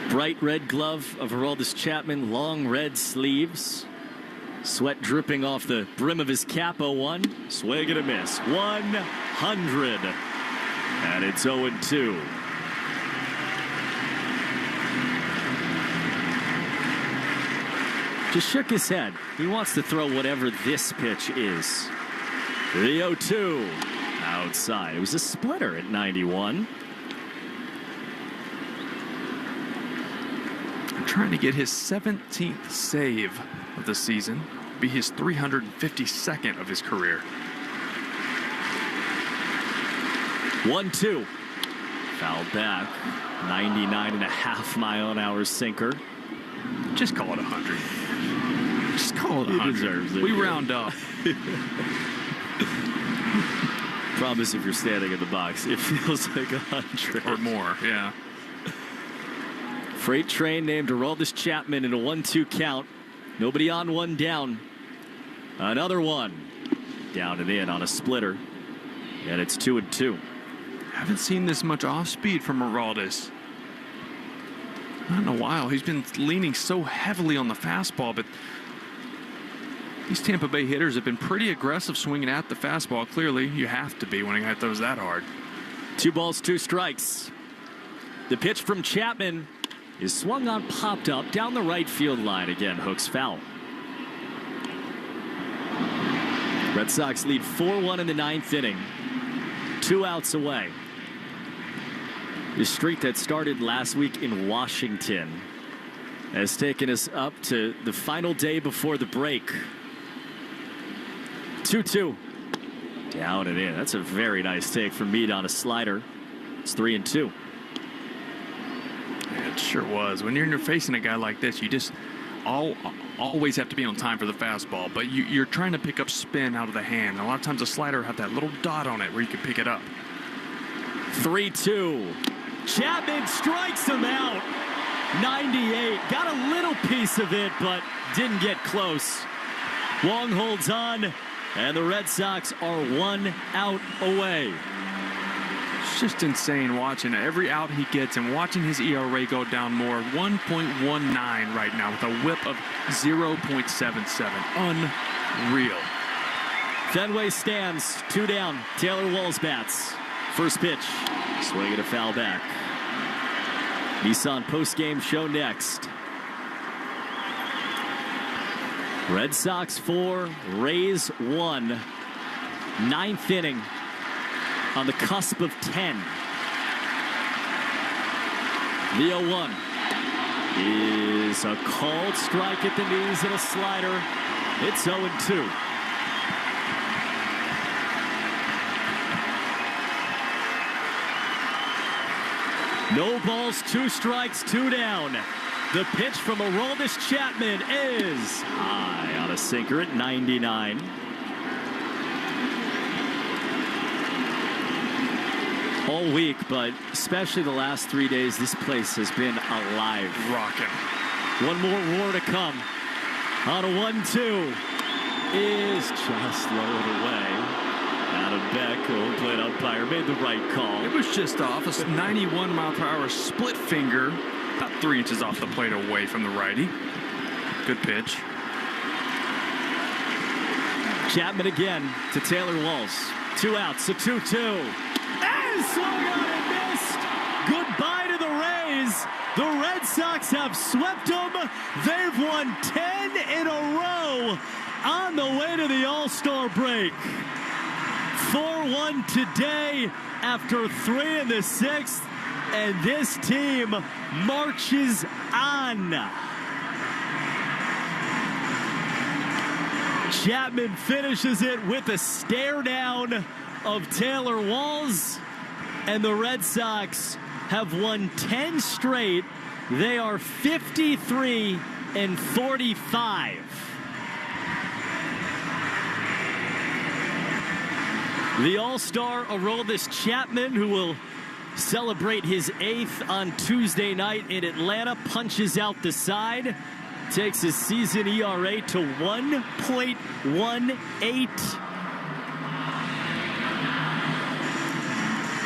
Bright red glove of Aroldis Chapman, long red sleeves. Sweat dripping off the brim of his cap. 0-1. Swing and a miss. 100. And it's 0-2. Just shook his head. He wants to throw whatever this pitch is. The 0-2. Outside. It was a splitter at 91. trying to get his 17th save of the season, be his 352nd of his career. 1-2. Fouled back. 99.5-mile-an-hour sinker. Just call it 100. Just call it 100. He deserves it. We round up. Promise if you're standing in the box, it feels like 100. Or more, yeah. Freight train named Aroldis Chapman in a 1-2 count. Nobody on, one down. Another one. Down and in on a splitter. And it's 2-2. Haven't seen this much off speed from Aroldis. Not in a while. He's been leaning so heavily on the fastball, but these Tampa Bay hitters have been pretty aggressive swinging at the fastball. Clearly, you have to be when a guy throws that hard. 2 balls, 2 strikes. The pitch from Chapman is swung on, popped up down the right field line. Again, hooks foul. Red Sox lead 4-1 in the 9th inning. 2 outs away. The streak that started last week in Washington has taken us up to the final day before the break. 2-2. Down and in. That's a very nice take from Meade on a slider. It's 3-2. It sure was. When you're facing a guy like this, you just always have to be on time for the fastball, but you're trying to pick up spin out of the hand. A lot of times a slider will have that little dot on it where you can pick it up. 3-2. Chapman strikes him out. 98. Got a little piece of it, but didn't get close. Wong holds on, and the Red Sox are 1 out away. It's just insane watching every out he gets and watching his ERA go down more. 1.19 right now with a whip of 0.77. Unreal. Fenway stands, 2 down. Taylor Walls bats. First pitch. Swing and a foul back. Nissan postgame show next. Red Sox 4, Rays 1. 9th inning. On the cusp of 10. The 0-1 is a called strike at the knees and a slider. It's 0-2. No balls, 2 strikes, 2 down. The pitch from Aroldis Chapman is high on a sinker at 99. All week, but especially the last 3 days, this place has been alive. Rocking. One more roar to come. On a 1-2 is just lowered away. Adam Beck, home plate umpire, made the right call. It was just off. A 91-mile-per-hour split finger, about 3 inches off the plate away from the righty. Good pitch. Chapman again to Taylor Walls. 2 outs, a 2-2. And swung on and missed. Goodbye to the Rays. The Red Sox have swept them. They've won 10 in a row on the way to the All-Star break. 4-1 today after 3 in the 6th, and this team marches on. Chapman finishes it with a stare down of Taylor Walls, and the Red Sox have won 10 straight. They are 53-45. The All-Star Aroldis Chapman, who will celebrate his 8th on Tuesday night in Atlanta, punches out the side, takes his season ERA to 1.18.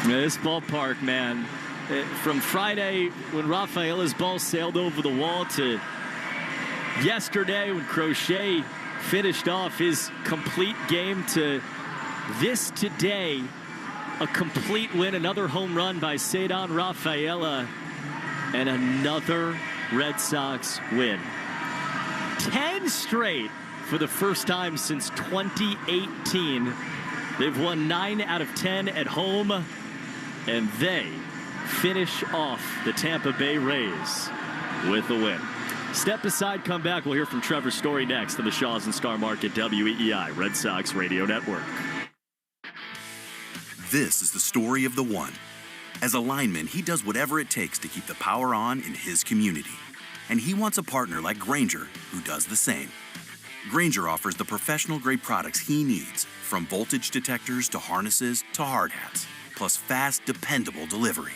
This ballpark, man, from Friday when Rafaela's ball sailed over the wall to yesterday when Crochet finished off his complete game to this today, a complete win, another home run by Cedar Rafaela, and another Red Sox win. 10 straight for the first time since 2018. They've won 9 out of 10 at home, and they finish off the Tampa Bay Rays with a win. Step aside, come back. We'll hear from Trevor's story next on the Shaws and Star Market WEEI Red Sox Radio Network. This is the story of the one. As a lineman, he does whatever it takes to keep the power on in his community. And he wants a partner like Grainger who does the same. Grainger offers the professional-grade products he needs, from voltage detectors to harnesses to hard hats, plus fast, dependable delivery,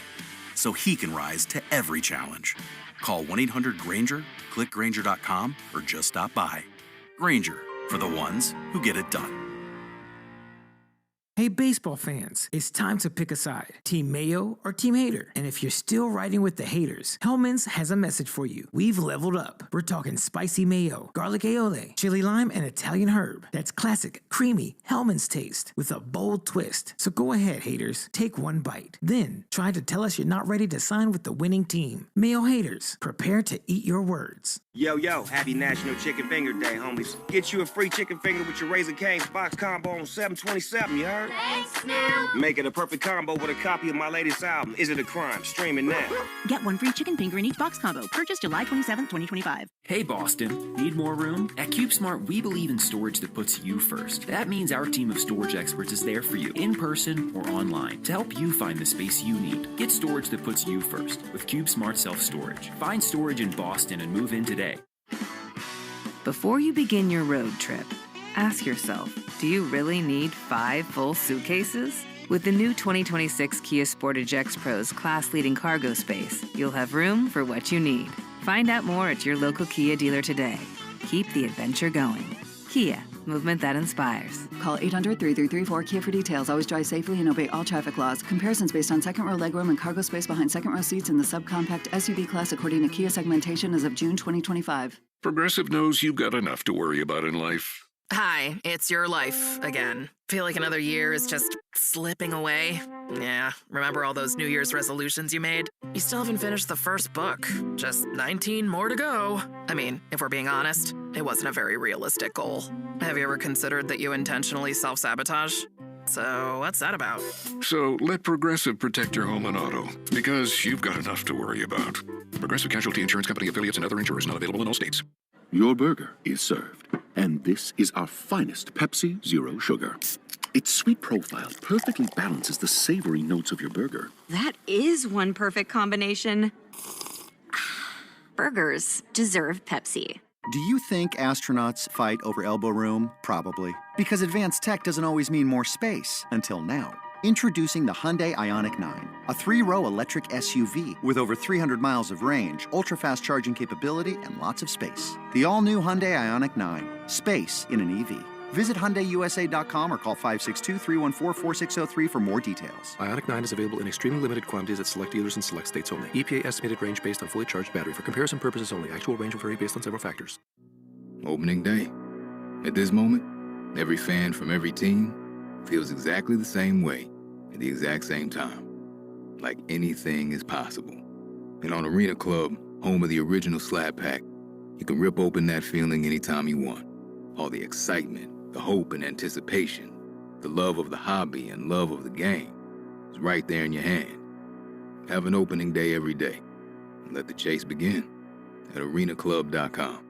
so he can rise to every challenge. Call 1-800-GRAINGER, click Grainger.com, or just stop by. Grainger, for the ones who get it done. Hey, baseball fans, it's time to pick a side. Team Mayo or Team Hater. And if you're still riding with the haters, Hellman's has a message for you. We've leveled up. We're talking spicy mayo, garlic aioli, chili lime, and Italian herb. That's classic, creamy Hellman's taste with a bold twist. So go ahead, haters, take one bite. Then try to tell us you're not ready to sign with the winning team. Mayo haters, prepare to eat your words. Yo, happy National Chicken Finger Day, homies. Get you a free chicken finger with your Raising Cane's box combo on 7/27, you heard? Thanks, Snoop. Make it a perfect combo with a copy of my latest album, Is It a Crime? Streaming now. Get one free chicken finger in each box combo. Purchase July 27, 2025. Hey, Boston. Need more room? At CubeSmart, we believe in storage that puts you first. That means our team of storage experts is there for you, in person or online, to help you find the space you need. Get storage that puts you first with CubeSmart Self-Storage. Find storage in Boston and move in today. Before you begin your road trip, ask yourself, do you really need 5 full suitcases? With the new 2026 Kia Sportage X Pro's class-leading cargo space, you'll have room for what you need. Find out more at your local Kia dealer today. Keep the adventure going. Kia, movement that inspires. Call 800-3334-KIA for details. Always drive safely and obey all traffic laws. Comparisons based on second row legroom and cargo space behind second row seats in the subcompact SUV class according to Kia segmentation as of June 2025. Progressive knows you've got enough to worry about in life. Hi, it's your life again. Feel like another year is just slipping away? Yeah, remember all those New Year's resolutions you made? You still haven't finished the first book. Just 19 more to go. I mean, if we're being honest, it wasn't a very realistic goal. Have you ever considered that you intentionally self-sabotage? So what's that about? So let Progressive protect your home and auto, because you've got enough to worry about. Progressive Casualty Insurance Company affiliates and other insurers not available in all states. Your burger is served. And this is our finest Pepsi Zero Sugar. Its sweet profile perfectly balances the savory notes of your burger. That is one perfect combination. Burgers deserve Pepsi. Do you think astronauts fight over elbow room? Probably. Because advanced tech doesn't always mean more space, until now. Introducing the Hyundai Ioniq 9, a 3-row electric SUV with over 300 miles of range, ultra-fast charging capability, and lots of space. The all-new Hyundai Ioniq 9, space in an EV. Visit HyundaiUSA.com or call 562-314-4603 for more details. Ioniq 9 is available in extremely limited quantities at select dealers in select states only. EPA estimated range based on fully charged battery. For comparison purposes only. Actual range will vary based on several factors. Opening day. At this moment, every fan from every team feels exactly the same way at the exact same time. Like anything is possible. And on Arena Club, home of the original Slab Pack, you can rip open that feeling anytime you want. All the excitement, the hope and anticipation, the love of the hobby and love of the game is right there in your hand. Have an opening day every day. And let the chase begin at arenaclub.com.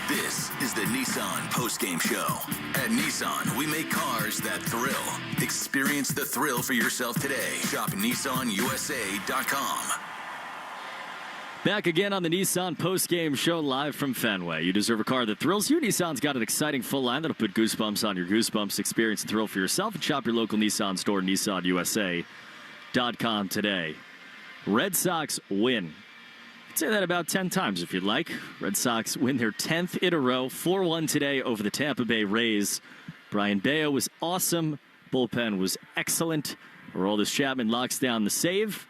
This is the Nissan post-game show. At Nissan, we make cars that thrill. Experience the thrill for yourself today. Shop NissanUSA.com. Back again on the Nissan post-game show live from Fenway. You deserve a car that thrills you. Nissan's got an exciting full line that'll put goosebumps on your goosebumps. Experience the thrill for yourself and shop your local Nissan store, NissanUSA.com today. Red Sox win. I'd say that about 10 times if you'd like. Red Sox win their 10th in a row, 4-1 today over the Tampa Bay Rays. Brian Bayo was awesome. Bullpen was excellent. Aroldis Chapman locks down the save.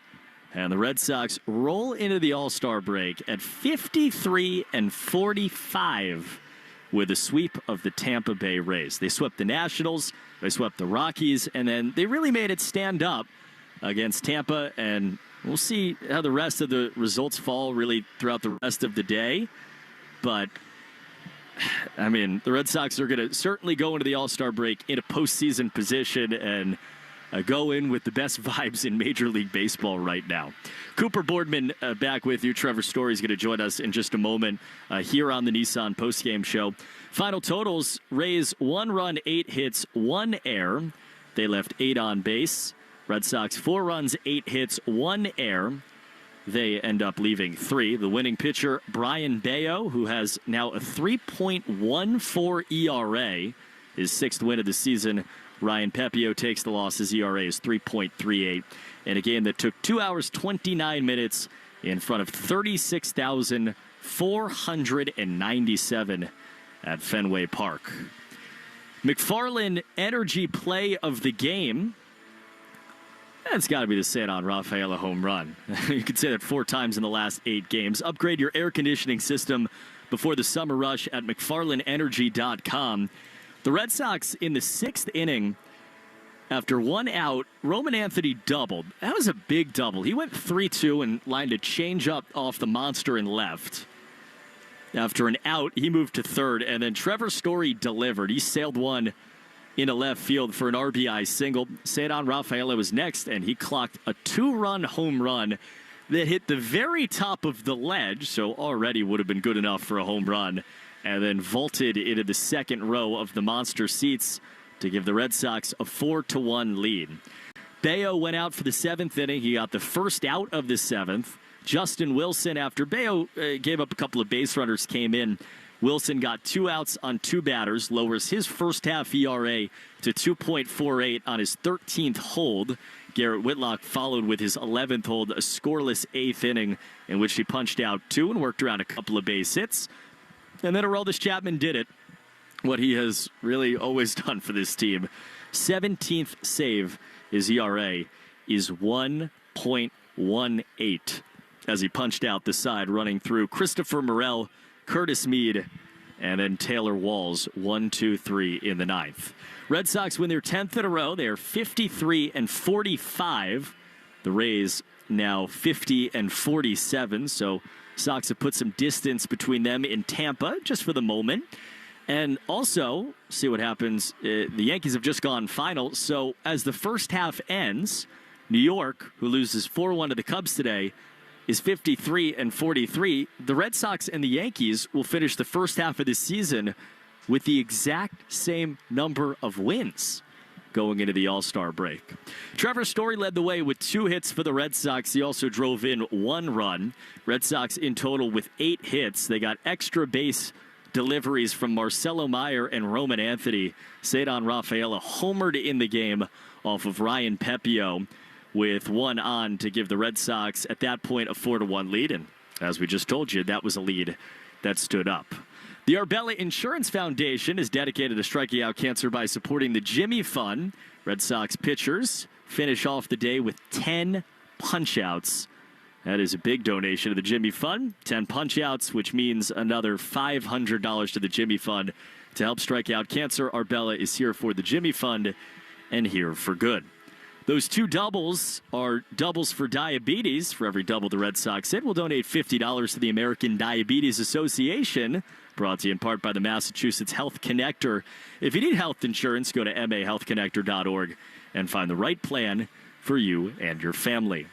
And the Red Sox roll into the All-Star break at 53-45 with a sweep of the Tampa Bay Rays. They swept the Nationals, they swept the Rockies, and then they really made it stand up against Tampa, and we'll see how the rest of the results fall really throughout the rest of the day. But, I mean, the Red Sox are going to certainly go into the All-Star break in a postseason position, and go in with the best vibes in Major League Baseball right now. Cooper Boardman back with you. Trevor Story is going to join us in just a moment here on the Nissan postgame show. Final totals, Rays 1 run, 8 hits, 1 error. They left 8 on base. Red Sox 4 runs, 8 hits, 1 error. They end up leaving 3. The winning pitcher, Brian Bayo, who has now a 3.14 ERA, his 6th win of the season. Ryan Pepio takes the loss. His ERA is 3.38 in a game that took 2 hours, 29 minutes in front of 36,497 at Fenway Park. McFarland Energy play of the game. That's got to be the Cedar Rafaela home run. You could say that 4 times in the last 8 games. Upgrade your air conditioning system before the summer rush at McFarlandEnergy.com. The Red Sox in the 6th inning, after 1 out, Roman Anthony doubled. That was a big double. He went 3-2 and lined a changeup off the monster and left. After an out, he moved to 3rd, and then Trevor Story delivered. He sailed one into left field for an RBI single. Cedar Rafaela was next, and he clocked a 2-run home run that hit the very top of the ledge, so already would have been good enough for a home run, and then vaulted into the 2nd row of the monster seats to give the Red Sox a 4-1 lead. Bayo went out for the 7th inning. He got the first out of the 7th. Justin Wilson, after Bayo gave up a couple of base runners, came in. Wilson got 2 outs on 2 batters, lowers his first half ERA to 2.48 on his 13th hold. Garrett Whitlock followed with his 11th hold, a scoreless 8th inning in which he punched out 2 and worked around a couple of base hits. And then Aroldis Chapman did it, what he has really always done for this team. 17th save. His ERA is 1.18 as he punched out the side, running through Christopher Morel, Curtis Mead, and then Taylor Walls, 1-2-3 in the 9th. Red Sox win their 10th in a row. They are 53-45. The Rays now 50-47. So Sox have put some distance between them in Tampa just for the moment. And also, see what happens. The Yankees have just gone final. So as the first half ends, New York, who loses 4-1 to the Cubs today, is 53-43. The Red Sox and the Yankees will finish the first half of the season with the exact same number of wins going into the All-Star break. Trevor Story led the way with 2 hits for the Red Sox. He also drove in 1 run. Red Sox in total with 8 hits. They got extra base deliveries from Marcelo Meyer and Roman Anthony. Cedar Rafaela homered in the game off of Ryan Pepio, with 1 on to give the Red Sox, at that point, a 4-1 lead. And as we just told you, that was a lead that stood up. The Arbella Insurance Foundation is dedicated to striking out cancer by supporting the Jimmy Fund. Red Sox pitchers finish off the day with 10 punch-outs. That is a big donation to the Jimmy Fund. 10 punch-outs, which means another $500 to the Jimmy Fund. To help strike out cancer, Arbella is here for the Jimmy Fund and here for good. Those 2 doubles are doubles for diabetes. For every double the Red Sox hit, we'll donate $50 to the American Diabetes Association, brought to you in part by the Massachusetts Health Connector. If you need health insurance, go to mahealthconnector.org and find the right plan for you and your family.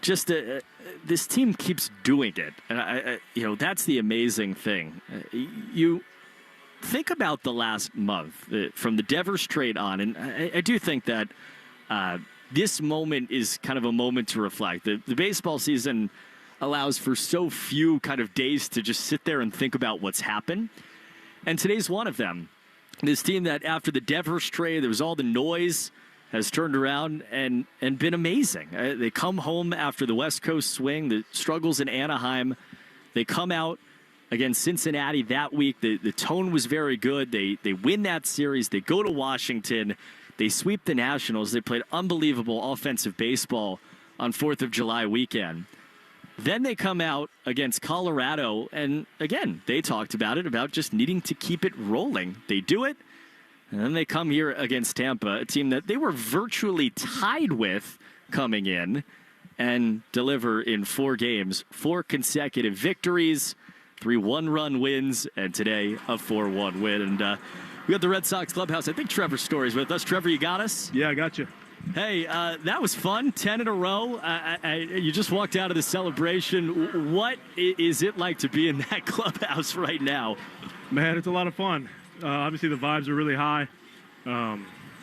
Just this team keeps doing it, and that's the amazing thing. You think about the last month, from the Devers trade on, and I do think that this moment is kind of a moment to reflect. The baseball season allows for so few kind of days to just sit there and think about what's happened, and today's one of them. This team that after the Devers trade, there was all the noise, has turned around and been amazing. They come home after the West Coast swing, the struggles in Anaheim. They come out against Cincinnati that week. The tone was very good. They win that series. They go to Washington. They sweep the Nationals. They played unbelievable offensive baseball on 4th of July weekend. Then they come out against Colorado, and again, they talked about it, about just needing to keep it rolling. They do it, and then they come here against Tampa, a team that they were virtually tied with coming in, and deliver in 4 games, 4 consecutive victories, 3 one-run wins, and today a 4-1 win. And We got the Red Sox clubhouse. I think Trevor Story's with us. Trevor, you got us? Yeah, I got you. Hey, that was fun. 10 in a row. You just walked out of the celebration. What is it like to be in that clubhouse right now? Man, it's a lot of fun. Obviously, the vibes are really high.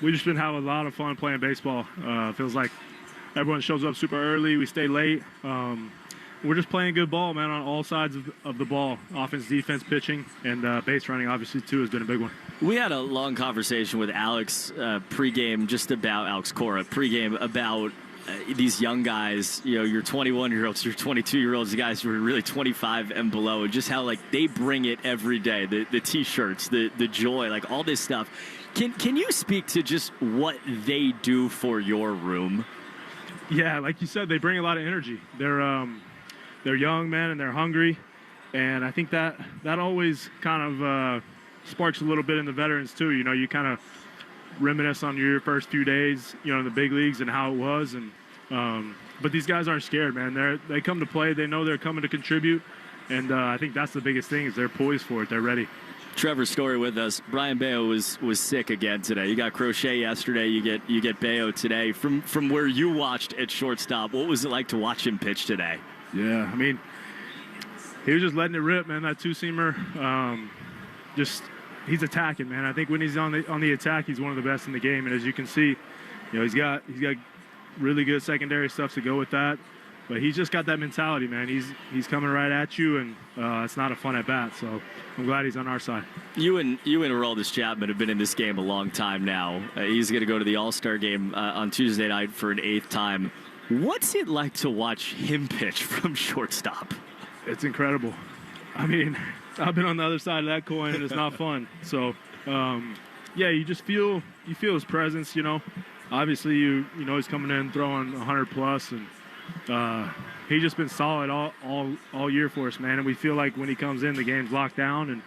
We've just been having a lot of fun playing baseball. Feels like everyone shows up super early. We stay late. We're just playing good ball, man, on all sides of the ball. Offense, defense, pitching, and base running, obviously, too, has been a big one. We had a long conversation with Alex pregame, just about Alex Cora pregame, about these young guys, your 21-year-olds, your 22-year-olds, the guys who are really 25 and below, and just how, like, they bring it every day, the T-shirts, the joy, like, all this stuff. Can you speak to just what they do for your room? Yeah, like you said, they bring a lot of energy. They're young, man, and they're hungry. And I think that always kind of sparks a little bit in the veterans, too. You kind of reminisce on your first few days, in the big leagues and how it was. And but these guys aren't scared, man. They come to play. They know they're coming to contribute. And I think that's the biggest thing is they're poised for it. They're ready. Trevor Story with us. Brian Bayo was sick again today. You got Crochet yesterday. You get Bayo today. From where you watched at shortstop, what was it like to watch him pitch today? Yeah, I mean, he was just letting it rip, man. That two-seamer, he's attacking, man. I think when he's on the attack, he's one of the best in the game. And as you can see, he's got really good secondary stuff to go with that. But he's just got that mentality, man. He's coming right at you, and it's not a fun at bat. So I'm glad he's on our side. You and Aroldis Chapman have been in this game a long time now. He's going to go to the All-Star game on Tuesday night for an 8th time. What's it like to watch him pitch from shortstop? It's incredible. I mean, I've been on the other side of that coin, and it's not fun. So, yeah, you just feel his presence. Obviously, he's coming in throwing 100+, and he's just been solid all year for us, man. And we feel like when he comes in, the game's locked down, and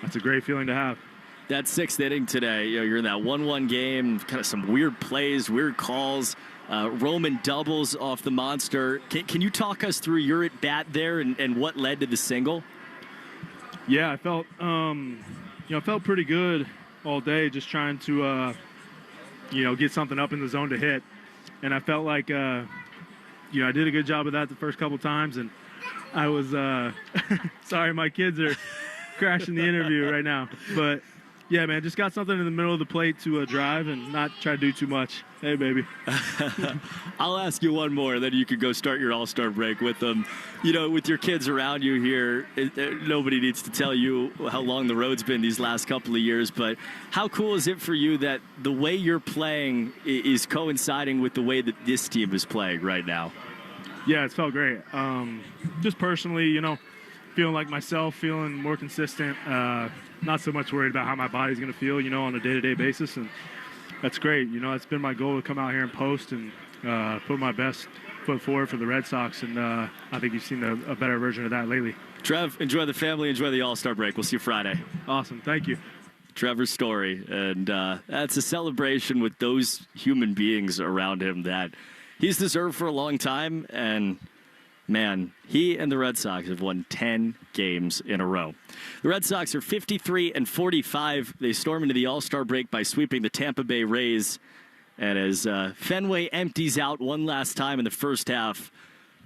that's a great feeling to have. That 6th inning today, you're in that 1-1 game, kind of some weird plays, weird calls. Roman doubles off the monster. Can you talk us through your at bat there and what led to the single? Yeah, I felt felt pretty good all day, just trying to get something up in the zone to hit, and I felt like I did a good job of that the first couple times, and I was sorry, my kids are crashing the interview right now, but. Yeah, man, just got something in the middle of the plate to drive and not try to do too much. Hey, baby. I'll ask you one more, then you can go start your All-Star break with them. With your kids around you here, nobody needs to tell you how long the road's been these last couple of years, but how cool is it for you that the way you're playing is coinciding with the way that this team is playing right now? Yeah, it's felt great. Just personally, feeling like myself, feeling more consistent, not so much worried about how my body's going to feel, on a day-to-day basis, and that's great. It's been my goal to come out here and post and put my best foot forward for the Red Sox, and I think you've seen a better version of that lately. Trev, enjoy the family, enjoy the All-Star break. We'll see you Friday. Awesome. Thank you. Trevor's Story, and that's a celebration with those human beings around him that he's deserved for a long time, and man, he and the Red Sox have won 10 games in a row. The Red Sox are 53-45. They storm into the All-Star break by sweeping the Tampa Bay Rays. And as Fenway empties out one last time in the first half,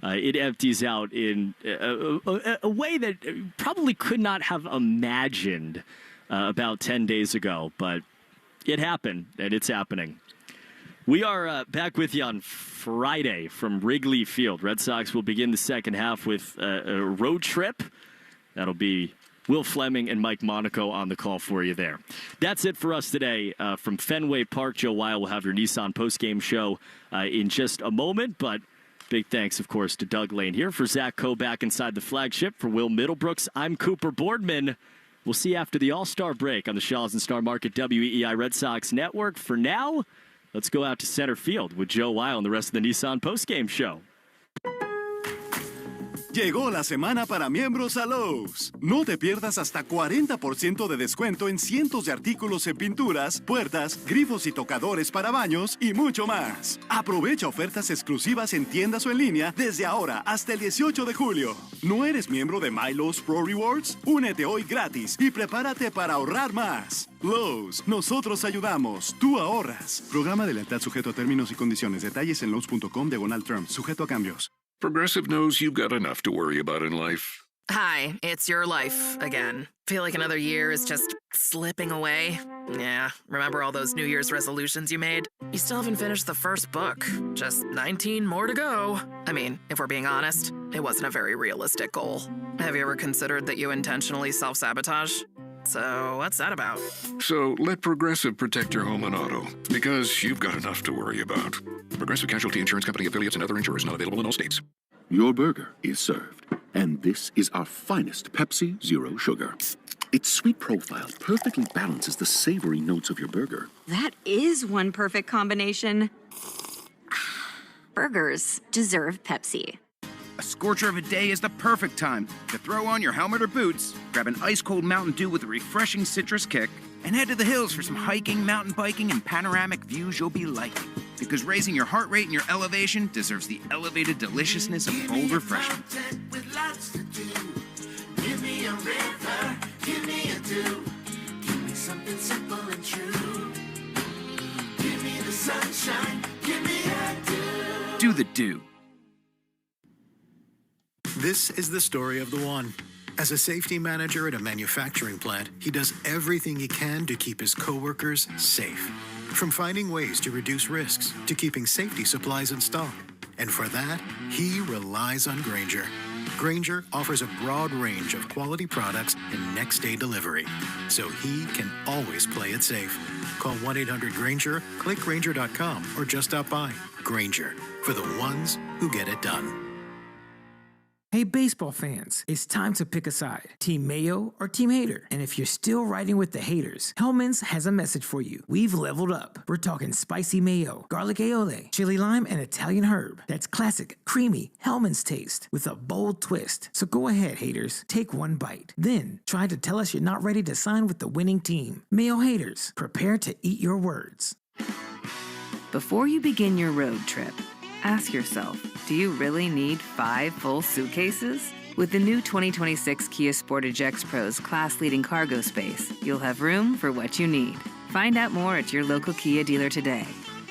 it empties out in a way that probably could not have imagined about 10 days ago. But it happened, and it's happening. We are back with you on Friday from Wrigley Field. Red Sox will begin the second half with a road trip. That'll be Will Fleming and Mike Monaco on the call for you there. That's it for us today from Fenway Park. Joe Weil will have your Nissan postgame show in just a moment, but big thanks, of course, to Doug Lane here. For Zach Coe back inside the flagship, for Will Middlebrooks, I'm Cooper Boardman. We'll see you after the All-Star break on the Shaws and Star Market WEEI Red Sox Network. For now, let's go out to center field with Joe Weil and the rest of the Nissan postgame show. Llegó la semana para miembros a Lowe's. No te pierdas hasta 40% de descuento en cientos de artículos en pinturas, puertas, grifos y tocadores para baños y mucho más. Aprovecha ofertas exclusivas en tiendas o en línea desde ahora hasta el 18 de julio. ¿No eres miembro de My Lowe's Pro Rewards? Únete hoy gratis y prepárate para ahorrar más. Lowe's, nosotros ayudamos, tú ahorras. Programa de lealtad sujeto a términos y condiciones. Detalles en Lowe's.com/terms, sujeto a cambios. Progressive knows you've got enough to worry about in life. Hi, it's your life again. Feel like another year is just slipping away? Yeah, remember all those New Year's resolutions you made? You still haven't finished the first book. Just 19 more to go. I mean, if we're being honest, it wasn't a very realistic goal. Have you ever considered that you intentionally self-sabotage? So, what's that about? So let Progressive protect your home and auto, because you've got enough to worry about. Progressive Casualty Insurance Company affiliates and other insurers not available in all states. Your burger is served, and this is our finest Pepsi Zero Sugar. Its sweet profile perfectly balances the savory notes of your burger. That is one perfect combination. Burgers deserve Pepsi. A scorcher of a day is the perfect time to throw on your helmet or boots, grab an ice-cold Mountain Dew with a refreshing citrus kick, and head to the hills for some hiking, mountain biking, and panoramic views you'll be liking. Because raising your heart rate and your elevation deserves the elevated deliciousness of bold refreshment. With lots to do. Give me a river, give me a dew. Give me something simple and true. Give me the sunshine, give me a dew. Do the dew. This is the story of the one. As a safety manager at a manufacturing plant, he does everything he can to keep his coworkers safe. From finding ways to reduce risks to keeping safety supplies in stock. And for that, he relies on Grainger. Grainger offers a broad range of quality products and next-day delivery, so he can always play it safe. Call 1-800-GRAINGER, click Grainger.com, or just stop by. Grainger, for the ones who get it done. Hey, baseball fans, it's time to pick a side. Team Mayo or Team Hater. And if you're still riding with the haters, Hellman's has a message for you. We've leveled up. We're talking spicy mayo, garlic aioli, chili lime, and Italian herb. That's classic, creamy Hellman's taste with a bold twist. So go ahead, haters, take one bite. Then try to tell us you're not ready to sign with the winning team. Mayo haters, prepare to eat your words. Before you begin your road trip, ask yourself, do you really need 5 full suitcases? With the new 2026 Kia Sportage X-Pro's class-leading cargo space, you'll have room for what you need. Find out more at your local Kia dealer today.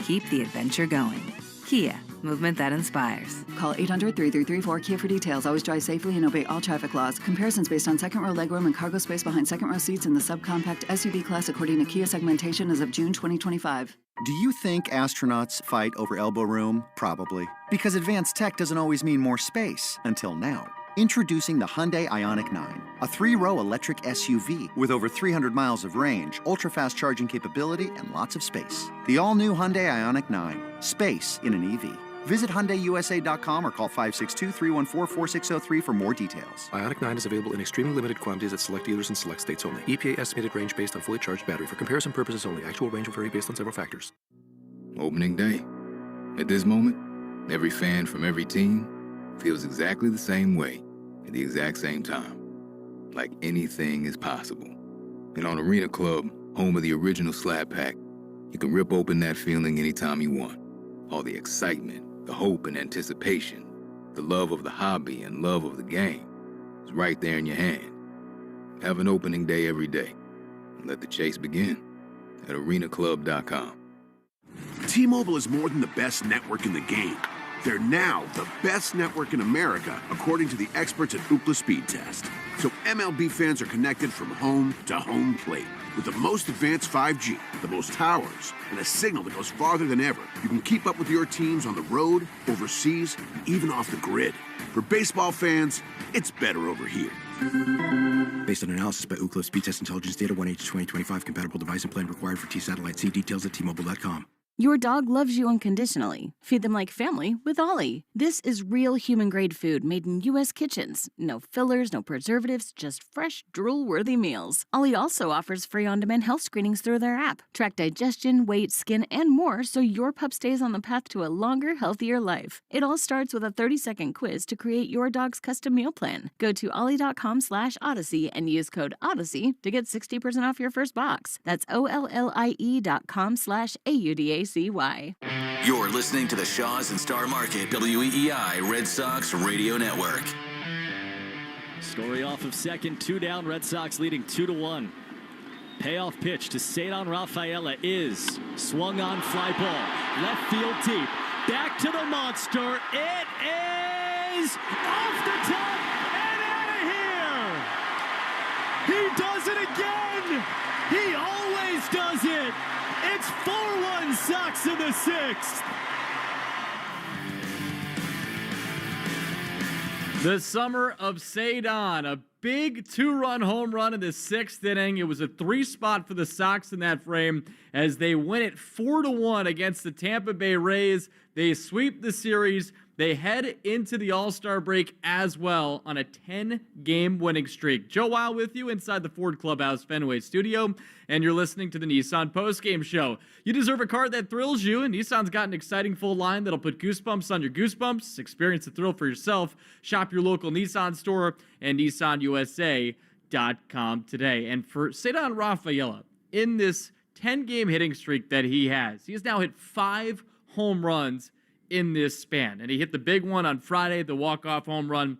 Keep the adventure going. Kia, movement that inspires. Call 800-3334-KIA for details. Always drive safely and obey all traffic laws. Comparisons based on second row legroom and cargo space behind second row seats in the subcompact SUV class according to Kia segmentation as of June 2025. Do you think astronauts fight over elbow room? Probably. Because advanced tech doesn't always mean more space. Until now. Introducing the Hyundai Ioniq 9, a 3-row electric SUV with over 300 miles of range, ultra-fast charging capability, and lots of space. The all-new Hyundai Ioniq 9. Space in an EV. Visit HyundaiUSA.com or call 562-314-4603 for more details. Ioniq 9 is available in extremely limited quantities at select dealers in select states only. EPA estimated range based on fully charged battery. For comparison purposes only. Actual range will vary based on several factors. Opening day. At this moment, every fan from every team feels exactly the same way at the exact same time. Like anything is possible. And on Arena Club, home of the original Slab Pack, you can rip open that feeling anytime you want. All the excitement, the hope and anticipation, the love of the hobby and love of the game is right there in your hand. Have an opening day every day. And let the chase begin at arenaclub.com. T-Mobile is more than the best network in the game. They're now the best network in America, according to the experts at Ookla Speed Test. So MLB fans are connected from home to home plate. With the most advanced 5G, the most towers, and a signal that goes farther than ever, you can keep up with your teams on the road, overseas, and even off the grid. For baseball fans, it's better over here. Based on analysis by Ookla Speed Test Intelligence Data 1H2025 compatible device and plan required for T-Satellite. See details at T-Mobile.com. Your dog loves you unconditionally. Feed them like family with Ollie. This is real human-grade food made in U.S. kitchens. No fillers, no preservatives, just fresh, drool-worthy meals. Ollie also offers free on-demand health screenings through their app. Track digestion, weight, skin, and more so your pup stays on the path to a longer, healthier life. It all starts with a 30-second quiz to create your dog's custom meal plan. Go to ollie.com/Odyssey and use code Odyssey to get 60% off your first box. That's OLLIE.com/AUDACY. You're listening to the Shaws and Star Market WEEI Red Sox Radio Network. Story off of second, 2 down, Red Sox leading 2-1. Payoff pitch to Cedar Rafaela is swung on, fly ball, left field deep, back to the monster. It is off the top and out of here. He does it again. He always does it. It's 4-1 Sox in the sixth. The summer of Cedar, a big 2-run home run in the sixth inning. It was a 3-spot for the Sox in that frame as they win it 4-1 against the Tampa Bay Rays. They sweep the series. They head into the All-Star break as well on a 10-game winning streak. Joe Weil with you inside the Ford Clubhouse Fenway studio, and you're listening to the Nissan postgame show. You deserve a car that thrills you, and Nissan's got an exciting full line that'll put goosebumps on your goosebumps. Experience the thrill for yourself. Shop your local Nissan store and NissanUSA.com today. And for Cedar Rafaela, in this 10-game hitting streak that he has now hit 5 home runs in this span. And he hit the big one on Friday, the walk-off home run.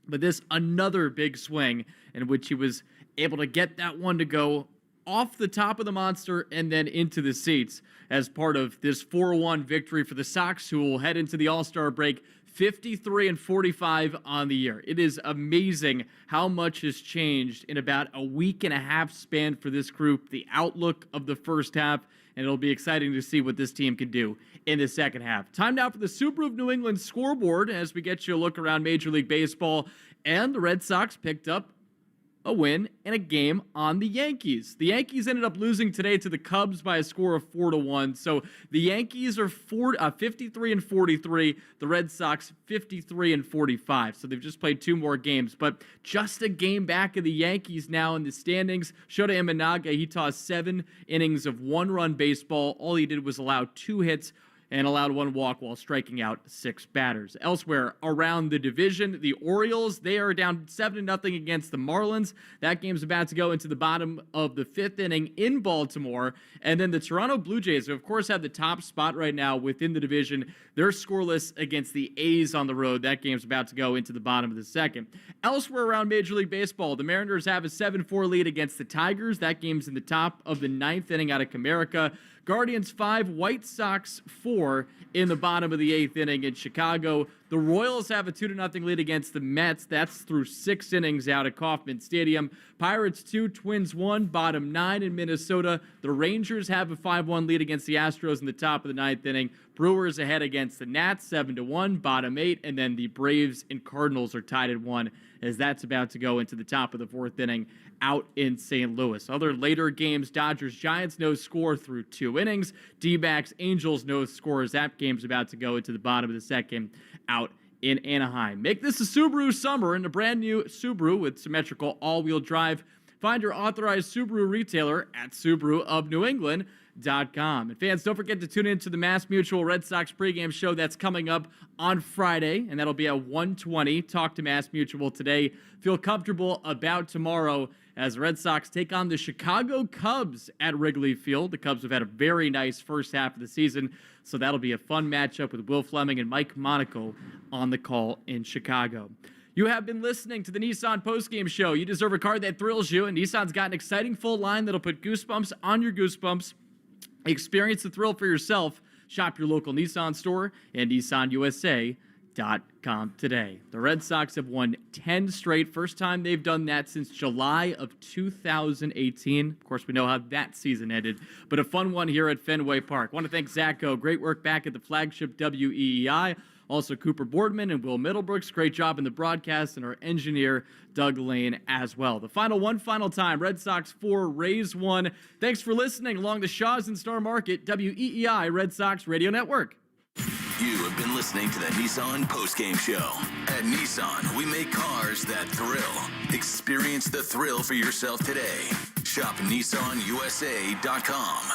But this another big swing in which he was able to get that one to go off the top of the monster and then into the seats as part of this 4-1 victory for the Sox, who will head into the All-Star break 53-45 on the year. It is amazing how much has changed in about a week and a half span for this group, the outlook of the first half, and it'll be exciting to see what this team can do in the second half. Time now for the Subaru of New England scoreboard as we get you a look around Major League Baseball. And the Red Sox picked up a win in a game on the Yankees. The Yankees ended up losing today to the Cubs by a score of 4-1. So the Yankees are 53-43. The Red Sox 53-45. So they've just played 2 more games, but just a game back of the Yankees now in the standings. Shota Imanaga, he tossed 7 innings of 1-run baseball. All he did was allow 2 hits and allowed 1 walk while striking out 6 batters. Elsewhere around the division, the Orioles, they are down 7-0 against the Marlins. That game's about to go into the bottom of the 5th inning in Baltimore. And then the Toronto Blue Jays, who of course have the top spot right now within the division, they're scoreless against the A's on the road. That game's about to go into the bottom of the 2nd. Elsewhere around Major League Baseball, the Mariners have a 7-4 lead against the Tigers. That game's in the top of the 9th inning out of Comerica. Guardians 5, White Sox 4 in the bottom of the 8th inning in Chicago. The Royals have a 2-0 lead against the Mets. That's through 6 innings out at Kauffman Stadium. Pirates 2, Twins 1, bottom 9 in Minnesota. The Rangers have a 5-1 lead against the Astros in the top of the 9th inning. Brewers ahead against the Nats 7-1, bottom 8, and then the Braves and Cardinals are tied at 1 as that's about to go into the top of the 4th inning out in St. Louis. Other later games, Dodgers-Giants, no score through 2 innings. D-backs, Angels, no score as that game's about to go into the bottom of the 2nd out in Anaheim. Make this a Subaru summer in a brand new Subaru with symmetrical all-wheel drive. Find your authorized Subaru retailer at SubaruofNewEngland.com. And fans, don't forget to tune in to the Mass Mutual Red Sox pregame show that's coming up on Friday, and that'll be at 1:20. Talk to Mass Mutual today. Feel comfortable about tomorrow as the Red Sox take on the Chicago Cubs at Wrigley Field. The Cubs have had a very nice first half of the season, so that'll be a fun matchup with Will Fleming and Mike Monaco on the call in Chicago. You have been listening to the Nissan postgame show. You deserve a car that thrills you, and Nissan's got an exciting full line that'll put goosebumps on your goosebumps. Experience the thrill for yourself. Shop your local Nissan store and NissanUSA.com today. The Red Sox have won 10 straight. First time they've done that since July of 2018. Of course, we know how that season ended, but a fun one here at Fenway Park. I want to thank Zacho. Great work back at the flagship WEEI. Also, Cooper Boardman and Will Middlebrooks, great job in the broadcast, and our engineer, Doug Lane, as well. The final time, Red Sox 4, Rays 1. Thanks for listening along the Shaws and Star Market, WEEI Red Sox Radio Network. You have been listening to the Nissan Postgame Show. At Nissan, we make cars that thrill. Experience the thrill for yourself today. Shop NissanUSA.com.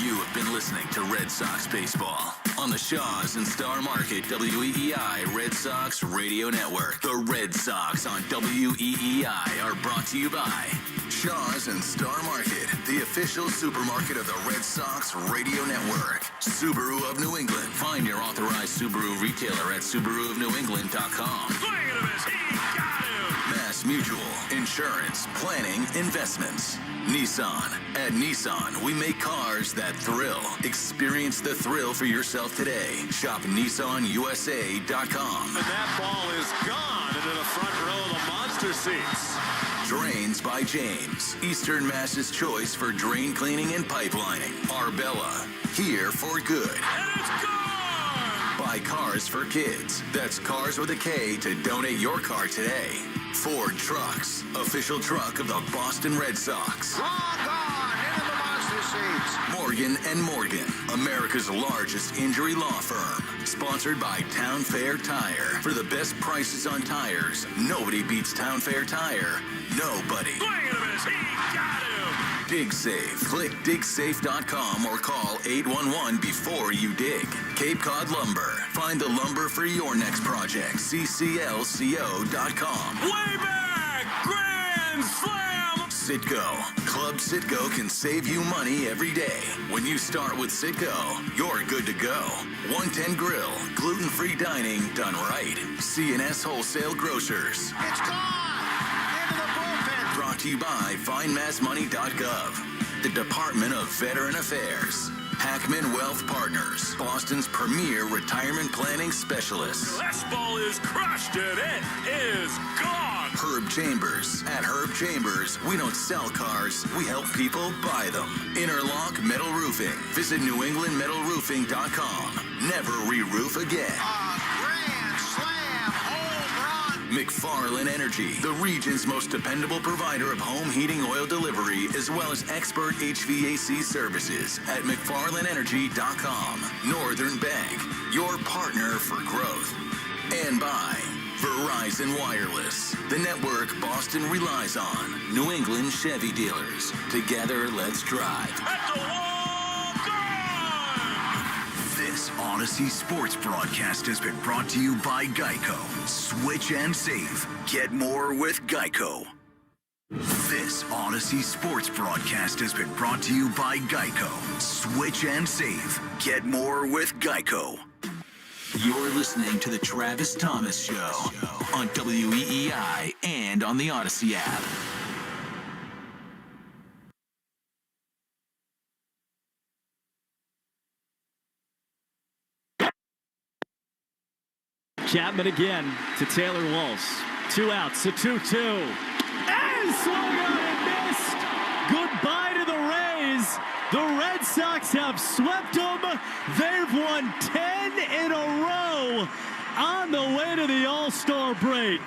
You have been listening to Red Sox Baseball on the Shaws and Star Market WEEI Red Sox Radio Network. The Red Sox on WEEI are brought to you by Shaws and Star Market, the official supermarket of the Red Sox Radio Network. Subaru of New England. Find your authorized Subaru retailer at SubaruofNewEngland.com. Mass Mutual, insurance, planning, investments. Nissan. At Nissan, we make cars that thrill. Experience the thrill for yourself today. Shop NissanUSA.com. And that ball is gone into the front row of the monster seats. Drains by James. Eastern Mass's choice for drain cleaning and pipelining. Arbella. Here for good. And it's gone! Buy Cars for Kids. That's Cars with a K to donate your car today. Ford Trucks. Official truck of the Boston Red Sox. Long gone into the monster seats. Morgan & Morgan. America's largest injury law firm. Sponsored by Town Fair Tire. For the best prices on tires, nobody beats Town Fair Tire. Nobody. Swing and a miss. He got him. DigSafe. Click digsafe.com or call 811 before you dig. Cape Cod Lumber. Find the lumber for your next project. CCLCO.com. Way back. Grand slam. Citgo. Club Citgo can save you money every day. When you start with Citgo, you're good to go. 110 Grill. Gluten-free dining done right. C&S Wholesale Grocers. It's gone. Brought to you by FindMassMoney.gov, the Department of Veteran Affairs, Hackman Wealth Partners, Boston's premier retirement planning specialist. This ball is crushed and it is gone. Herb Chambers. At Herb Chambers, we don't sell cars, we help people buy them. Interlock Metal Roofing. Visit NewEnglandMetalRoofing.com. Never re-roof again. McFarland Energy, the region's most dependable provider of home heating oil delivery, as well as expert HVAC services at McFarlandEnergy.com. Northern Bank, your partner for growth. And by Verizon Wireless, the network Boston relies on. New England Chevy dealers. Together, let's drive. This Odyssey Sports broadcast has been brought to you by Geico. Switch and save. Get more with Geico. This Odyssey Sports broadcast has been brought to you by Geico. Switch and save. Get more with Geico. You're listening to the Travis Thomas Show on WEEI and on the Odyssey app. Chapman again to Taylor Walsh. 2 outs, a 2-2. And swung on and missed. Goodbye to the Rays. The Red Sox have swept them. They've won 10 in a row on the way to the All-Star break.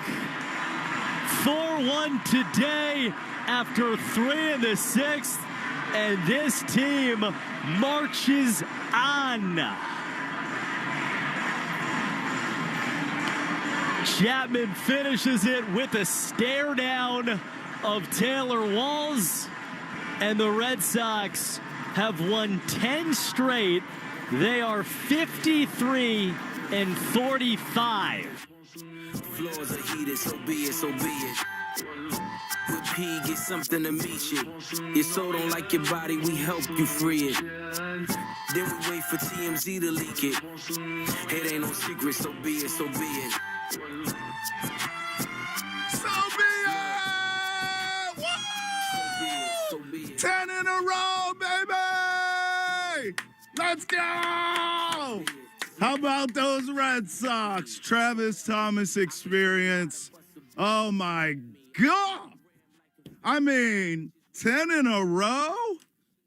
4-1 today after 3 in the 6th. And this team marches on. Chapman finishes it with a stare down of Taylor Walls, and the Red Sox have won 10 straight. They are 53 and 45. Floors are heated, so be it, so be it. With P, get something to meet you. Your soul don't like your body, we help you free it. Then we wait for TMZ to leak it. It ain't no secret, so be it, so be it. So be it! 10 in a row, baby! Let's go! How about those Red Sox? Travis Thomas experience. Oh, my God! I mean, 10 in a row?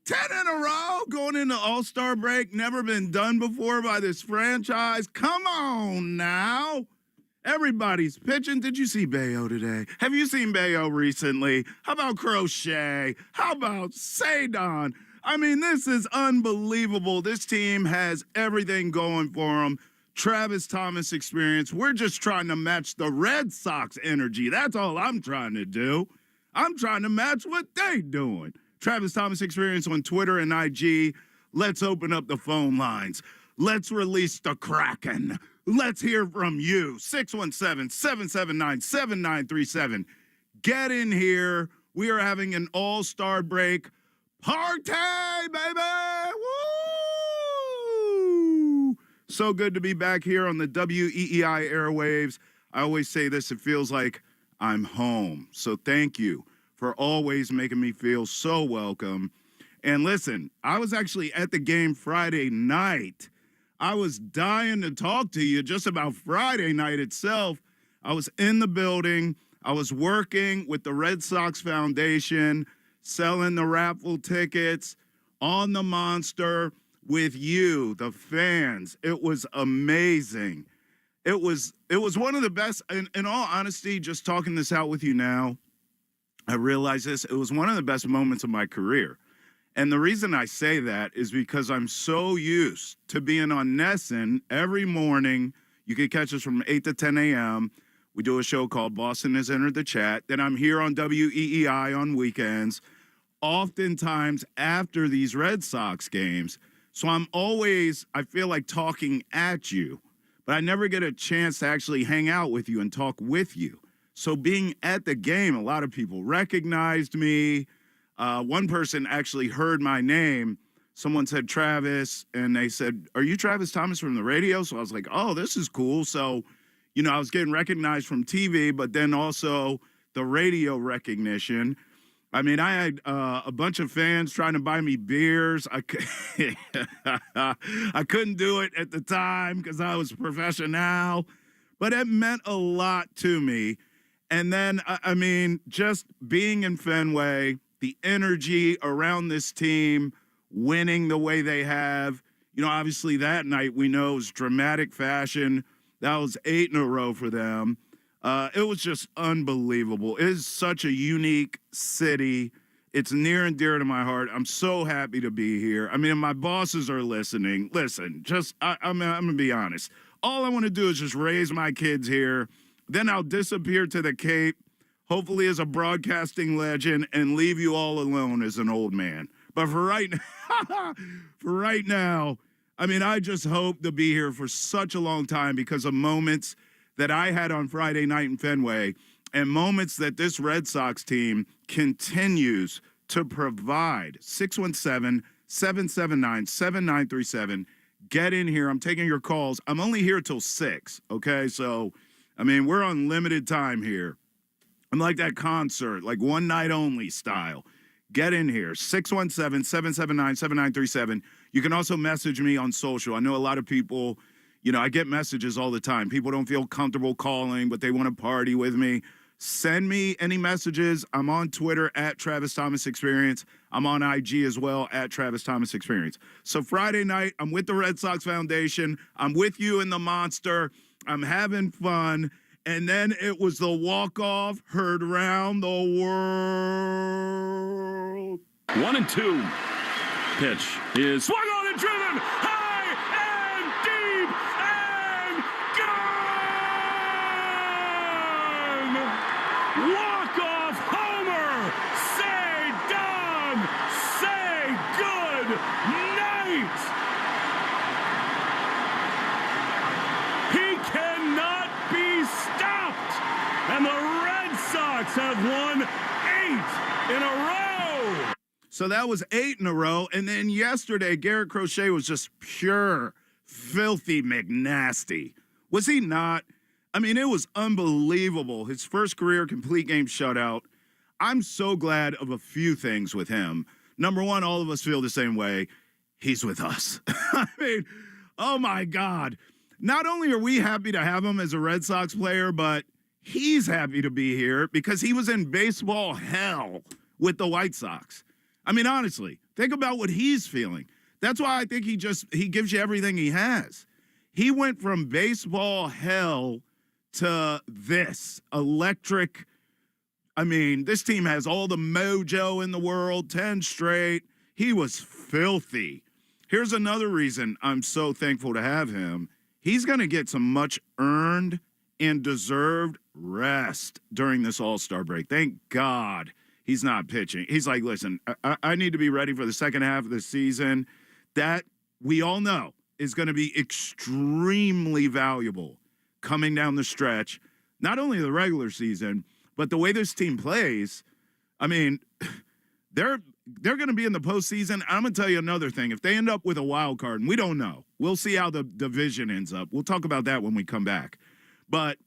10 in a row going into All-Star break. Never been done before by this franchise. Come on now. Everybody's pitching. Did you see Bayo today? Have you seen Bayo recently? How about Crochet? How about Sadon? I mean, this is unbelievable. This team has everything going for them. Travis Thomas experience. We're just trying to match the Red Sox energy. That's all I'm trying to do. I'm trying to match what they doing. Travis Thomas experience on Twitter and IG. Let's open up the phone lines. Let's release the Kraken. Let's hear from you. 617-779-7937. Get in here. We are having an all-star break party, baby. Woo! So good to be back here on the WEEI airwaves. I always say this, it feels like I'm home. So thank you for always making me feel so welcome. And listen, I was actually at the game Friday night. I was dying to talk to you just about Friday night itself. I was in the building. I was working with the Red Sox Foundation, selling the raffle tickets on the Monster with you, the fans. It was amazing. It was one of the best. In all honesty, just talking this out with you now, I realize this. It was one of the best moments of my career. And the reason I say that is because I'm so used to being on Nesson every morning. You can catch us from 8 to 10 a.m. We do a show called Boston Has Entered the Chat. Then I'm here on WEEI on weekends, oftentimes after these Red Sox games. So I'm always, I feel like talking at you, but I never get a chance to actually hang out with you and talk with you. So being at the game, a lot of people recognized me. One person actually heard my name. Someone said Travis, and they said, "Are you Travis Thomas from the radio?" So I was like, "Oh, this is cool." So, you know, I was getting recognized from TV, but then also the radio recognition. I mean, I had a bunch of fans trying to buy me beers. I couldn't do it at the time because I was a professional, but it meant a lot to me. And then, I mean, just being in Fenway, the energy around this team, winning the way they have. You know, obviously that night we know was dramatic fashion. That was 8 in a row for them. It was just unbelievable. It is such a unique city. It's near and dear to my heart. I'm so happy to be here. I mean, my bosses are listening. Listen, I'm going to be honest. All I want to do is just raise my kids here. Then I'll disappear to the Cape, hopefully as a broadcasting legend, and leave you all alone as an old man. But for right now, I mean, I just hope to be here for such a long time because of moments that I had on Friday night in Fenway and moments that this Red Sox team continues to provide. 617-779-7937. Get in here. I'm taking your calls. I'm only here till 6, okay? So, I mean, we're on limited time here. I'm like that concert, like one night only style. Get in here, 617-779-7937. You can also message me on social. I know a lot of people, you know, I get messages all the time. People don't feel comfortable calling, but they want to party with me. Send me any messages. I'm on Twitter at Travis Thomas Experience. I'm on IG as well at Travis Thomas Experience. So Friday night, I'm with the Red Sox Foundation. I'm with you in the Monster. I'm having fun. And then it was the walk-off heard around the world. 1-2. Pitch is swung on and driven high and deep and gone. Walk-off homer. Say done. Say good night. He cannot be stopped. And the Red Sox have won 8 in a row. So that was 8 in a row. And then yesterday, Garrett Crochet was just pure, filthy McNasty. Was he not? I mean, it was unbelievable. His first career complete game shutout. I'm so glad of a few things with him. Number one, all of us feel the same way. He's with us. I mean, oh my God. Not only are we happy to have him as a Red Sox player, but he's happy to be here because he was in baseball hell with the White Sox. I mean, honestly, think about what he's feeling. That's why I think he gives you everything he has. He went from baseball hell to this electric. I mean, this team has all the mojo in the world, 10 straight. He was filthy. Here's another reason I'm so thankful to have him. He's going to get some much earned and deserved rest during this All-Star break. Thank God he's not pitching. He's like, listen, I need to be ready for the second half of the season. That we all know is going to be extremely valuable coming down the stretch, not only the regular season, but the way this team plays. I mean, they're going to be in the postseason. I'm going to tell you another thing. If they end up with a wild card, and we don't know, we'll see how the division ends up. We'll talk about that when we come back. But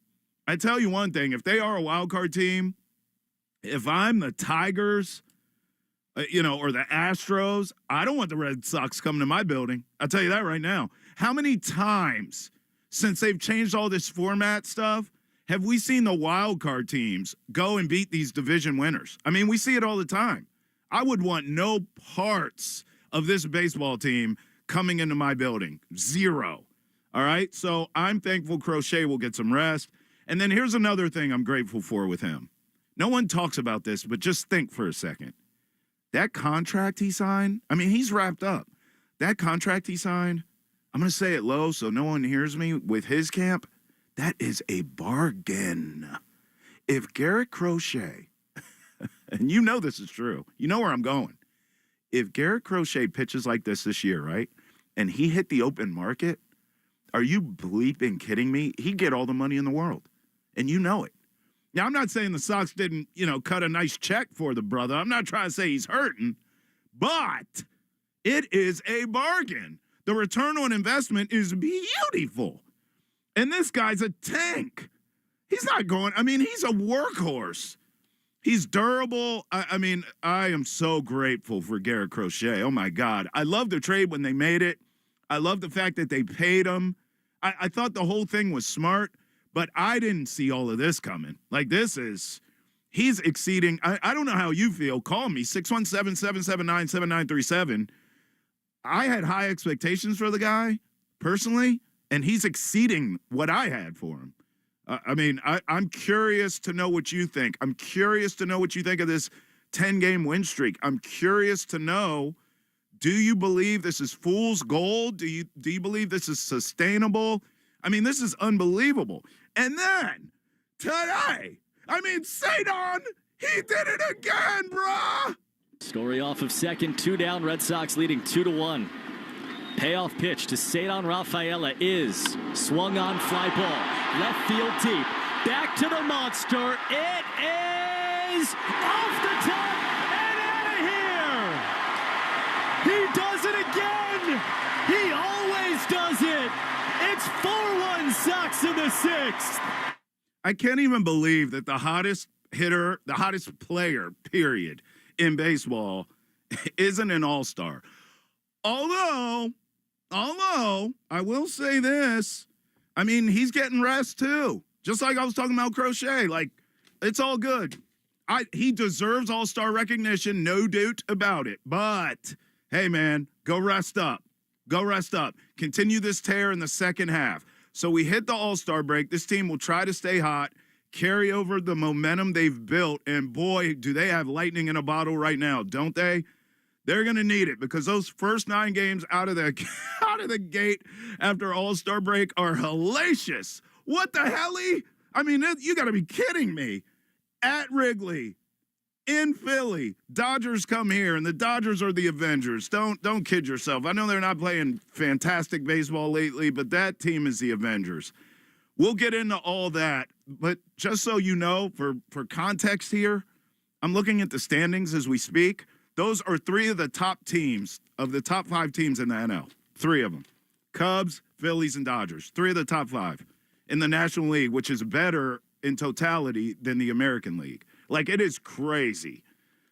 I tell you one thing, if they are a wild card team, if I'm the Tigers, or the Astros, I don't want the Red Sox coming to my building. I'll tell you that right now. How many times since they've changed all this format stuff have we seen the wild card teams go and beat these division winners? I mean, we see it all the time. I would want no parts of this baseball team coming into my building. Zero. All right? So I'm thankful Crochet will get some rest. And then here's another thing I'm grateful for with him. No one talks about this, but just think for a second. That contract he signed, I mean, he's wrapped up. That contract he signed, I'm going to say it low so no one hears me, with his camp, that is a bargain. If Garrett Crochet, and you know this is true, you know where I'm going. If Garrett Crochet pitches like this year, right, and he hit the open market, are you bleeping kidding me? He'd get all the money in the world, and you know it. Now, I'm not saying the Sox didn't, cut a nice check for the brother. I'm not trying to say he's hurting, but it is a bargain. The return on investment is beautiful. And this guy's a tank. He's not going, he's a workhorse. He's durable. I am so grateful for Garrett Crochet. Oh, my God. I love the trade when they made it. I love the fact that they paid him. I thought the whole thing was smart. But I didn't see all of this coming. Like, he's exceeding. I don't know how you feel. Call me, 617-779-7937. I had high expectations for the guy, personally, and he's exceeding what I had for him. I'm curious to know what you think. I'm curious to know what you think of this 10-game win streak. I'm curious to know, do you believe this is fool's gold? Do you believe this is sustainable? This is unbelievable. And then, today, Sadon, he did it again, bruh! Story off of second, 2 down, Red Sox leading 2-1. Payoff pitch to Sadon Rafaela is swung on, fly ball, left field deep, back to the monster. It is off the top and out of here! He does it again! He always does it! It's 4-1 Sox in the 6th. I can't even believe that the hottest hitter, the hottest player, period, in baseball isn't an all-star. Although, I will say this, he's getting rest too. Just like I was talking about Crochet. Like, it's all good. He deserves all-star recognition, no doubt about it. But, hey, man, go rest up. Go rest up. Continue this tear in the second half. So we hit the All-Star break. This team will try to stay hot, carry over the momentum they've built, and boy, do they have lightning in a bottle right now, don't they? They're going to need it because those first 9 games out of the gate after All-Star break are hellacious. What the helly? You got to be kidding me. At Wrigley, in Philly, Dodgers come here, and the Dodgers are the Avengers. Don't kid yourself. I know they're not playing fantastic baseball lately, but that team is the Avengers. We'll get into all that, but just so you know, for context here, I'm looking at the standings as we speak. Those are 3 of the top teams, of the top 5 teams in the NL. 3 of them. Cubs, Phillies, and Dodgers. 3 of the top 5 in the National League, which is better in totality than the American League. Like, it is crazy.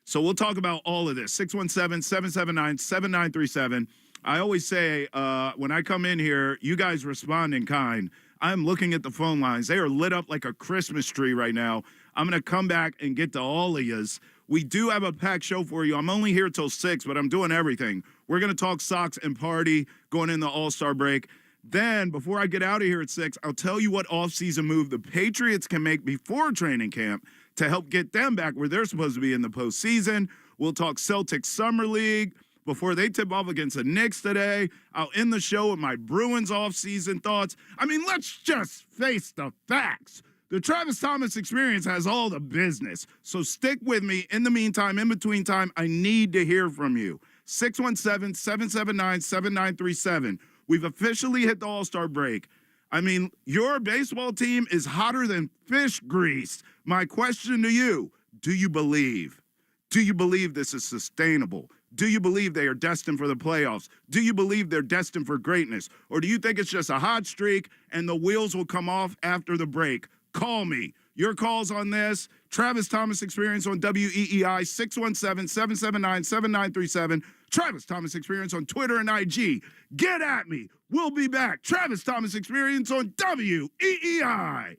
So we'll talk about all of this. 617-779-7937. I always say when I come in here, you guys respond in kind. I'm looking at the phone lines. They are lit up like a Christmas tree right now. I'm going to come back and get to all of yous. We do have a packed show for you. I'm only here till 6, but I'm doing everything. We're going to talk Sox and party going in the All-Star break. Then, before I get out of here at 6, I'll tell you what offseason move the Patriots can make before training camp to help get them back where they're supposed to be in the postseason. We'll talk Celtics Summer League before they tip off against the Knicks today. I'll end the show with my Bruins offseason thoughts. I mean, let's just face the facts. The Travis Thomas Experience has all the business. So stick with me. In the meantime, in between time, I need to hear from you. 617-779-7937. We've officially hit the All-Star break. I mean, your baseball team is hotter than fish grease. My question to you, do you believe? Do you believe this is sustainable? Do you believe they are destined for the playoffs? Do you believe they're destined for greatness? Or do you think it's just a hot streak and the wheels will come off after the break? Call me. Your calls on this. Travis Thomas Experience on WEEI, 617-779-7937. Travis Thomas Experience on Twitter and IG. Get at me. We'll be back. Travis Thomas Experience on WEEI.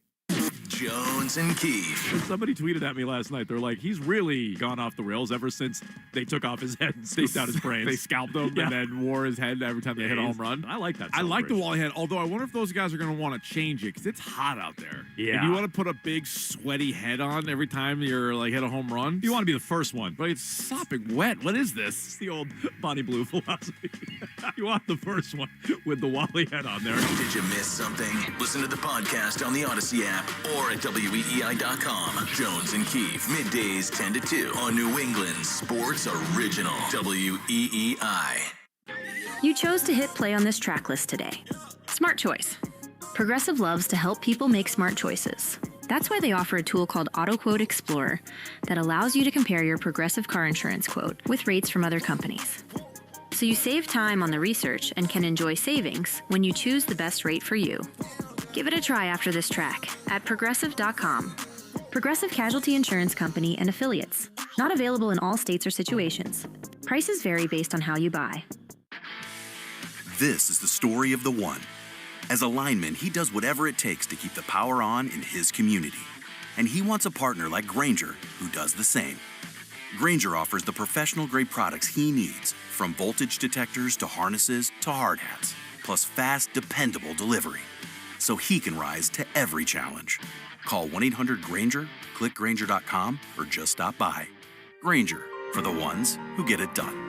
Jones and Keefe. Somebody tweeted at me last night. They're like, he's really gone off the rails ever since they took off his head and staked out his brains. They scalped him and then wore his head every time they hit a home run. I like that. I like the Wally head, although I wonder if those guys are going to want to change it because it's hot out there. Yeah. If you want to put a big sweaty head on every time you're like hit a home run, You want to be the first one. but it's sopping wet. What is this? It's the old Bonnie Blue philosophy. You want the first one with the Wally head on there. Did you miss something? Listen to the podcast on the Odyssey app or at WEEI.com. Jones and Keefe, middays 10 to 2 on New England's Sports Original, WEEI. You chose to hit play on this track list today. Smart choice. Progressive loves to help people make smart choices. That's why they offer a tool called AutoQuote Explorer that allows you to compare your Progressive car insurance quote with rates from other companies. So you save time on the research and can enjoy savings when you choose the best rate for you. Give it a try after this track at Progressive.com. Progressive Casualty Insurance Company and Affiliates. Not available in all states or situations. Prices vary based on how you buy. This is the story of the one. As a lineman, he does whatever it takes to keep the power on in his community. And he wants a partner like Grainger who does the same. Grainger offers the professional-grade products he needs, from voltage detectors to harnesses to hard hats, plus fast, dependable delivery, so he can rise to every challenge. Call 1-800-GRAINGER, click Grainger.com, or just stop by. Grainger, for the ones who get it done.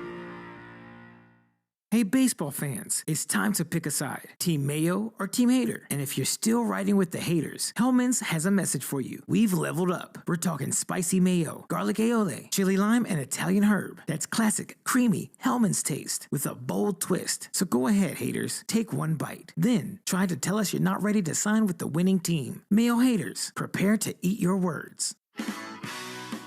Hey, baseball fans, it's time to pick a side. Team Mayo or Team Hater? And if you're still riding with the haters, Hellman's has a message for you. We've leveled up. We're talking spicy mayo, garlic aioli, chili lime, and Italian herb. That's classic, creamy Hellman's taste with a bold twist. So go ahead, haters, take one bite. Then try to tell us you're not ready to sign with the winning team. Mayo haters, prepare to eat your words.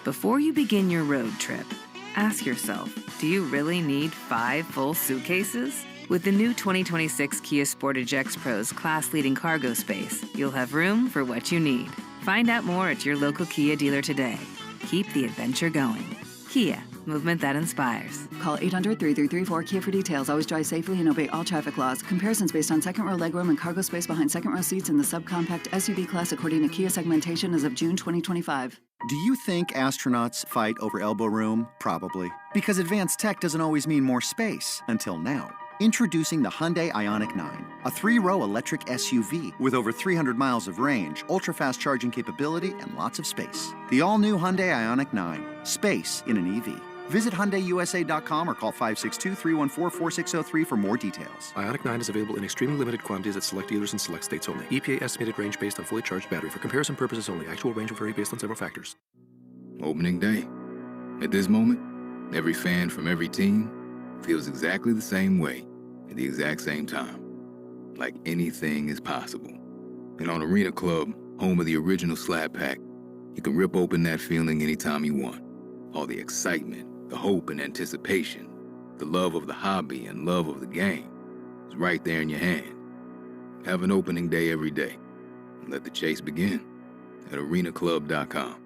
Before you begin your road trip, ask yourself, do you really need 5 full suitcases? With the new 2026 Kia Sportage X-Pro's class-leading cargo space, you'll have room for what you need. Find out more at your local Kia dealer today. Keep the adventure going. Kia, movement that inspires. Call 800-3334-KIA for details. Always drive safely and obey all traffic laws. Comparisons based on second row legroom and cargo space behind second row seats in the subcompact SUV class according to Kia segmentation as of June 2025. Do you think astronauts fight over elbow room? Probably. Because advanced tech doesn't always mean more space. Until now. Introducing the Hyundai Ioniq 9. A 3-row electric SUV with over 300 miles of range, ultra-fast charging capability, and lots of space. The all-new Hyundai Ioniq 9. Space in an EV. Visit HyundaiUSA.com or call 562-314-4603 for more details. Ioniq 9 is available in extremely limited quantities at select dealers in select states only. EPA estimated range based on fully charged battery. For comparison purposes only. Actual range will vary based on several factors. Opening day. At this moment, every fan from every team feels exactly the same way at the exact same time. Like anything is possible. And on Arena Club, home of the original Slab Pack, you can rip open that feeling anytime you want. All the excitement, the hope and anticipation, the love of the hobby and love of the game is right there in your hand. Have an opening day every day. Let the chase begin at arenaclub.com.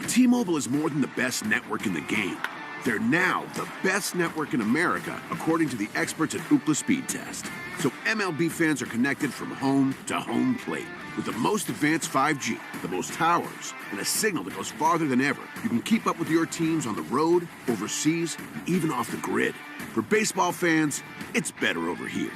T-Mobile is more than the best network in the game. They're now the best network in America, according to the experts at Ookla Speed Test. So MLB fans are connected from home to home plate. With the most advanced 5G, the most towers, and a signal that goes farther than ever, you can keep up with your teams on the road, overseas, and even off the grid. For baseball fans, it's better over here.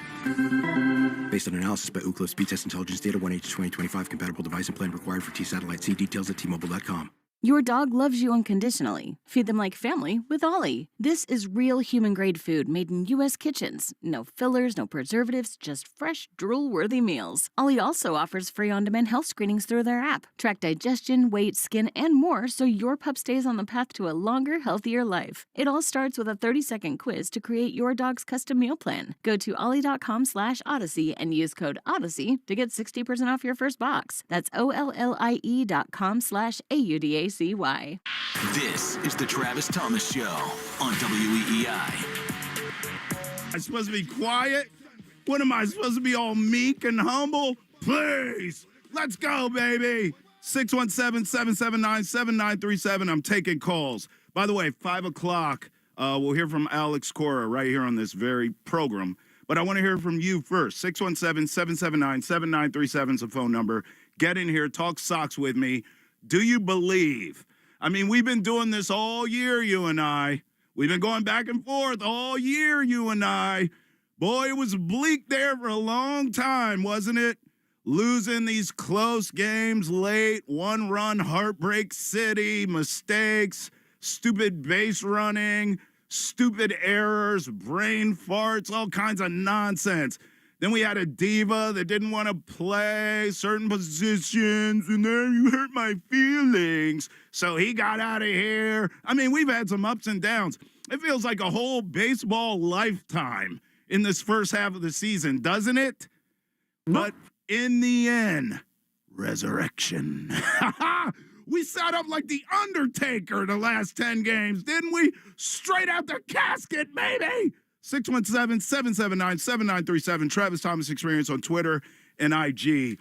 Based on analysis by Ookla Speed Test Intelligence Data 1H2025, compatible device and plan required for T-Satellite. See details at T-Mobile.com. Your dog loves you unconditionally. Feed them like family with Ollie. This is real human-grade food made in U.S. kitchens. No fillers, no preservatives, just fresh, drool-worthy meals. Ollie also offers free on-demand health screenings through their app. Track digestion, weight, skin, and more so your pup stays on the path to a longer, healthier life. It all starts with a 30-second quiz to create your dog's custom meal plan. Go to ollie.com/Odyssey and use code Odyssey to get 60% off your first box. That's OLLIE.com/AUDACY. This is the Travis Thomas Show on WEEI. I'm supposed to be quiet? What am I supposed to be, all meek and humble? Please, let's go, baby. 617-779-7937. I'm taking calls. By the way, 5 o'clock, we'll hear from Alex Cora right here on this very program. But I want to hear from you first. 617-779-7937 is the phone number. Get in here, talk Sox with me. Do you believe? I mean, we've been doing this all year, you and I. We've been going back and forth all year, you and I. Boy, it was bleak there for a long time, wasn't it? Losing these close games late, one-run heartbreak city, mistakes, stupid base running, stupid errors, brain farts, all kinds of nonsense. Then we had a diva that didn't want to play certain positions, and then you hurt my feelings. So he got out of here. I mean, we've had some ups and downs. It feels like a whole baseball lifetime in this first half of the season, doesn't it? But in the end, resurrection. We sat up like the Undertaker the last 10 games, didn't we? Straight out the casket, baby! 617-779-7937, Travis Thomas Experience on Twitter and IG.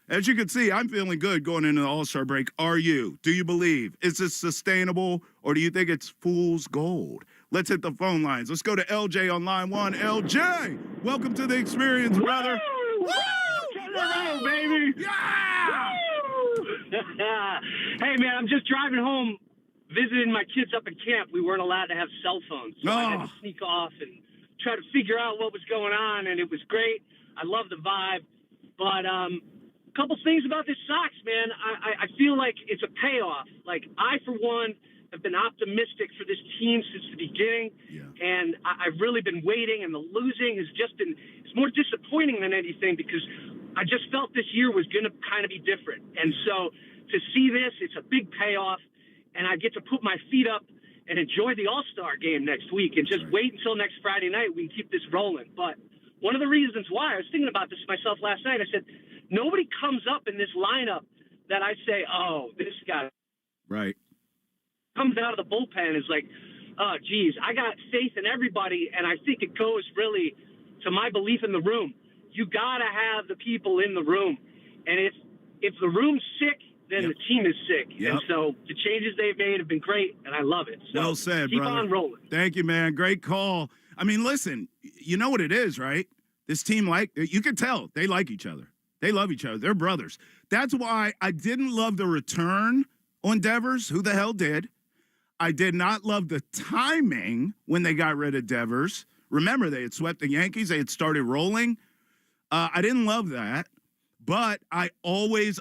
As you can see, I'm feeling good going into the All-Star break. Are you? Do you believe? Is this sustainable, or do you think it's fool's gold? Let's hit the phone lines. Let's go to LJ on line 1. LJ, welcome to the Experience, brother. Woo! Woo! Baby! Yeah! Hey, man, I'm just driving home, visiting my kids up at camp. We weren't allowed to have cell phones, so I had to sneak off and try to figure out what was going on, and it was great. I love the vibe. But a couple things about this Sox, man. I feel like it's a payoff. Like, I, for one, have been optimistic for this team since the beginning, and I've really been waiting, and the losing has just been – it's more disappointing than anything because I just felt this year was going to kind of be different. And so to see this, it's a big payoff, and I get to put my feet up and enjoy the All-Star game next week and just wait until next Friday night. We can keep this rolling. But one of the reasons why, I was thinking about this myself last night. I said, nobody comes up in this lineup that I say, oh, this guy comes out of the bullpen is like, oh, geez, I got faith in everybody. And I think it goes really to my belief in the room. You got to have the people in the room. And if the room's sick, then the team is sick. And so the changes they've made have been great, and I love it. So well said, keep brother. on rolling. Thank you, man. Great call. I mean, listen, you know what it is, right? This team, you can tell, they like each other. They love each other. They're brothers. That's why I didn't love the return on Devers. Who the hell did? I did not love the timing when they got rid of Devers. Remember, they had swept the Yankees. They had started rolling. I didn't love that, but I always